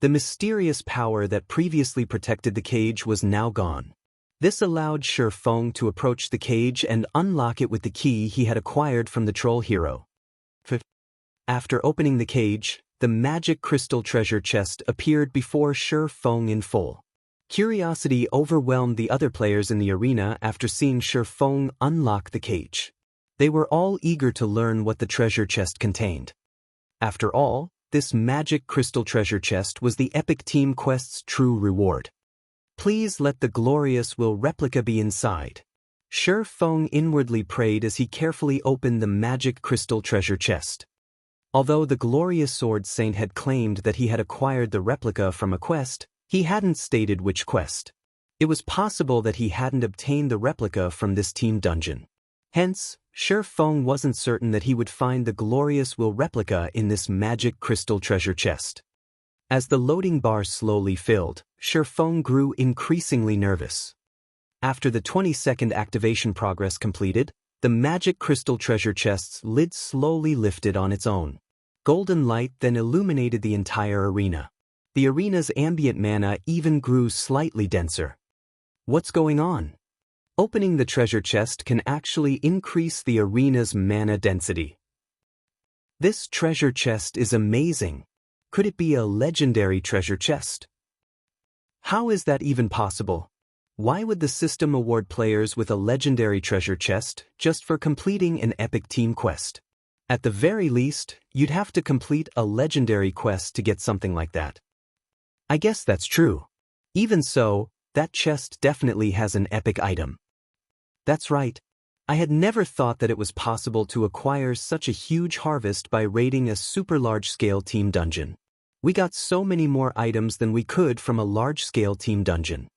The mysterious power that previously protected the cage was now gone. This allowed Shi Feng to approach the cage and unlock it with the key he had acquired from the troll hero. After opening the cage, the magic crystal treasure chest appeared before Shi Feng in full. Curiosity overwhelmed the other players in the arena after seeing Shi Feng unlock the cage. They were all eager to learn what the treasure chest contained. After all, this magic crystal treasure chest was the Epic Team Quest's true reward. Please let the glorious Replica be inside. Shi Feng inwardly prayed as he carefully opened the magic crystal treasure chest. Although the glorious sword saint had claimed that he had acquired the replica from a quest, he hadn't stated which quest. It was possible that he hadn't obtained the replica from this team dungeon. Hence, Shi Feng wasn't certain that he would find the glorious replica in this magic crystal treasure chest. As the loading bar slowly filled, Shi Feng grew increasingly nervous. After the 20-second activation progress completed, the magic crystal treasure chest's lid slowly lifted on its own. Golden light then illuminated the entire arena. The arena's ambient mana even grew slightly denser. What's going on? Opening the treasure chest can actually increase the arena's mana density. This treasure chest is amazing. Could it be a legendary treasure chest? How is that even possible? Why would the system award players with a legendary treasure chest just for completing an epic team quest? At the very least, you'd have to complete a legendary quest to get something like that. I guess that's true. Even so, that chest definitely has an epic item. That's right. I had never thought that it was possible to acquire such a huge harvest by raiding a super large-scale team dungeon. We got so many more items than we could from a large-scale team dungeon.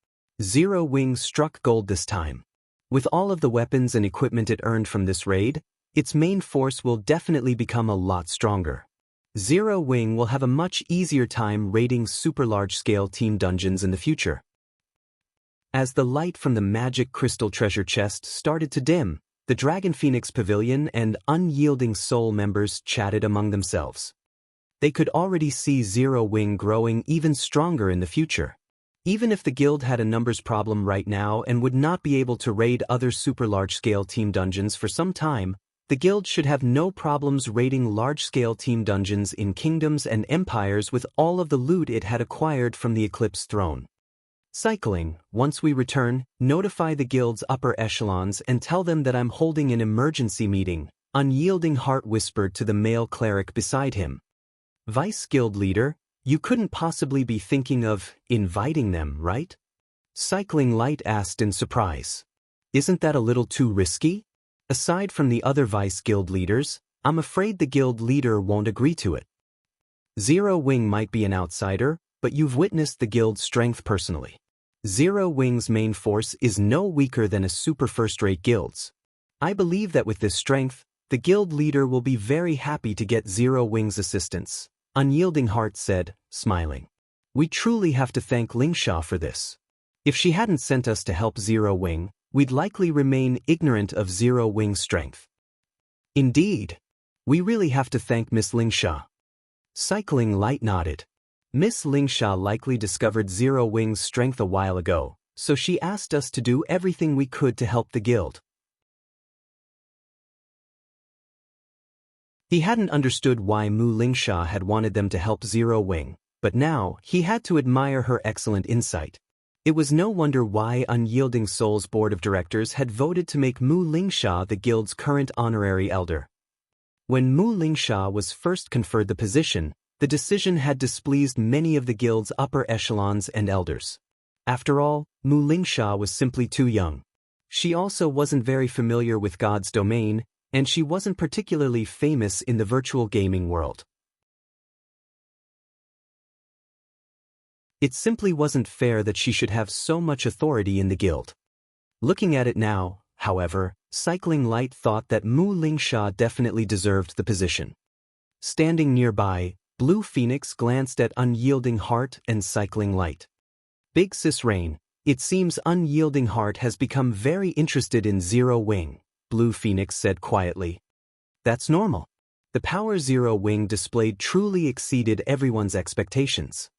Zero Wing struck gold this time. With all of the weapons and equipment it earned from this raid, its main force will definitely become a lot stronger. Zero Wing will have a much easier time raiding super large-scale team dungeons in the future. As the light from the magic crystal treasure chest started to dim, the Dragon Phoenix Pavilion and Unyielding Soul members chatted among themselves. They could already see Zero Wing growing even stronger in the future. Even if the guild had a numbers problem right now and would not be able to raid other super large-scale team dungeons for some time, the guild should have no problems raiding large-scale team dungeons in kingdoms and empires with all of the loot it had acquired from the Eclipse throne. Cycling, once we return, notify the guild's upper echelons and tell them that I'm holding an emergency meeting, Unyielding Heart whispered to the male cleric beside him. Vice guild leader, you couldn't possibly be thinking of inviting them, right? Cycling Light asked in surprise. Isn't that a little too risky? Aside from the other vice guild leaders, I'm afraid the guild leader won't agree to it. Zero Wing might be an outsider, but you've witnessed the guild's strength personally. Zero Wing's main force is no weaker than a super first-rate guild's. I believe that with this strength, the guild leader will be very happy to get Zero Wing's assistance, Unyielding Heart said, smiling. We truly have to thank Xianxia for this. If she hadn't sent us to help Zero Wing, we'd likely remain ignorant of Zero Wing's strength. Indeed. We really have to thank Miss Xianxia. Cycling Light nodded. Miss Xianxia likely discovered Zero Wing's strength a while ago, so she asked us to do everything we could to help the guild. He hadn't understood why Mu Xianxia had wanted them to help Zero Wing, but now he had to admire her excellent insight. It was no wonder why Unyielding Soul's board of directors had voted to make Mu Xianxia the guild's current honorary elder. When Mu Xianxia was first conferred the position, the decision had displeased many of the guild's upper echelons and elders. After all, Mu Xianxia was simply too young. She also wasn't very familiar with God's domain, and she wasn't particularly famous in the virtual gaming world. It simply wasn't fair that she should have so much authority in the guild. Looking at it now, however, Cycling Light thought that Mu Xianxia definitely deserved the position. Standing nearby, Blue Phoenix glanced at Unyielding Heart and Cycling Light. Big Sis Rain, it seems Unyielding Heart has become very interested in Zero Wing, Blue Phoenix said quietly. That's normal. The power Zero Wing displayed truly exceeded everyone's expectations.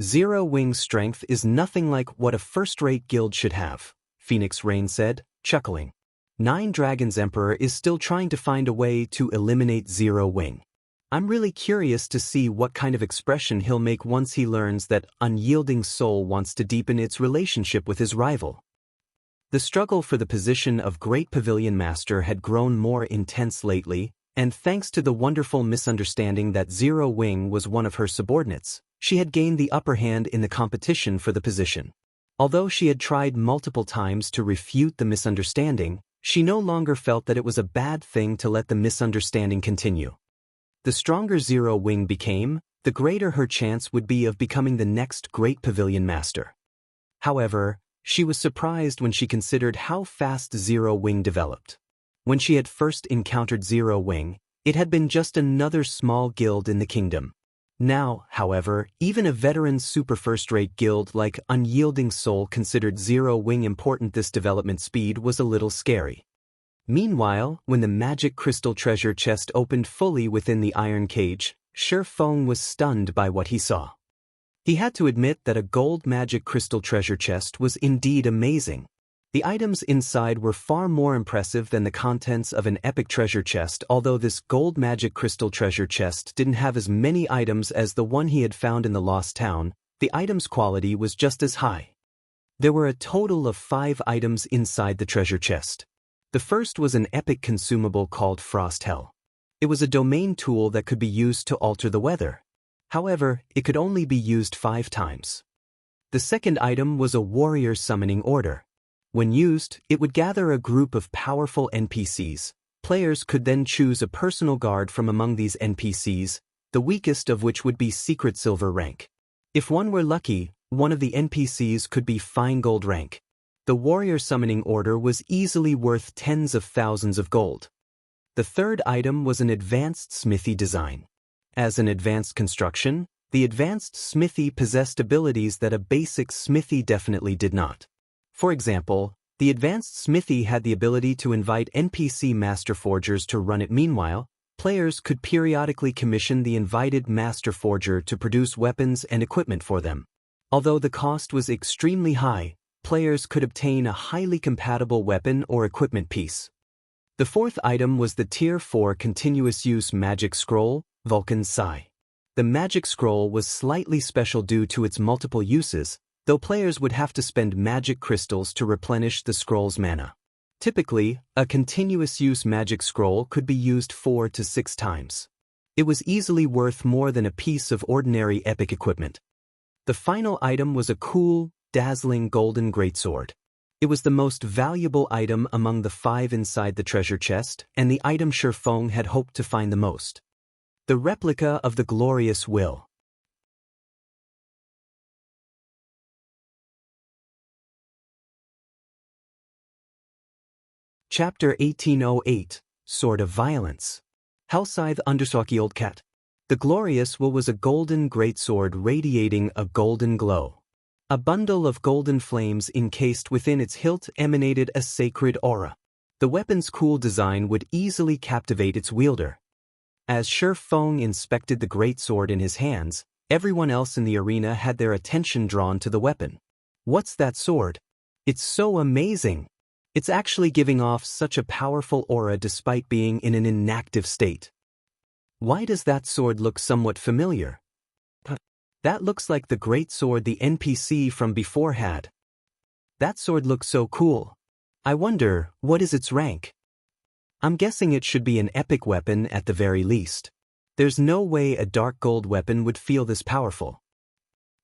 Zero Wing's strength is nothing like what a first-rate guild should have, Phoenix Rain said, chuckling. Nine Dragons Emperor is still trying to find a way to eliminate Zero Wing. I'm really curious to see what kind of expression he'll make once he learns that unyielding soul wants to deepen its relationship with his rival. The struggle for the position of Great Pavilion Master had grown more intense lately, and thanks to the wonderful misunderstanding that Zero Wing was one of her subordinates, she had gained the upper hand in the competition for the position. Although she had tried multiple times to refute the misunderstanding, she no longer felt that it was a bad thing to let the misunderstanding continue. The stronger Zero Wing became, the greater her chance would be of becoming the next Great Pavilion Master. However, she was surprised when she considered how fast Zero Wing developed. When she had first encountered Zero Wing, it had been just another small guild in the kingdom. Now, however, even a veteran super first-rate guild like Unyielding Soul considered Zero Wing important. This development speed was a little scary. Meanwhile, when the magic crystal treasure chest opened fully within the iron cage, Shi Feng was stunned by what he saw. He had to admit that a gold magic crystal treasure chest was indeed amazing. The items inside were far more impressive than the contents of an epic treasure chest. Although this gold magic crystal treasure chest didn't have as many items as the one he had found in the Lost Town, the item's quality was just as high. There were a total of 5 items inside the treasure chest. The first was an epic consumable called Frost Hell. It was a domain tool that could be used to alter the weather. However, it could only be used 5 times. The second item was a warrior summoning order. When used, it would gather a group of powerful NPCs. Players could then choose a personal guard from among these NPCs, the weakest of which would be Secret Silver rank. If one were lucky, one of the NPCs could be Fine Gold rank. The warrior summoning order was easily worth tens of thousands of gold. The third item was an advanced smithy design. As an advanced construction, the advanced smithy possessed abilities that a basic smithy definitely did not. For example, the advanced smithy had the ability to invite NPC master forgers to run it. Meanwhile, players could periodically commission the invited master forger to produce weapons and equipment for them. Although the cost was extremely high, players could obtain a highly compatible weapon or equipment piece. The fourth item was the Tier 4 Continuous Use Magic Scroll, Vulcan Psi. The magic scroll was slightly special due to its multiple uses, though players would have to spend magic crystals to replenish the scroll's mana. Typically, a continuous use magic scroll could be used 4 to 6 times. It was easily worth more than a piece of ordinary epic equipment. The final item was a cool, dazzling golden greatsword. It was the most valuable item among the 5 inside the treasure chest, and the item Shi Feng had hoped to find the most. The replica of the glorious will. Chapter 1808, Sword of Violence. Hellscythe Undersaki Old Cat. The glorious will was a golden greatsword radiating a golden glow. A bundle of golden flames encased within its hilt emanated a sacred aura. The weapon's cool design would easily captivate its wielder. As Shi Feng inspected the greatsword in his hands, everyone else in the arena had their attention drawn to the weapon. What's that sword? It's so amazing! It's actually giving off such a powerful aura despite being in an inactive state. Why does that sword look somewhat familiar? That looks like the greatsword the NPC from before had. That sword looks so cool. I wonder, what is its rank? I'm guessing it should be an epic weapon at the very least. There's no way a dark gold weapon would feel this powerful.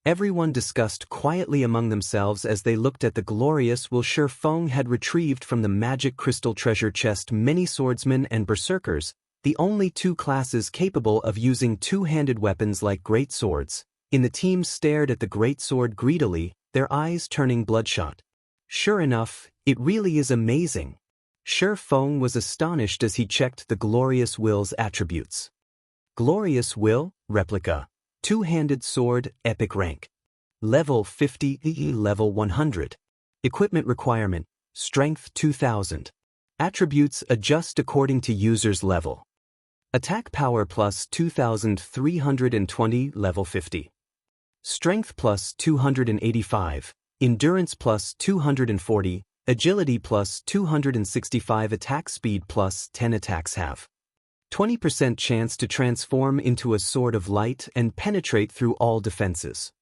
Everyone discussed quietly among themselves as they looked at the glorious will Shi Feng had retrieved from the magic crystal treasure chest. Many swordsmen and berserkers, the only 2 classes capable of using two-handed weapons like great swords, in the team stared at the great sword greedily, their eyes turning bloodshot. Sure enough, it really is amazing. Shi Feng was astonished as he checked the glorious will's attributes. Glorious will, replica. Two-handed sword, epic rank. Level 50, level 100. Equipment requirement, strength 2000. Attributes adjust according to user's level. Attack power plus 2320, level 50. Strength plus 285. Endurance plus 240. Agility plus 265. Attack speed plus 10. Attacks have 20% chance to transform into a sword of light and penetrate through all defenses.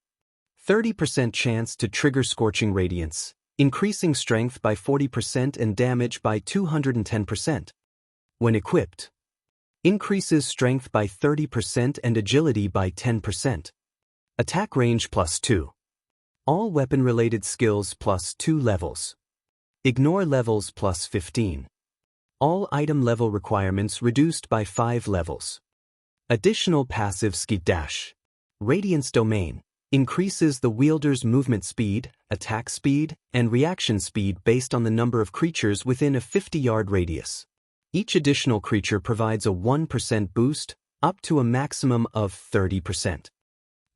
30% chance to trigger Scorching Radiance, increasing strength by 40% and damage by 210%. When equipped, increases strength by 30% and agility by 10%. Attack range +2. All weapon-related skills +2 levels. Ignore levels +15. All item level requirements reduced by 5 levels. Additional passive Skit Dash. Radiance Domain increases the wielder's movement speed, attack speed, and reaction speed based on the number of creatures within a 50-yard radius. Each additional creature provides a 1% boost, up to a maximum of 30%.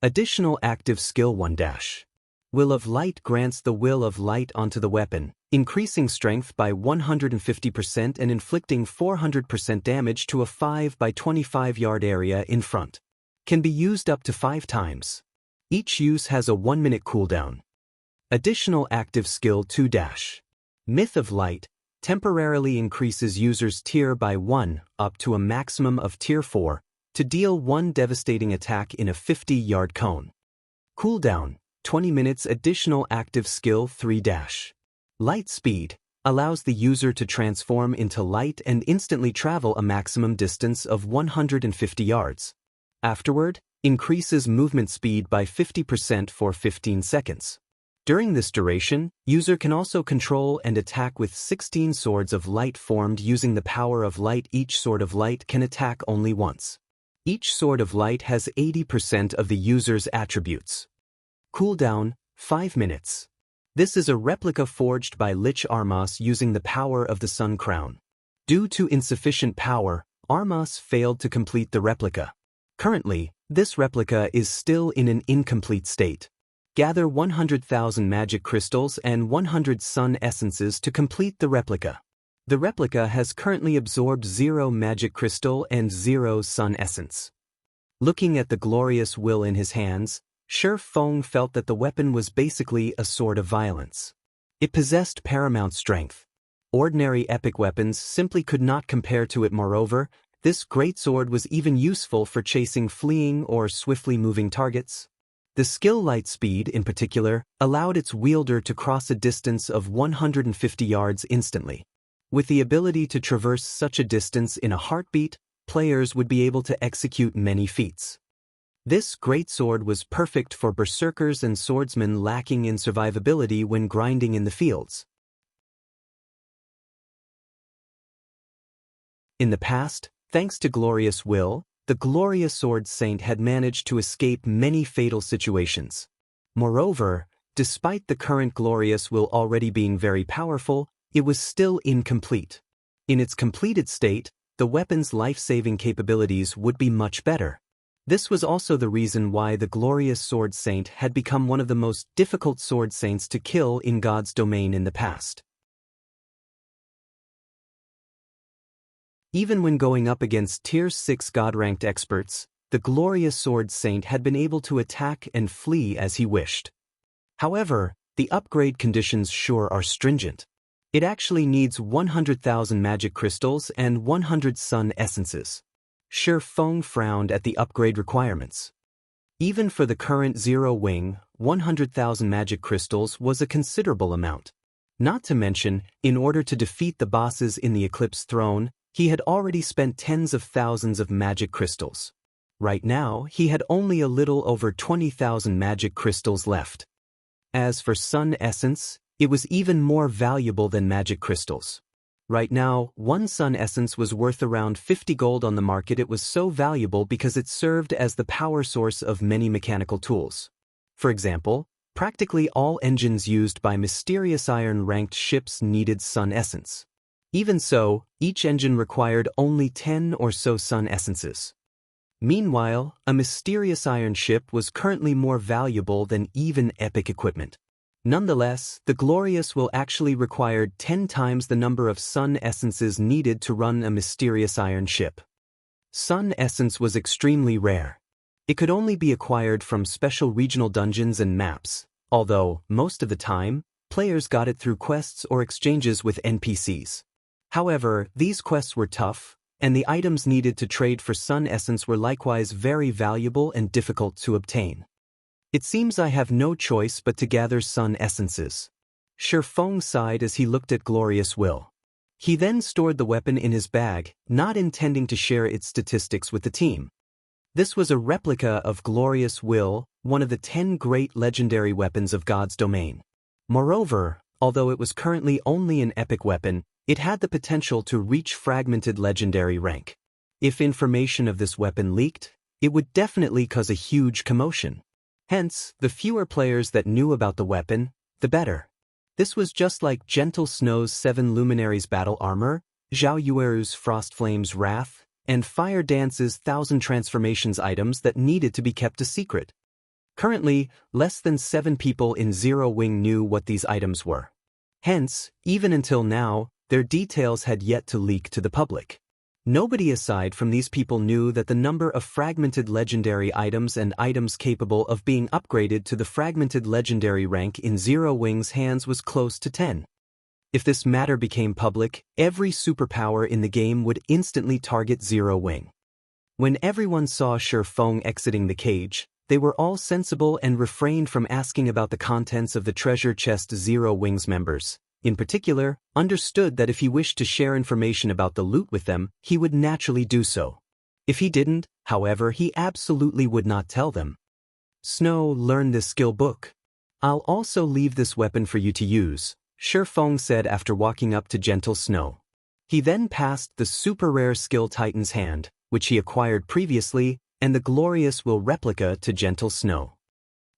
Additional active skill 1 dash. Will of Light grants the Will of Light onto the weapon, increasing strength by 150% and inflicting 400% damage to a 5 by 25-yard area in front. Can be used up to 5 times. Each use has a 1-minute cooldown. Additional active skill 2 dash. Myth of Light temporarily increases user's tier by 1 up to a maximum of tier 4 to deal 1 devastating attack in a 50-yard cone. Cooldown 20 minutes. Additional active skill 3 dash. Light Speed allows the user to transform into light and instantly travel a maximum distance of 150 yards. Afterward, increases movement speed by 50% for 15 seconds. During this duration, user can also control and attack with 16 swords of light formed using the power of light. Each sword of light can attack only once. Each sword of light has 80% of the user's attributes. Cooldown 5 minutes. This is a replica forged by Lich Armas using the power of the Sun Crown. Due to insufficient power, Armas failed to complete the replica. Currently, this replica is still in an incomplete state. Gather 100,000 magic crystals and 100 sun essences to complete the replica. The replica has currently absorbed 0 magic crystal and 0 sun essence. Looking at the glorious will in his hands, Shi Feng felt that the weapon was basically a sword of violence. It possessed paramount strength. Ordinary epic weapons simply could not compare to it. Moreover, this greatsword was even useful for chasing fleeing or swiftly moving targets. The skill Light Speed, in particular, allowed its wielder to cross a distance of 150 yards instantly. With the ability to traverse such a distance in a heartbeat, players would be able to execute many feats. This greatsword was perfect for berserkers and swordsmen lacking in survivability when grinding in the fields. In the past, thanks to Glorious Will, the Glorious Sword Saint had managed to escape many fatal situations. Moreover, despite the current Glorious Will already being very powerful, it was still incomplete. In its completed state, the weapon's life-saving capabilities would be much better. This was also the reason why the Glorious Sword Saint had become one of the most difficult sword saints to kill in God's domain in the past. Even when going up against Tier 6 God-ranked experts, the Glorious Sword Saint had been able to attack and flee as he wished. However, the upgrade conditions sure are stringent. It actually needs 100,000 magic crystals and 100 sun essences. Shi Feng frowned at the upgrade requirements. Even for the current Zero Wing, 100,000 magic crystals was a considerable amount. Not to mention, in order to defeat the bosses in the Eclipse throne, he had already spent tens of thousands of magic crystals. Right now, he had only a little over 20,000 magic crystals left. As for Sun Essence, it was even more valuable than magic crystals. Right now, 1 Sun Essence was worth around 50 gold on the market. It was so valuable because it served as the power source of many mechanical tools. For example, practically all engines used by Mysterious Iron-ranked ships needed Sun Essence. Even so, each engine required only 10 or so Sun Essences. Meanwhile, a Mysterious Iron ship was currently more valuable than even epic equipment. Nonetheless, the Glorious Will actually required 10 times the number of Sun Essences needed to run a Mysterious Iron ship. Sun Essence was extremely rare. It could only be acquired from special regional dungeons and maps, although, most of the time, players got it through quests or exchanges with NPCs. However, these quests were tough, and the items needed to trade for Sun Essence were likewise very valuable and difficult to obtain. It seems I have no choice but to gather Sun Essences. Shi Feng sighed as he looked at Glorious Will. He then stored the weapon in his bag, not intending to share its statistics with the team. This was a replica of Glorious Will, one of the 10 great legendary weapons of God's domain. Moreover, although it was currently only an epic weapon, it had the potential to reach fragmented legendary rank. If information of this weapon leaked, it would definitely cause a huge commotion. Hence, the fewer players that knew about the weapon, the better. This was just like Gentle Snow's 7 Luminaries battle armor, Zhao Yueru's Frost Flame's Wrath, and Fire Dance's 1000 transformations items that needed to be kept a secret. Currently, less than 7 people in Zero Wing knew what these items were. Hence, even until now, their details had yet to leak to the public. Nobody aside from these people knew that the number of fragmented legendary items and items capable of being upgraded to the fragmented legendary rank in Zero Wing's hands was close to 10. If this matter became public, every superpower in the game would instantly target Zero Wing. When everyone saw Shi Feng exiting the cage, they were all sensible and refrained from asking about the contents of the treasure chest. Zero Wing's members, in particular, understood that if he wished to share information about the loot with them, he would naturally do so. If he didn't, however, he absolutely would not tell them. Snow, learn this skill book. I'll also leave this weapon for you to use, Shi Feng said after walking up to Gentle Snow. He then passed the super rare skill Titan's Hand, which he acquired previously, and the Glorious Will replica to Gentle Snow.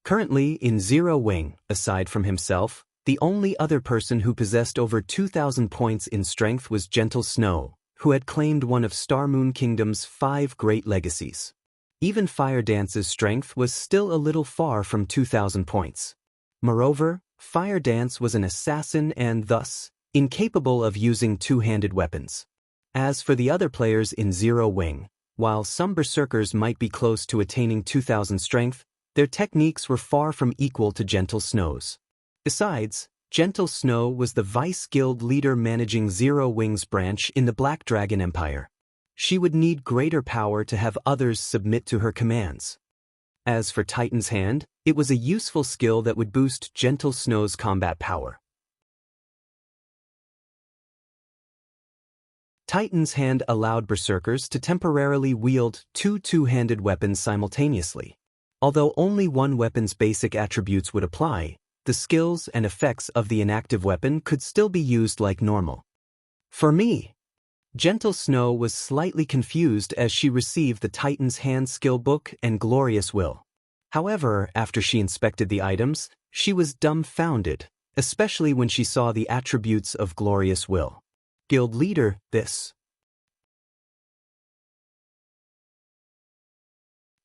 Currently, in Zero Wing, aside from himself, the only other person who possessed over 2,000 points in strength was Gentle Snow, who had claimed one of Star Moon Kingdom's 5 great legacies. Even Fire Dance's strength was still a little far from 2,000 points. Moreover, Fire Dance was an assassin and thus, incapable of using two-handed weapons. As for the other players in Zero Wing, while some berserkers might be close to attaining 2,000 strength, their techniques were far from equal to Gentle Snow's. Besides, Gentle Snow was the vice guild leader managing Zero Wing's branch in the Black Dragon Empire. She would need greater power to have others submit to her commands. As for Titan's Hand, it was a useful skill that would boost Gentle Snow's combat power. Titan's Hand allowed berserkers to temporarily wield two-handed weapons simultaneously. Although only one weapon's basic attributes would apply, the skills and effects of the inactive weapon could still be used like normal. For me, Gentle Snow was slightly confused as she received the Titan's Hand skill book and Glorious Will. However, after she inspected the items, she was dumbfounded, especially when she saw the attributes of Glorious Will. Guild leader, this.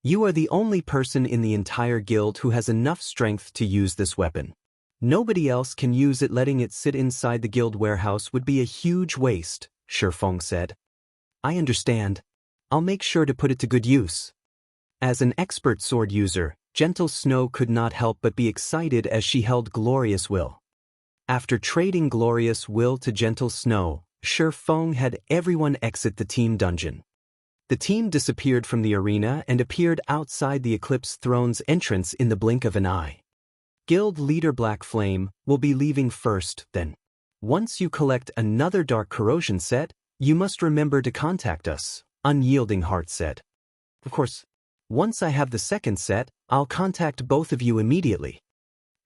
You are the only person in the entire guild who has enough strength to use this weapon. Nobody else can use it. Letting it sit inside the guild warehouse would be a huge waste, Shi Feng said. I understand. I'll make sure to put it to good use. As an expert sword user, Gentle Snow could not help but be excited as she held Glorious Will. After trading Glorious Will to Gentle Snow, Shi Feng had everyone exit the team dungeon. The team disappeared from the arena and appeared outside the Eclipse throne's entrance in the blink of an eye. Guild leader Black Flame will be leaving first, then. Once you collect another Dark Corrosion set, you must remember to contact us, Unyielding Heart said. Of course, once I have the second set, I'll contact both of you immediately.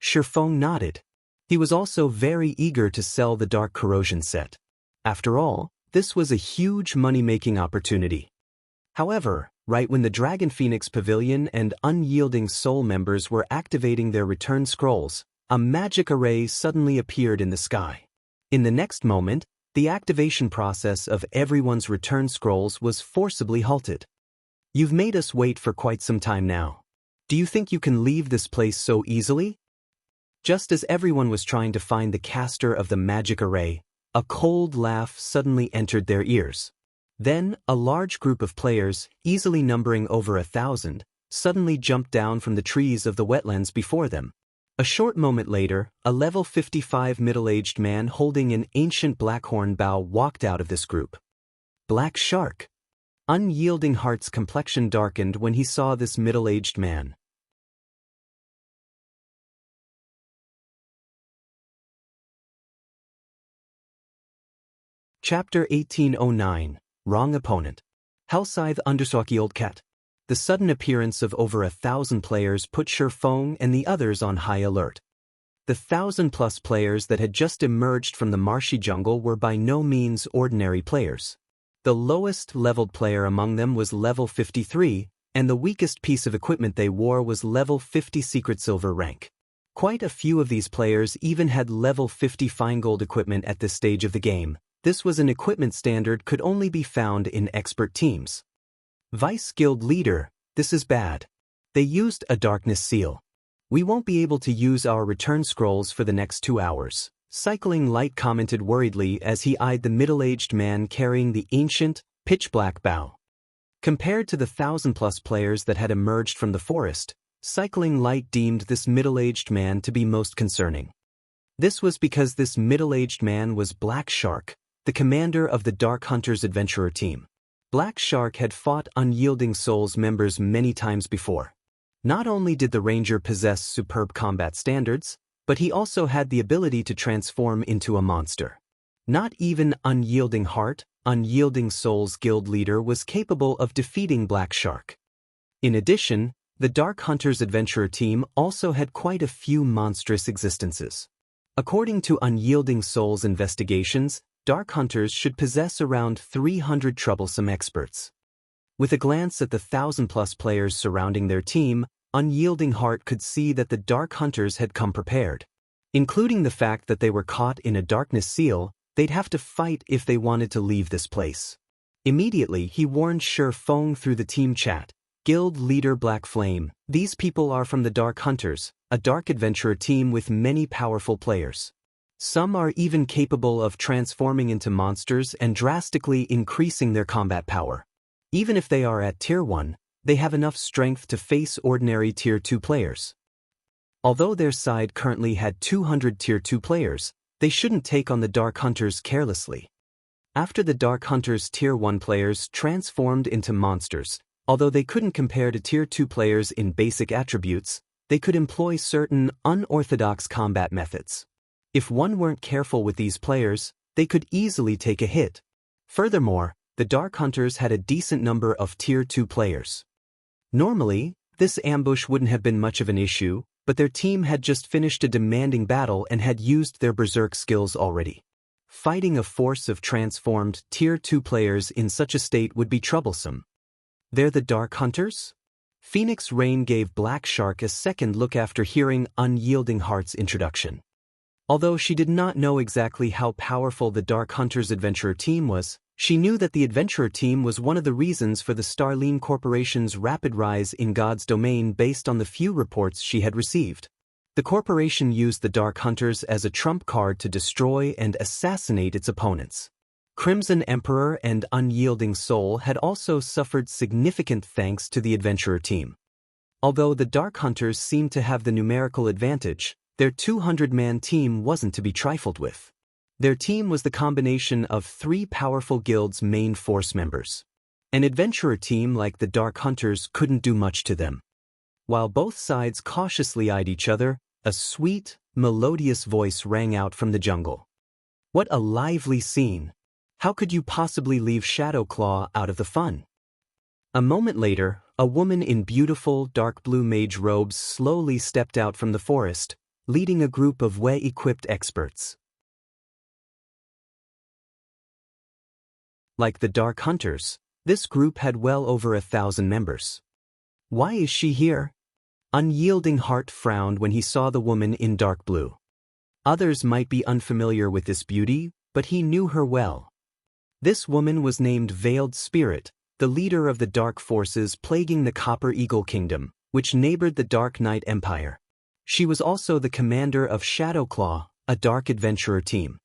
Shi Feng nodded. He was also very eager to sell the Dark Corrosion set. After all, this was a huge money-making opportunity. However, right when the Dragon Phoenix Pavilion and Unyielding Soul members were activating their return scrolls, a magic array suddenly appeared in the sky. In the next moment, the activation process of everyone's return scrolls was forcibly halted. You've made us wait for quite some time now. Do you think you can leave this place so easily? Just as everyone was trying to find the caster of the magic array, a cold laugh suddenly entered their ears. Then, a large group of players, easily numbering over 1,000, suddenly jumped down from the trees of the wetlands before them. A short moment later, a level 55 middle-aged man holding an ancient blackhorn bow walked out of this group. Black Shark. Unyielding Heart's complexion darkened when he saw this middle-aged man. Chapter 1809. Wrong Opponent. Hellscythe Undersockield Cat. The sudden appearance of over 1,000 players put Feng and the others on high alert. The 1,000-plus players that had just emerged from the marshy jungle were by no means ordinary players. The lowest leveled player among them was level 53, and the weakest piece of equipment they wore was level 50 Secret Silver rank. Quite a few of these players even had level 50 Feingold equipment at this stage of the game. This was an equipment standard could only be found in expert teams. Vice Guild Leader, this is bad. They used a darkness seal. We won't be able to use our return scrolls for the next 2 hours. Cycling Light commented worriedly as he eyed the middle-aged man carrying the ancient, pitch-black bow. Compared to the 1,000-plus players that had emerged from the forest, Cycling Light deemed this middle-aged man to be most concerning. This was because this middle-aged man was Black Shark, the commander of the Dark Hunters Adventurer team. Black Shark had fought Unyielding Souls members many times before. Not only did the ranger possess superb combat standards, but he also had the ability to transform into a monster. Not even Unyielding Heart, Unyielding Souls guild leader was capable of defeating Black Shark. In addition, the Dark Hunters Adventurer team also had quite a few monstrous existences. According to Unyielding Souls investigations, Dark Hunters should possess around 300 troublesome experts. With a glance at the 1,000-plus players surrounding their team, Unyielding Heart could see that the Dark Hunters had come prepared. Including the fact that they were caught in a darkness seal, they'd have to fight if they wanted to leave this place. Immediately, he warned Feng through the team chat. Guild Leader Black Flame, these people are from the Dark Hunters, a dark adventurer team with many powerful players. Some are even capable of transforming into monsters and drastically increasing their combat power. Even if they are at Tier 1, they have enough strength to face ordinary Tier 2 players. Although their side currently had 200 Tier 2 players, they shouldn't take on the Dark Hunters carelessly. After the Dark Hunters Tier 1 players transformed into monsters, although they couldn't compare to Tier 2 players in basic attributes, they could employ certain unorthodox combat methods. If one weren't careful with these players, they could easily take a hit. Furthermore, the Dark Hunters had a decent number of Tier 2 players. Normally, this ambush wouldn't have been much of an issue, but their team had just finished a demanding battle and had used their berserk skills already. Fighting a force of transformed Tier 2 players in such a state would be troublesome. They're the Dark Hunters? Phoenix Rain gave Black Shark a second look after hearing Unyielding Heart's introduction. Although she did not know exactly how powerful the Dark Hunters Adventurer team was, she knew that the Adventurer team was one of the reasons for the Starline Corporation's rapid rise in God's domain based on the few reports she had received. The corporation used the Dark Hunters as a trump card to destroy and assassinate its opponents. Crimson Emperor and Unyielding Soul had also suffered significant thanks to the Adventurer team. Although the Dark Hunters seemed to have the numerical advantage, their 200-man team wasn't to be trifled with. Their team was the combination of 3 powerful guilds' main force members. An adventurer team like the Dark Hunters couldn't do much to them. While both sides cautiously eyed each other, a sweet, melodious voice rang out from the jungle. What a lively scene! How could you possibly leave Shadowclaw out of the fun? A moment later, a woman in beautiful, dark blue mage robes slowly stepped out from the forest, leading a group of well-equipped experts. Like the Dark Hunters, this group had well over 1,000 members. Why is she here? Unyielding Heart frowned when he saw the woman in dark blue. Others might be unfamiliar with this beauty, but he knew her well. This woman was named Veiled Spirit, the leader of the dark forces plaguing the Copper Eagle Kingdom, which neighbored the Dark Knight Empire. She was also the commander of Shadowclaw, a dark adventurer team.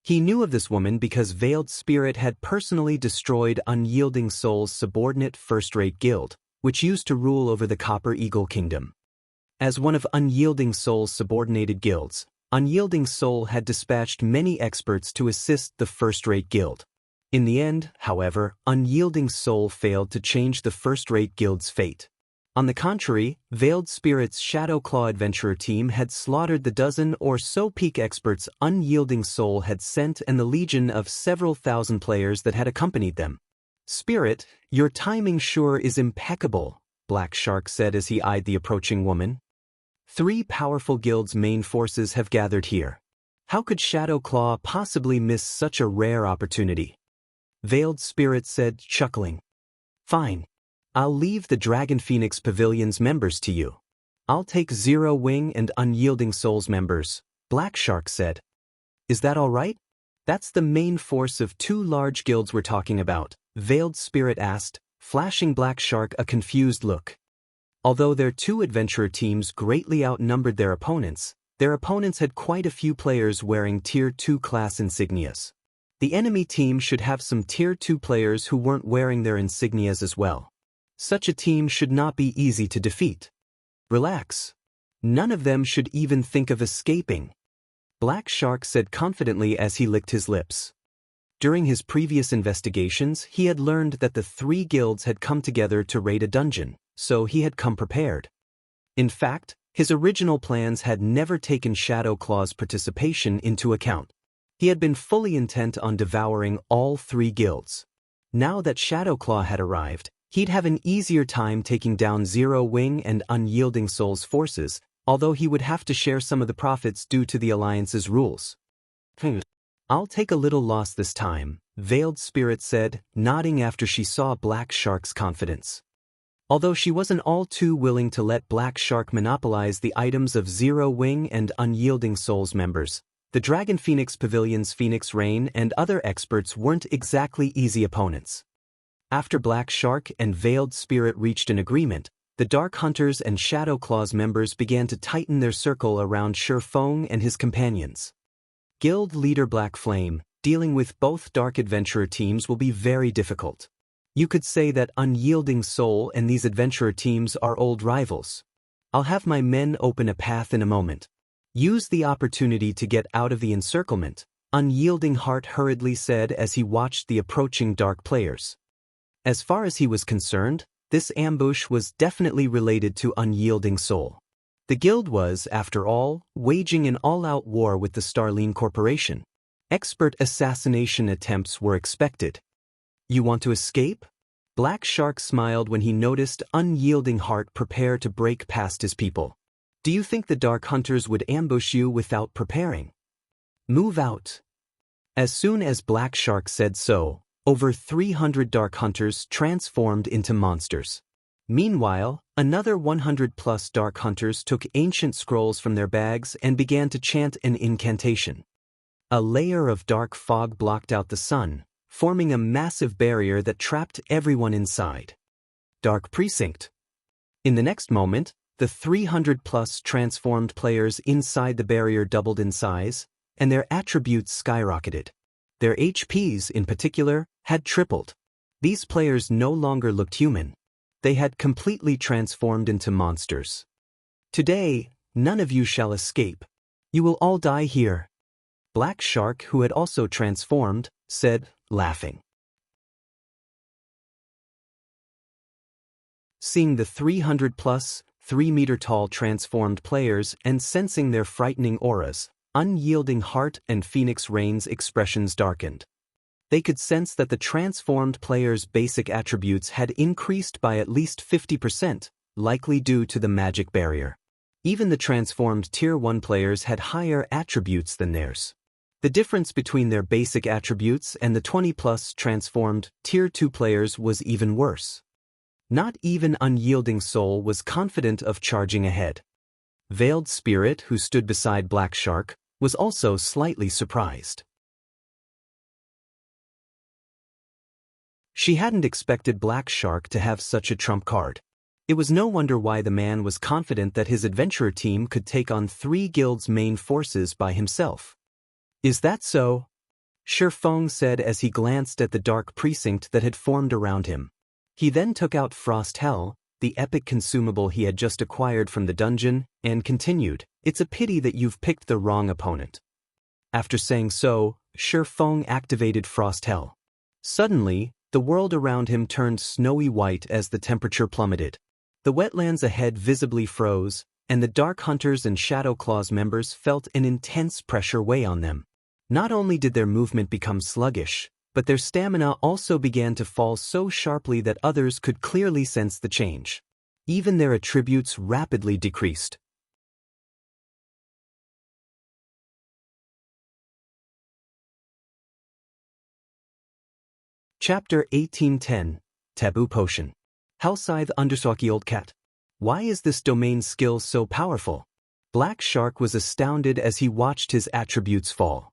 He knew of this woman because Veiled Spirit had personally destroyed Unyielding Soul's subordinate first-rate guild, which used to rule over the Copper Eagle Kingdom. As one of Unyielding Soul's subordinated guilds, Unyielding Soul had dispatched many experts to assist the first-rate guild. In the end, however, Unyielding Soul failed to change the first-rate guild's fate. On the contrary, Veiled Spirit's Shadowclaw adventurer team had slaughtered the dozen or so peak experts Unyielding Soul had sent and the legion of several thousand players that had accompanied them. "Spirit, your timing sure is impeccable," Black Shark said as he eyed the approaching woman. "3 powerful guilds' main forces have gathered here. How could Shadowclaw possibly miss such a rare opportunity?" Veiled Spirit said, chuckling. "Fine. I'll leave the Dragon Phoenix Pavilion's members to you. I'll take Zero Wing and Unyielding Soul's members," Black Shark said. "Is that all right?" "That's the main force of 2 large guilds we're talking about," Veiled Spirit asked, flashing Black Shark a confused look. Although their 2 adventurer teams greatly outnumbered their opponents had quite a few players wearing Tier 2 class insignias. The enemy team should have some Tier 2 players who weren't wearing their insignias as well. Such a team should not be easy to defeat. "Relax. None of them should even think of escaping," Black Shark said confidently as he licked his lips. During his previous investigations, he had learned that the 3 guilds had come together to raid a dungeon, so he had come prepared. In fact, his original plans had never taken Shadowclaw's participation into account. He had been fully intent on devouring all 3 guilds. Now that Shadowclaw had arrived, he'd have an easier time taking down Zero Wing and Unyielding Soul's forces, although he would have to share some of the profits due to the Alliance's rules. "I'll take a little loss this time," Veiled Spirit said, nodding after she saw Black Shark's confidence. Although she wasn't all too willing to let Black Shark monopolize the items of Zero Wing and Unyielding Soul's members, the Dragon Phoenix Pavilion's Phoenix Rain and other experts weren't exactly easy opponents. After Black Shark and Veiled Spirit reached an agreement, the Dark Hunters and Shadowclaw's members began to tighten their circle around Shifeng and his companions. Guild leader Black Flame, dealing with both Dark Adventurer teams will be very difficult. You could say that Unyielding Soul and these adventurer teams are old rivals. "I'll have my men open a path in a moment. Use the opportunity to get out of the encirclement," Unyielding Heart hurriedly said as he watched the approaching dark players. As far as he was concerned, this ambush was definitely related to Unyielding Soul. The guild was, after all, waging an all-out war with the Starline Corporation. Expert assassination attempts were expected. "You want to escape?" Black Shark smiled when he noticed Unyielding Heart prepare to break past his people. "Do you think the Dark Hunters would ambush you without preparing? Move out." As soon as Black Shark said so, over 300 Dark Hunters transformed into monsters. Meanwhile, another 100+ Dark Hunters took ancient scrolls from their bags and began to chant an incantation. A layer of dark fog blocked out the sun, forming a massive barrier that trapped everyone inside. Dark Precinct. In the next moment, the 300+ transformed players inside the barrier doubled in size, and their attributes skyrocketed. Their HPs, in particular, had tripled. These players no longer looked human. They had completely transformed into monsters. "Today, none of you shall escape. You will all die here," Black Shark, who had also transformed, said, laughing. Seeing the 300+ 3-meter-tall transformed players and sensing their frightening auras, Unyielding Heart and Phoenix Rain's expressions darkened. They could sense that the transformed players' basic attributes had increased by at least 50%, likely due to the magic barrier. Even the transformed Tier 1 players had higher attributes than theirs. The difference between their basic attributes and the 20+ transformed Tier 2 players was even worse. Not even Unyielding Soul was confident of charging ahead. Veiled Spirit, who stood beside Black Shark, was also slightly surprised. She hadn't expected Black Shark to have such a trump card. It was no wonder why the man was confident that his adventurer team could take on 3 guilds' main forces by himself. "Is that so?" Shifeng said as he glanced at the dark precinct that had formed around him. He then took out Frost Hell, the epic consumable he had just acquired from the dungeon, and continued, "It's a pity that you've picked the wrong opponent." After saying so, Shi Feng activated Frost Hell. Suddenly, the world around him turned snowy white as the temperature plummeted. The wetlands ahead visibly froze, and the Dark Hunters and Shadow Claws members felt an intense pressure weigh on them. Not only did their movement become sluggish, but their stamina also began to fall so sharply that others could clearly sense the change. Even their attributes rapidly decreased. Chapter 1810, Taboo Potion. Hellscythe _ Old Cat. Why is this domain skill so powerful? Black Shark was astounded as he watched his attributes fall.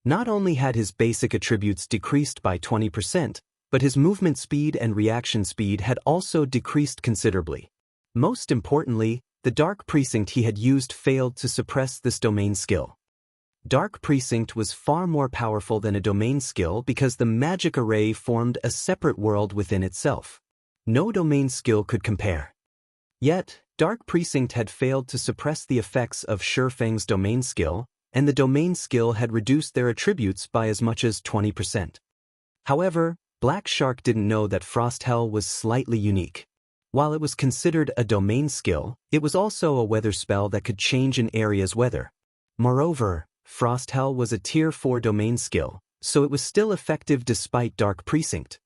Not only had his basic attributes decreased by 20%, but his movement speed and reaction speed had also decreased considerably. Most importantly, the Dark Precinct he had used failed to suppress this domain skill. Dark Precinct was far more powerful than a domain skill because the magic array formed a separate world within itself. No domain skill could compare. Yet, Dark Precinct had failed to suppress the effects of Shi Feng's domain skill, and the domain skill had reduced their attributes by as much as 20%. However, Black Shark didn't know that Frost Hell was slightly unique. While it was considered a domain skill, it was also a weather spell that could change an area's weather. Moreover, Frost Hell was a Tier 4 domain skill, so it was still effective despite Dark Precinct.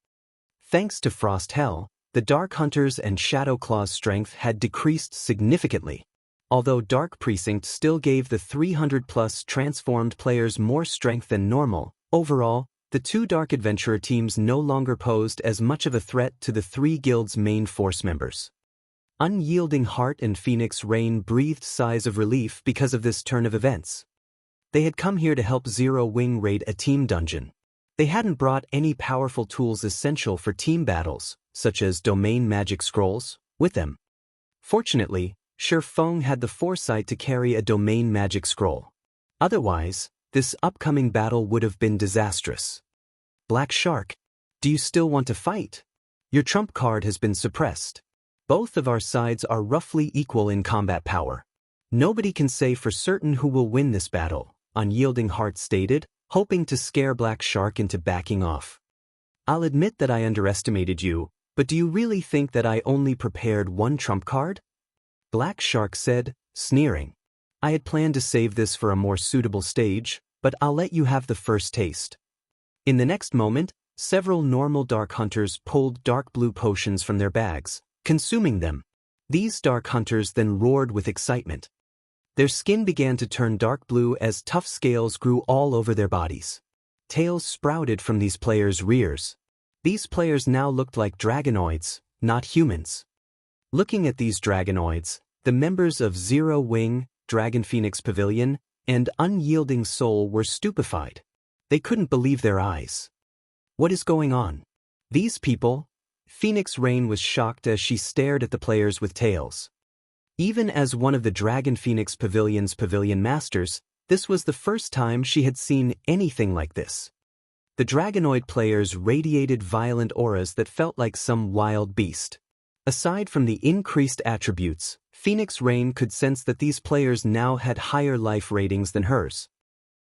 Thanks to Frost Hell, the Dark Hunters and Shadow Claws' strength had decreased significantly. Although Dark Precinct still gave the 300-plus transformed players more strength than normal, overall, the two Dark Adventurer teams no longer posed as much of a threat to the three guilds' main force members. Unyielding Heart and Phoenix Rain breathed sighs of relief because of this turn of events. They had come here to help Zero Wing raid a team dungeon. They hadn't brought any powerful tools essential for team battles, such as domain magic scrolls, with them. Fortunately, Shi Feng had the foresight to carry a domain magic scroll. Otherwise, this upcoming battle would have been disastrous. Black Shark, do you still want to fight? Your trump card has been suppressed. Both of our sides are roughly equal in combat power. Nobody can say for certain who will win this battle, Unyielding Heart stated, hoping to scare Black Shark into backing off. I'll admit that I underestimated you, but do you really think that I only prepared one trump card? Black Shark said, sneering. I had planned to save this for a more suitable stage, but I'll let you have the first taste. In the next moment, several normal Dark Hunters pulled dark blue potions from their bags, consuming them. These Dark Hunters then roared with excitement. Their skin began to turn dark blue as tough scales grew all over their bodies. Tails sprouted from these players' rears. These players now looked like dragonoids, not humans. Looking at these dragonoids, the members of Zero Wing, Dragon Phoenix Pavilion, and Unyielding Soul were stupefied. They couldn't believe their eyes. What is going on? These people? Phoenix Rain was shocked as she stared at the players with tails. Even as one of the Dragon Phoenix Pavilion's Pavilion Masters, this was the first time she had seen anything like this. The Dragonoid players radiated violent auras that felt like some wild beast. Aside from the increased attributes, Phoenix Rain could sense that these players now had higher life ratings than hers.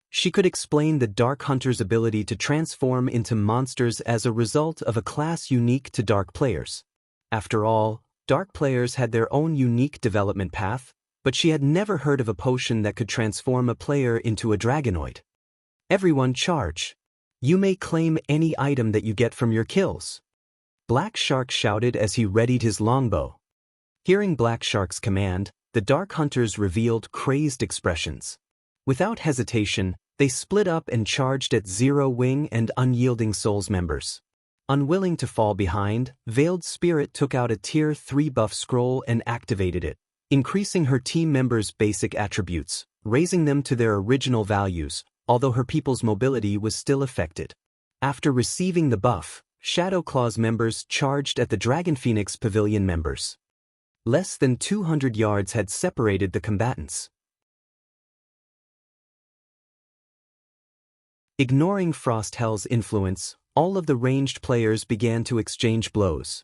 She could explain the Dark Hunter's ability to transform into monsters as a result of a class unique to Dark players. After all, Dark players had their own unique development path, but she had never heard of a potion that could transform a player into a Dragonoid. Everyone charge. You may claim any item that you get from your kills. Black Shark shouted as he readied his longbow. Hearing Black Shark's command, the Dark Hunters revealed crazed expressions. Without hesitation, they split up and charged at Zero Wing and Unyielding Soul's members. Unwilling to fall behind, Veiled Spirit took out a Tier 3 buff scroll and activated it, increasing her team members' basic attributes, raising them to their original values, although her people's mobility was still affected. After receiving the buff, Shadow Claws members charged at the Dragon Phoenix Pavilion members. Less than 200 yards had separated the combatants. Ignoring Frost Hell's influence, all of the ranged players began to exchange blows.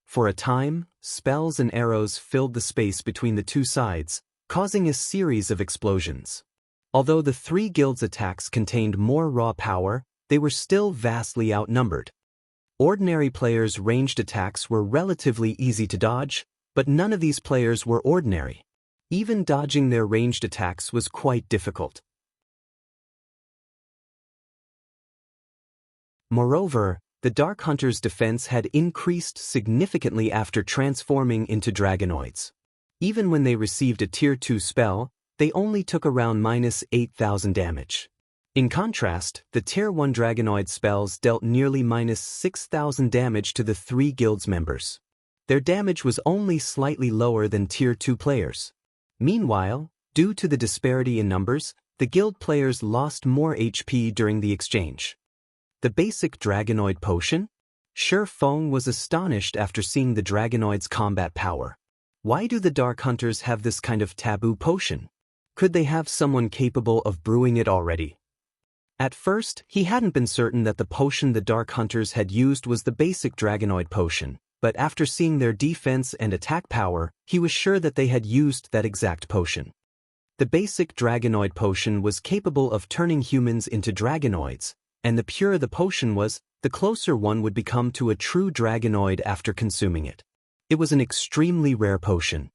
For a time, spells and arrows filled the space between the two sides, causing a series of explosions. Although the three guilds' attacks contained more raw power, they were still vastly outnumbered. Ordinary players' ranged attacks were relatively easy to dodge, but none of these players were ordinary. Even dodging their ranged attacks was quite difficult. Moreover, the Dark Hunter's defense had increased significantly after transforming into dragonoids. Even when they received a Tier 2 spell, they only took around -8,000 damage. In contrast, the Tier 1 dragonoid spells dealt nearly -6,000 damage to the three guilds members. Their damage was only slightly lower than Tier 2 players. Meanwhile, due to the disparity in numbers, the guild players lost more HP during the exchange. The basic dragonoid potion? Shi Feng was astonished after seeing the dragonoid's combat power. Why do the Dark Hunters have this kind of taboo potion? Could they have someone capable of brewing it already? At first, he hadn't been certain that the potion the Dark Hunters had used was the basic dragonoid potion, but after seeing their defense and attack power, he was sure that they had used that exact potion. The basic dragonoid potion was capable of turning humans into dragonoids, and the purer the potion was, the closer one would become to a true dragonoid after consuming it. It was an extremely rare potion.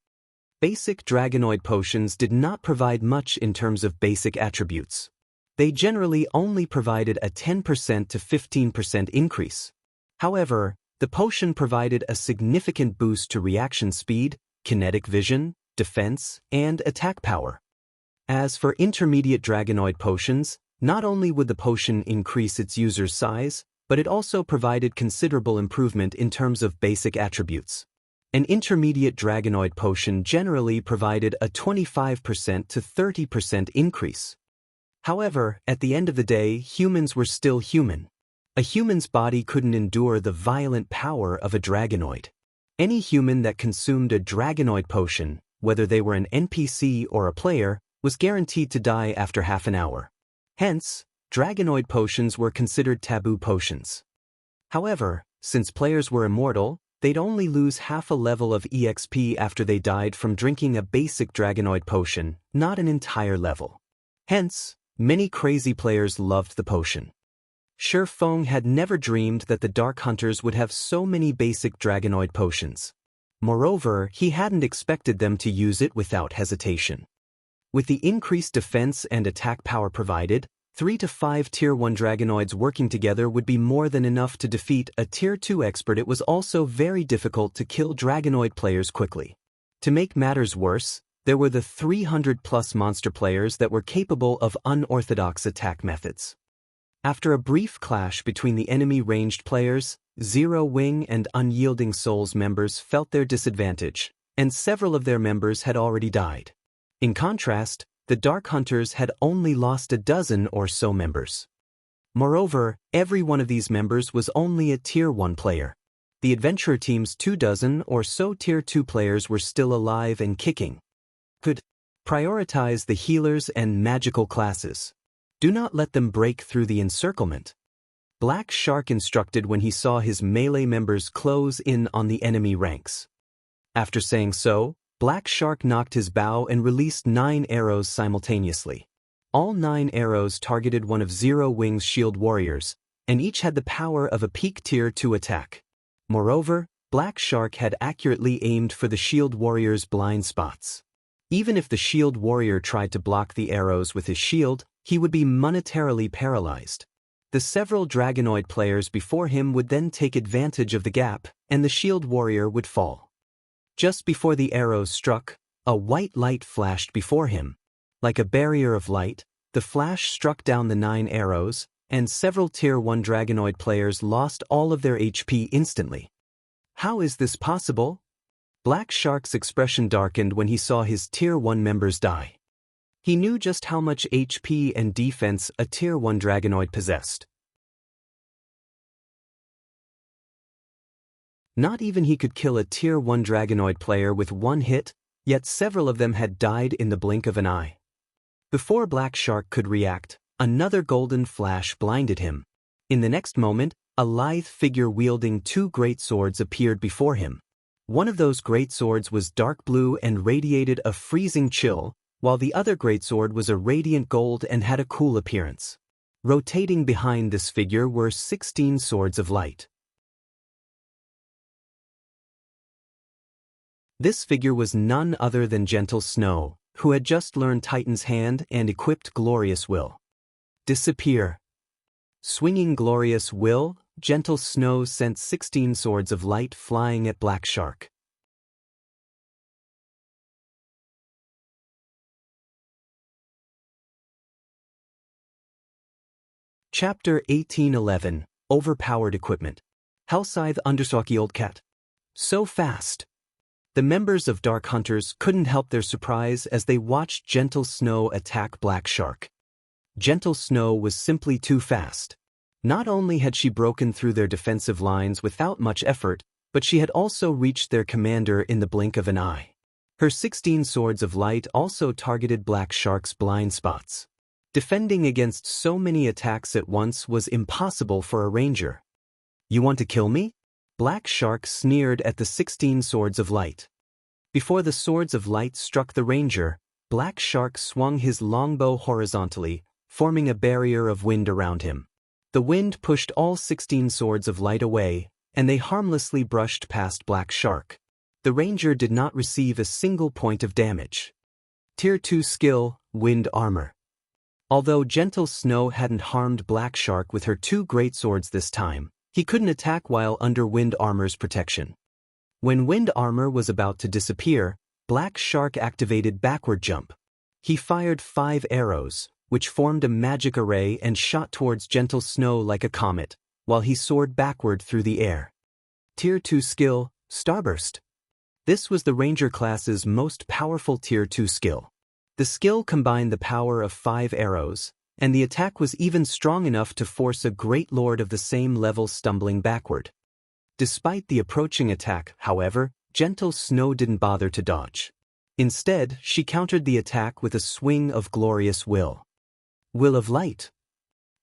Basic dragonoid potions did not provide much in terms of basic attributes. They generally only provided a 10% to 15% increase. However, the potion provided a significant boost to reaction speed, kinetic vision, defense, and attack power. As for intermediate dragonoid potions, not only would the potion increase its user's size, but it also provided considerable improvement in terms of basic attributes. An intermediate dragonoid potion generally provided a 25% to 30% increase. However, at the end of the day, humans were still human. A human's body couldn't endure the violent power of a dragonoid. Any human that consumed a dragonoid potion, whether they were an NPC or a player, was guaranteed to die after half an hour. Hence, dragonoid potions were considered taboo potions. However, since players were immortal, they'd only lose half a level of EXP after they died from drinking a basic dragonoid potion, not an entire level. Hence, many crazy players loved the potion. Shi Feng had never dreamed that the Dark Hunters would have so many basic dragonoid potions. Moreover, he hadn't expected them to use it without hesitation. With the increased defense and attack power provided, 3 to 5 Tier 1 dragonoids working together would be more than enough to defeat a Tier 2 expert. It was also very difficult to kill dragonoid players quickly. To make matters worse, there were the 300+ monster players that were capable of unorthodox attack methods. After a brief clash between the enemy ranged players, Zero Wing and Unyielding Souls members felt their disadvantage, and several of their members had already died. In contrast, the Dark Hunters had only lost a dozen or so members. Moreover, every one of these members was only a Tier 1 player. The adventurer team's 24 or so Tier 2 players were still alive and kicking. Could prioritize the healers and magical classes. Do not let them break through the encirclement. Black Shark instructed when he saw his melee members close in on the enemy ranks. After saying so, Black Shark knocked his bow and released 9 arrows simultaneously. All 9 arrows targeted one of Zero Wing's shield warriors, and each had the power of a peak Tier 2 attack. Moreover, Black Shark had accurately aimed for the shield warrior's blind spots. Even if the shield warrior tried to block the arrows with his shield, he would be monetarily paralyzed. The several dragonoid players before him would then take advantage of the gap, and the shield warrior would fall. Just before the arrows struck, a white light flashed before him. Like a barrier of light, the flash struck down the 9 arrows, and several Tier 1 dragonoid players lost all of their HP instantly. How is this possible? Black Shark's expression darkened when he saw his Tier 1 members die. He knew just how much HP and defense a Tier 1 dragonoid possessed. Not even he could kill a Tier 1 dragonoid player with one hit, yet several of them had died in the blink of an eye. Before Black Shark could react, another golden flash blinded him. In the next moment, A lithe figure wielding two greatswords appeared before him. One of those greatswords was dark blue and radiated a freezing chill, while the other greatsword was a radiant gold and had a cool appearance. Rotating behind this figure were 16 swords of light. This figure was none other than Gentle Snow, who had just learned Titan's Hand and equipped Glorious Will. Disappear. Swinging Glorious Will, Gentle Snow sent 16 swords of light flying at Black Shark. Chapter 1811, Overpowered Equipment. Hellscythe Understalky Old Cat. So fast. The members of Dark Hunters couldn't help their surprise as they watched Gentle Snow attack Black Shark. Gentle Snow was simply too fast. Not only had she broken through their defensive lines without much effort, but she had also reached their commander in the blink of an eye. Her 16 swords of light also targeted Black Shark's blind spots. Defending against so many attacks at once was impossible for a ranger. You want to kill me? Black Shark sneered at the 16 swords of light. Before the swords of light struck the ranger, Black Shark swung his longbow horizontally, forming a barrier of wind around him. The wind pushed all 16 swords of light away, and they harmlessly brushed past Black Shark. The ranger did not receive a single point of damage. Tier 2 skill, Wind Armor. Although Gentle Snow hadn't harmed Black Shark with her two greatswords this time, he couldn't attack while under Wind Armor's protection. When Wind Armor was about to disappear, Black Shark activated Backward Jump. He fired 5 arrows, which formed a magic array and shot towards Gentle Snow like a comet, while he soared backward through the air. Tier 2 skill, Starburst. This was the Ranger class's most powerful Tier 2 skill. The skill combined the power of 5 arrows, and the attack was even strong enough to force a great lord of the same level stumbling backward. Despite the approaching attack, however, Gentle Snow didn't bother to dodge. Instead, she countered the attack with a swing of Glorious Will. Will of Light.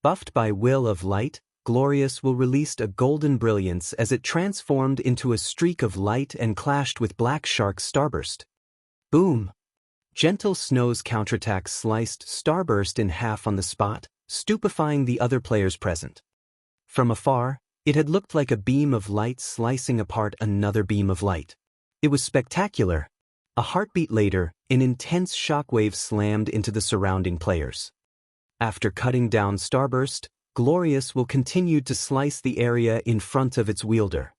Buffed by Will of Light, Glorious Will released a golden brilliance as it transformed into a streak of light and clashed with Black Shark's Starburst. Boom! Gentle Snow's counterattack sliced Starburst in half on the spot, stupefying the other players present. From afar, it had looked like a beam of light slicing apart another beam of light. It was spectacular. A heartbeat later, an intense shockwave slammed into the surrounding players. After cutting down Starburst, Glorious Will continued to slice the area in front of its wielder.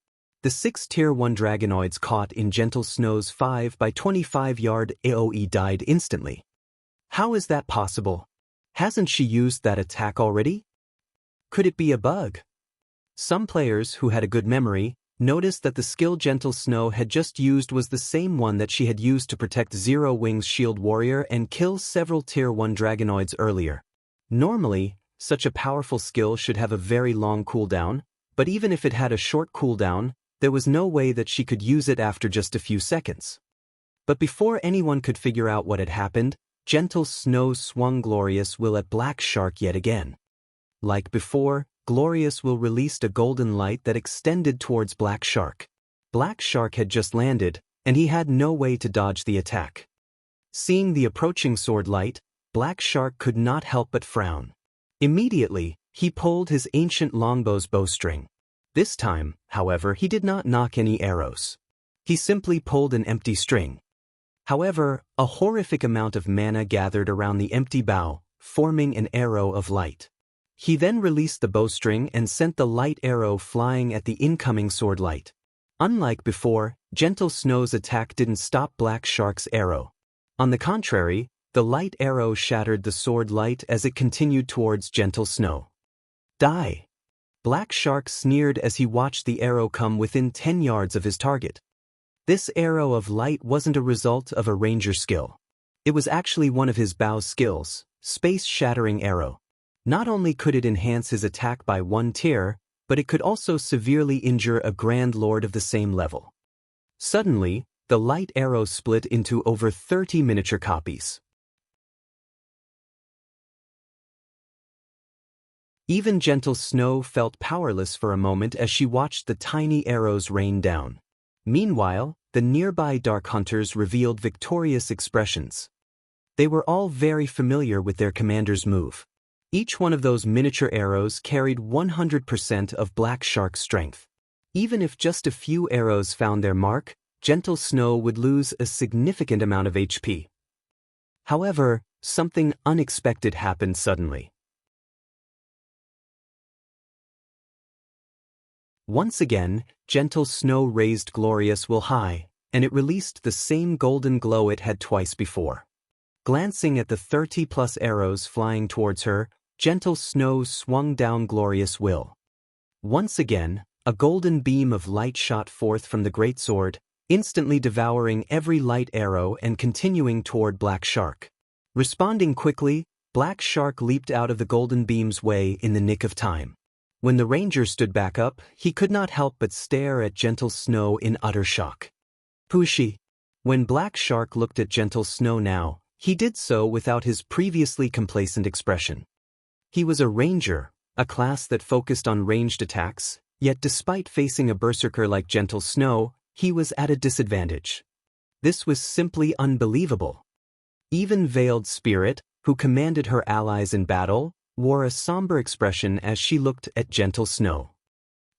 The 6 Tier 1 Dragonoids caught in Gentle Snow's 5 by 25 yard AoE died instantly. How is that possible? Hasn't she used that attack already? Could it be a bug? Some players who had a good memory noticed that the skill Gentle Snow had just used was the same one that she had used to protect Zero Wings Shield Warrior and kill several Tier 1 Dragonoids earlier. Normally, such a powerful skill should have a very long cooldown, but even if it had a short cooldown, there was no way that she could use it after just a few seconds. But before anyone could figure out what had happened, Gentle Snow swung Glorious Will at Black Shark yet again. Like before, Glorious Will released a golden light that extended towards Black Shark. Black Shark had just landed, and he had no way to dodge the attack. Seeing the approaching sword light, Black Shark could not help but frown. Immediately, he pulled his ancient longbow's bowstring. This time, however, he did not knock any arrows. He simply pulled an empty string. However, a horrific amount of mana gathered around the empty bow, forming an arrow of light. He then released the bowstring and sent the light arrow flying at the incoming sword light. Unlike before, Gentle Snow's attack didn't stop Black Shark's arrow. On the contrary, the light arrow shattered the sword light as it continued towards Gentle Snow. Die! Black Shark sneered as he watched the arrow come within 10 yards of his target. This arrow of light wasn't a result of a ranger skill. It was actually one of his bow skills, Space Shattering Arrow. Not only could it enhance his attack by 1 tier, but it could also severely injure a Grand Lord of the same level. Suddenly, the light arrow split into over 30 miniature copies. Even Gentle Snow felt powerless for a moment as she watched the tiny arrows rain down. Meanwhile, the nearby Dark Hunters revealed victorious expressions. They were all very familiar with their commander's move. Each one of those miniature arrows carried 100% of Black Shark's strength. Even if just a few arrows found their mark, Gentle Snow would lose a significant amount of HP. However, something unexpected happened suddenly. Once again, Gentle Snow raised Glorious Will high, and it released the same golden glow it had twice before. Glancing at the 30+ arrows flying towards her, Gentle Snow swung down Glorious Will. Once again, a golden beam of light shot forth from the Greatsword, instantly devouring every light arrow and continuing toward Black Shark. Responding quickly, Black Shark leaped out of the golden beam's way in the nick of time. When the ranger stood back up, he could not help but stare at Gentle Snow in utter shock. Who is she? When Black Shark looked at Gentle Snow now, he did so without his previously complacent expression. He was a ranger, a class that focused on ranged attacks, yet despite facing a berserker like Gentle Snow, he was at a disadvantage. This was simply unbelievable. Even Veiled Spirit, who commanded her allies in battle, wore a somber expression as she looked at Gentle Snow.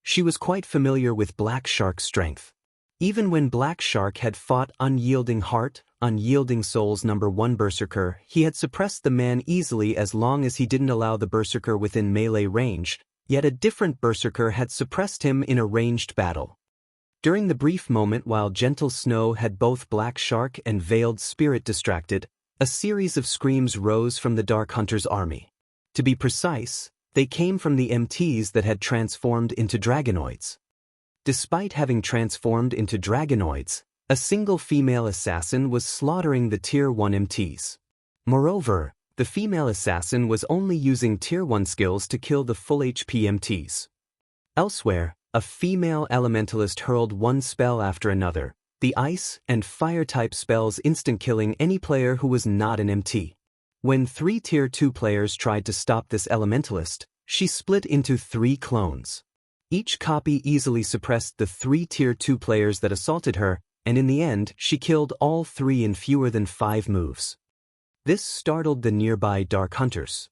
She was quite familiar with Black Shark's strength. Even when Black Shark had fought Unyielding Heart, Unyielding Soul's #1 berserker, he had suppressed the man easily as long as he didn't allow the berserker within melee range, yet a different berserker had suppressed him in a ranged battle. During the brief moment while Gentle Snow had both Black Shark and Veiled Spirit distracted, a series of screams rose from the Dark Hunter's army. To be precise, they came from the MTs that had transformed into Dragonoids. Despite having transformed into Dragonoids, a single female assassin was slaughtering the Tier 1 MTs. Moreover, the female assassin was only using Tier 1 skills to kill the full HP MTs. Elsewhere, a female elementalist hurled one spell after another, the ice and fire type spells instant-killing any player who was not an MT. When 3 Tier 2 players tried to stop this elementalist, she split into 3 clones. Each copy easily suppressed the 3 Tier 2 players that assaulted her, and in the end, she killed all 3 in fewer than 5 moves. This startled the nearby Dark Hunters.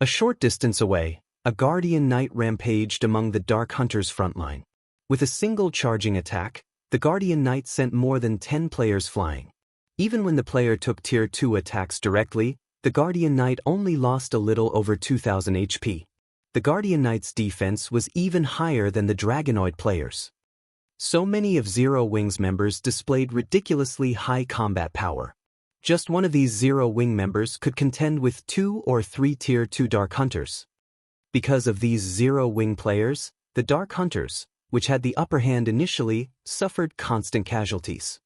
A short distance away, a Guardian Knight rampaged among the Dark Hunters' frontline. With a single charging attack, the Guardian Knight sent more than 10 players flying. Even when the player took Tier 2 attacks directly, the Guardian Knight only lost a little over 2000 HP. The Guardian Knight's defense was even higher than the Dragonoid players. So many of Zero Wing's members displayed ridiculously high combat power. Just one of these Zero Wing members could contend with 2 or 3 Tier 2 Dark Hunters. Because of these Zero Wing players, the Dark Hunters, which had the upper hand initially, suffered constant casualties.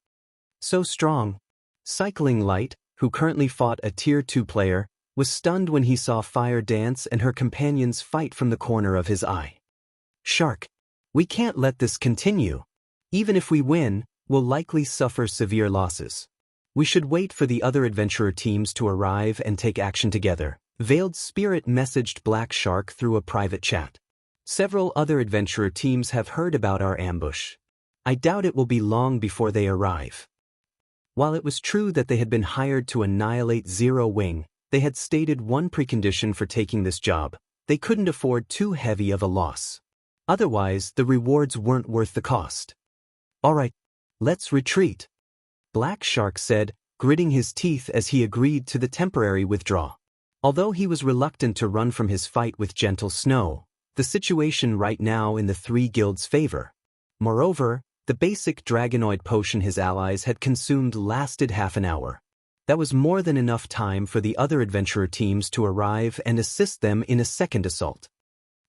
So strong. Cycling Light, who currently fought a Tier 2 player, was stunned when he saw Fire Dance and her companions fight from the corner of his eye. Shark, we can't let this continue. Even if we win, we'll likely suffer severe losses. We should wait for the other adventurer teams to arrive and take action together. Veiled Spirit messaged Black Shark through a private chat. Several other adventurer teams have heard about our ambush. I doubt it will be long before they arrive. While it was true that they had been hired to annihilate Zero Wing, they had stated one precondition for taking this job: they couldn't afford too heavy of a loss. Otherwise, the rewards weren't worth the cost. Alright, let's retreat, Black Shark said, gritting his teeth as he agreed to the temporary withdrawal. Although he was reluctant to run from his fight with Gentle Snow, the situation right now in the 3 guilds' favor. Moreover, the basic Dragonoid potion his allies had consumed lasted half an hour. That was more than enough time for the other adventurer teams to arrive and assist them in a second assault.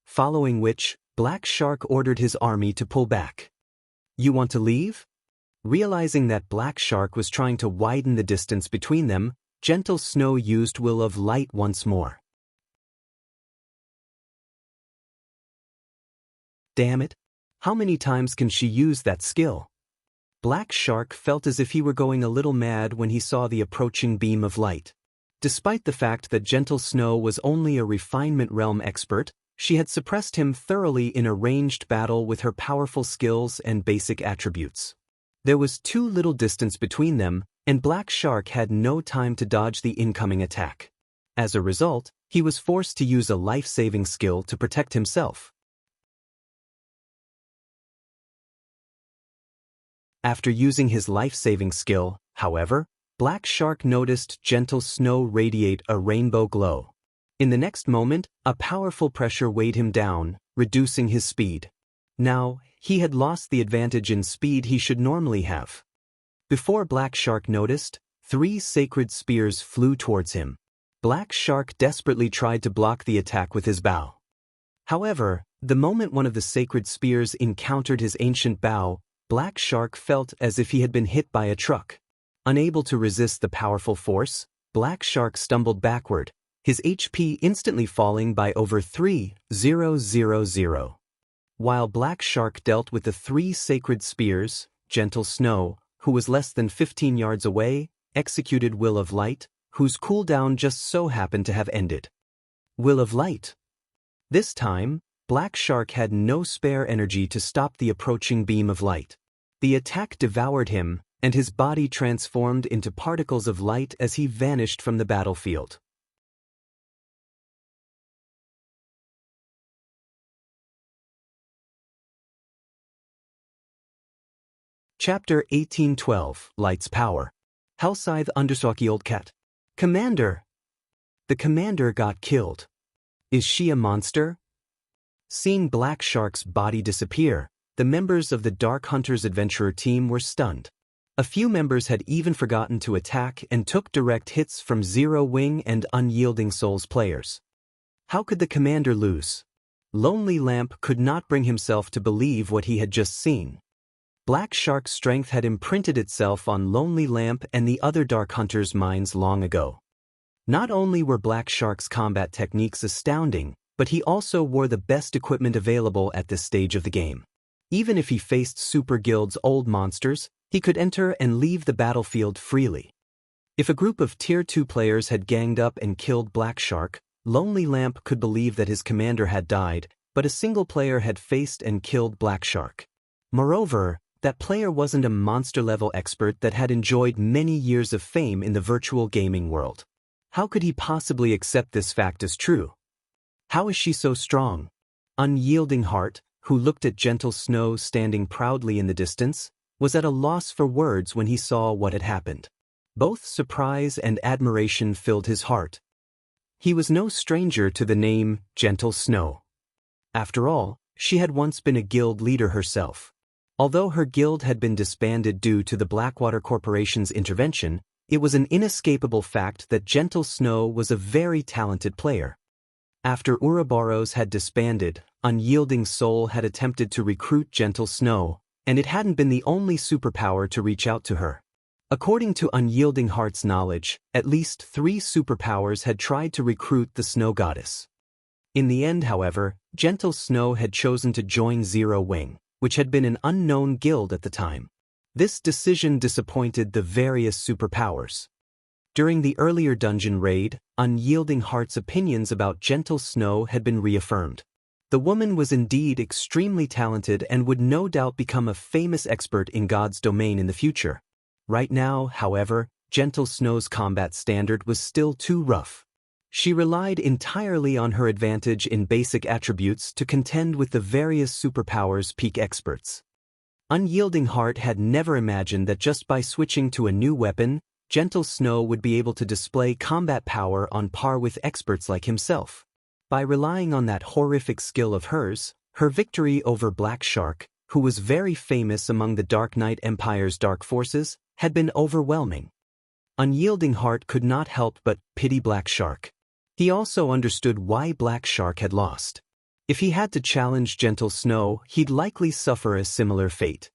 Following which, Black Shark ordered his army to pull back. You want to leave? Realizing that Black Shark was trying to widen the distance between them, Gentle Snow used Will of Light once more. Damn it! How many times can she use that skill? Black Shark felt as if he were going a little mad when he saw the approaching beam of light. Despite the fact that Gentle Snow was only a refinement realm expert, she had suppressed him thoroughly in a ranged battle with her powerful skills and basic attributes. There was too little distance between them, and Black Shark had no time to dodge the incoming attack. As a result, he was forced to use a life-saving skill to protect himself. After using his life-saving skill, however, Black Shark noticed Gentle Snow radiate a rainbow glow. In the next moment, a powerful pressure weighed him down, reducing his speed. Now, he had lost the advantage in speed he should normally have. Before Black Shark noticed, 3 sacred spears flew towards him. Black Shark desperately tried to block the attack with his bow. However, the moment one of the sacred spears encountered his ancient bow, Black Shark felt as if he had been hit by a truck. Unable to resist the powerful force, Black Shark stumbled backward, his HP instantly falling by over 3,000. While Black Shark dealt with the 3 sacred spears, Gentle Snow, who was less than 15 yards away, executed Will of Light, whose cooldown just so happened to have ended. Will of Light. This time, Black Shark had no spare energy to stop the approaching beam of light. The attack devoured him, and his body transformed into particles of light as he vanished from the battlefield. Chapter 1812, Light's Power. Hellscythe Undersockield Cat. Commander! The commander got killed. Is she a monster? Seeing Black Shark's body disappear, the members of the Dark Hunters Adventurer team were stunned. A few members had even forgotten to attack and took direct hits from Zero Wing and Unyielding Souls players. How could the commander lose? Lonely Lamp could not bring himself to believe what he had just seen. Black Shark's strength had imprinted itself on Lonely Lamp and the other Dark Hunters' minds long ago. Not only were Black Shark's combat techniques astounding, but he also wore the best equipment available at this stage of the game. Even if he faced Super Guild's old monsters, he could enter and leave the battlefield freely. If a group of Tier 2 players had ganged up and killed Black Shark, Lonely Lamp could believe that his commander had died, but a single player had faced and killed Black Shark. Moreover, that player wasn't a monster-level expert that had enjoyed many years of fame in the virtual gaming world. How could he possibly accept this fact as true? How is she so strong? Unyielding Heart, who looked at Gentle Snow standing proudly in the distance, was at a loss for words when he saw what had happened. Both surprise and admiration filled his heart. He was no stranger to the name Gentle Snow. After all, she had once been a guild leader herself. Although her guild had been disbanded due to the Blackwater Corporation's intervention, it was an inescapable fact that Gentle Snow was a very talented player. After Ouroboros had disbanded, Unyielding Soul had attempted to recruit Gentle Snow, and it hadn't been the only superpower to reach out to her. According to Unyielding Heart's knowledge, at least 3 superpowers had tried to recruit the Snow Goddess. In the end, however, Gentle Snow had chosen to join Zero Wing, which had been an unknown guild at the time. This decision disappointed the various superpowers. During the earlier dungeon raid, Unyielding Heart's opinions about Gentle Snow had been reaffirmed. The woman was indeed extremely talented and would no doubt become a famous expert in God's domain in the future. Right now, however, Gentle Snow's combat standard was still too rough. She relied entirely on her advantage in basic attributes to contend with the various superpowers' peak experts. Unyielding Heart had never imagined that just by switching to a new weapon, Gentle Snow would be able to display combat power on par with experts like himself. By relying on that horrific skill of hers, her victory over Black Shark, who was very famous among the Dark Knight Empire's dark forces, had been overwhelming. Unyielding Heart could not help but pity Black Shark. He also understood why Black Shark had lost. If he had to challenge Gentle Snow, he'd likely suffer a similar fate.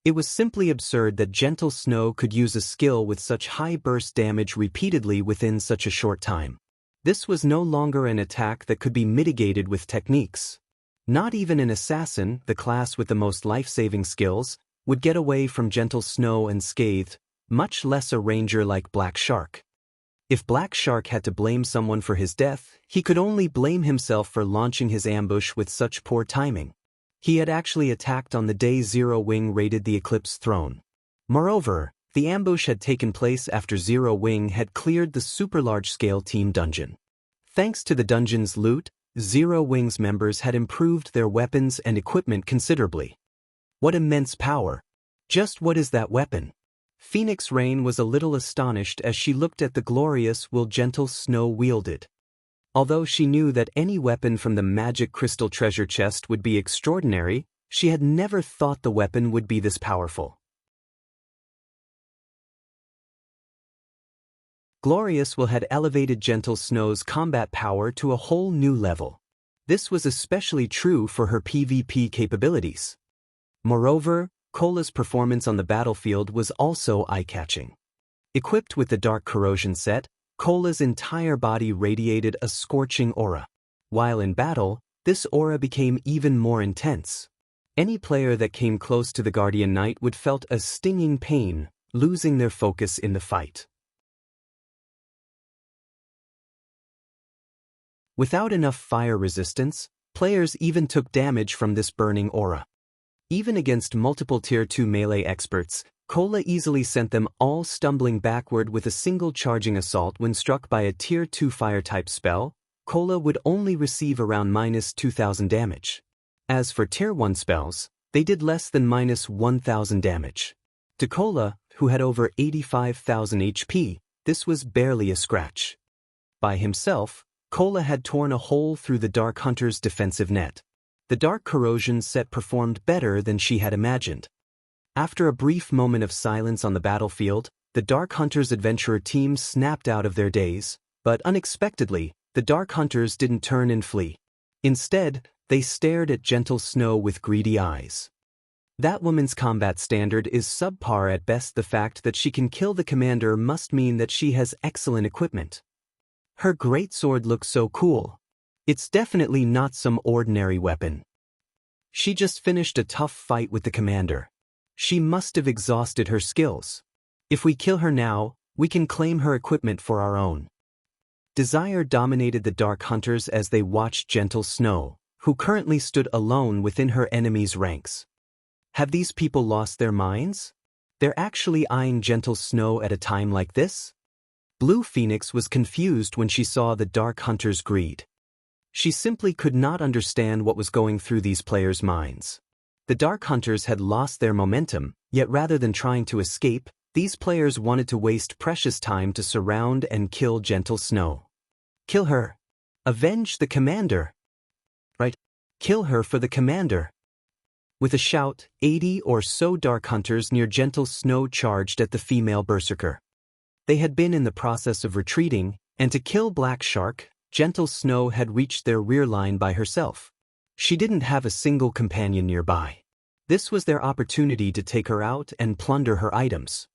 It was simply absurd that Gentle Snow could use a skill with such high burst damage repeatedly within such a short time. This was no longer an attack that could be mitigated with techniques. Not even an assassin, the class with the most life-saving skills, would get away from Gentle Snow unscathed, much less a ranger like Black Shark. If Black Shark had to blame someone for his death, he could only blame himself for launching his ambush with such poor timing. He had actually attacked on the day Zero Wing raided the Eclipse throne. Moreover, the ambush had taken place after Zero Wing had cleared the super large-scale team dungeon. Thanks to the dungeon's loot, Zero Wing's members had improved their weapons and equipment considerably. What immense power! Just what is that weapon? Phoenix Rain was a little astonished as she looked at the glorious will Gentle Snow wielded. Although she knew that any weapon from the magic crystal treasure chest would be extraordinary, she had never thought the weapon would be this powerful. Glorious Will had elevated Gentle Snow's combat power to a whole new level. This was especially true for her PvP capabilities. Moreover, Cola's performance on the battlefield was also eye-catching. Equipped with the Dark Corrosion set, Cola's entire body radiated a scorching aura. While in battle, this aura became even more intense. Any player that came close to the Guardian Knight would felt a stinging pain, losing their focus in the fight. Without enough fire resistance, players even took damage from this burning aura. Even against multiple Tier 2 melee experts, Cola easily sent them all stumbling backward with a single charging assault when struck by a Tier 2 fire-type spell. Cola would only receive around -2,000 damage. As for Tier 1 spells, they did less than -1,000 damage. To Cola, who had over 85,000 HP, this was barely a scratch. By himself, Cola had torn a hole through the Dark Hunter's defensive net. The Dark Corrosion set performed better than she had imagined. After a brief moment of silence on the battlefield, the Dark Hunters' adventurer team snapped out of their daze, but unexpectedly, the Dark Hunters didn't turn and flee. Instead, they stared at Gentle Snow with greedy eyes. That woman's combat standard is subpar at best. The fact that she can kill the commander must mean that she has excellent equipment. Her Greatsword looks so cool. It's definitely not some ordinary weapon. She just finished a tough fight with the commander. She must have exhausted her skills. If we kill her now, we can claim her equipment for our own. Desire dominated the Dark Hunters as they watched Gentle Snow, who currently stood alone within her enemy's ranks. Have these people lost their minds? They're actually eyeing Gentle Snow at a time like this? Blue Phoenix was confused when she saw the Dark Hunters' greed. She simply could not understand what was going through these players' minds. The Dark Hunters had lost their momentum, yet rather than trying to escape, these players wanted to waste precious time to surround and kill Gentle Snow. Kill her. Avenge the commander. Right? Kill her for the commander. With a shout, 80 or so Dark Hunters near Gentle Snow charged at the female berserker. They had been in the process of retreating, and to kill Black Shark, Gentle Snow had reached their rear line by herself. She didn't have a single companion nearby. This was their opportunity to take her out and plunder her items.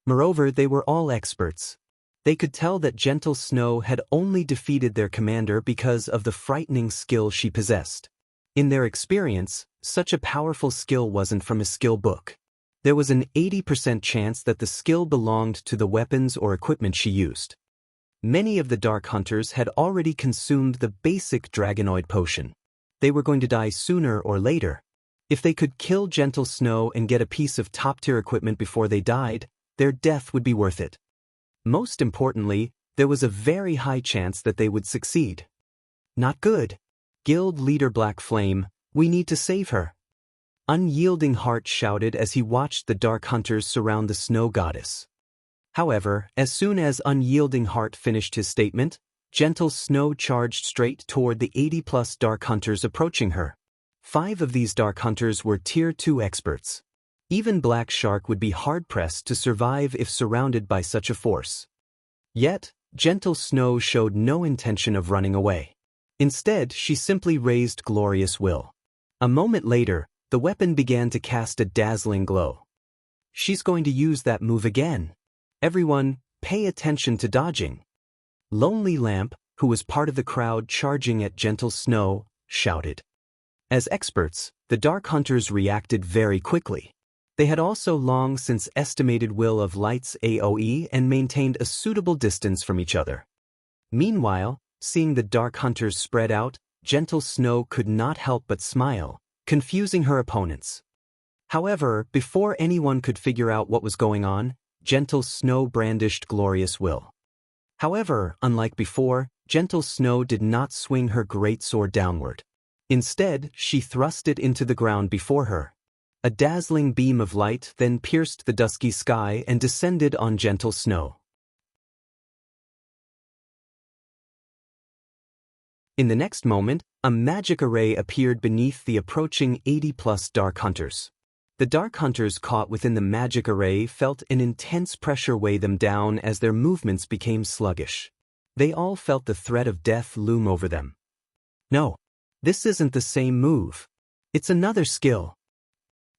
Moreover, they were all experts. They could tell that Gentle Snow had only defeated their commander because of the frightening skill she possessed. In their experience, such a powerful skill wasn't from a skill book. There was an 80% chance that the skill belonged to the weapons or equipment she used. Many of the Dark Hunters had already consumed the basic Dragonoid potion. They were going to die sooner or later. If they could kill Gentle Snow and get a piece of top-tier equipment before they died, their death would be worth it. Most importantly, there was a very high chance that they would succeed. Not good. Guild leader Black Flame, we need to save her. Unyielding Heart shouted as he watched the Dark Hunters surround the Snow Goddess. However, as soon as Unyielding Heart finished his statement, Gentle Snow charged straight toward the 80+ Dark Hunters approaching her. 5 of these Dark Hunters were Tier 2 experts. Even Black Shark would be hard-pressed to survive if surrounded by such a force. Yet, Gentle Snow showed no intention of running away. Instead, she simply raised Glorious Will. A moment later, the weapon began to cast a dazzling glow. She's going to use that move again. Everyone, pay attention to dodging. Lonely Lamp, who was part of the crowd charging at Gentle Snow, shouted. As experts, the Dark Hunters reacted very quickly. They had also long since estimated Will of Light's AoE and maintained a suitable distance from each other. Meanwhile, seeing the Dark Hunters spread out, Gentle Snow could not help but smile, confusing her opponents. However, before anyone could figure out what was going on, Gentle Snow brandished Glorious Will. However, unlike before, Gentle Snow did not swing her Greatsword downward. Instead, she thrust it into the ground before her. A dazzling beam of light then pierced the dusky sky and descended on Gentle Snow. In the next moment, a magic array appeared beneath the approaching 80+ Dark Hunters. The Dark Hunters caught within the magic array felt an intense pressure weigh them down as their movements became sluggish. They all felt the threat of death loom over them. No, this isn't the same move. It's another skill.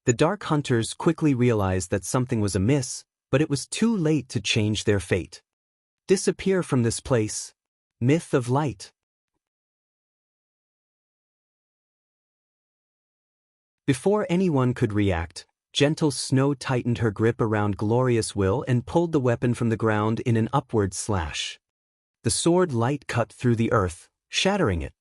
The Dark Hunters quickly realized that something was amiss, but it was too late to change their fate. Disappear from this place. Myth of Light. Before anyone could react, Gentle Snow tightened her grip around Glorious Will and pulled the weapon from the ground in an upward slash. The sword light cut through the earth, shattering it.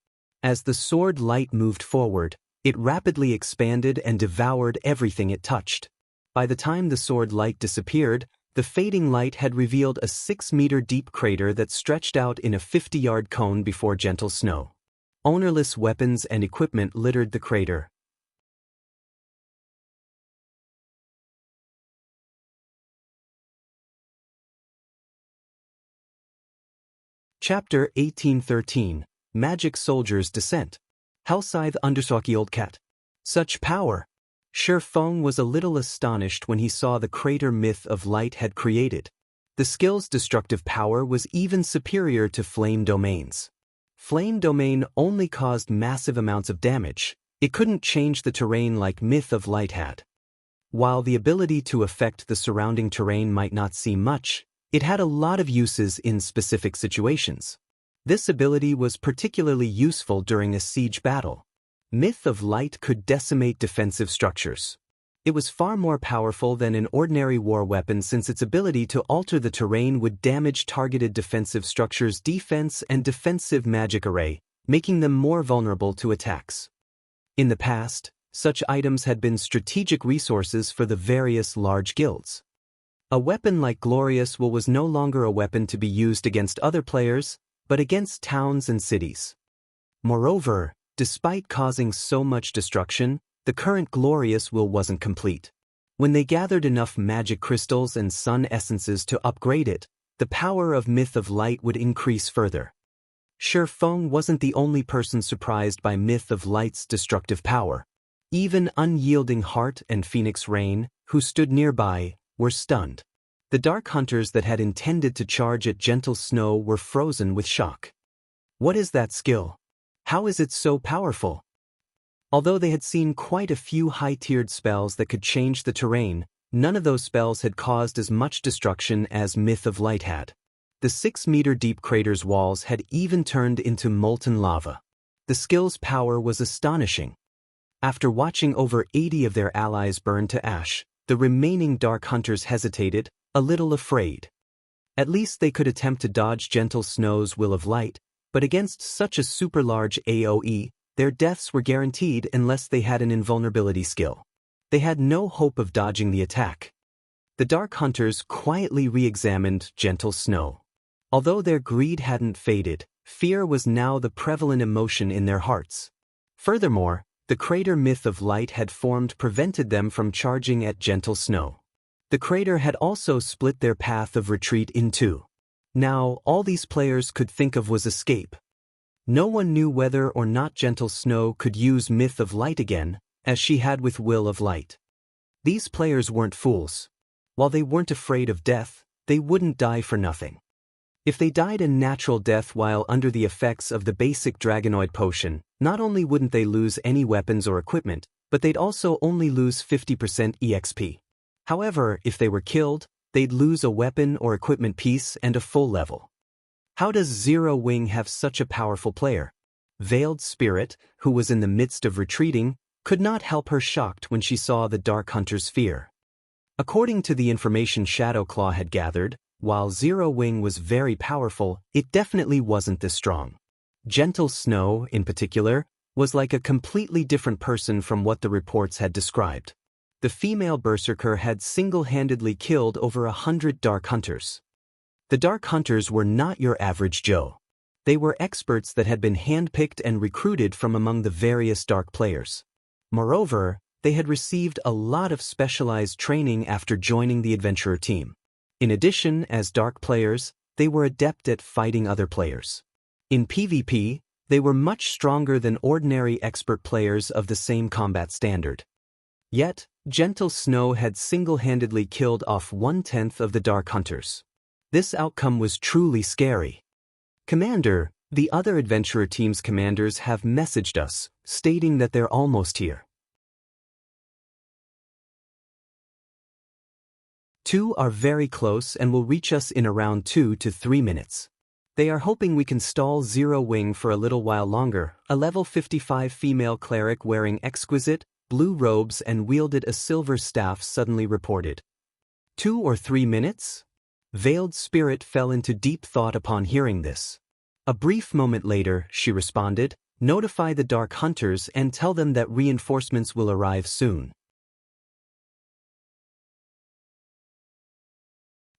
As the sword light moved forward, it rapidly expanded and devoured everything it touched. By the time the sword light disappeared, the fading light had revealed a 6-meter-deep crater that stretched out in a 50-yard cone before Gentle Snow. Ownerless weapons and equipment littered the crater. Chapter 1813, Magic Soldier's Descent. Hellscythe Undersockield Cat. Such power! Shi Feng was a little astonished when he saw the crater Myth of Light had created. The skill's destructive power was even superior to Flame Domain's. Flame Domain only caused massive amounts of damage. It couldn't change the terrain like Myth of Light had. While the ability to affect the surrounding terrain might not seem much, it had a lot of uses in specific situations. This ability was particularly useful during a siege battle. Myth of Light could decimate defensive structures. It was far more powerful than an ordinary war weapon since its ability to alter the terrain would damage targeted defensive structures' defense and defensive magic array, making them more vulnerable to attacks. In the past, such items had been strategic resources for the various large guilds. A weapon like Glorious Will was no longer a weapon to be used against other players, but against towns and cities. Moreover, despite causing so much destruction, the current Glorious Will wasn't complete. When they gathered enough magic crystals and sun essences to upgrade it, the power of Myth of Light would increase further. Shi Feng wasn't the only person surprised by Myth of Light's destructive power. Even Unyielding Heart and Phoenix Rain, who stood nearby, were stunned. The Dark Hunters that had intended to charge at Gentle Snow were frozen with shock. What is that skill? How is it so powerful? Although they had seen quite a few high-tiered spells that could change the terrain, none of those spells had caused as much destruction as Myth of Light had. The 6-meter-deep crater's walls had even turned into molten lava. The skill's power was astonishing. After watching over 80 of their allies burn to ash, the remaining Dark Hunters hesitated, a little afraid. At least they could attempt to dodge Gentle Snow's Will of Light, but against such a super large AoE, their deaths were guaranteed unless they had an invulnerability skill. They had no hope of dodging the attack. The Dark Hunters quietly re-examined Gentle Snow. Although their greed hadn't faded, fear was now the prevalent emotion in their hearts. Furthermore, the crater Myth of Light had formed prevented them from charging at Gentle Snow. The crater had also split their path of retreat in two. Now, all these players could think of was escape. No one knew whether or not Gentle Snow could use Myth of Light again, as she had with Will of Light. These players weren't fools. While they weren't afraid of death, they wouldn't die for nothing. If they died a natural death while under the effects of the basic Dragonoid potion, not only wouldn't they lose any weapons or equipment, but they'd also only lose 50% EXP. However, if they were killed, they'd lose a weapon or equipment piece and a full level. How does Zero Wing have such a powerful player? Veiled Spirit, who was in the midst of retreating, could not help her shocked when she saw the Dark Hunter's fear. According to the information Shadowclaw had gathered, while Zero Wing was very powerful, it definitely wasn't this strong. Gentle Snow, in particular, was like a completely different person from what the reports had described. The female berserker had single-handedly killed over 100 Dark Hunters. The Dark Hunters were not your average Joe. They were experts that had been handpicked and recruited from among the various Dark players. Moreover, they had received a lot of specialized training after joining the adventurer team. In addition, as Dark players, they were adept at fighting other players. In PvP, they were much stronger than ordinary expert players of the same combat standard. Yet, Gentle Snow had single-handedly killed off 1/10 of the Dark Hunters. This outcome was truly scary. Commander, the other adventurer team's commanders have messaged us, stating that they're almost here. 2 are very close and will reach us in around 2 to 3 minutes. They are hoping we can stall Zero Wing for a little while longer. A level 55 female cleric wearing exquisite, blue robes and wielded a silver staff suddenly reported. 2 or 3 minutes? Veiled Spirit fell into deep thought upon hearing this. A brief moment later, she responded, "Notify the Dark Hunters and tell them that reinforcements will arrive soon.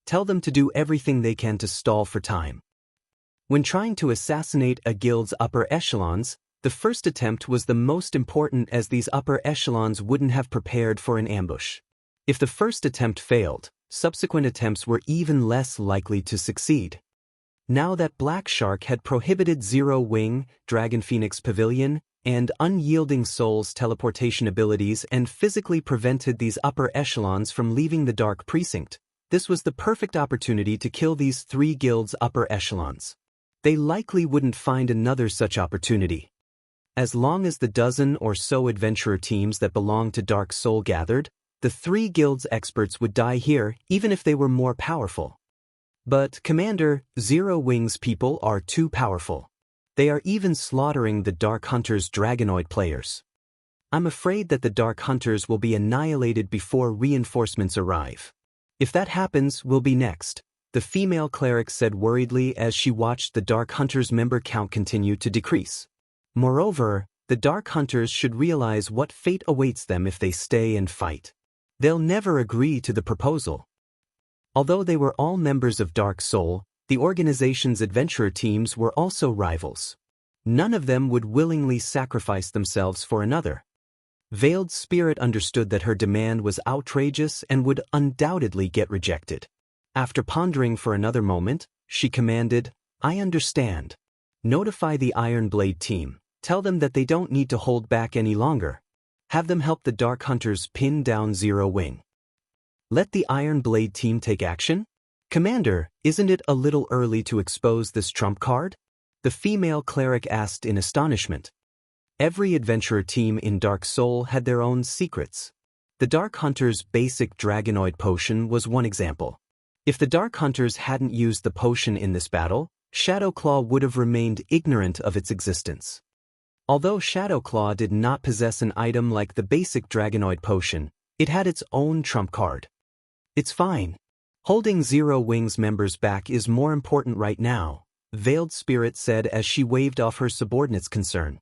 Tell them to do everything they can to stall for time." When trying to assassinate a guild's upper echelons, the first attempt was the most important as these upper echelons wouldn't have prepared for an ambush. If the first attempt failed, subsequent attempts were even less likely to succeed. Now that Black Shark had prohibited Zero Wing, Dragon Phoenix Pavilion, and Unyielding Soul's teleportation abilities and physically prevented these upper echelons from leaving the Dark Precinct, this was the perfect opportunity to kill these 3 guilds' upper echelons. They likely wouldn't find another such opportunity. As long as the dozen or so adventurer teams that belonged to Dark Soul gathered, the 3 guilds' experts would die here even if they were more powerful. But, Commander, Zero Wing's people are too powerful. They are even slaughtering the Dark Hunters' Dragonoid players. I'm afraid that the Dark Hunters will be annihilated before reinforcements arrive. If that happens, we'll be next, the female cleric said worriedly as she watched the Dark Hunters' member count continue to decrease. Moreover, the Dark Hunters should realize what fate awaits them if they stay and fight. They'll never agree to the proposal. Although they were all members of Dark Soul, the organization's adventurer teams were also rivals. None of them would willingly sacrifice themselves for another. Veiled Spirit understood that her demand was outrageous and would undoubtedly get rejected. After pondering for another moment, she commanded, "I understand. Notify the Iron Blade team. Tell them that they don't need to hold back any longer. Have them help the Dark Hunters pin down Zero Wing." Let the Iron Blade team take action? Commander, isn't it a little early to expose this trump card? The female cleric asked in astonishment. Every adventurer team in Dark Soul had their own secrets. The Dark Hunters' basic Dragonoid potion was one example. If the Dark Hunters hadn't used the potion in this battle, Shadowclaw would have remained ignorant of its existence. Although Shadowclaw did not possess an item like the basic Dragonoid potion, it had its own trump card. It's fine. Holding Zero Wing's members back is more important right now, Veiled Spirit said as she waved off her subordinate's concern.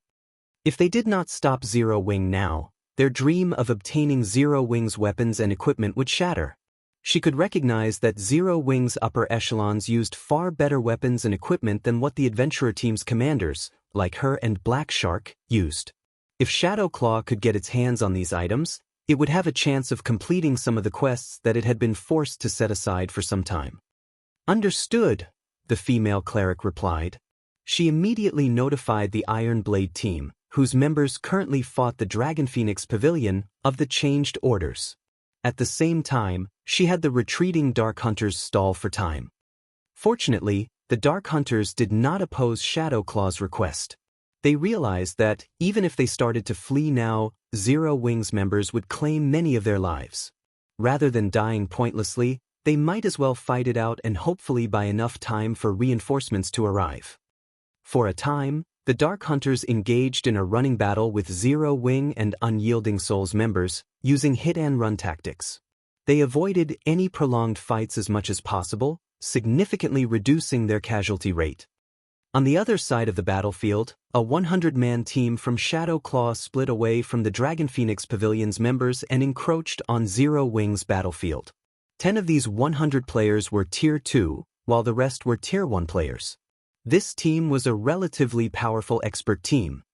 If they did not stop Zero Wing now, their dream of obtaining Zero Wing's weapons and equipment would shatter. She could recognize that Zero Wing's upper echelons used far better weapons and equipment than what the adventurer team's commanders, like her and Black Shark, used. If Shadowclaw could get its hands on these items, it would have a chance of completing some of the quests that it had been forced to set aside for some time. Understood, the female cleric replied. She immediately notified the Iron Blade team, whose members currently fought the Dragon Phoenix Pavilion, of the changed orders. At the same time, she had the retreating Dark Hunters stall for time. Fortunately, the Dark Hunters did not oppose Shadowclaw's request. They realized that, even if they started to flee now, Zero Wing's members would claim many of their lives. Rather than dying pointlessly, they might as well fight it out and hopefully buy enough time for reinforcements to arrive. For a time, the Dark Hunters engaged in a running battle with Zero Wing and Unyielding Soul's members, using hit-and-run tactics. They avoided any prolonged fights as much as possible, significantly reducing their casualty rate. On the other side of the battlefield, a 100-man team from Shadow Claw split away from the Dragon Phoenix Pavilion's members and encroached on Zero Wing's battlefield. 10 of these 100 players were Tier 2, while the rest were Tier 1 players. This team was a relatively powerful expert team.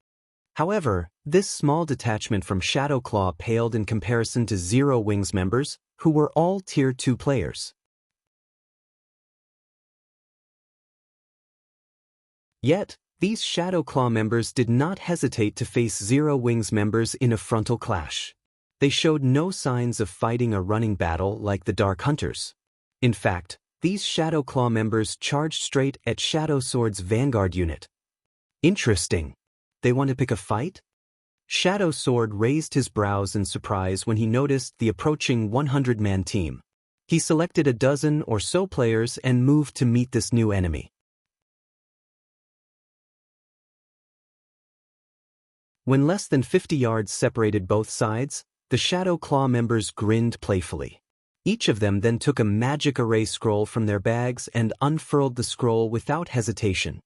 However, this small detachment from Shadow Claw paled in comparison to Zero Wing's members, who were all Tier 2 players. Yet, these Shadow Claw members did not hesitate to face Zero Wing's members in a frontal clash. They showed no signs of fighting a running battle like the Dark Hunters. In fact, these Shadow Claw members charged straight at Shadow Sword's vanguard unit. Interesting. They want to pick a fight? Shadow Sword raised his brows in surprise when he noticed the approaching 100-man team. He selected a dozen or so players and moved to meet this new enemy. When less than 50 yards separated both sides, the Shadow Claw members grinned playfully. Each of them then took a magic array scroll from their bags and unfurled the scroll without hesitation.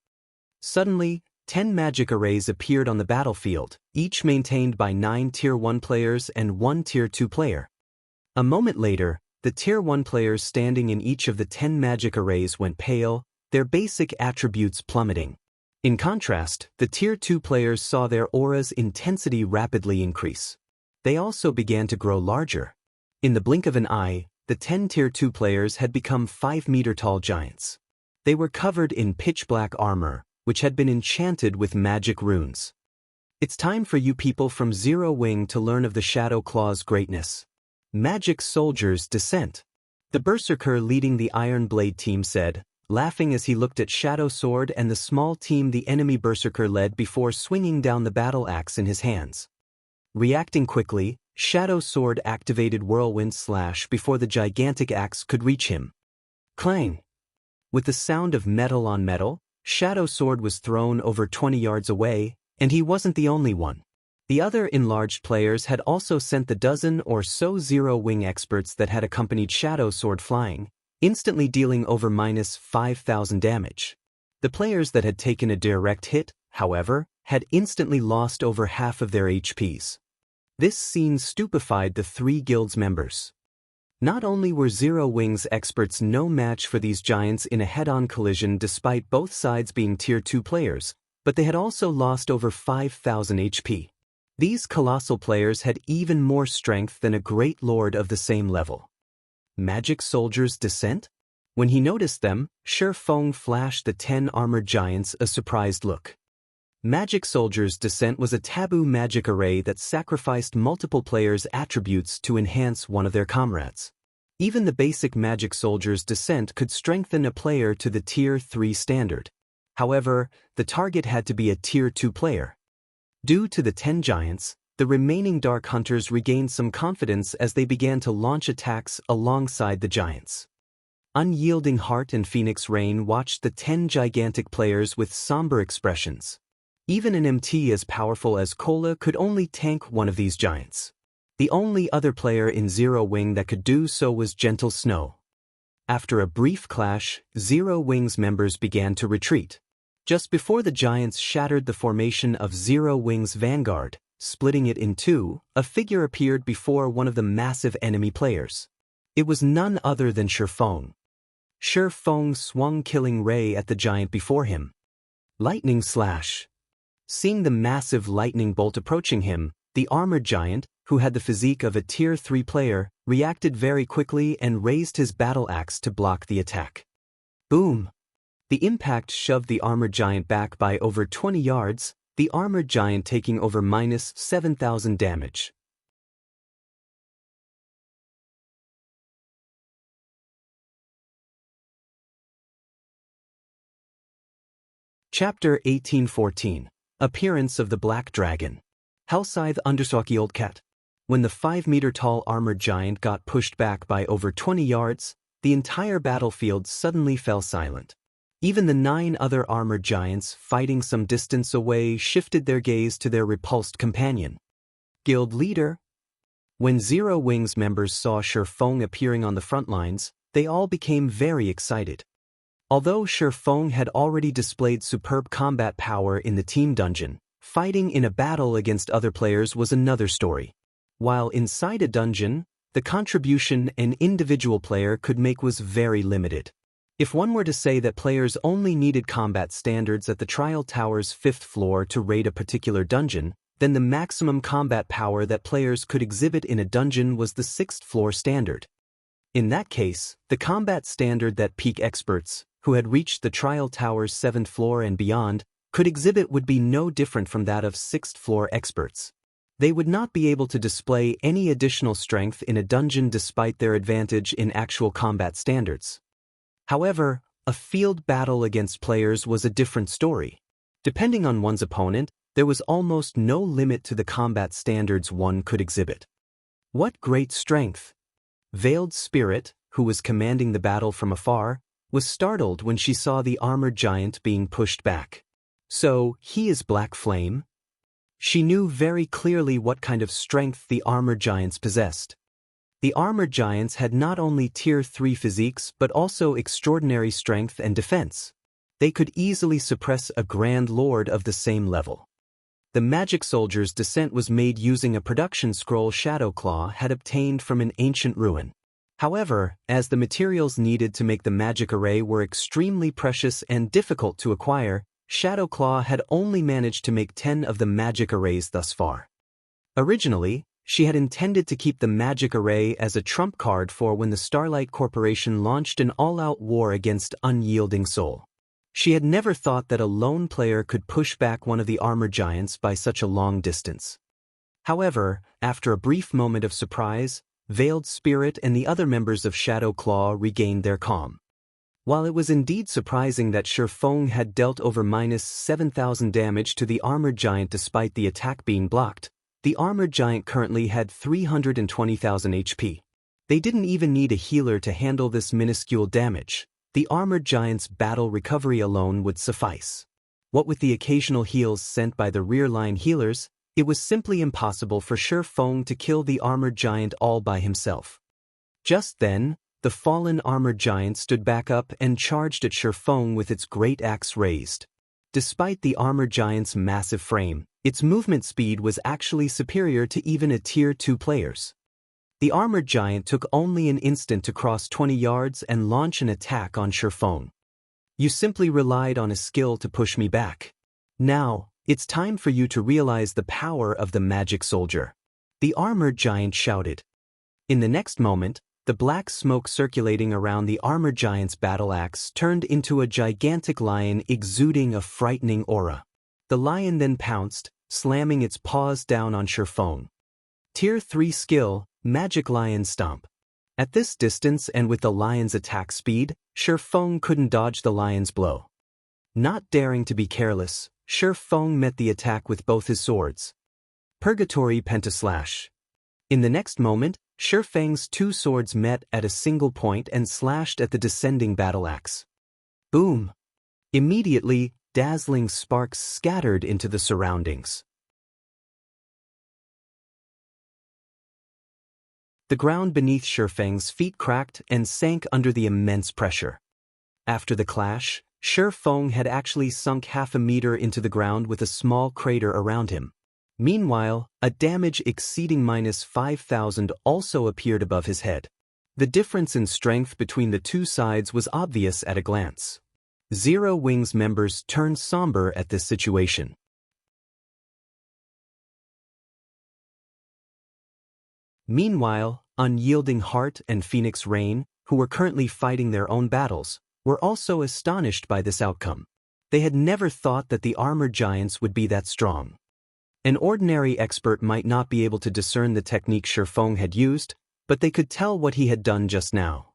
Suddenly, 10 magic arrays appeared on the battlefield, each maintained by 9 Tier 1 players and 1 Tier 2 player. A moment later, the Tier 1 players standing in each of the 10 magic arrays went pale, their basic attributes plummeting. In contrast, the Tier 2 players saw their aura's intensity rapidly increase. They also began to grow larger. In the blink of an eye, the 10 Tier 2 players had become 5-meter-tall giants. They were covered in pitch-black armor, which had been enchanted with magic runes. It's time for you people from Zero Wing to learn of the Shadow Claw's greatness. Magic Soldier's Descent. The Berserker leading the Iron Blade team said, laughing as he looked at Shadow Sword and the small team the enemy Berserker led before swinging down the battle axe in his hands. Reacting quickly, Shadow Sword activated Whirlwind Slash before the gigantic axe could reach him. Clang! With the sound of metal on metal, Shadow Sword was thrown over 20 yards away, and he wasn't the only one. The other enlarged players had also sent the dozen or so Zero Wing experts that had accompanied Shadow Sword flying, instantly dealing over -5,000 damage. The players that had taken a direct hit, however, had instantly lost over half of their HPs. This scene stupefied the 3 guild's members. Not only were Zero Wing's experts no match for these giants in a head-on collision despite both sides being Tier 2 players, but they had also lost over 5,000 HP. These colossal players had even more strength than a great lord of the same level. Magic Soldier's Descent? When he noticed them, Shi Feng flashed the 10 armored giants a surprised look. Magic Soldier's Descent was a taboo magic array that sacrificed multiple players' attributes to enhance one of their comrades. Even the basic Magic Soldier's Descent could strengthen a player to the Tier 3 standard. However, the target had to be a Tier 2 player. Due to the 10 giants, the remaining Dark Hunters regained some confidence as they began to launch attacks alongside the giants. Unyielding Heart and Phoenix Rain watched the 10 gigantic players with somber expressions. Even an MT as powerful as Cola could only tank one of these giants. The only other player in Zero Wing that could do so was Gentle Snow. After a brief clash, Zero Wing's members began to retreat. Just before the giants shattered the formation of Zero Wing's vanguard, splitting it in two, a figure appeared before one of the massive enemy players. It was none other than Shi Feng. Shi Feng swung Killing Ray at the giant before him. Lightning Slash. Seeing the massive lightning bolt approaching him, the armored giant, who had the physique of a Tier 3 player, reacted very quickly and raised his battle axe to block the attack. Boom! The impact shoved the armored giant back by over 20 yards, the armored giant taking over -7,000 damage. Chapter 1814. Appearance of the Black Dragon. Hellscythe Undersockield Cat. When the 5-meter-tall armored giant got pushed back by over 20 yards, the entire battlefield suddenly fell silent. Even the 9 other armored giants fighting some distance away shifted their gaze to their repulsed companion. Guild leader? When Zero Wings members saw Feng appearing on the front lines, they all became very excited. Although Feng had already displayed superb combat power in the team dungeon, fighting in a battle against other players was another story. While inside a dungeon, the contribution an individual player could make was very limited. If one were to say that players only needed combat standards at the Trial Tower's 5th floor to raid a particular dungeon, then the maximum combat power that players could exhibit in a dungeon was the 6th floor standard. In that case, the combat standard that peak experts, who had reached the Trial Tower's 7th floor and beyond, could exhibit would be no different from that of 6th floor experts. They would not be able to display any additional strength in a dungeon despite their advantage in actual combat standards. However, a field battle against players was a different story. Depending on one's opponent, there was almost no limit to the combat standards one could exhibit. What great strength! Veiled Spirit, who was commanding the battle from afar, was startled when she saw the armored giant being pushed back. So, he is Black Flame? She knew very clearly what kind of strength the armored giants possessed. The armored giants had not only Tier 3 physiques but also extraordinary strength and defense. They could easily suppress a Grand Lord of the same level. The magic soldier's descent was made using a production scroll Shadowclaw had obtained from an ancient ruin. However, as the materials needed to make the magic array were extremely precious and difficult to acquire, Shadowclaw had only managed to make 10 of the magic arrays thus far. Originally, she had intended to keep the magic array as a trump card for when the Starlight Corporation launched an all-out war against Unyielding Soul. She had never thought that a lone player could push back one of the armored giants by such a long distance. However, after a brief moment of surprise, Veiled Spirit and the other members of Shadowclaw regained their calm. While it was indeed surprising that Feng had dealt over -7,000 damage to the armored giant despite the attack being blocked, the armored giant currently had 320,000 HP. They didn't even need a healer to handle this minuscule damage. The armored giant's battle recovery alone would suffice. What with the occasional heals sent by the rear-line healers, it was simply impossible for Feng to kill the armored giant all by himself. Just then, the fallen armored giant stood back up and charged at Feng with its great axe raised. Despite the armored giant's massive frame, its movement speed was actually superior to even a Tier 2 player's. The armored giant took only an instant to cross 20 yards and launch an attack on Feng. You simply relied on a skill to push me back. Now, it's time for you to realize the power of the magic soldier. The armored giant shouted. In the next moment, the black smoke circulating around the armored giant's battle axe turned into a gigantic lion exuding a frightening aura. The lion then pounced, slamming its paws down on Feng. Tier 3 skill, Magic Lion Stomp. At this distance and with the lion's attack speed, Feng couldn't dodge the lion's blow. Not daring to be careless, Feng met the attack with both his swords. Purgatory Pentaslash. In the next moment, Feng's two swords met at a single point and slashed at the descending battle axe. Boom! Immediately, dazzling sparks scattered into the surroundings. The ground beneath Feng's feet cracked and sank under the immense pressure. After the clash, Feng had actually sunk half a meter into the ground with a small crater around him. Meanwhile, a damage exceeding -5,000 also appeared above his head. The difference in strength between the two sides was obvious at a glance. Zero Wings members turned somber at this situation. Meanwhile, Unyielding Heart and Phoenix Rain, who were currently fighting their own battles, were also astonished by this outcome. They had never thought that the armored giants would be that strong. An ordinary expert might not be able to discern the technique Feng had used, but they could tell what he had done just now.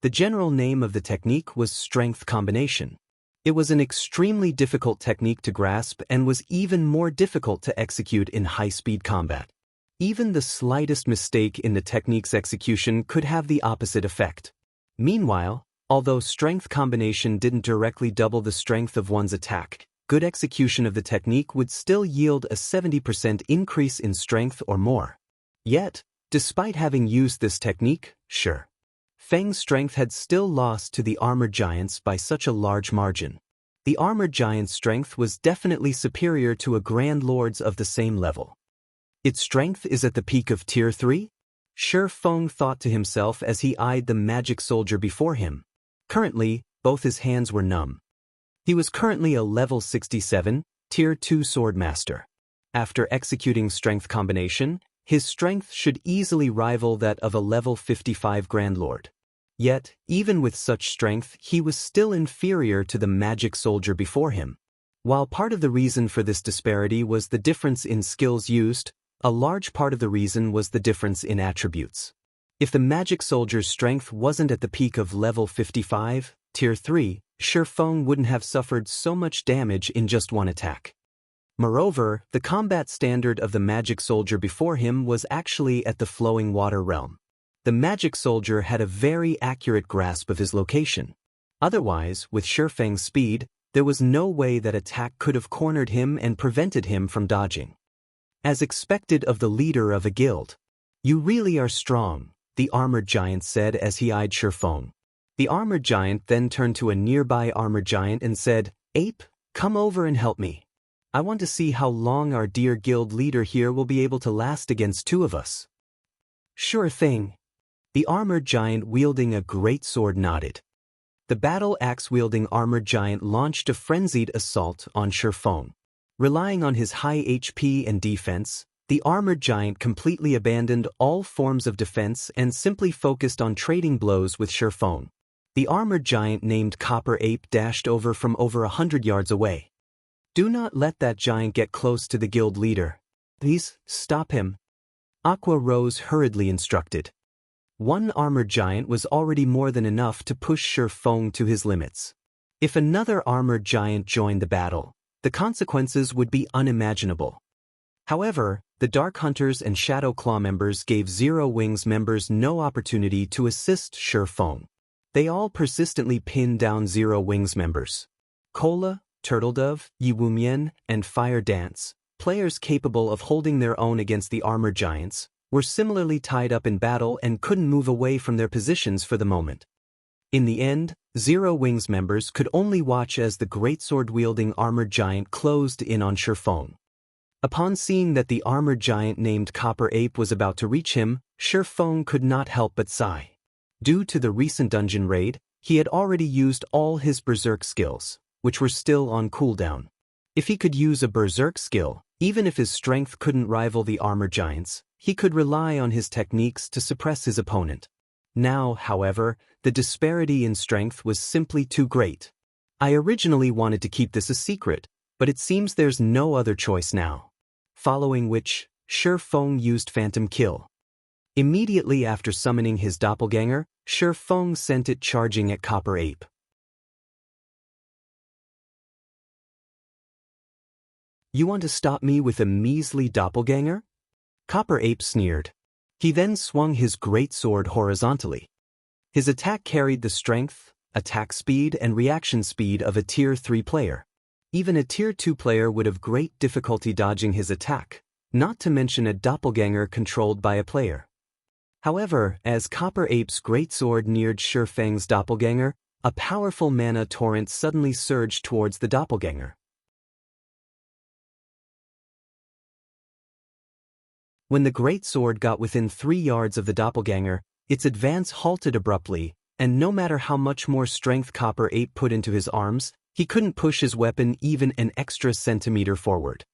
The general name of the technique was Strength Combination. It was an extremely difficult technique to grasp and was even more difficult to execute in high-speed combat. Even the slightest mistake in the technique's execution could have the opposite effect. Meanwhile, although Strength Combination didn't directly double the strength of one's attack, good execution of the technique would still yield a 70% increase in strength or more. Yet, Despite having used this technique, sure, Feng's strength had still lost to the armored giants by such a large margin. The armored giant's strength was definitely superior to a Grand Lord's of the same level. Its strength is at the peak of Tier 3? Shi Feng thought to himself as he eyed the magic soldier before him. Currently, both his hands were numb. He was currently a level 67, Tier 2 swordmaster. After executing strength combination, his strength should easily rival that of a level 55 Grand Lord. Yet, even with such strength, he was still inferior to the magic soldier before him. While part of the reason for this disparity was the difference in skills used, a large part of the reason was the difference in attributes. If the magic soldier's strength wasn't at the peak of level 55, Tier 3, Shi Feng wouldn't have suffered so much damage in just one attack. Moreover, the combat standard of the magic soldier before him was actually at the flowing water realm. The magic soldier had a very accurate grasp of his location. Otherwise, with Shi Feng's speed, there was no way that attack could have cornered him and prevented him from dodging. As expected of the leader of a guild. "You really are strong," the armored giant said as he eyed Shi Feng. The armored giant then turned to a nearby armored giant and said, "Ape, come over and help me. I want to see how long our dear guild leader here will be able to last against two of us." "Sure thing." The armored giant wielding a great sword nodded. The battle axe-wielding armored giant launched a frenzied assault on Shi Feng. Relying on his high HP and defense, the armored giant completely abandoned all forms of defense and simply focused on trading blows with Shi Feng. The armored giant named Copper Ape dashed over from over 100 yards away. "Do not let that giant get close to the guild leader. Please, stop him," Aqua Rose hurriedly instructed. One armored giant was already more than enough to push Shi Feng to his limits. If another armored giant joined the battle, the consequences would be unimaginable. However, the Dark Hunters and Shadow Claw members gave Zero Wings members no opportunity to assist Shi Feng. They all persistently pinned down Zero Wings members. Cola, Turtledove, Yiwumian, and Fire Dance, players capable of holding their own against the armored giants, were similarly tied up in battle and couldn't move away from their positions for the moment. In the end, Zero Wings members could only watch as the Greatsword-wielding armored giant closed in on Shi Feng. Upon seeing that the armored giant named Copper Ape was about to reach him, Shi Feng could not help but sigh. Due to the recent dungeon raid, he had already used all his berserk skills, which were still on cooldown. If he could use a berserk skill, even if his strength couldn't rival the armored giants, he could rely on his techniques to suppress his opponent. Now, however, the disparity in strength was simply too great. I originally wanted to keep this a secret, but it seems there's no other choice now. Following which, Shi Feng used Phantom Kill. Immediately after summoning his doppelganger, Shi Feng sent it charging at Copper Ape. "You want to stop me with a measly doppelganger?" Copper Ape sneered. He then swung his great sword horizontally. His attack carried the strength, attack speed, and reaction speed of a Tier 3 player. Even a Tier 2 player would have great difficulty dodging his attack, not to mention a doppelganger controlled by a player. However, as Copper Ape's greatsword neared Shi Feng's doppelganger, a powerful mana torrent suddenly surged towards the doppelganger. When the greatsword got within 3 yards of the doppelganger, its advance halted abruptly, and no matter how much more strength Copper Ape put into his arms, he couldn't push his weapon even an extra centimeter forward.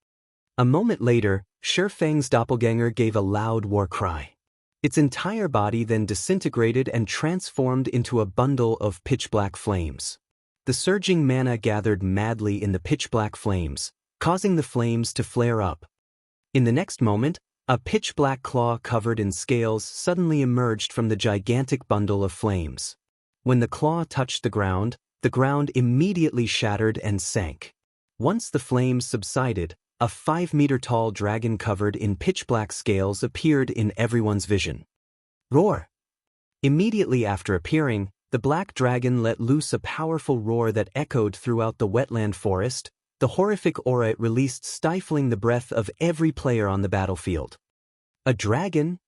A moment later, Shi Feng's doppelganger gave a loud war cry. Its entire body then disintegrated and transformed into a bundle of pitch-black flames. The surging mana gathered madly in the pitch-black flames, causing the flames to flare up. In the next moment, a pitch-black claw covered in scales suddenly emerged from the gigantic bundle of flames. When the claw touched the ground immediately shattered and sank. Once the flames subsided, a 5-meter-tall dragon covered in pitch-black scales appeared in everyone's vision. Roar! Immediately after appearing, the black dragon let loose a powerful roar that echoed throughout the wetland forest, the horrific aura it released stifling the breath of every player on the battlefield. A dragon?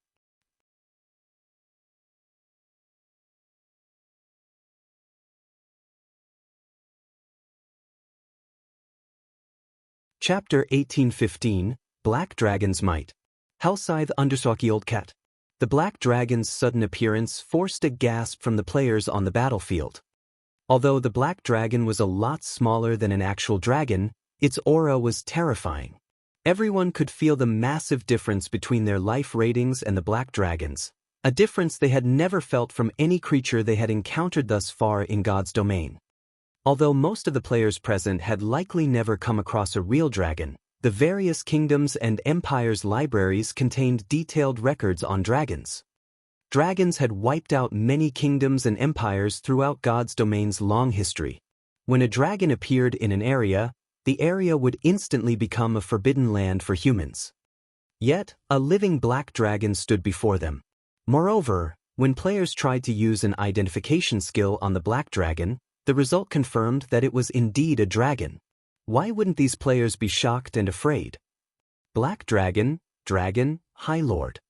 Chapter 1815, Black Dragon's Might. Hellscythe Undersockield Cat. The Black Dragon's sudden appearance forced a gasp from the players on the battlefield. Although the Black Dragon was a lot smaller than an actual dragon, its aura was terrifying. Everyone could feel the massive difference between their life ratings and the Black Dragon's, a difference they had never felt from any creature they had encountered thus far in God's domain. Although most of the players present had likely never come across a real dragon, the various kingdoms and empires' libraries contained detailed records on dragons. Dragons had wiped out many kingdoms and empires throughout God's domain's long history. When a dragon appeared in an area, the area would instantly become a forbidden land for humans. Yet, a living black dragon stood before them. Moreover, when players tried to use an identification skill on the black dragon, the result confirmed that it was indeed a dragon. Why wouldn't these players be shocked and afraid? Black Dragon, Dragon, High Lord.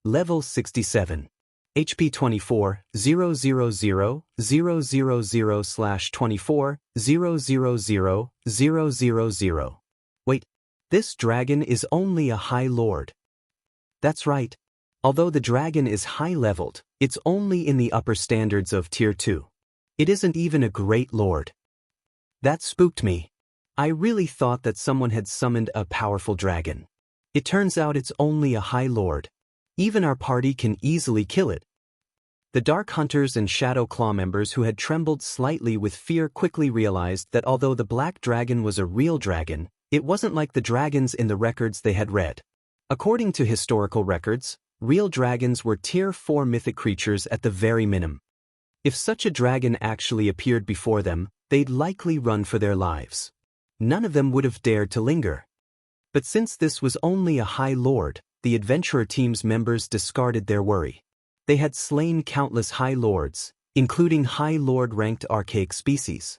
Level 67. HP 24, 000/000/24, 000/000. Wait, this dragon is only a High Lord. That's right. Although the dragon is high-leveled, it's only in the upper standards of Tier 2. It isn't even a Great Lord. That spooked me. I really thought that someone had summoned a powerful dragon. It turns out it's only a High Lord. Even our party can easily kill it. The Dark Hunters and Shadow Claw members who had trembled slightly with fear quickly realized that although the Black Dragon was a real dragon, it wasn't like the dragons in the records they had read. According to historical records, real dragons were Tier 4 mythic creatures at the very minimum. If such a dragon actually appeared before them, they'd likely run for their lives. None of them would have dared to linger. But since this was only a High Lord, the adventurer team's members discarded their worry. They had slain countless High Lords, including High Lord-ranked archaic species.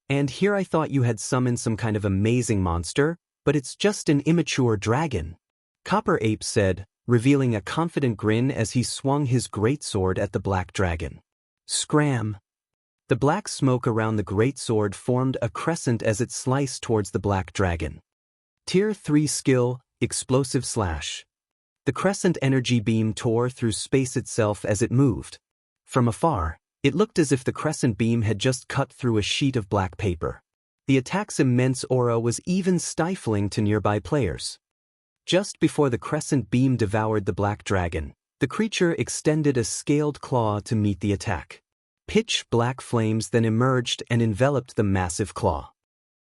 And here I thought you had summoned some kind of amazing monster, but it's just an immature dragon. Copper Ape said, revealing a confident grin as he swung his greatsword at the Black Dragon. Scram! The black smoke around the greatsword formed a crescent as it sliced towards the Black Dragon. Tier 3 skill, Explosive Slash. The crescent energy beam tore through space itself as it moved. From afar, it looked as if the crescent beam had just cut through a sheet of black paper. The attack's immense aura was even stifling to nearby players. Just before the crescent beam devoured the Black Dragon, the creature extended a scaled claw to meet the attack. Pitch black flames then emerged and enveloped the massive claw.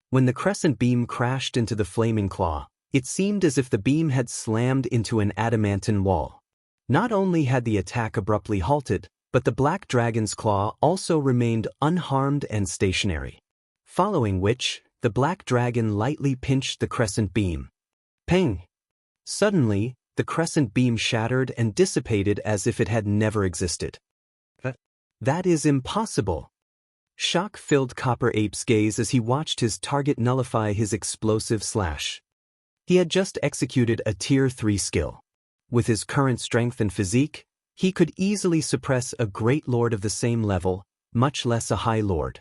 When the crescent beam crashed into the flaming claw, it seemed as if the beam had slammed into an adamantine wall. Not only had the attack abruptly halted, but the Black Dragon's claw also remained unharmed and stationary. Following which, the Black Dragon lightly pinched the crescent beam. Ping! Suddenly, the crescent beam shattered and dissipated as if it had never existed. That is impossible. Shock filled Copper Ape's gaze as he watched his target nullify his explosive slash. He had just executed a Tier 3 skill. With his current strength and physique, he could easily suppress a Great Lord of the same level, much less a High Lord.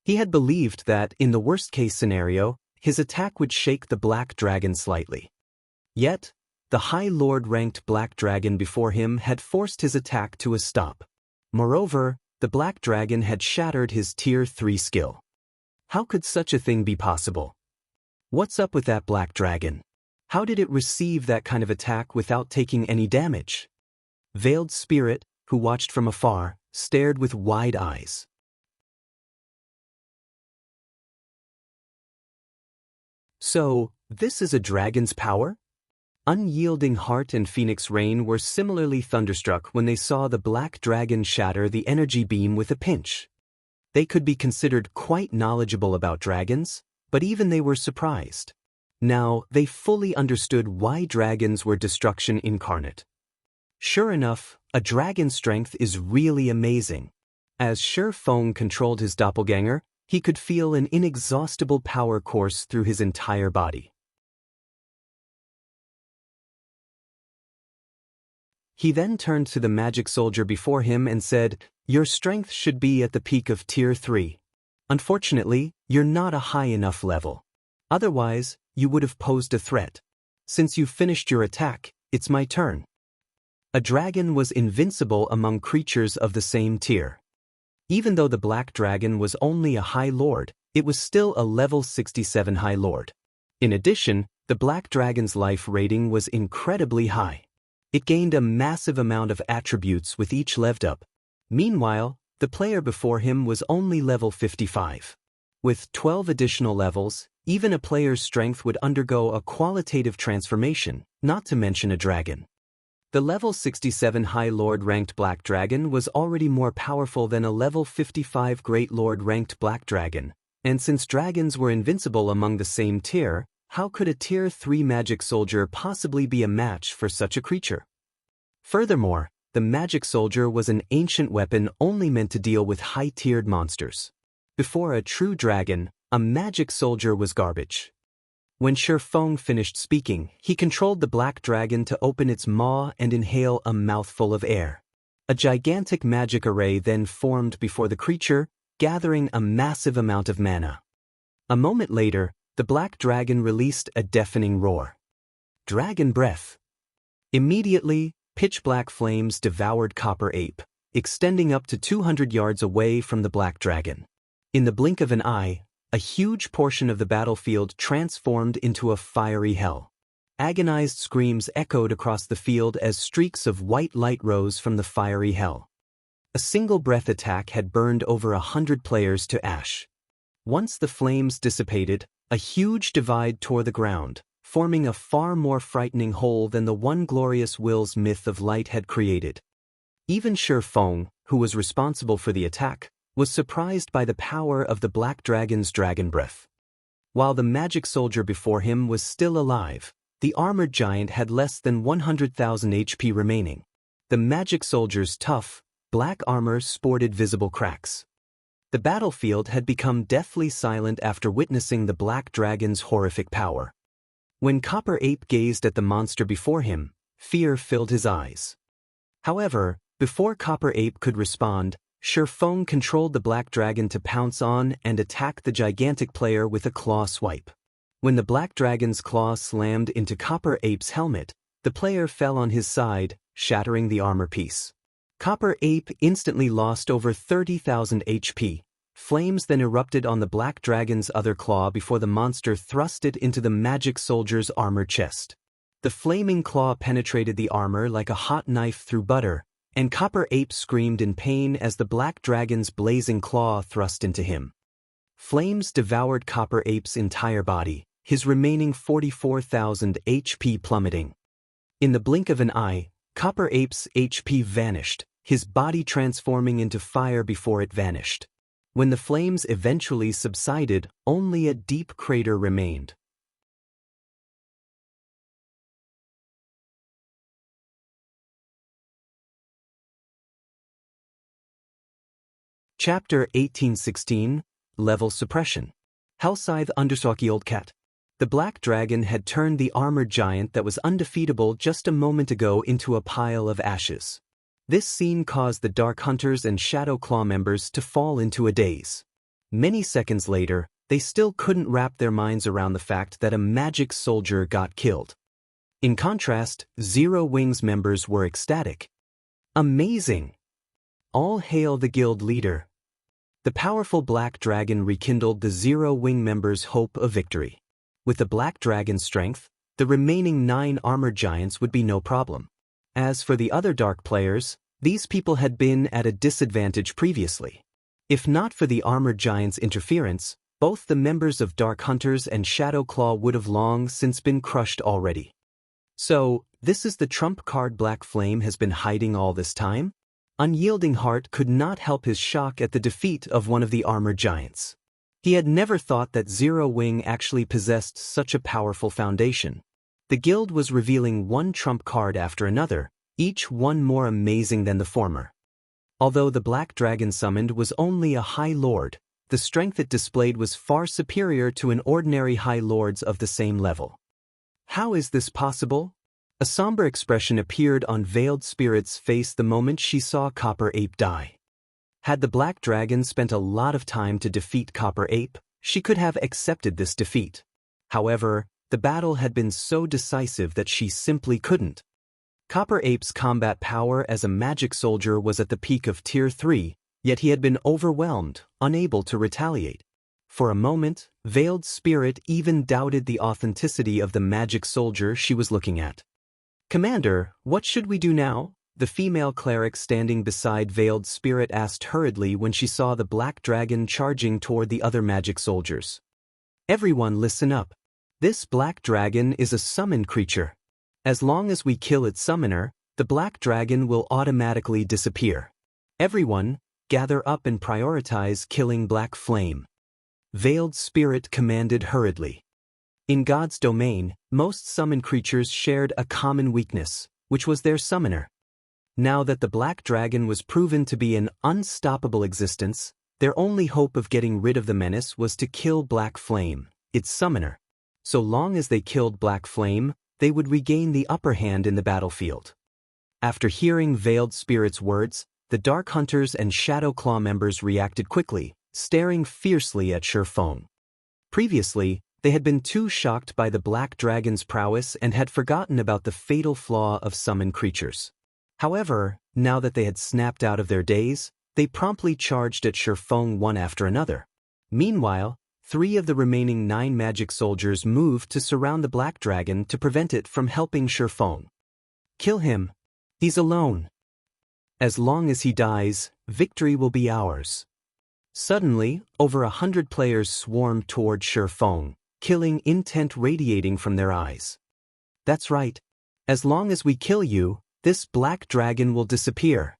He had believed that, in the worst-case scenario, his attack would shake the Black Dragon slightly. Yet, the High Lord-ranked Black Dragon before him had forced his attack to a stop. Moreover, the Black Dragon had shattered his Tier 3 skill. How could such a thing be possible? What's up with that Black Dragon? How did it receive that kind of attack without taking any damage? Veiled Spirit, who watched from afar, stared with wide eyes. So, this is a dragon's power? Unyielding Heart and Phoenix Rain were similarly thunderstruck when they saw the Black Dragon shatter the energy beam with a pinch. They could be considered quite knowledgeable about dragons, but even they were surprised. Now, they fully understood why dragons were destruction incarnate. Sure enough, a dragon's strength is really amazing. As Shi Feng controlled his doppelganger, he could feel an inexhaustible power course through his entire body. He then turned to the magic soldier before him and said, "Your strength should be at the peak of Tier 3. Unfortunately, you're not a high enough level. Otherwise, you would have posed a threat. Since you've finished your attack, it's my turn. A dragon was invincible among creatures of the same tier. Even though the black dragon was only a High Lord, it was still a level 67 High Lord. In addition, the black dragon's life rating was incredibly high. It gained a massive amount of attributes with each leveled up. Meanwhile, the player before him was only level 55. With 12 additional levels, even a player's strength would undergo a qualitative transformation, not to mention a dragon. The level 67 High Lord ranked Black Dragon was already more powerful than a level 55 Great Lord ranked Black Dragon, and since dragons were invincible among the same tier, how could a tier 3 magic soldier possibly be a match for such a creature? Furthermore, the magic soldier was an ancient weapon only meant to deal with high-tiered monsters. Before a true dragon, a magic soldier was garbage. When Shi Feng finished speaking, he controlled the black dragon to open its maw and inhale a mouthful of air. A gigantic magic array then formed before the creature, gathering a massive amount of mana. A moment later, the black dragon released a deafening roar. Dragon breath. Immediately, pitch-black flames devoured Copper Ape, extending up to 200 yards away from the black dragon. In the blink of an eye, a huge portion of the battlefield transformed into a fiery hell. Agonized screams echoed across the field as streaks of white light rose from the fiery hell. A single breath attack had burned over 100 players to ash. Once the flames dissipated, a huge divide tore the ground, forming a far more frightening hole than the One Glorious Will's myth of light had created. Even Shi Feng, who was responsible for the attack, was surprised by the power of the black dragon's dragon breath. While the magic soldier before him was still alive, the armored giant had less than 100,000 HP remaining. The magic soldier's tough, black armor sported visible cracks. The battlefield had become deathly silent after witnessing the black dragon's horrific power. When Copper Ape gazed at the monster before him, fear filled his eyes. However, before Copper Ape could respond, Shi Feng controlled the black dragon to pounce on and attack the gigantic player with a claw swipe. When the black dragon's claw slammed into Copper Ape's helmet, the player fell on his side, shattering the armor piece. Copper Ape instantly lost over 30,000 HP. Flames then erupted on the black dragon's other claw before the monster thrust it into the magic soldier's armor chest. The flaming claw penetrated the armor like a hot knife through butter, and Copper Ape screamed in pain as the black dragon's blazing claw thrust into him. Flames devoured Copper Ape's entire body, his remaining 44,000 HP plummeting. In the blink of an eye, Copper Ape's HP vanished, his body transforming into fire before it vanished. When the flames eventually subsided, only a deep crater remained. Chapter 1816, Level Suppression. Hellscythe Undersockield Cat. The black dragon had turned the armored giant that was undefeatable just a moment ago into a pile of ashes. This scene caused the Dark Hunters and Shadow Claw members to fall into a daze. Many seconds later, they still couldn't wrap their minds around the fact that a magic soldier got killed. In contrast, Zero Wings members were ecstatic. Amazing! All hail the guild leader. The powerful black dragon rekindled the Zero Wing members' hope of victory. With the black dragon's strength, the remaining 9 armored giants would be no problem. As for the other dark players, these people had been at a disadvantage previously. If not for the armored giants' interference, both the members of Dark Hunters and Shadow Claw would have long since been crushed already. So, this is the trump card Black Flame has been hiding all this time? Unyielding Heart could not help his shock at the defeat of one of the armored giants. He had never thought that Zero Wing actually possessed such a powerful foundation. The guild was revealing one trump card after another, each one more amazing than the former. Although the black dragon summoned was only a High Lord, the strength it displayed was far superior to an ordinary High Lord's of the same level. How is this possible? A somber expression appeared on Veiled Spirit's face the moment she saw Copper Ape die. Had the black dragon spent a lot of time to defeat Copper Ape, she could have accepted this defeat. However, the battle had been so decisive that she simply couldn't. Copper Ape's combat power as a magic soldier was at the peak of Tier 3, yet he had been overwhelmed, unable to retaliate. For a moment, Veiled Spirit even doubted the authenticity of the magic soldier she was looking at. "Commander, what should we do now?" the female cleric standing beside Veiled Spirit asked hurriedly when she saw the black dragon charging toward the other magic soldiers. "Everyone listen up. This black dragon is a summoned creature. As long as we kill its summoner, the black dragon will automatically disappear. Everyone, gather up and prioritize killing Black Flame." Veiled Spirit commanded hurriedly. In God's domain, most summoned creatures shared a common weakness, which was their summoner. Now that the black dragon was proven to be an unstoppable existence, their only hope of getting rid of the menace was to kill Black Flame, its summoner. So long as they killed Black Flame, they would regain the upper hand in the battlefield. After hearing Veiled Spirit's words, the Dark Hunters and Shadow Claw members reacted quickly, staring fiercely at Shifeng. Previously, they had been too shocked by the black dragon's prowess and had forgotten about the fatal flaw of summoned creatures. However, now that they had snapped out of their daze, they promptly charged at Shifeng one after another. Meanwhile, 3 of the remaining 9 magic soldiers moved to surround the black dragon to prevent it from helping Shifeng. "Kill him. He's alone. As long as he dies, victory will be ours." Suddenly, over 100 players swarmed toward Shifeng, killing intent radiating from their eyes. "That's right. As long as we kill you, this black dragon will disappear."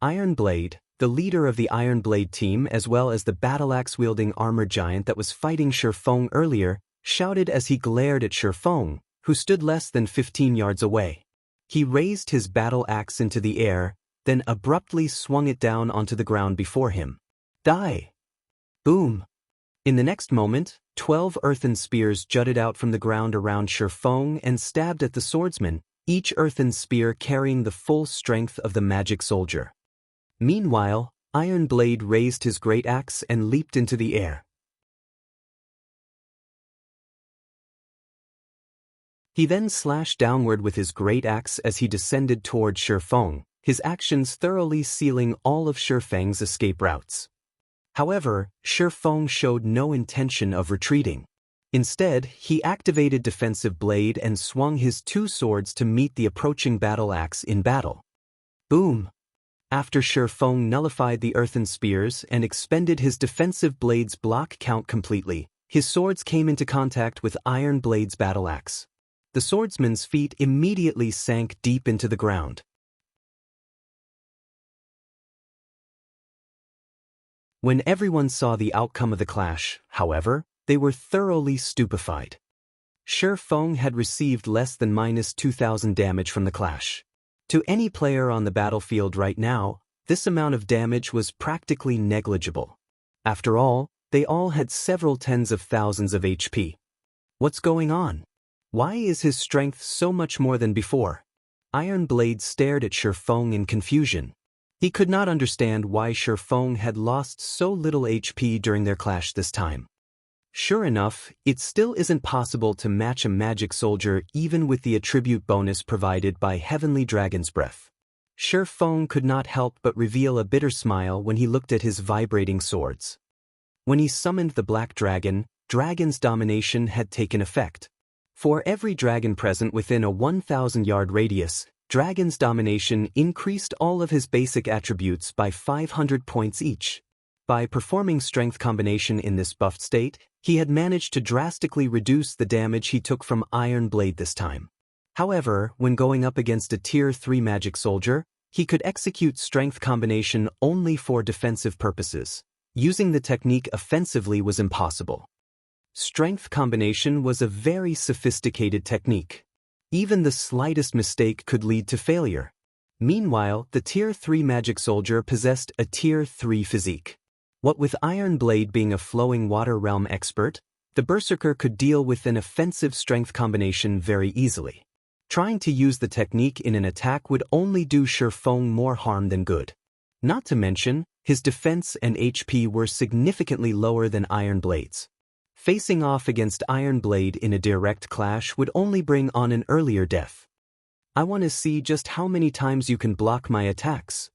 Ironblade, the leader of the Ironblade team as well as the battle-axe-wielding armor giant that was fighting Shifeng earlier, shouted as he glared at Shifeng, who stood less than 15 yards away. He raised his battle-axe into the air, then abruptly swung it down onto the ground before him. "Die!" Boom! In the next moment, 12 earthen spears jutted out from the ground around Shifeng and stabbed at the swordsman, each earthen spear carrying the full strength of the magic soldier. Meanwhile, Ironblade raised his great axe and leaped into the air. He then slashed downward with his great axe as he descended toward Shifeng, his actions thoroughly sealing all of Shifeng's escape routes. However, Shifeng showed no intention of retreating. Instead, he activated Defensive Blade and swung his 2 swords to meet the approaching battle axe in battle. Boom! After Shifeng nullified the earthen spears and expended his Defensive Blade's block count completely, his swords came into contact with Ironblade's battle axe. The swordsman's feet immediately sank deep into the ground. When everyone saw the outcome of the clash, however, they were thoroughly stupefied. Shifeng had received less than -2,000 damage from the clash. To any player on the battlefield right now, this amount of damage was practically negligible. After all, they all had several tens of thousands of HP. What's going on? Why is his strength so much more than before? Ironblade stared at Shifeng in confusion. He could not understand why Shifeng had lost so little HP during their clash this time. Sure enough, it still isn't possible to match a magic soldier even with the attribute bonus provided by Heavenly Dragon's Breath. Shifeng could not help but reveal a bitter smile when he looked at his vibrating swords. When he summoned the Black Dragon, Dragon's Domination had taken effect. For every dragon present within a 1,000-yard radius, Dragon's Domination increased all of his basic attributes by 500 points each. By performing Strength Combination in this buffed state, he had managed to drastically reduce the damage he took from Ironblade this time. However, when going up against a Tier 3 magic soldier, he could execute Strength Combination only for defensive purposes. Using the technique offensively was impossible. Strength Combination was a very sophisticated technique. Even the slightest mistake could lead to failure. Meanwhile, the Tier 3 magic soldier possessed a Tier 3 physique. What with Ironblade being a flowing water realm expert, the Berserker could deal with an offensive strength combination very easily. Trying to use the technique in an attack would only do Shifeng more harm than good. Not to mention, his defense and HP were significantly lower than Ironblade's. Facing off against Iron Blade in a direct clash would only bring on an earlier death. I want to see just how many times you can block my attacks.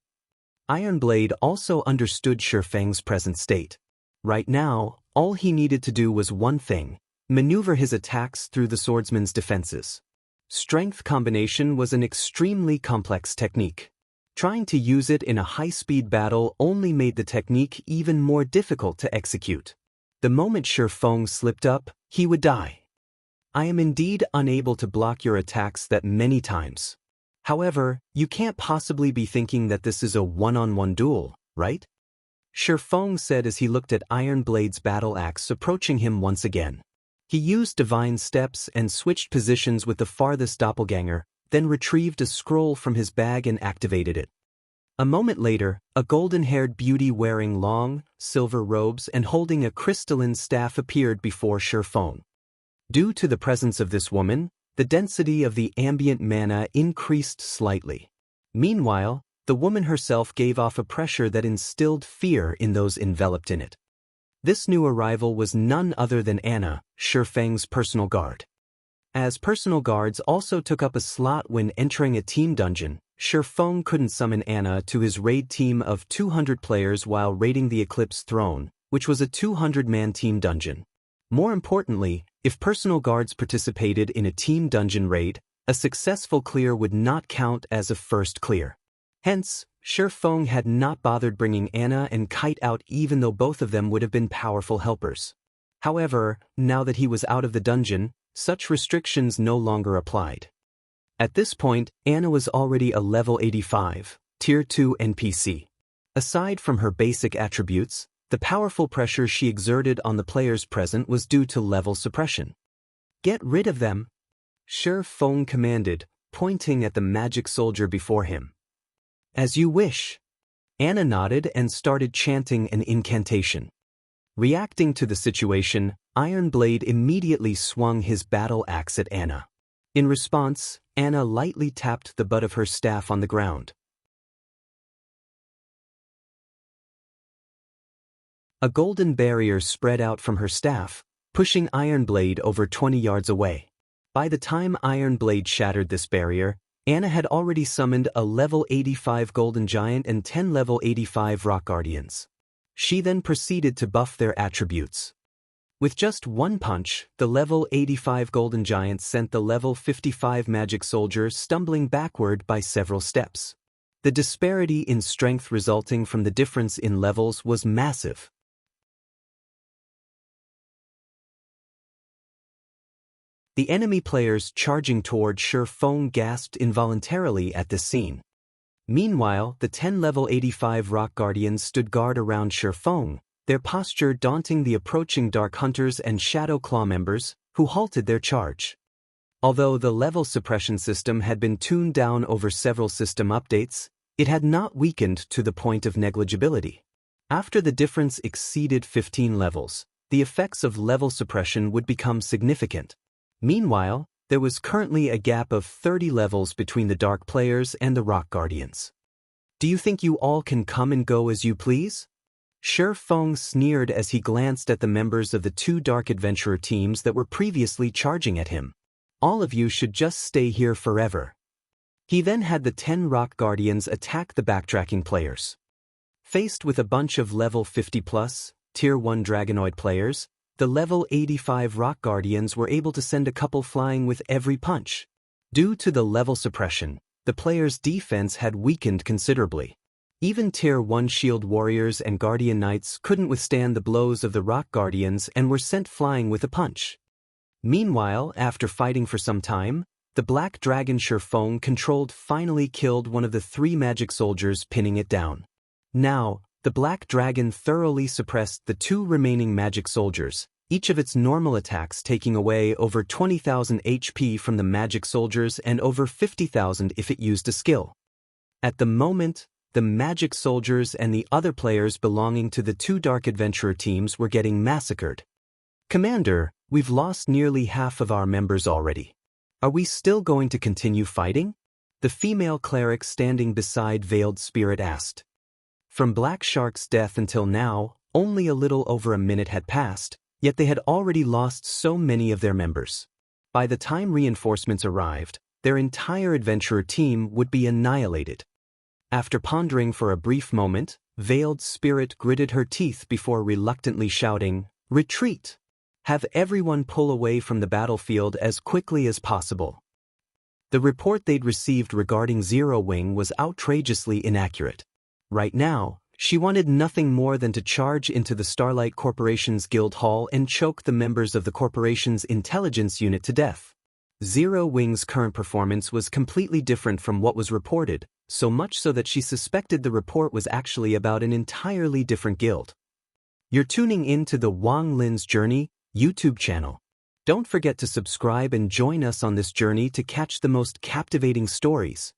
Iron Blade also understood Shifeng's present state. Right now, all he needed to do was one thing: maneuver his attacks through the swordsman's defenses. Strength combination was an extremely complex technique. Trying to use it in a high-speed battle only made the technique even more difficult to execute. The moment Shifeng slipped up, he would die. I am indeed unable to block your attacks that many times. However, you can't possibly be thinking that this is a one-on-one duel, right? Shifeng said as he looked at Iron Blade's battle axe approaching him once again. He used divine steps and switched positions with the farthest doppelganger, then retrieved a scroll from his bag and activated it. A moment later, a golden-haired beauty wearing long, silver robes and holding a crystalline staff appeared before Shifeng. Due to the presence of this woman, the density of the ambient mana increased slightly. Meanwhile, the woman herself gave off a pressure that instilled fear in those enveloped in it. This new arrival was none other than Anna, Shifeng's personal guard. As personal guards also took up a slot when entering a team dungeon, Shifeng couldn't summon Anna to his raid team of 200 players while raiding the Eclipse throne, which was a 200-man team dungeon. More importantly, if personal guards participated in a team dungeon raid, a successful clear would not count as a first clear. Hence, Shifeng had not bothered bringing Anna and Kite out even though both of them would have been powerful helpers. However, now that he was out of the dungeon, such restrictions no longer applied. At this point, Anna was already a level 85, Tier 2 NPC. Aside from her basic attributes, the powerful pressure she exerted on the players present was due to level suppression. Get rid of them, Shifeng commanded, pointing at the magic soldier before him. As you wish. Anna nodded and started chanting an incantation. Reacting to the situation, Iron Blade immediately swung his battle axe at Anna. In response, Anna lightly tapped the butt of her staff on the ground. A golden barrier spread out from her staff, pushing Iron Blade over 20 yards away. By the time Iron Blade shattered this barrier, Anna had already summoned a level 85 Golden Giant and 10 level 85 Rock Guardians. She then proceeded to buff their attributes. With just one punch, the level 85 Golden Giant sent the level 55 Magic Soldier stumbling backward by several steps. The disparity in strength resulting from the difference in levels was massive. The enemy players charging toward Shifeng gasped involuntarily at this scene. Meanwhile, the 10 level 85 Rock Guardians stood guard around Shifeng, their posture daunting the approaching Dark Hunters and Shadow Claw members, who halted their charge. Although the level suppression system had been tuned down over several system updates, it had not weakened to the point of negligibility. After the difference exceeded 15 levels, the effects of level suppression would become significant. Meanwhile, there was currently a gap of 30 levels between the Dark players and the Rock Guardians. Do you think you all can come and go as you please? Shifeng sneered as he glanced at the members of the two Dark Adventurer teams that were previously charging at him. All of you should just stay here forever. He then had the 10 Rock Guardians attack the backtracking players. Faced with a bunch of level 50+, Tier 1 Dragonoid players, the level 85 Rock Guardians were able to send a couple flying with every punch. Due to the level suppression, the players' defense had weakened considerably. Even Tier 1 Shield Warriors and Guardian Knights couldn't withstand the blows of the Rock Guardians and were sent flying with a punch. Meanwhile, after fighting for some time, the Black Dragon Shifeng controlled finally killed one of the 3 magic soldiers, pinning it down. Now, the Black Dragon thoroughly suppressed the 2 remaining magic soldiers, each of its normal attacks taking away over 20,000 HP from the magic soldiers and over 50,000 if it used a skill. At the moment, the magic soldiers and the other players belonging to the 2 Dark Adventurer teams were getting massacred. Commander, we've lost nearly half of our members already. Are we still going to continue fighting? The female cleric standing beside Veiled Spirit asked. From Black Shark's death until now, only a little over a minute had passed, Yet they had already lost so many of their members. By the time reinforcements arrived, their entire adventurer team would be annihilated. After pondering for a brief moment, Veiled Spirit gritted her teeth before reluctantly shouting, "Retreat! Have everyone pull away from the battlefield as quickly as possible." The report they'd received regarding Zero Wing was outrageously inaccurate. Right now, she wanted nothing more than to charge into the Starlight Corporation's guild hall and choke the members of the corporation's intelligence unit to death. Zero Wing's current performance was completely different from what was reported, so much so that she suspected the report was actually about an entirely different guild. You're tuning in to the Wang Lin's Journey YouTube channel. Don't forget to subscribe and join us on this journey to catch the most captivating stories.